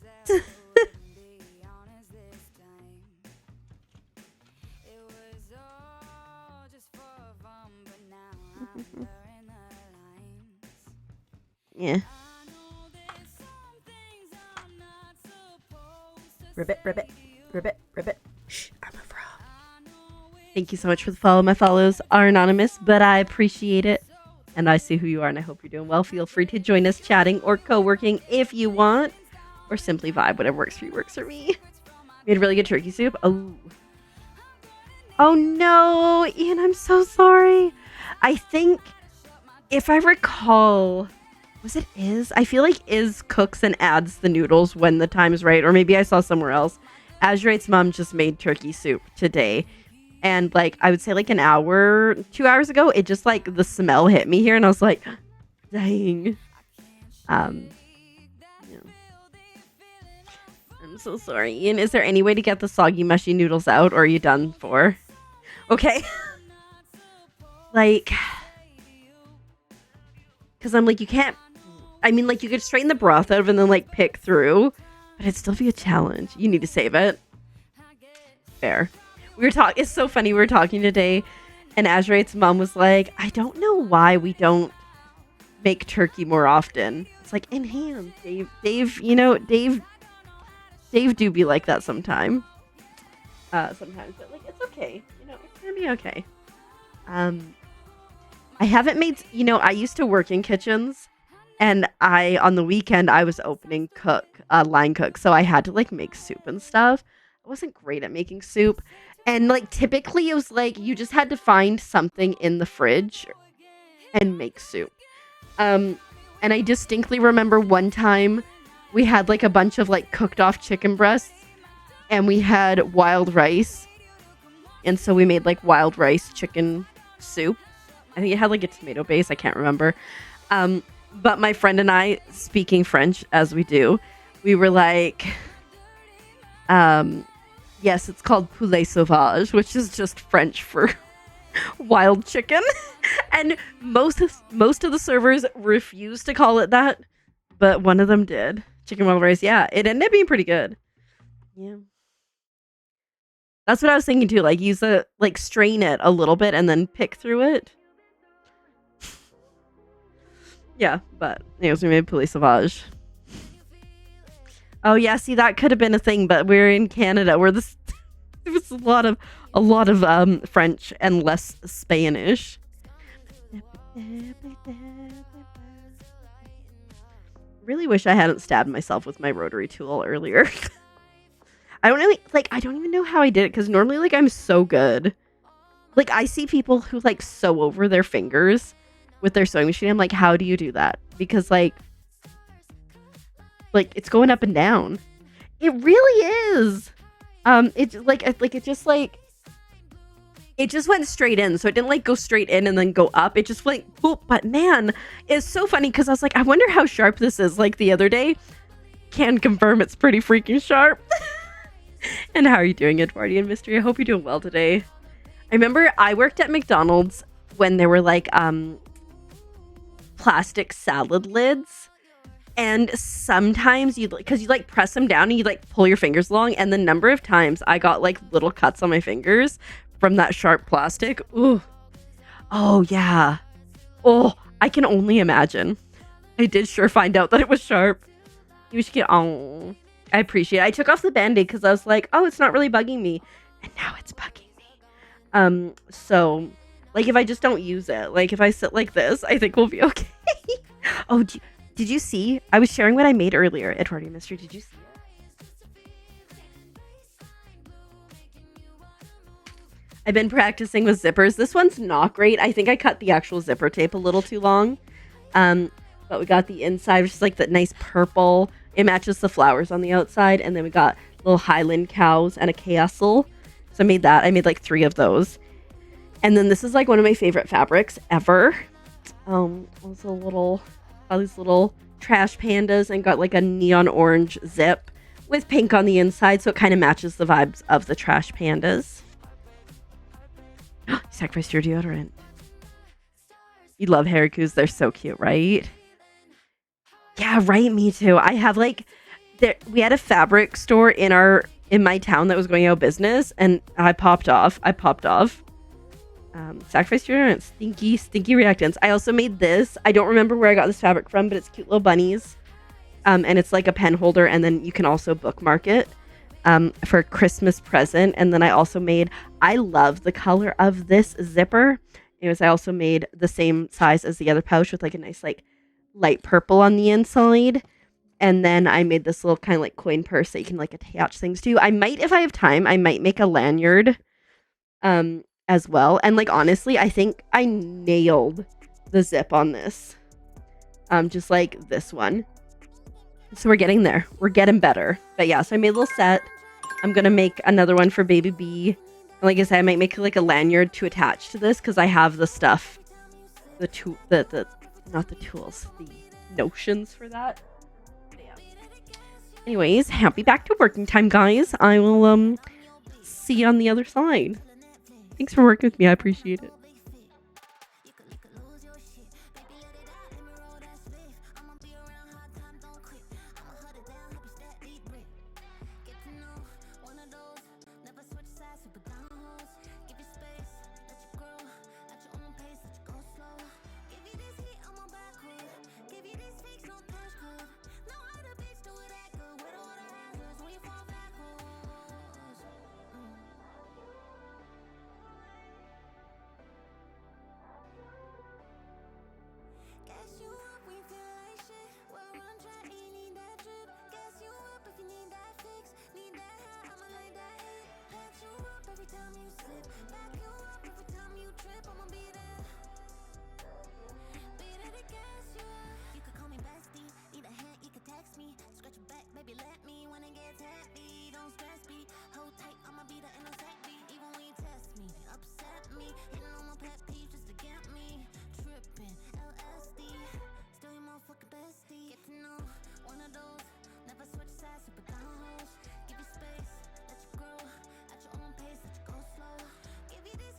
Yeah. Ribbit, ribbit, ribbit, ribbit. Shh, I'm a frog. Thank you so much for the follow. My follows are anonymous, but I appreciate it. And I see who you are, and I hope you're doing well. Feel free to join us chatting or co-working if you want. Or simply vibe. Whatever works for you works for me. Made really good turkey soup. Oh. Oh no, Ian, I'm so sorry. I think, if I recall, was it Iz? I feel like Iz cooks and adds the noodles when the time is right. Or maybe I saw somewhere else. Azurite's mom just made turkey soup today. And like I would say like an hour, 2 hours ago, it just like the smell hit me here and I was like, dang. Yeah. I'm so sorry. Ian, is there any way to get the soggy mushy noodles out or are you done for? Okay. Like, because I'm like, you can't, I mean, like, you could strain the broth out of it and then, like, pick through, but it'd still be a challenge. You need to save it. Fair. We were talking, it's so funny, we were talking today, and Azrate's mom was like, I don't know why we don't make turkey more often. It's like, in hand, Dave, you know, Dave do be like that sometimes, but, like, it's okay. You know, it's gonna be okay. I haven't made, you know, I used to work in kitchens and on the weekend, I was opening line cook. So I had to like make soup and stuff. I wasn't great at making soup. And like, typically it was like, you just had to find something in the fridge and make soup. And I distinctly remember one time we had like a bunch of like cooked off chicken breasts and we had wild rice. And so we made like wild rice chicken soup. I think it had like a tomato base. I can't remember. But my friend and I, speaking French as we do, we were like, yes, it's called poulet sauvage, which is just French for wild chicken. And most of the servers refused to call it that, but one of them did. Chicken wild rice. Yeah, it ended up being pretty good. Yeah. That's what I was thinking too. Like strain it a little bit and then pick through it. Yeah, but anyways, we made poulet sauvage. Oh yeah, see that could have been a thing, but we're in Canada where it was a lot of French and less Spanish. Really wish I hadn't stabbed myself with my rotary tool earlier. I don't even know how I did it because normally like I'm so good. Like I see people who like sew over their fingers with their sewing machine. I'm like, how do you do that? Because like it's going up and down. It really is. It just went straight in. So it didn't like go straight in and then go up. It just went boop. But man, it's so funny because I was like, I wonder how sharp this is. Like the other day, can confirm it's pretty freaking sharp. And how are you doing, Edwardian Mystery? I hope you're doing well today. I remember I worked at McDonald's when there were like plastic salad lids, and sometimes you like press them down and you like pull your fingers along, and the number of times I got like little cuts on my fingers from that sharp plastic. Ooh. Oh yeah. Oh, I can only imagine. I did sure find out that it was sharp. You should get I appreciate it. I took off the band-aid because I was like, oh, it's not really bugging me. And now it's bugging me. So, like, if I just don't use it, like, if I sit like this, I think we'll be okay. Oh, did you see? I was sharing what I made earlier, Edwardian Mystery. Did you see it? I've been practicing with zippers. This one's not great. I think I cut the actual zipper tape a little too long. But we got the inside, which is like that nice purple. It matches the flowers on the outside. And then we got little Highland cows and a castle. So I made that. I made like 3 of those. And then this is like one of my favorite fabrics ever. Also all these little trash pandas, and got like a neon orange zip with pink on the inside. So it kind of matches the vibes of the trash pandas. Sacrifice your deodorant. You love harikus. They're so cute, right? Yeah, right. Me too. I have like, we had a fabric store in my town that was going out of business, and I popped off. Sacrifice your deodorant. Stinky reactants. I also made this. I don't remember where I got this fabric from, but it's cute little bunnies. And it's like a pen holder, and then you can also bookmark it for a Christmas present. And then I also I love the color of this zipper. I also made the same size as the other pouch with like a nice like light purple on the inside. And then I made this little kind of like coin purse that you can like attach things to. I might, if I have time, I might make a lanyard as well. And like, honestly, I think I nailed the zip on this. Just like this one. So we're getting there. We're getting better. But yeah, so I made a little set. I'm going to make another one for Baby B. Like I said, I might make like a lanyard to attach to this because I have the stuff, the tool, the not the tools, the notions for that. Yeah. Anyways, happy back to working time, guys. I will see you on the other side. Thanks for working with me. I appreciate it. Gas you up when you feel like shit. Well, run track, you need that drip. Gas you up if you need that fix. Need that high, I'ma like that hit. Pat you up every time you slip. Back you up every time you trip. I'ma be there. Be there to gas you up. You could call me bestie. Need a hand, you could text me. Scratch your back, baby, let me. When it gets happy, don't stress me. Hold tight, I'ma be there in a second. Even when you test me, upset me. Hitting on my pet peeves just to get me. Tripping, LSD. Still your motherfucking bestie. Get to know one of those. Never switch sides, super down hoes. Give you space, let you grow. At your own pace, let you go slow. Give you this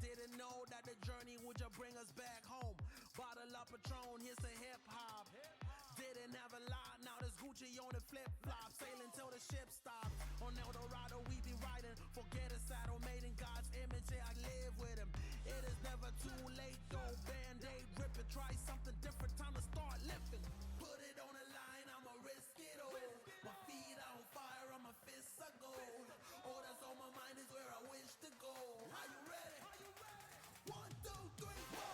didn't know that the journey would just bring us back home. Bottle up Patron, here's a hip hop. Didn't have a lot, now there's Gucci on the flip flop. Sailing till the ship stops. On El Dorado, we be riding. Forget a saddle made in God's image, yeah, I live with him. It is never too late, go band-aid, rip it, try something different, time to start lifting. Put it on the line, I'ma risk it all. My feet are on fire, and my fists are gold. All that's on my mind is where I wish to go. Are you ready? 1, 2, 3, 4.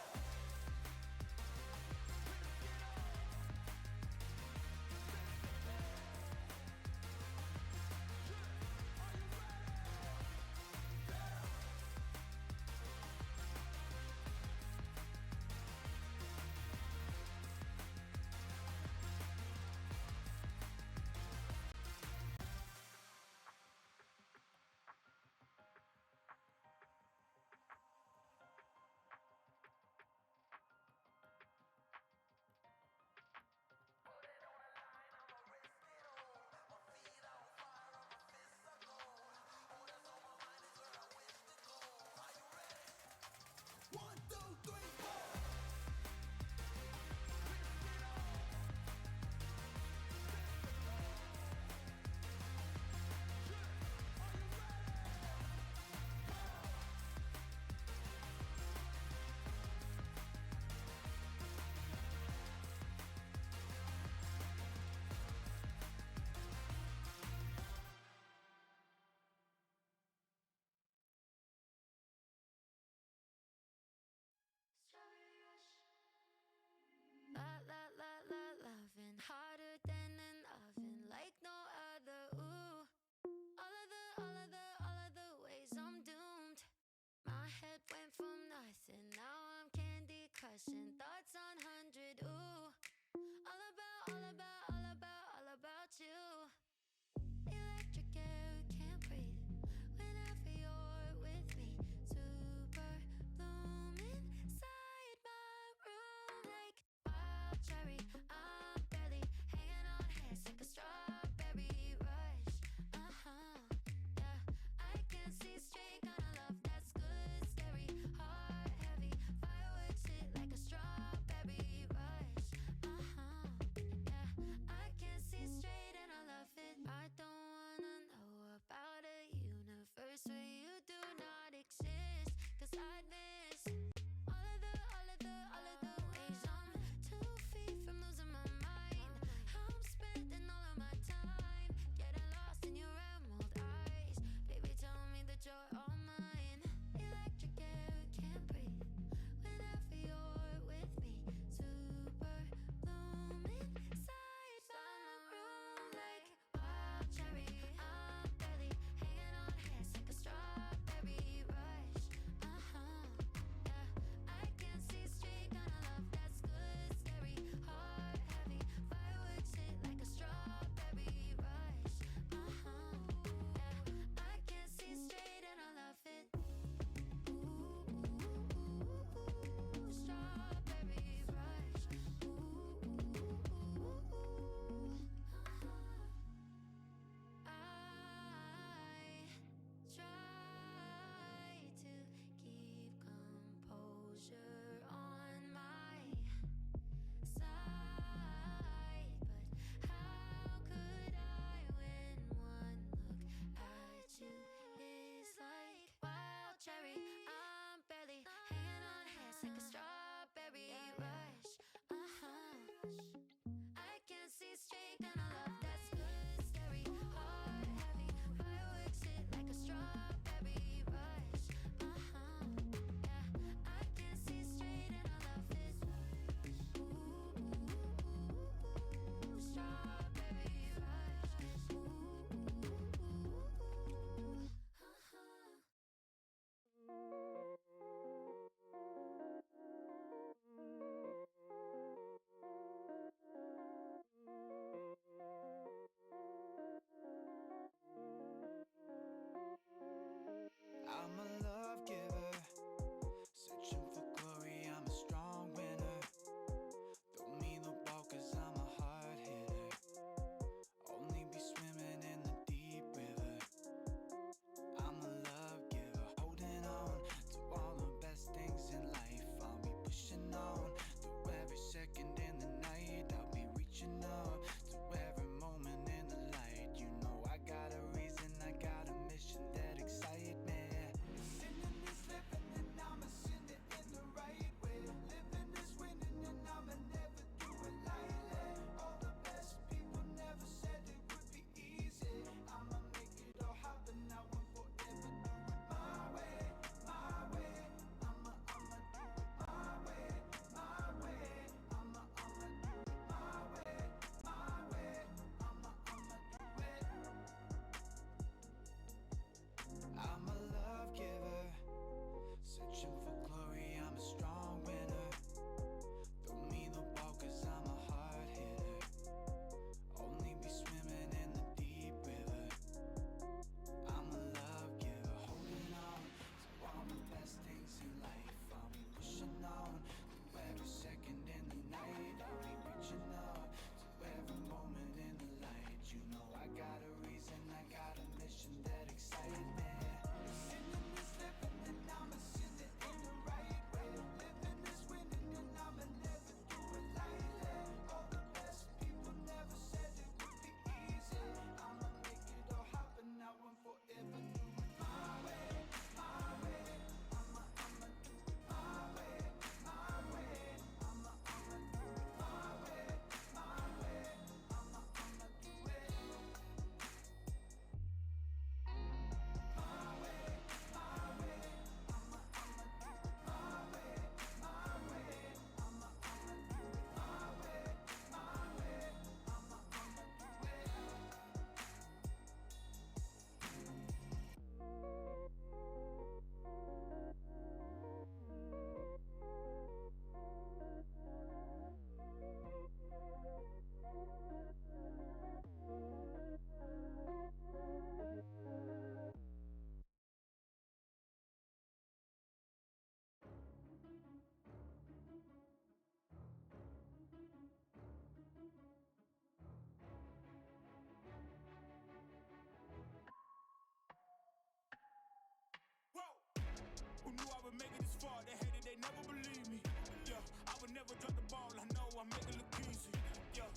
I make it look easy. Yeah,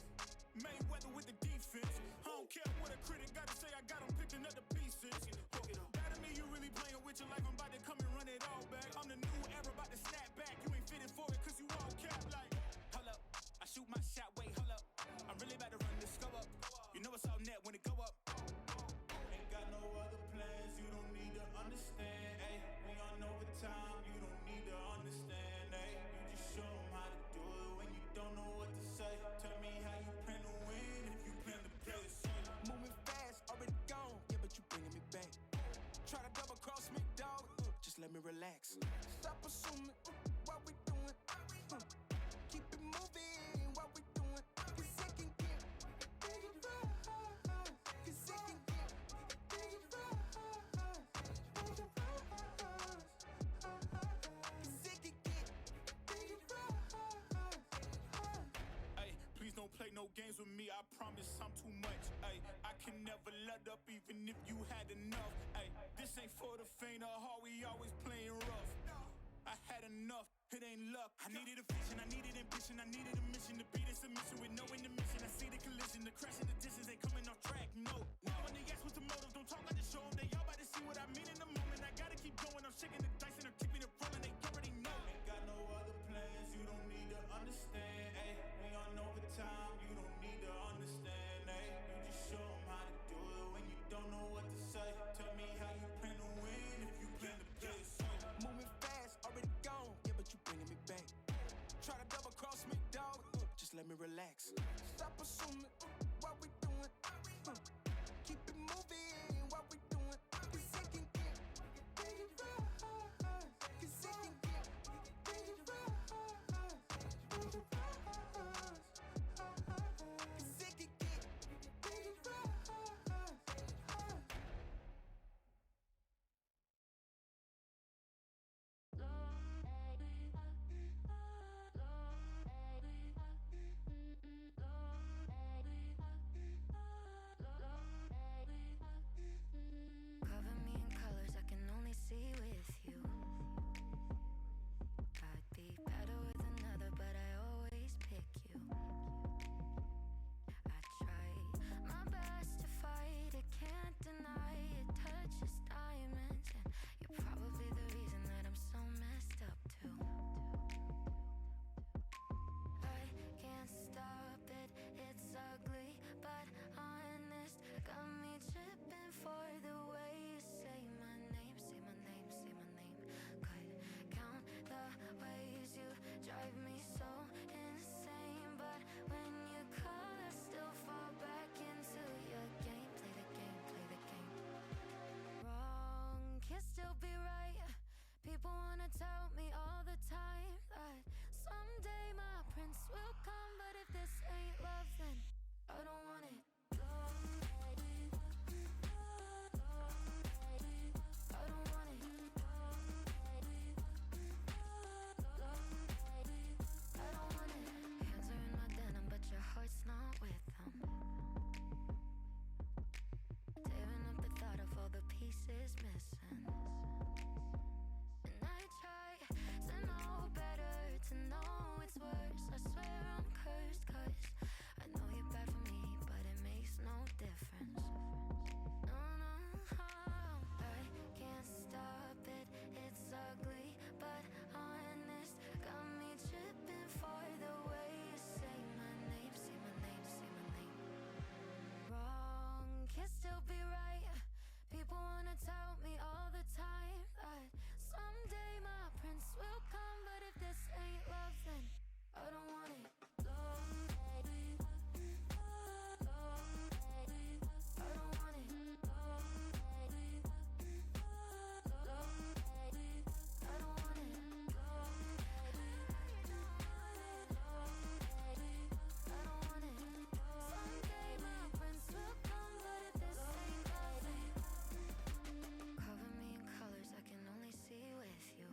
Mayweather with the defense. I don't care what a critic got to say, I got 'em picking up the pieces. That to me, you really playing with your life. I'm about to come and run it all back. I'm the new era, about to snap back. You ain't fitting for it, cause you all cap like. Hold up, I shoot my shot, wait, hold up. I'm really about to run this go up. You know it's all net when it go up. Ain't got no other plans, you don't need to understand. Ay, we on overtime, you don't need to understand. Ay, you just show 'em how to do it when you don't know what to say. Tell me how you plan to win if you plan to play the same. Moving fast, already gone, yeah, but you bringing me back. Try to double cross me, dog. Just let me relax. Stop assuming what we doing. Keep it moving, what we doing. Cause it can get dangerous. Cause it can get dangerous. Cause it can get dangerous. Ay, please don't play no games with me. I promise I'm too much. Ay, I can never let up even if you had enough. Ay, this ain't for the faint of heart. We always playing rough. I had enough, it ain't luck. I needed a vision, I needed ambition, I needed a mission to beat in submission with no intermission. I see the collision, the crash in the distance, they coming off track. No, now when they ask what's the motive, don't talk like the show. They all about to see what I mean in the moment. I gotta keep going, I'm shaking the dice and I'm keeping it rolling. They already know. Ain't got no other plans, you don't need to understand. Ay, we on overtime, you don't need to understand. Ay, you just show 'em how to do it when you don't know what to say. Tell me how you plan to win if you plan to play the same. Moving fast, already gone, yeah, but you bringing me back. Try to double cross me, dog. Just let me relax. Stop assuming what we doing. Keep it moving, what we doing. Cause it can get dangerous. Cause it can get dangerous. Cause it can get Cover me in colors I can only see with you. I'd be better with another, but I always pick you. I try my best to fight it, can't deny it. Touches diamonds, and you're probably the reason that I'm so messed up too. I can't stop it, it's ugly but honest. Got me tripping for the way you say my name, say my name, say my name. Could count the ways you drive me so insane, but when you call I still fall back into your game. Play the game, play the game. Wrong can still be right. People wanna tell me all the time that someday my prince will come, but if this ain't love then I don't want it. I don't want it. I don't want it. Hands are in my denim, but your heart's not with them. Tearing up the thought of all the pieces missing. And I try to know better, to know it's worse. I swear I'm cursed, cause I know you're bad for me, but it makes no difference. No, no, I can't stop it, it's ugly but honest. Got me tripping for the way you say my name, say my name, say my name. Wrong can still be right. People wanna tell me all the time that someday my prince will come, but if this ain't love then I don't want it. I don't want it. I don't want it. I don't want it. Someday my prince will come, but if this ain't love then cover me in colors I can only see with you.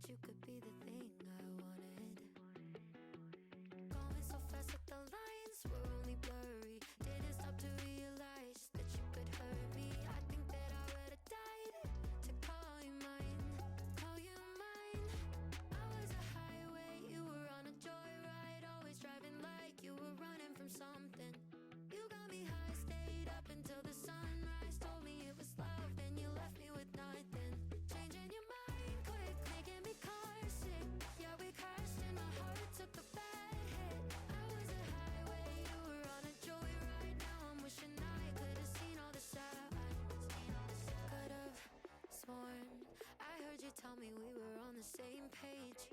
that you could be the thing I wanted. Going so fast that the lines were only blurry. Didn't stop to realize that you could hurt me. I think that I would have died to call you mine, call you mine. I was a highway, you were on a joyride, always driving like you were running from something. You got me high, stayed up until the sunrise. Told me it was love, then you left me with nothing. Changing your mind quick, making me car sick. Yeah, we crashed and my heart took a bad hit. I was a highway, you were on a joyride. Now I'm wishing I could have seen all the signs. Could have sworn I heard you tell me we were on the same page.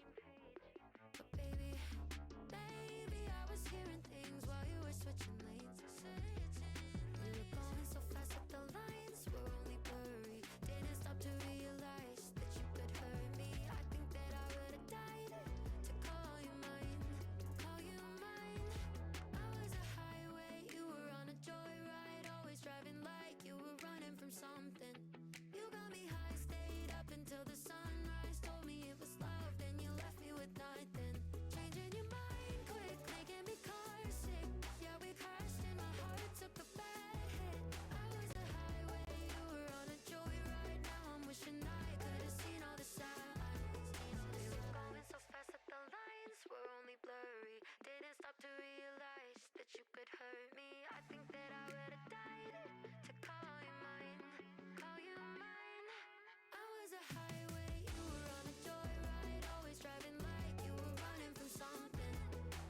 But baby, I was hearing things while you were switching lanes. We were going so fast that the lines were only blurry. Didn't stop to realize that you could hurt me. I think that I would have died to call you mine, call you mine. I was a highway, you were on a joyride, always driving like you were running from something. You got me high, stayed up until the sunrise. Told me it was love, then you left me with nothing. Changing your mind quick, making me car sick. Yeah, we crashed and my heart took a bad hit. I was a highway, you were on a joyride. Now I'm wishing I could have seen all the signs. We were going so fast that the lines were only blurry. Didn't stop to realize that you could hurt me. I think that I would have died to call you mine, call you mine. I was a highway, you were on a joyride, always driving like you were running from something.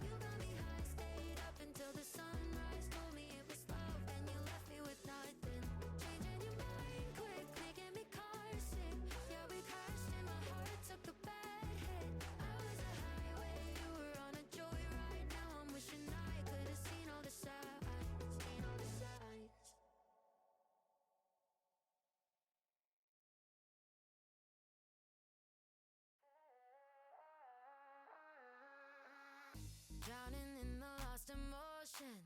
You got me high, stayed up until the sunrise. Told me it was love, then you left me with nothing. Changing your mind quick, making me car sick. Yeah, we crashed and my heart took a bad hit. I was a highway, you were on a joyride. Now I'm wishing I could have seen all the signs, seen all the signs. Drowning in the lost emotion,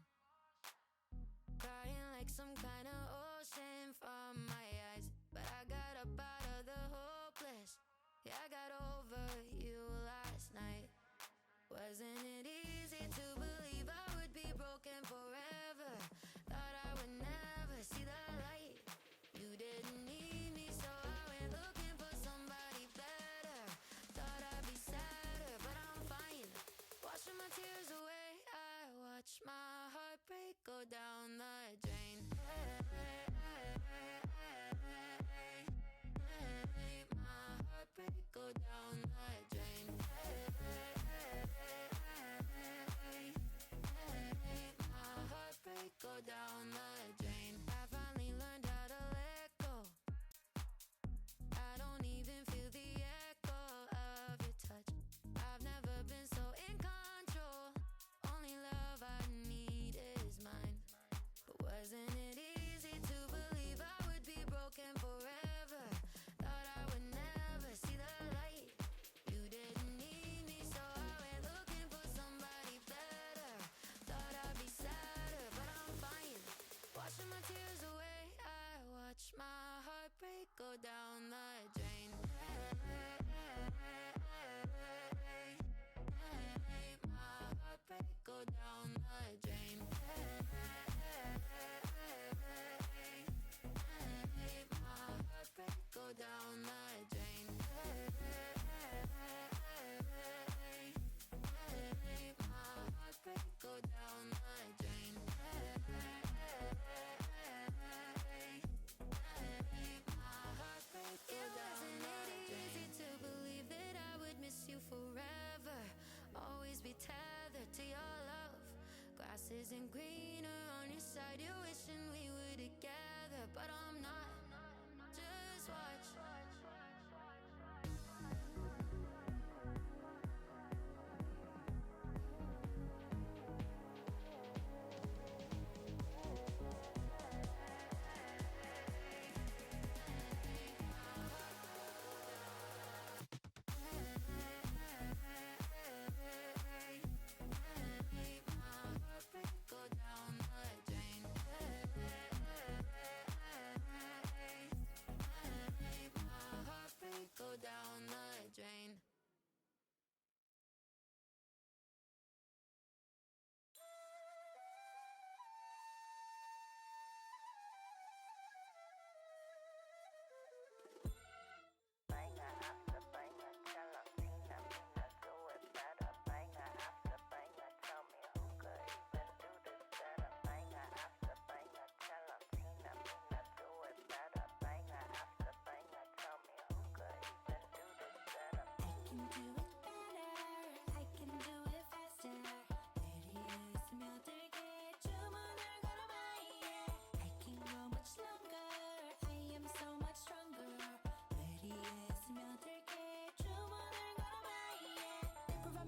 crying like some kind of ocean from my eyes. But I got up out of the hopeless. Yeah, I got over you last night. Wasn't it easy to believe I would be broken forever? Thought I would never see the light. You didn't need me, so I went looking for somebody better. Thought I'd be sadder, but I'm fine. Washing my tears away, I watch my heartbreak go down the drain. My heartbreak go down the drain.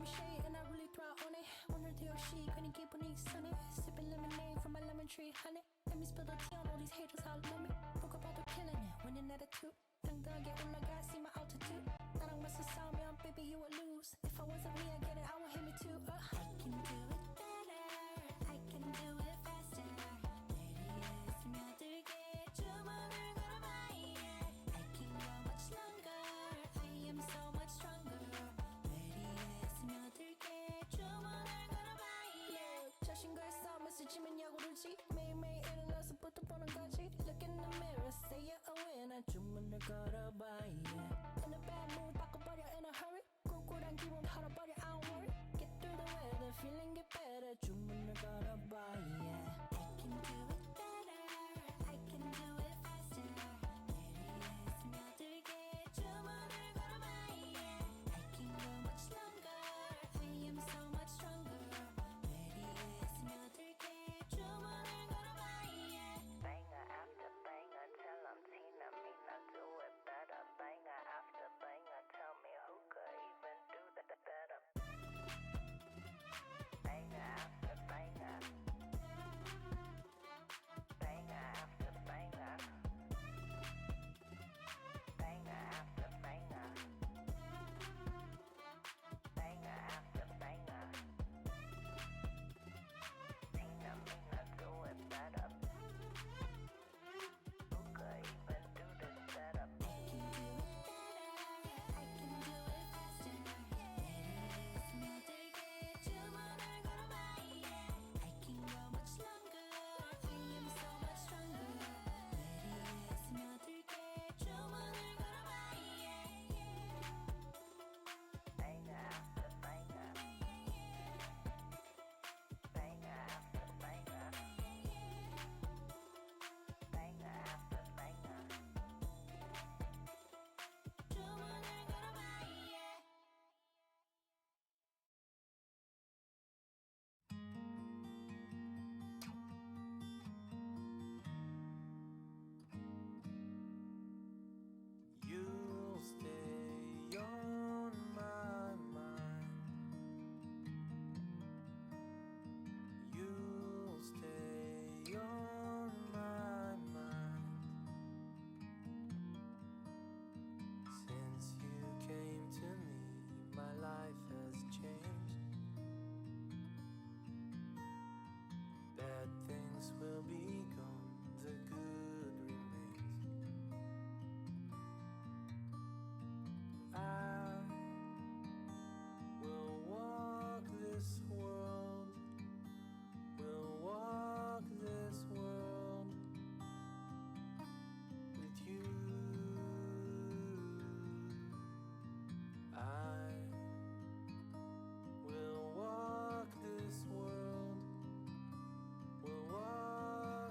me shade and I really thrive on it. 오늘도 역시 괜히 기분이 이상해. Sipping lemonade from my lemon tree, honey. Let me spill the tea on all these haters, how love me. 누가 봐도 killing it, winning attitude. 당당하게 올라가, see my altitude. 나랑 맞서 싸우면, baby, you would lose. If I wasn't me, I get it, I would hit me too. I can do it better. I can do it faster. 내리에 스며들게 주문을 걸어봐, yeah. I can go much longer. I am so much stronger. 내리에 스며들게 주문을 걸어봐, yeah. 자신과의 싸움에서 지면 야구르지. 매일매일 일어나서부터 보는 거지. Look in the mirror, say you're a winner. 주문을 걸어봐, yeah. In a bad mood, 바꿔버려 in a hurry. 꿀꿀한 기분 털어버려, I don't worry. Get through the weather, feeling get better. 주문을 걸어봐, yeah. I can do it better. I can do it faster. 내리에 스며들게 주문을 걸어봐, yeah. I can go much longer. I am so much stronger. 내리에 스며들게 주문을 걸어봐, yeah. Banger after banger, tell 'em Tina Mina do it better. Banger after banger, tell me who could even do that better. Banger after banger, banger after banger, banger after banger, banger after banger. Tina Mina do it better. Who could even do this better? I can do it better. I can do it faster. 내리에 스며들게 주문을 걸어봐, yeah. I can go much longer. I am so much stronger. 내리에 스며들게 주문을 걸어봐, yeah. Banger after banger, banger after banger, banger after banger. 주문을 걸어봐, yeah. You'll stay on my mind. You'll stay on my mind. Since you came to me, my life has changed. Bad things will be gone, the good remains. I will walk this world, will walk this world with you. I will walk this world, will walk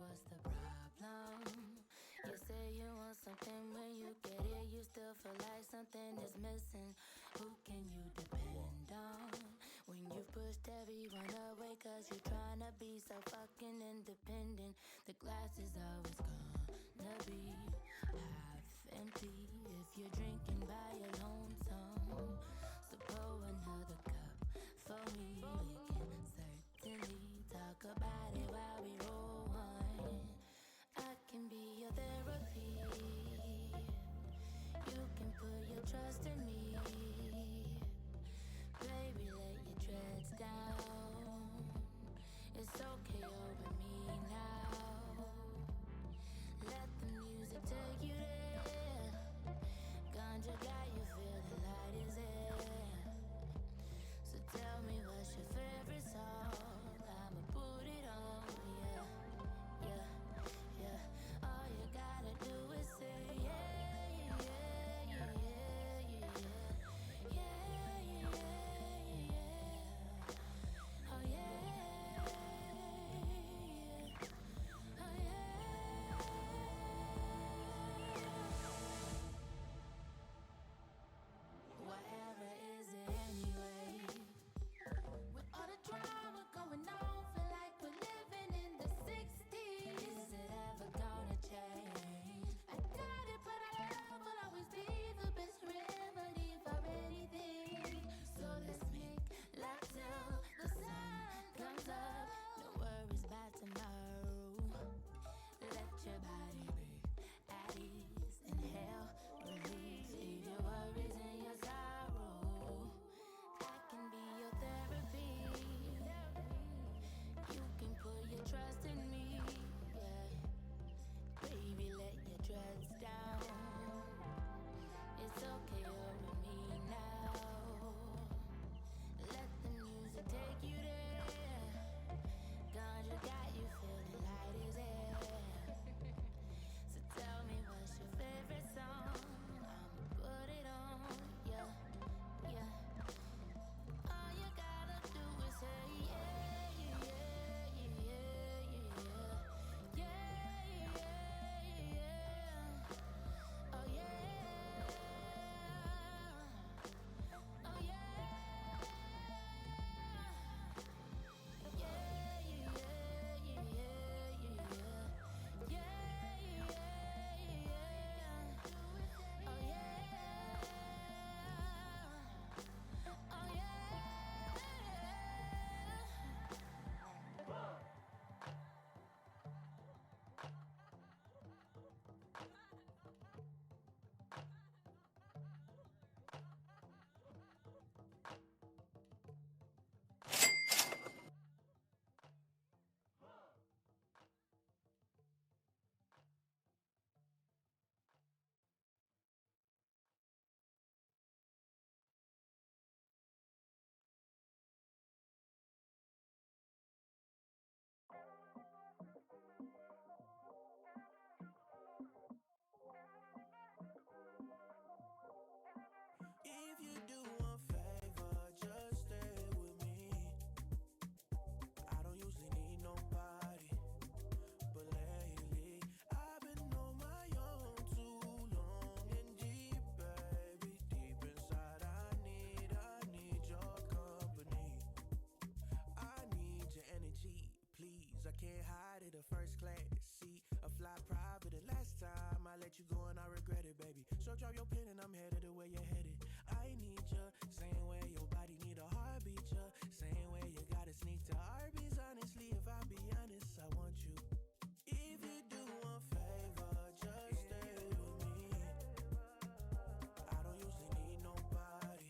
what's the problem? You say you want something, when you get it, you still feel like something is missing. Who can you depend on? When you've pushed everyone away cause you're trying to be so fucking independent. The glass is always gonna be half empty if you're drinking by your lonesome. So pour another cup for me. We can certainly talk about it while we roll one. I can be your therapy. You can put your trust in me. Baby, let your dreads down. It's okay over me now. Let the music take you there. Ganja got you feel the light is there. So tell me what's your favorite song? I'ma put it on, yeah, yeah, yeah. All you gotta do is say yeah, yeah, yeah, yeah, yeah, yeah, yeah, yeah, yeah. Oh yeah, oh yeah. Whatever is it anyway? With all the drama going on, feel like we're living in the 60s. Is it ever gonna change? I doubt it, but our love will always be the best remedy for anything. So let's make love till the sun comes up. No worries about tomorrow. Let your body be at ease. Inhale, release. Leave your worries and your sorrow. I can be your therapy. You can put your trust in me. Yeah. Baby, let your dreads down. It's okay over me now. Let the music take you there. Ganja got you feeling light as air. So tell me what's your favorite song? I'ma put it on, yeah, yeah. All you gotta do is say yeah, yeah, yeah, yeah, yeah, yeah, yeah, yeah. Oh yeah, oh yeah. If you do one favor, just stay with me. I don't usually need nobody, but lately I've been on my own too long and deep, baby. Deep inside, I need your company. I need your energy, please. I can't hide it. A first class seat, a fly private. The last time I let you go and I regret it, baby. So drop your pen and I'm headed the way you're headed. I need ya, same way your body need a heartbeat, ya. Same way you gotta sneak to Arby's. Honestly, if I be honest, I want you. If you do one favor, just stay with me. I don't usually need nobody,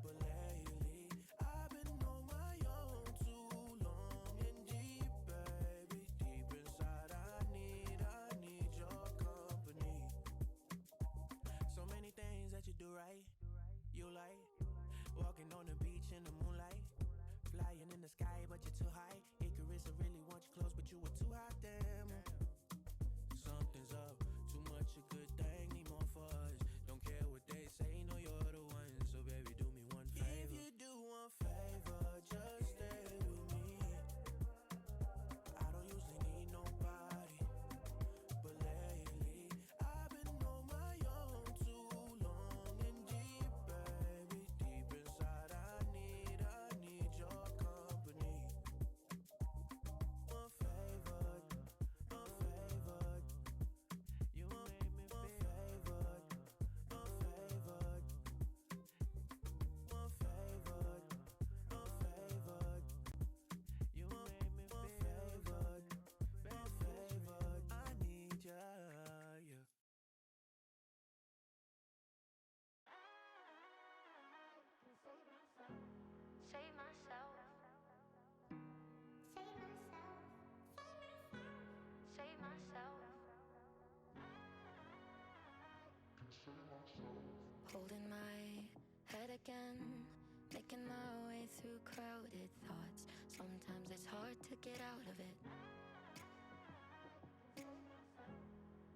but lately I've been on my own too long and deep, baby. Deep inside, I need your company. So many things that you do right, you like walking on the beach in the moonlight, flying in the sky but you're too high. Icarus, I really want you close but you were too hot, damn. Something's up, too much a good thing, need more for us. Don't care what they say, know you're the one. So baby, do me one favor. If you do one favor, just stay with me. I don't usually need nobody, Holding my head again, making my way through crowded thoughts. Sometimes it's hard to get out of it.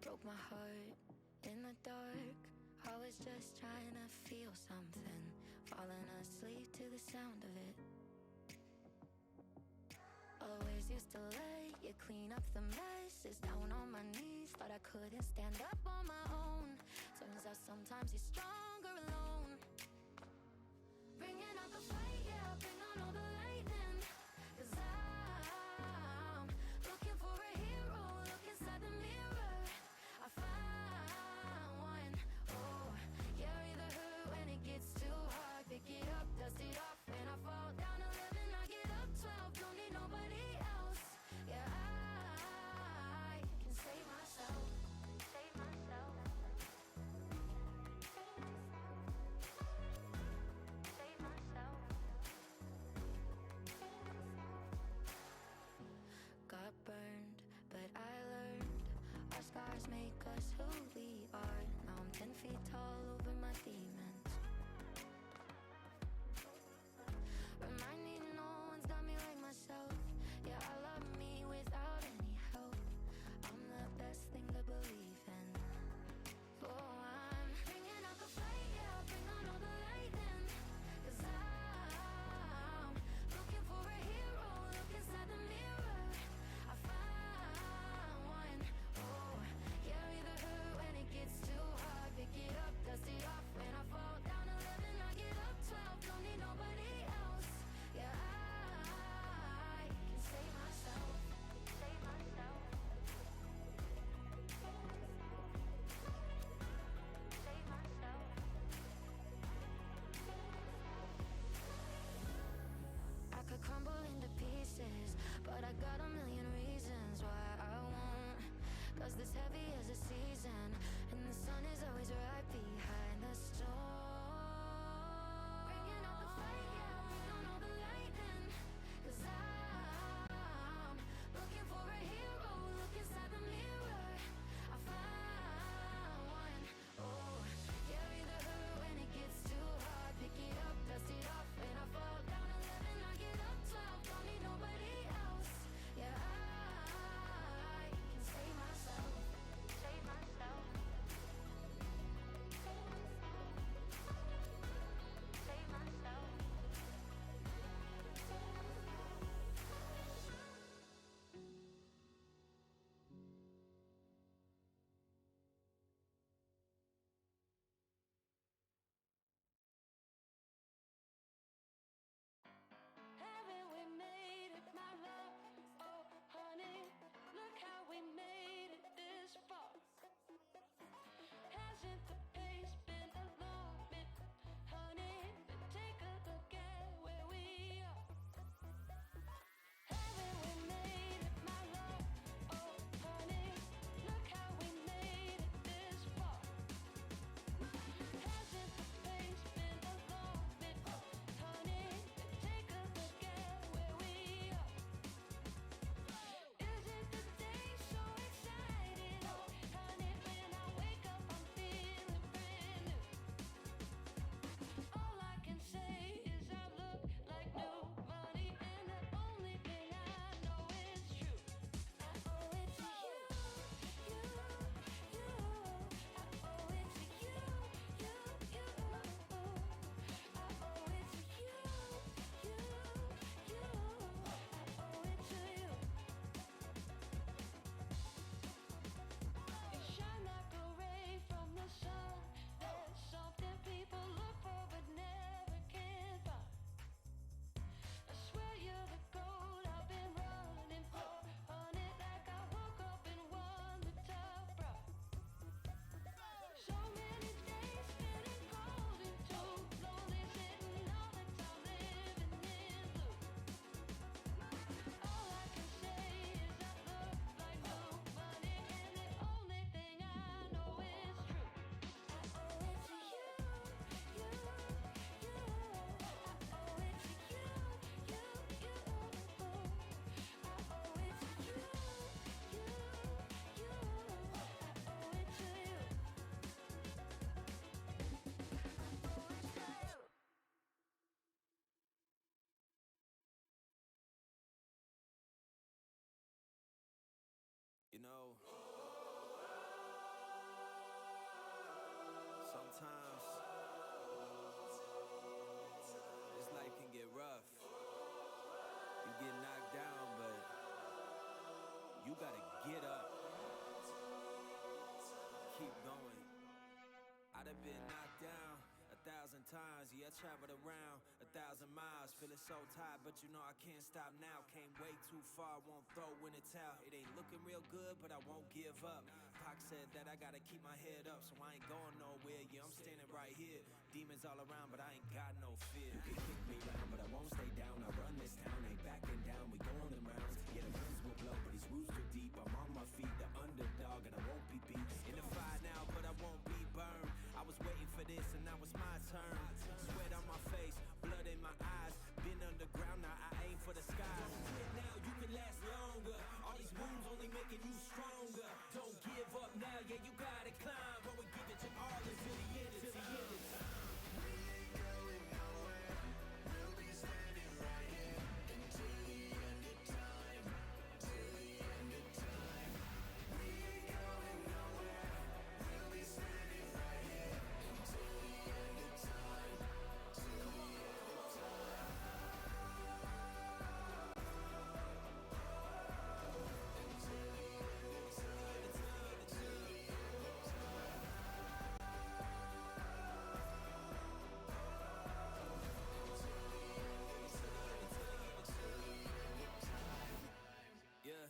Broke my heart in the dark. I was just trying to feel something, falling asleep to the sound of it. Always used to let you clean up the messes. Down on my knees, thought I couldn't stand up on my own. Turns out sometimes you're stronger alone. Bringing up the fight, yeah, bring on all the lightning. 'Cause I'm looking for a hero, look inside the mirror. I found one, oh, carry the hurt when it gets too hard. Pick it up, dust it off, and I fall down 11, I get up 12, don't need nobody else. Yeah, I can save myself. Save myself. Save myself. Save myself. have been knocked down 1,000 times. Yeah, I traveled around 1,000 miles, feeling so tired, but you know I can't stop now. Came way too far, won't throw in the towel. It ain't looking real good, but I won't give up. Pac said that I gotta keep my head up, so I ain't going nowhere. Yeah, I'm standing right here. Demons all around, but I ain't got no fear. You can kick me round, but I won't stay down. I run this town, ain't backing down. We going in rounds. Yeah, the winds will blow, but these roots too deep. I'm on my feet, the underdog, and I won't be beat. In the fire now, but I won't be burned. I was waiting for this, and now it's my turn. Sweat on my face, blood in my eyes. Been underground, now I aim for the sky. Don't quit now, you can last longer. All these wounds only making you stronger. Don't give up now, yeah, you gotta climb. But we give it your all until the end, until the end of time. We ain't going nowhere. We'll be standing right here until the end of time. Till the end of time. We ain't going nowhere. We'll be standing right here until the end of time. Till the end of time. Until the end of time. Until the end of time. Yeah.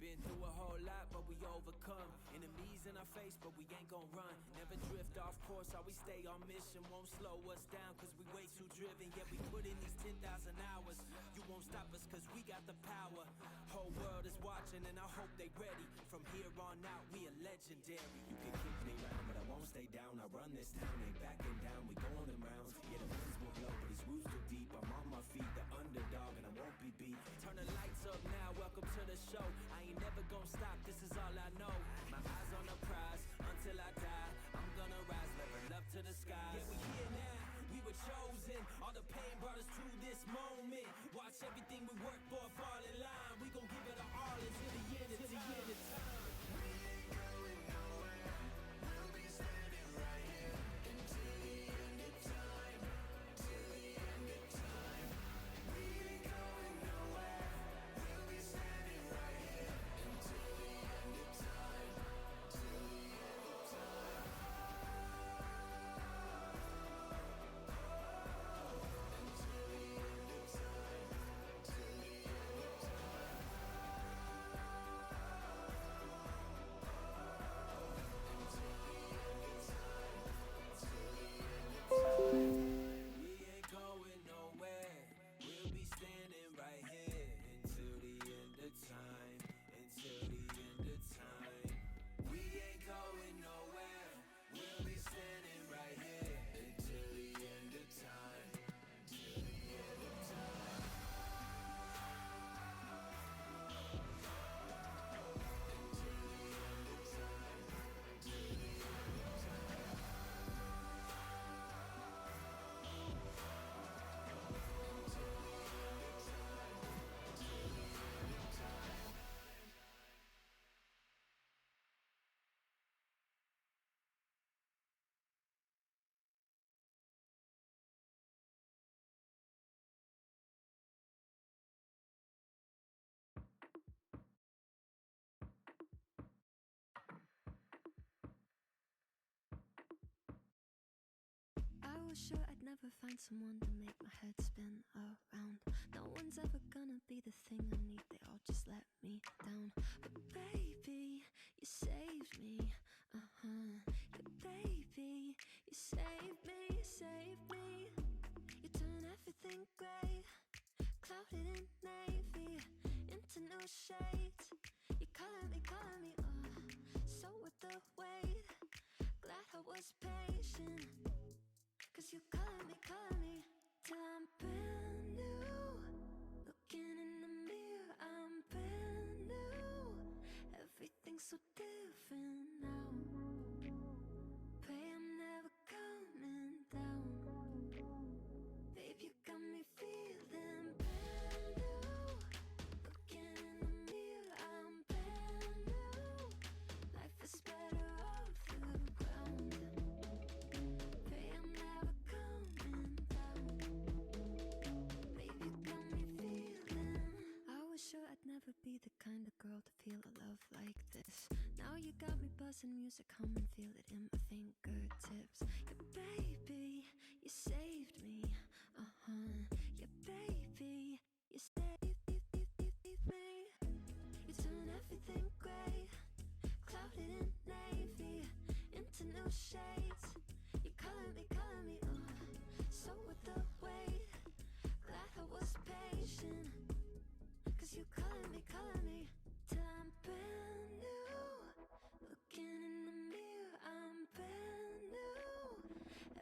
Been through a whole lot, but we overcome. Enemies in our face, but we ain't gon' run. Never drift off course, always stay on mission. Won't slow us down, cause we way too driven. Yeah, we put in these 10,000 hours. You won't stop us, cause we got the power. Whole world is watching, and I hope they ready. From here on out, we are legendary. You can kick me round, but I won't stay down. I run this town, ain't backing down. We going in rounds. Yeah, the winds will blow, but these roots too deep. I'm on my feet, the underdog, and I won't be beat. Turn the lights up now, welcome to the show. I ain't never gonna stop, this is all I know. My eyes on the prize, until I die. I'm gonna rise, level up to the skies. Yeah, we here now, we were chosen. All the pain brought us to this moment. Watch everything we work for fall in line. We gon' give it our all until the end, until the end of time. We ain't going nowhere. We'll be standing right here until the end of time. Till the end of time. We ain't going nowhere. We'll be standing right here until the end of time. Till the end of time. Until the end of time. Till the end of time. We ain't going nowhere. We'll be standing right here until the end of time. Until the end of time. We ain't going nowhere. We'll be standing right here until the end of time. Till the end of time. Until the end of time. Till the end of time. I was sure I'd never find someone to make my head spin around. No one's ever gonna be the thing I need, they all just let me down. But baby, you saved me, yeah, baby, you saved me, you saved me. You turn everything grey, clouded in navy, into new shades. You color me, so worth the wait. Glad I was patient, cause you color me till I'm brand new. Looking in the mirror, I'm brand new. Everything's so different now. Pray I'm never coming down. Babe, you got me feeling brand new. Looking in the mirror, I'm brand new. Life is better off the ground. Pray I'm never coming down. Babe, you got me feeling. I was sure I'd never never be the kind of girl to feel a love like this. Now you got me buzzing music, come and feel it in my fingertips. Yeah, baby, you saved me. Yeah, baby, you saved me. You turn everything grey, clouded in navy, into new shades. You color me, so with the weight. Glad I was patient, 'cause you color me, till I'm brand new. Looking in the mirror, I'm brand new.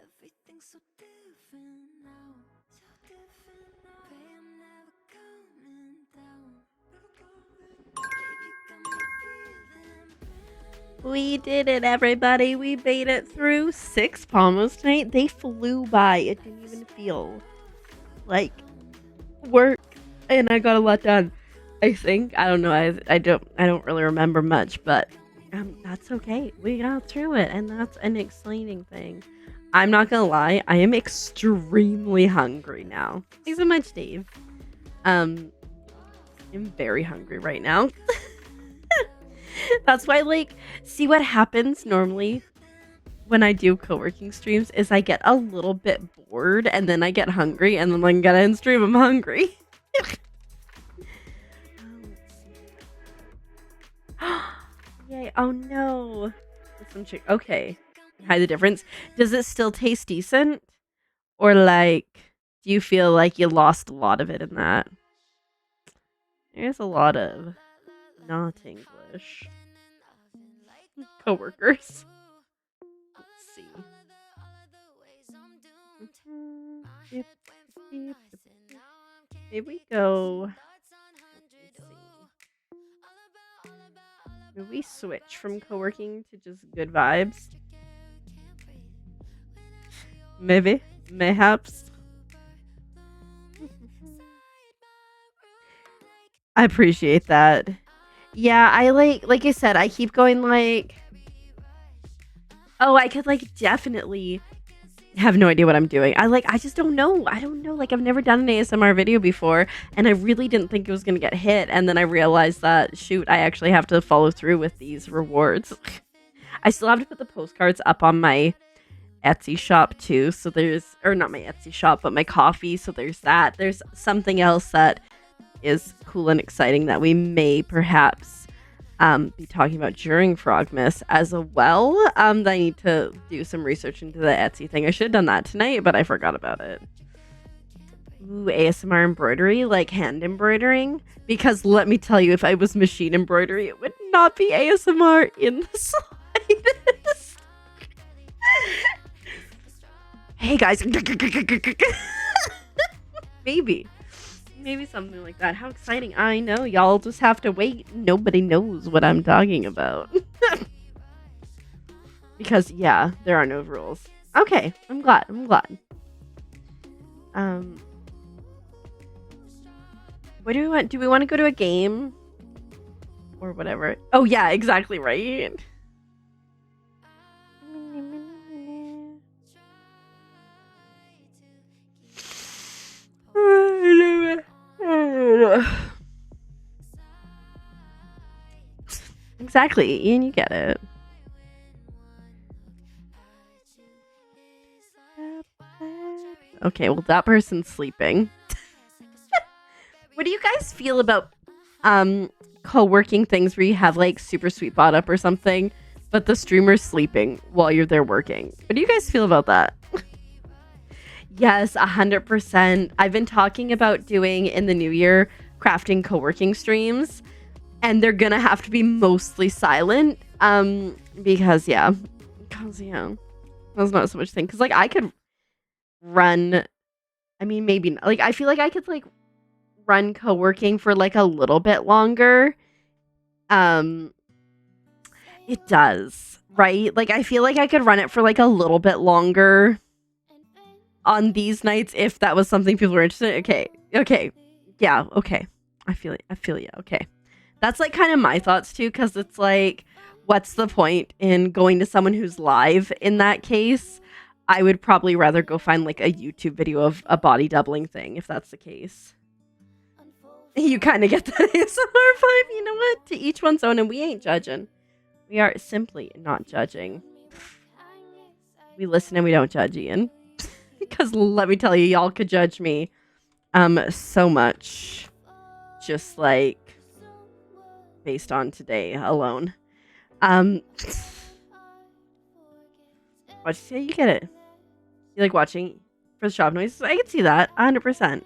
Everything's so different now, so different now. Pray I'm never coming down. Baby, you got me feeling brand new. We did it, everybody. We made it through 6 pomos tonight. They flew by. It didn't even feel like work, and I got a lot done. I think. I don't know. I don't really remember much, but that's okay. We got through it, and that's an exciting thing. I'm not gonna lie. I am extremely hungry now. Thanks so much, Dave. I'm very hungry right now. That's why, like, see what happens normally when I do co-working streams is I get a little bit bored and then I get hungry and then I get in stream, I'm hungry. Yay. Oh no. Some okay. Hide the difference. Does it still taste decent? Or like, do you feel like you lost a lot of it in that? There's a lot of not English co-workers. Let's see. Maybe we go. Maybe we switch from co-working to just good vibes. Maybe. Mayhaps. I appreciate that. Yeah, I like I said, I keep going like, oh, I could like definitely have no idea what I'm doing. I just don't know. I don't know. Like, I've never done an ASMR video before, and I really didn't think it was going to get hit. And then I realized that, shoot, I actually have to follow through with these rewards. I still have to put the postcards up on my Etsy shop too. So there's, or not my Etsy shop, but my coffee. So there's that. There's something else that is cool and exciting that we may perhaps be talking about during Frogmas as well. I need to do some research into the Etsy thing. I should have done that tonight, but I forgot about it. Ooh, ASMR embroidery, like hand embroidering. Because let me tell you, if I was machine embroidery, it would not be ASMR in the slightest. Hey guys. Maybe something like that. How exciting. I know. Y'all just have to wait. Nobody knows what I'm talking about. Because, yeah, there are no rules. Okay. I'm glad. What do we want? Do we want to go to a game? Or whatever. Oh, yeah, exactly right. Exactly, Ian, you get it. Okay, well, that person's sleeping. What do you guys feel about co-working things where you have like Super Sweet Bot up or something, but the streamer's sleeping while you're there working? What do you guys feel about that? Yes, 100%. I've been talking about doing in the new year crafting co-working streams, and they're gonna have to be mostly silent. Because that's not so much thing. Because like I could run, I mean maybe not. Like I feel like I could like run co-working for like a little bit longer. It does, right? Like I feel like I could run it for like a little bit longer on these nights if that was something people were interested in. Okay. Yeah, okay. I feel you. Okay. That's like kind of my thoughts too, because it's like, what's the point in going to someone who's live in that case? I would probably rather go find like a YouTube video of a body doubling thing if that's the case. You kind of get that ASMR vibe. You know what? To each one's own, and we ain't judging. We are simply not judging. We listen and we don't judge, Ian. Because let me tell you, y'all could judge me so much. Just like based on today alone. What'd you say? You get it. You like watching for the shop noises? I can see that 100%.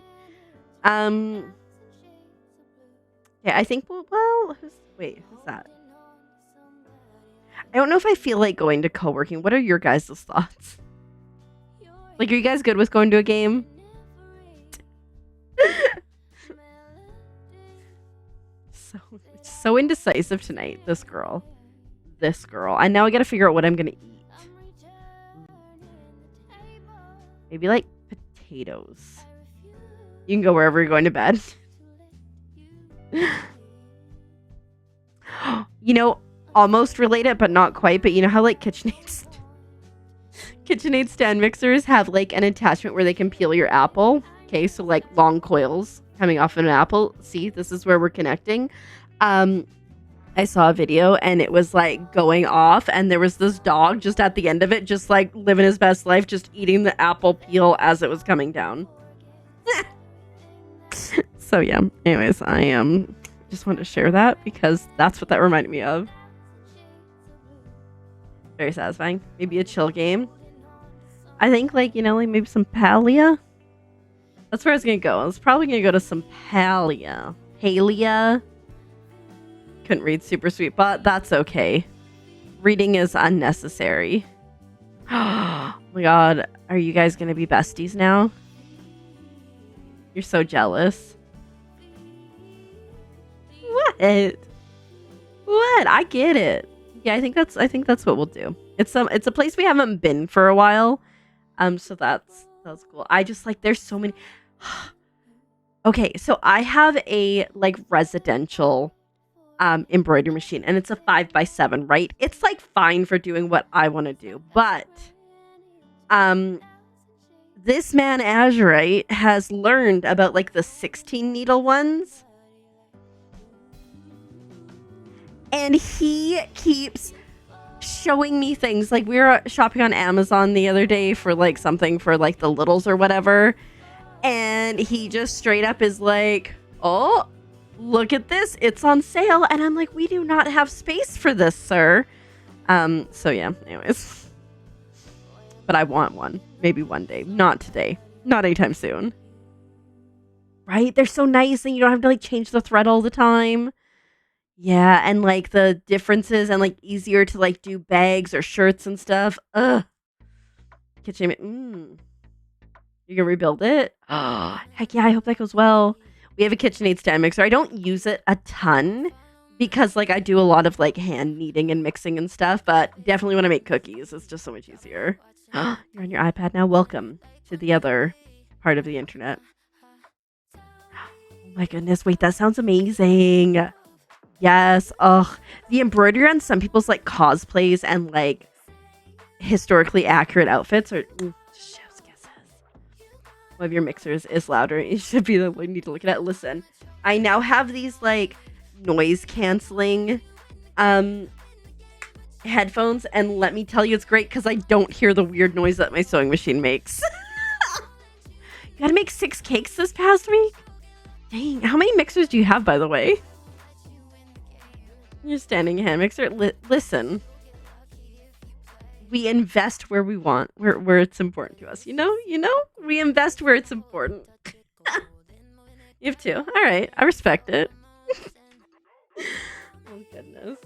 Yeah, I think who's that? I don't know if I feel like going to co-working. What are your guys' thoughts? Like, are you guys good with going to a game? so indecisive tonight. This girl. And now I gotta figure out what I'm gonna eat. Maybe like potatoes. You can go wherever you're going to bed. You know, almost related, but not quite. But you know how like KitchenAid stand mixers have like an attachment where they can peel your apple. Okay, so like long coils coming off of an apple. See, this is where we're connecting. I saw a video and it was like going off, and there was this dog just at the end of it, just like living his best life, just eating the apple peel as it was coming down. So yeah, anyways, I just wanted to share that because that's what that reminded me of. Very satisfying. Maybe a chill game. I think like, you know, like maybe some Palia. That's where I was gonna go. I was probably gonna go to some Palia. Couldn't read super sweet, but that's okay. Reading is unnecessary. Oh my god, are you guys gonna be besties now? You're so jealous. What? I get it. Yeah, I think that's what we'll do. It's a place we haven't been for a while. So that's cool. I just like there's so many. Okay, so I have a like residential embroidery machine, and it's a 5x7, right? It's like fine for doing what I want to do, but this man Azurite has learned about like the 16 needle ones, and he keeps showing me things. Like we were shopping on Amazon the other day for like something for like the littles or whatever, and he just straight up is like, oh, look at this, it's on sale. And I'm like, we do not have space for this, sir. So yeah, anyways, but I want one, maybe one day, not today, not anytime soon, right? They're so nice, and you don't have to like change the thread all the time. Yeah, and like the differences, and like easier to like do bags or shirts and stuff. Kitchen. You gonna rebuild it? Oh, heck yeah, I hope that goes well. We have a KitchenAid stand mixer. I don't use it a ton because like I do a lot of like hand kneading and mixing and stuff, but definitely when I make cookies, it's just so much easier. You're on your iPad now. Welcome to the other part of the internet. Oh my goodness, wait, that sounds amazing. Yes. Ugh. The embroidery on some people's like cosplays and like historically accurate outfits are chef's kisses. One of your mixers is louder. You should be the one you need to look at it. Listen, I now have these like noise canceling headphones, and let me tell you, it's great because I don't hear the weird noise that my sewing machine makes. You gotta make 6 cakes this past week? Dang, how many mixers do you have, by the way? Your standing hand mixer. Listen, we invest where we want, where it's important to us. You know, we invest where it's important. You have to. All right, I respect it. Oh goodness.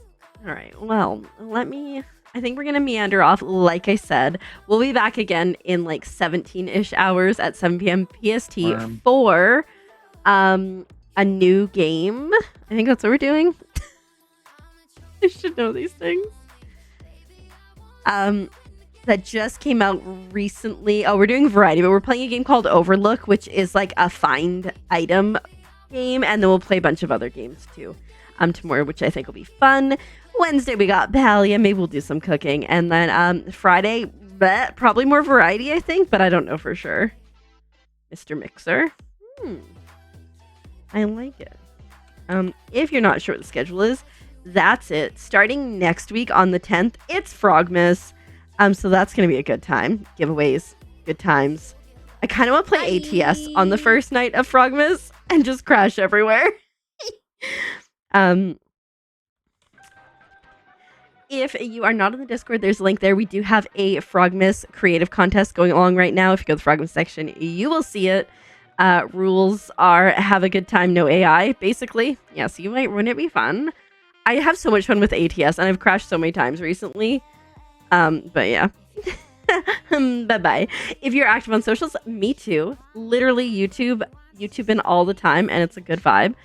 All right. Well, I think we're gonna meander off. Like I said, we'll be back again in like 17-ish hours at 7 p.m. PST for a new game. I think that's what we're doing. I should know these things. That just came out recently. Oh, we're doing variety, but we're playing a game called Overlook, which is like a find item game, and then we'll play a bunch of other games too. Tomorrow, which I think will be fun. Wednesday we got Palia. Maybe we'll do some cooking, and then Friday, probably more variety, I think, but I don't know for sure. Mr. Mixer. I like it. If you're not sure what the schedule is, that's it. Starting next week on the 10th, it's Frogmas. So that's gonna be a good time. Giveaways, good times. I kind of want to play ATS on the first night of Frogmas and just crash everywhere. If you are not in the Discord, there's a link there. We do have a Frogmas creative contest going along right now. If you go to the Frogmas section, you will see it. Rules are have a good time, no AI, basically. Yeah, so you might, wouldn't it be fun? I have so much fun with ATS, and I've crashed so many times recently. But yeah. Bye-bye. If you're active on socials, me too. Literally YouTubing all the time, and it's a good vibe.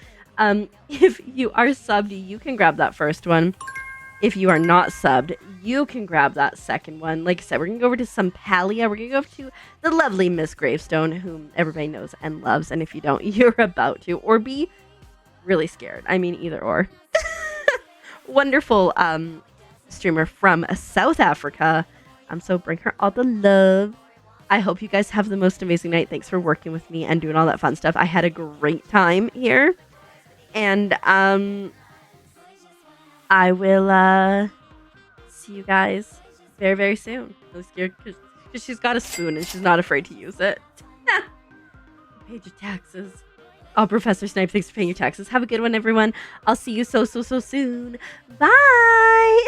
If you are subbed, you can grab that first one. If you are not subbed, you can grab that second one. Like I said, we're going to go over to some Palia. We're going to go over to the lovely Miss Gravestone, whom everybody knows and loves. And if you don't, you're about to. Or be really scared. I mean, either or. Wonderful streamer from South Africa. So bring her all the love. I hope you guys have the most amazing night. Thanks for working with me and doing all that fun stuff. I had a great time here. And I will see you guys very, very soon. I'm really scared because she's got a spoon and she's not afraid to use it. Paid your taxes. Oh, Professor Snipe, thanks for paying your taxes. Have a good one, everyone. I'll see you so soon. Bye.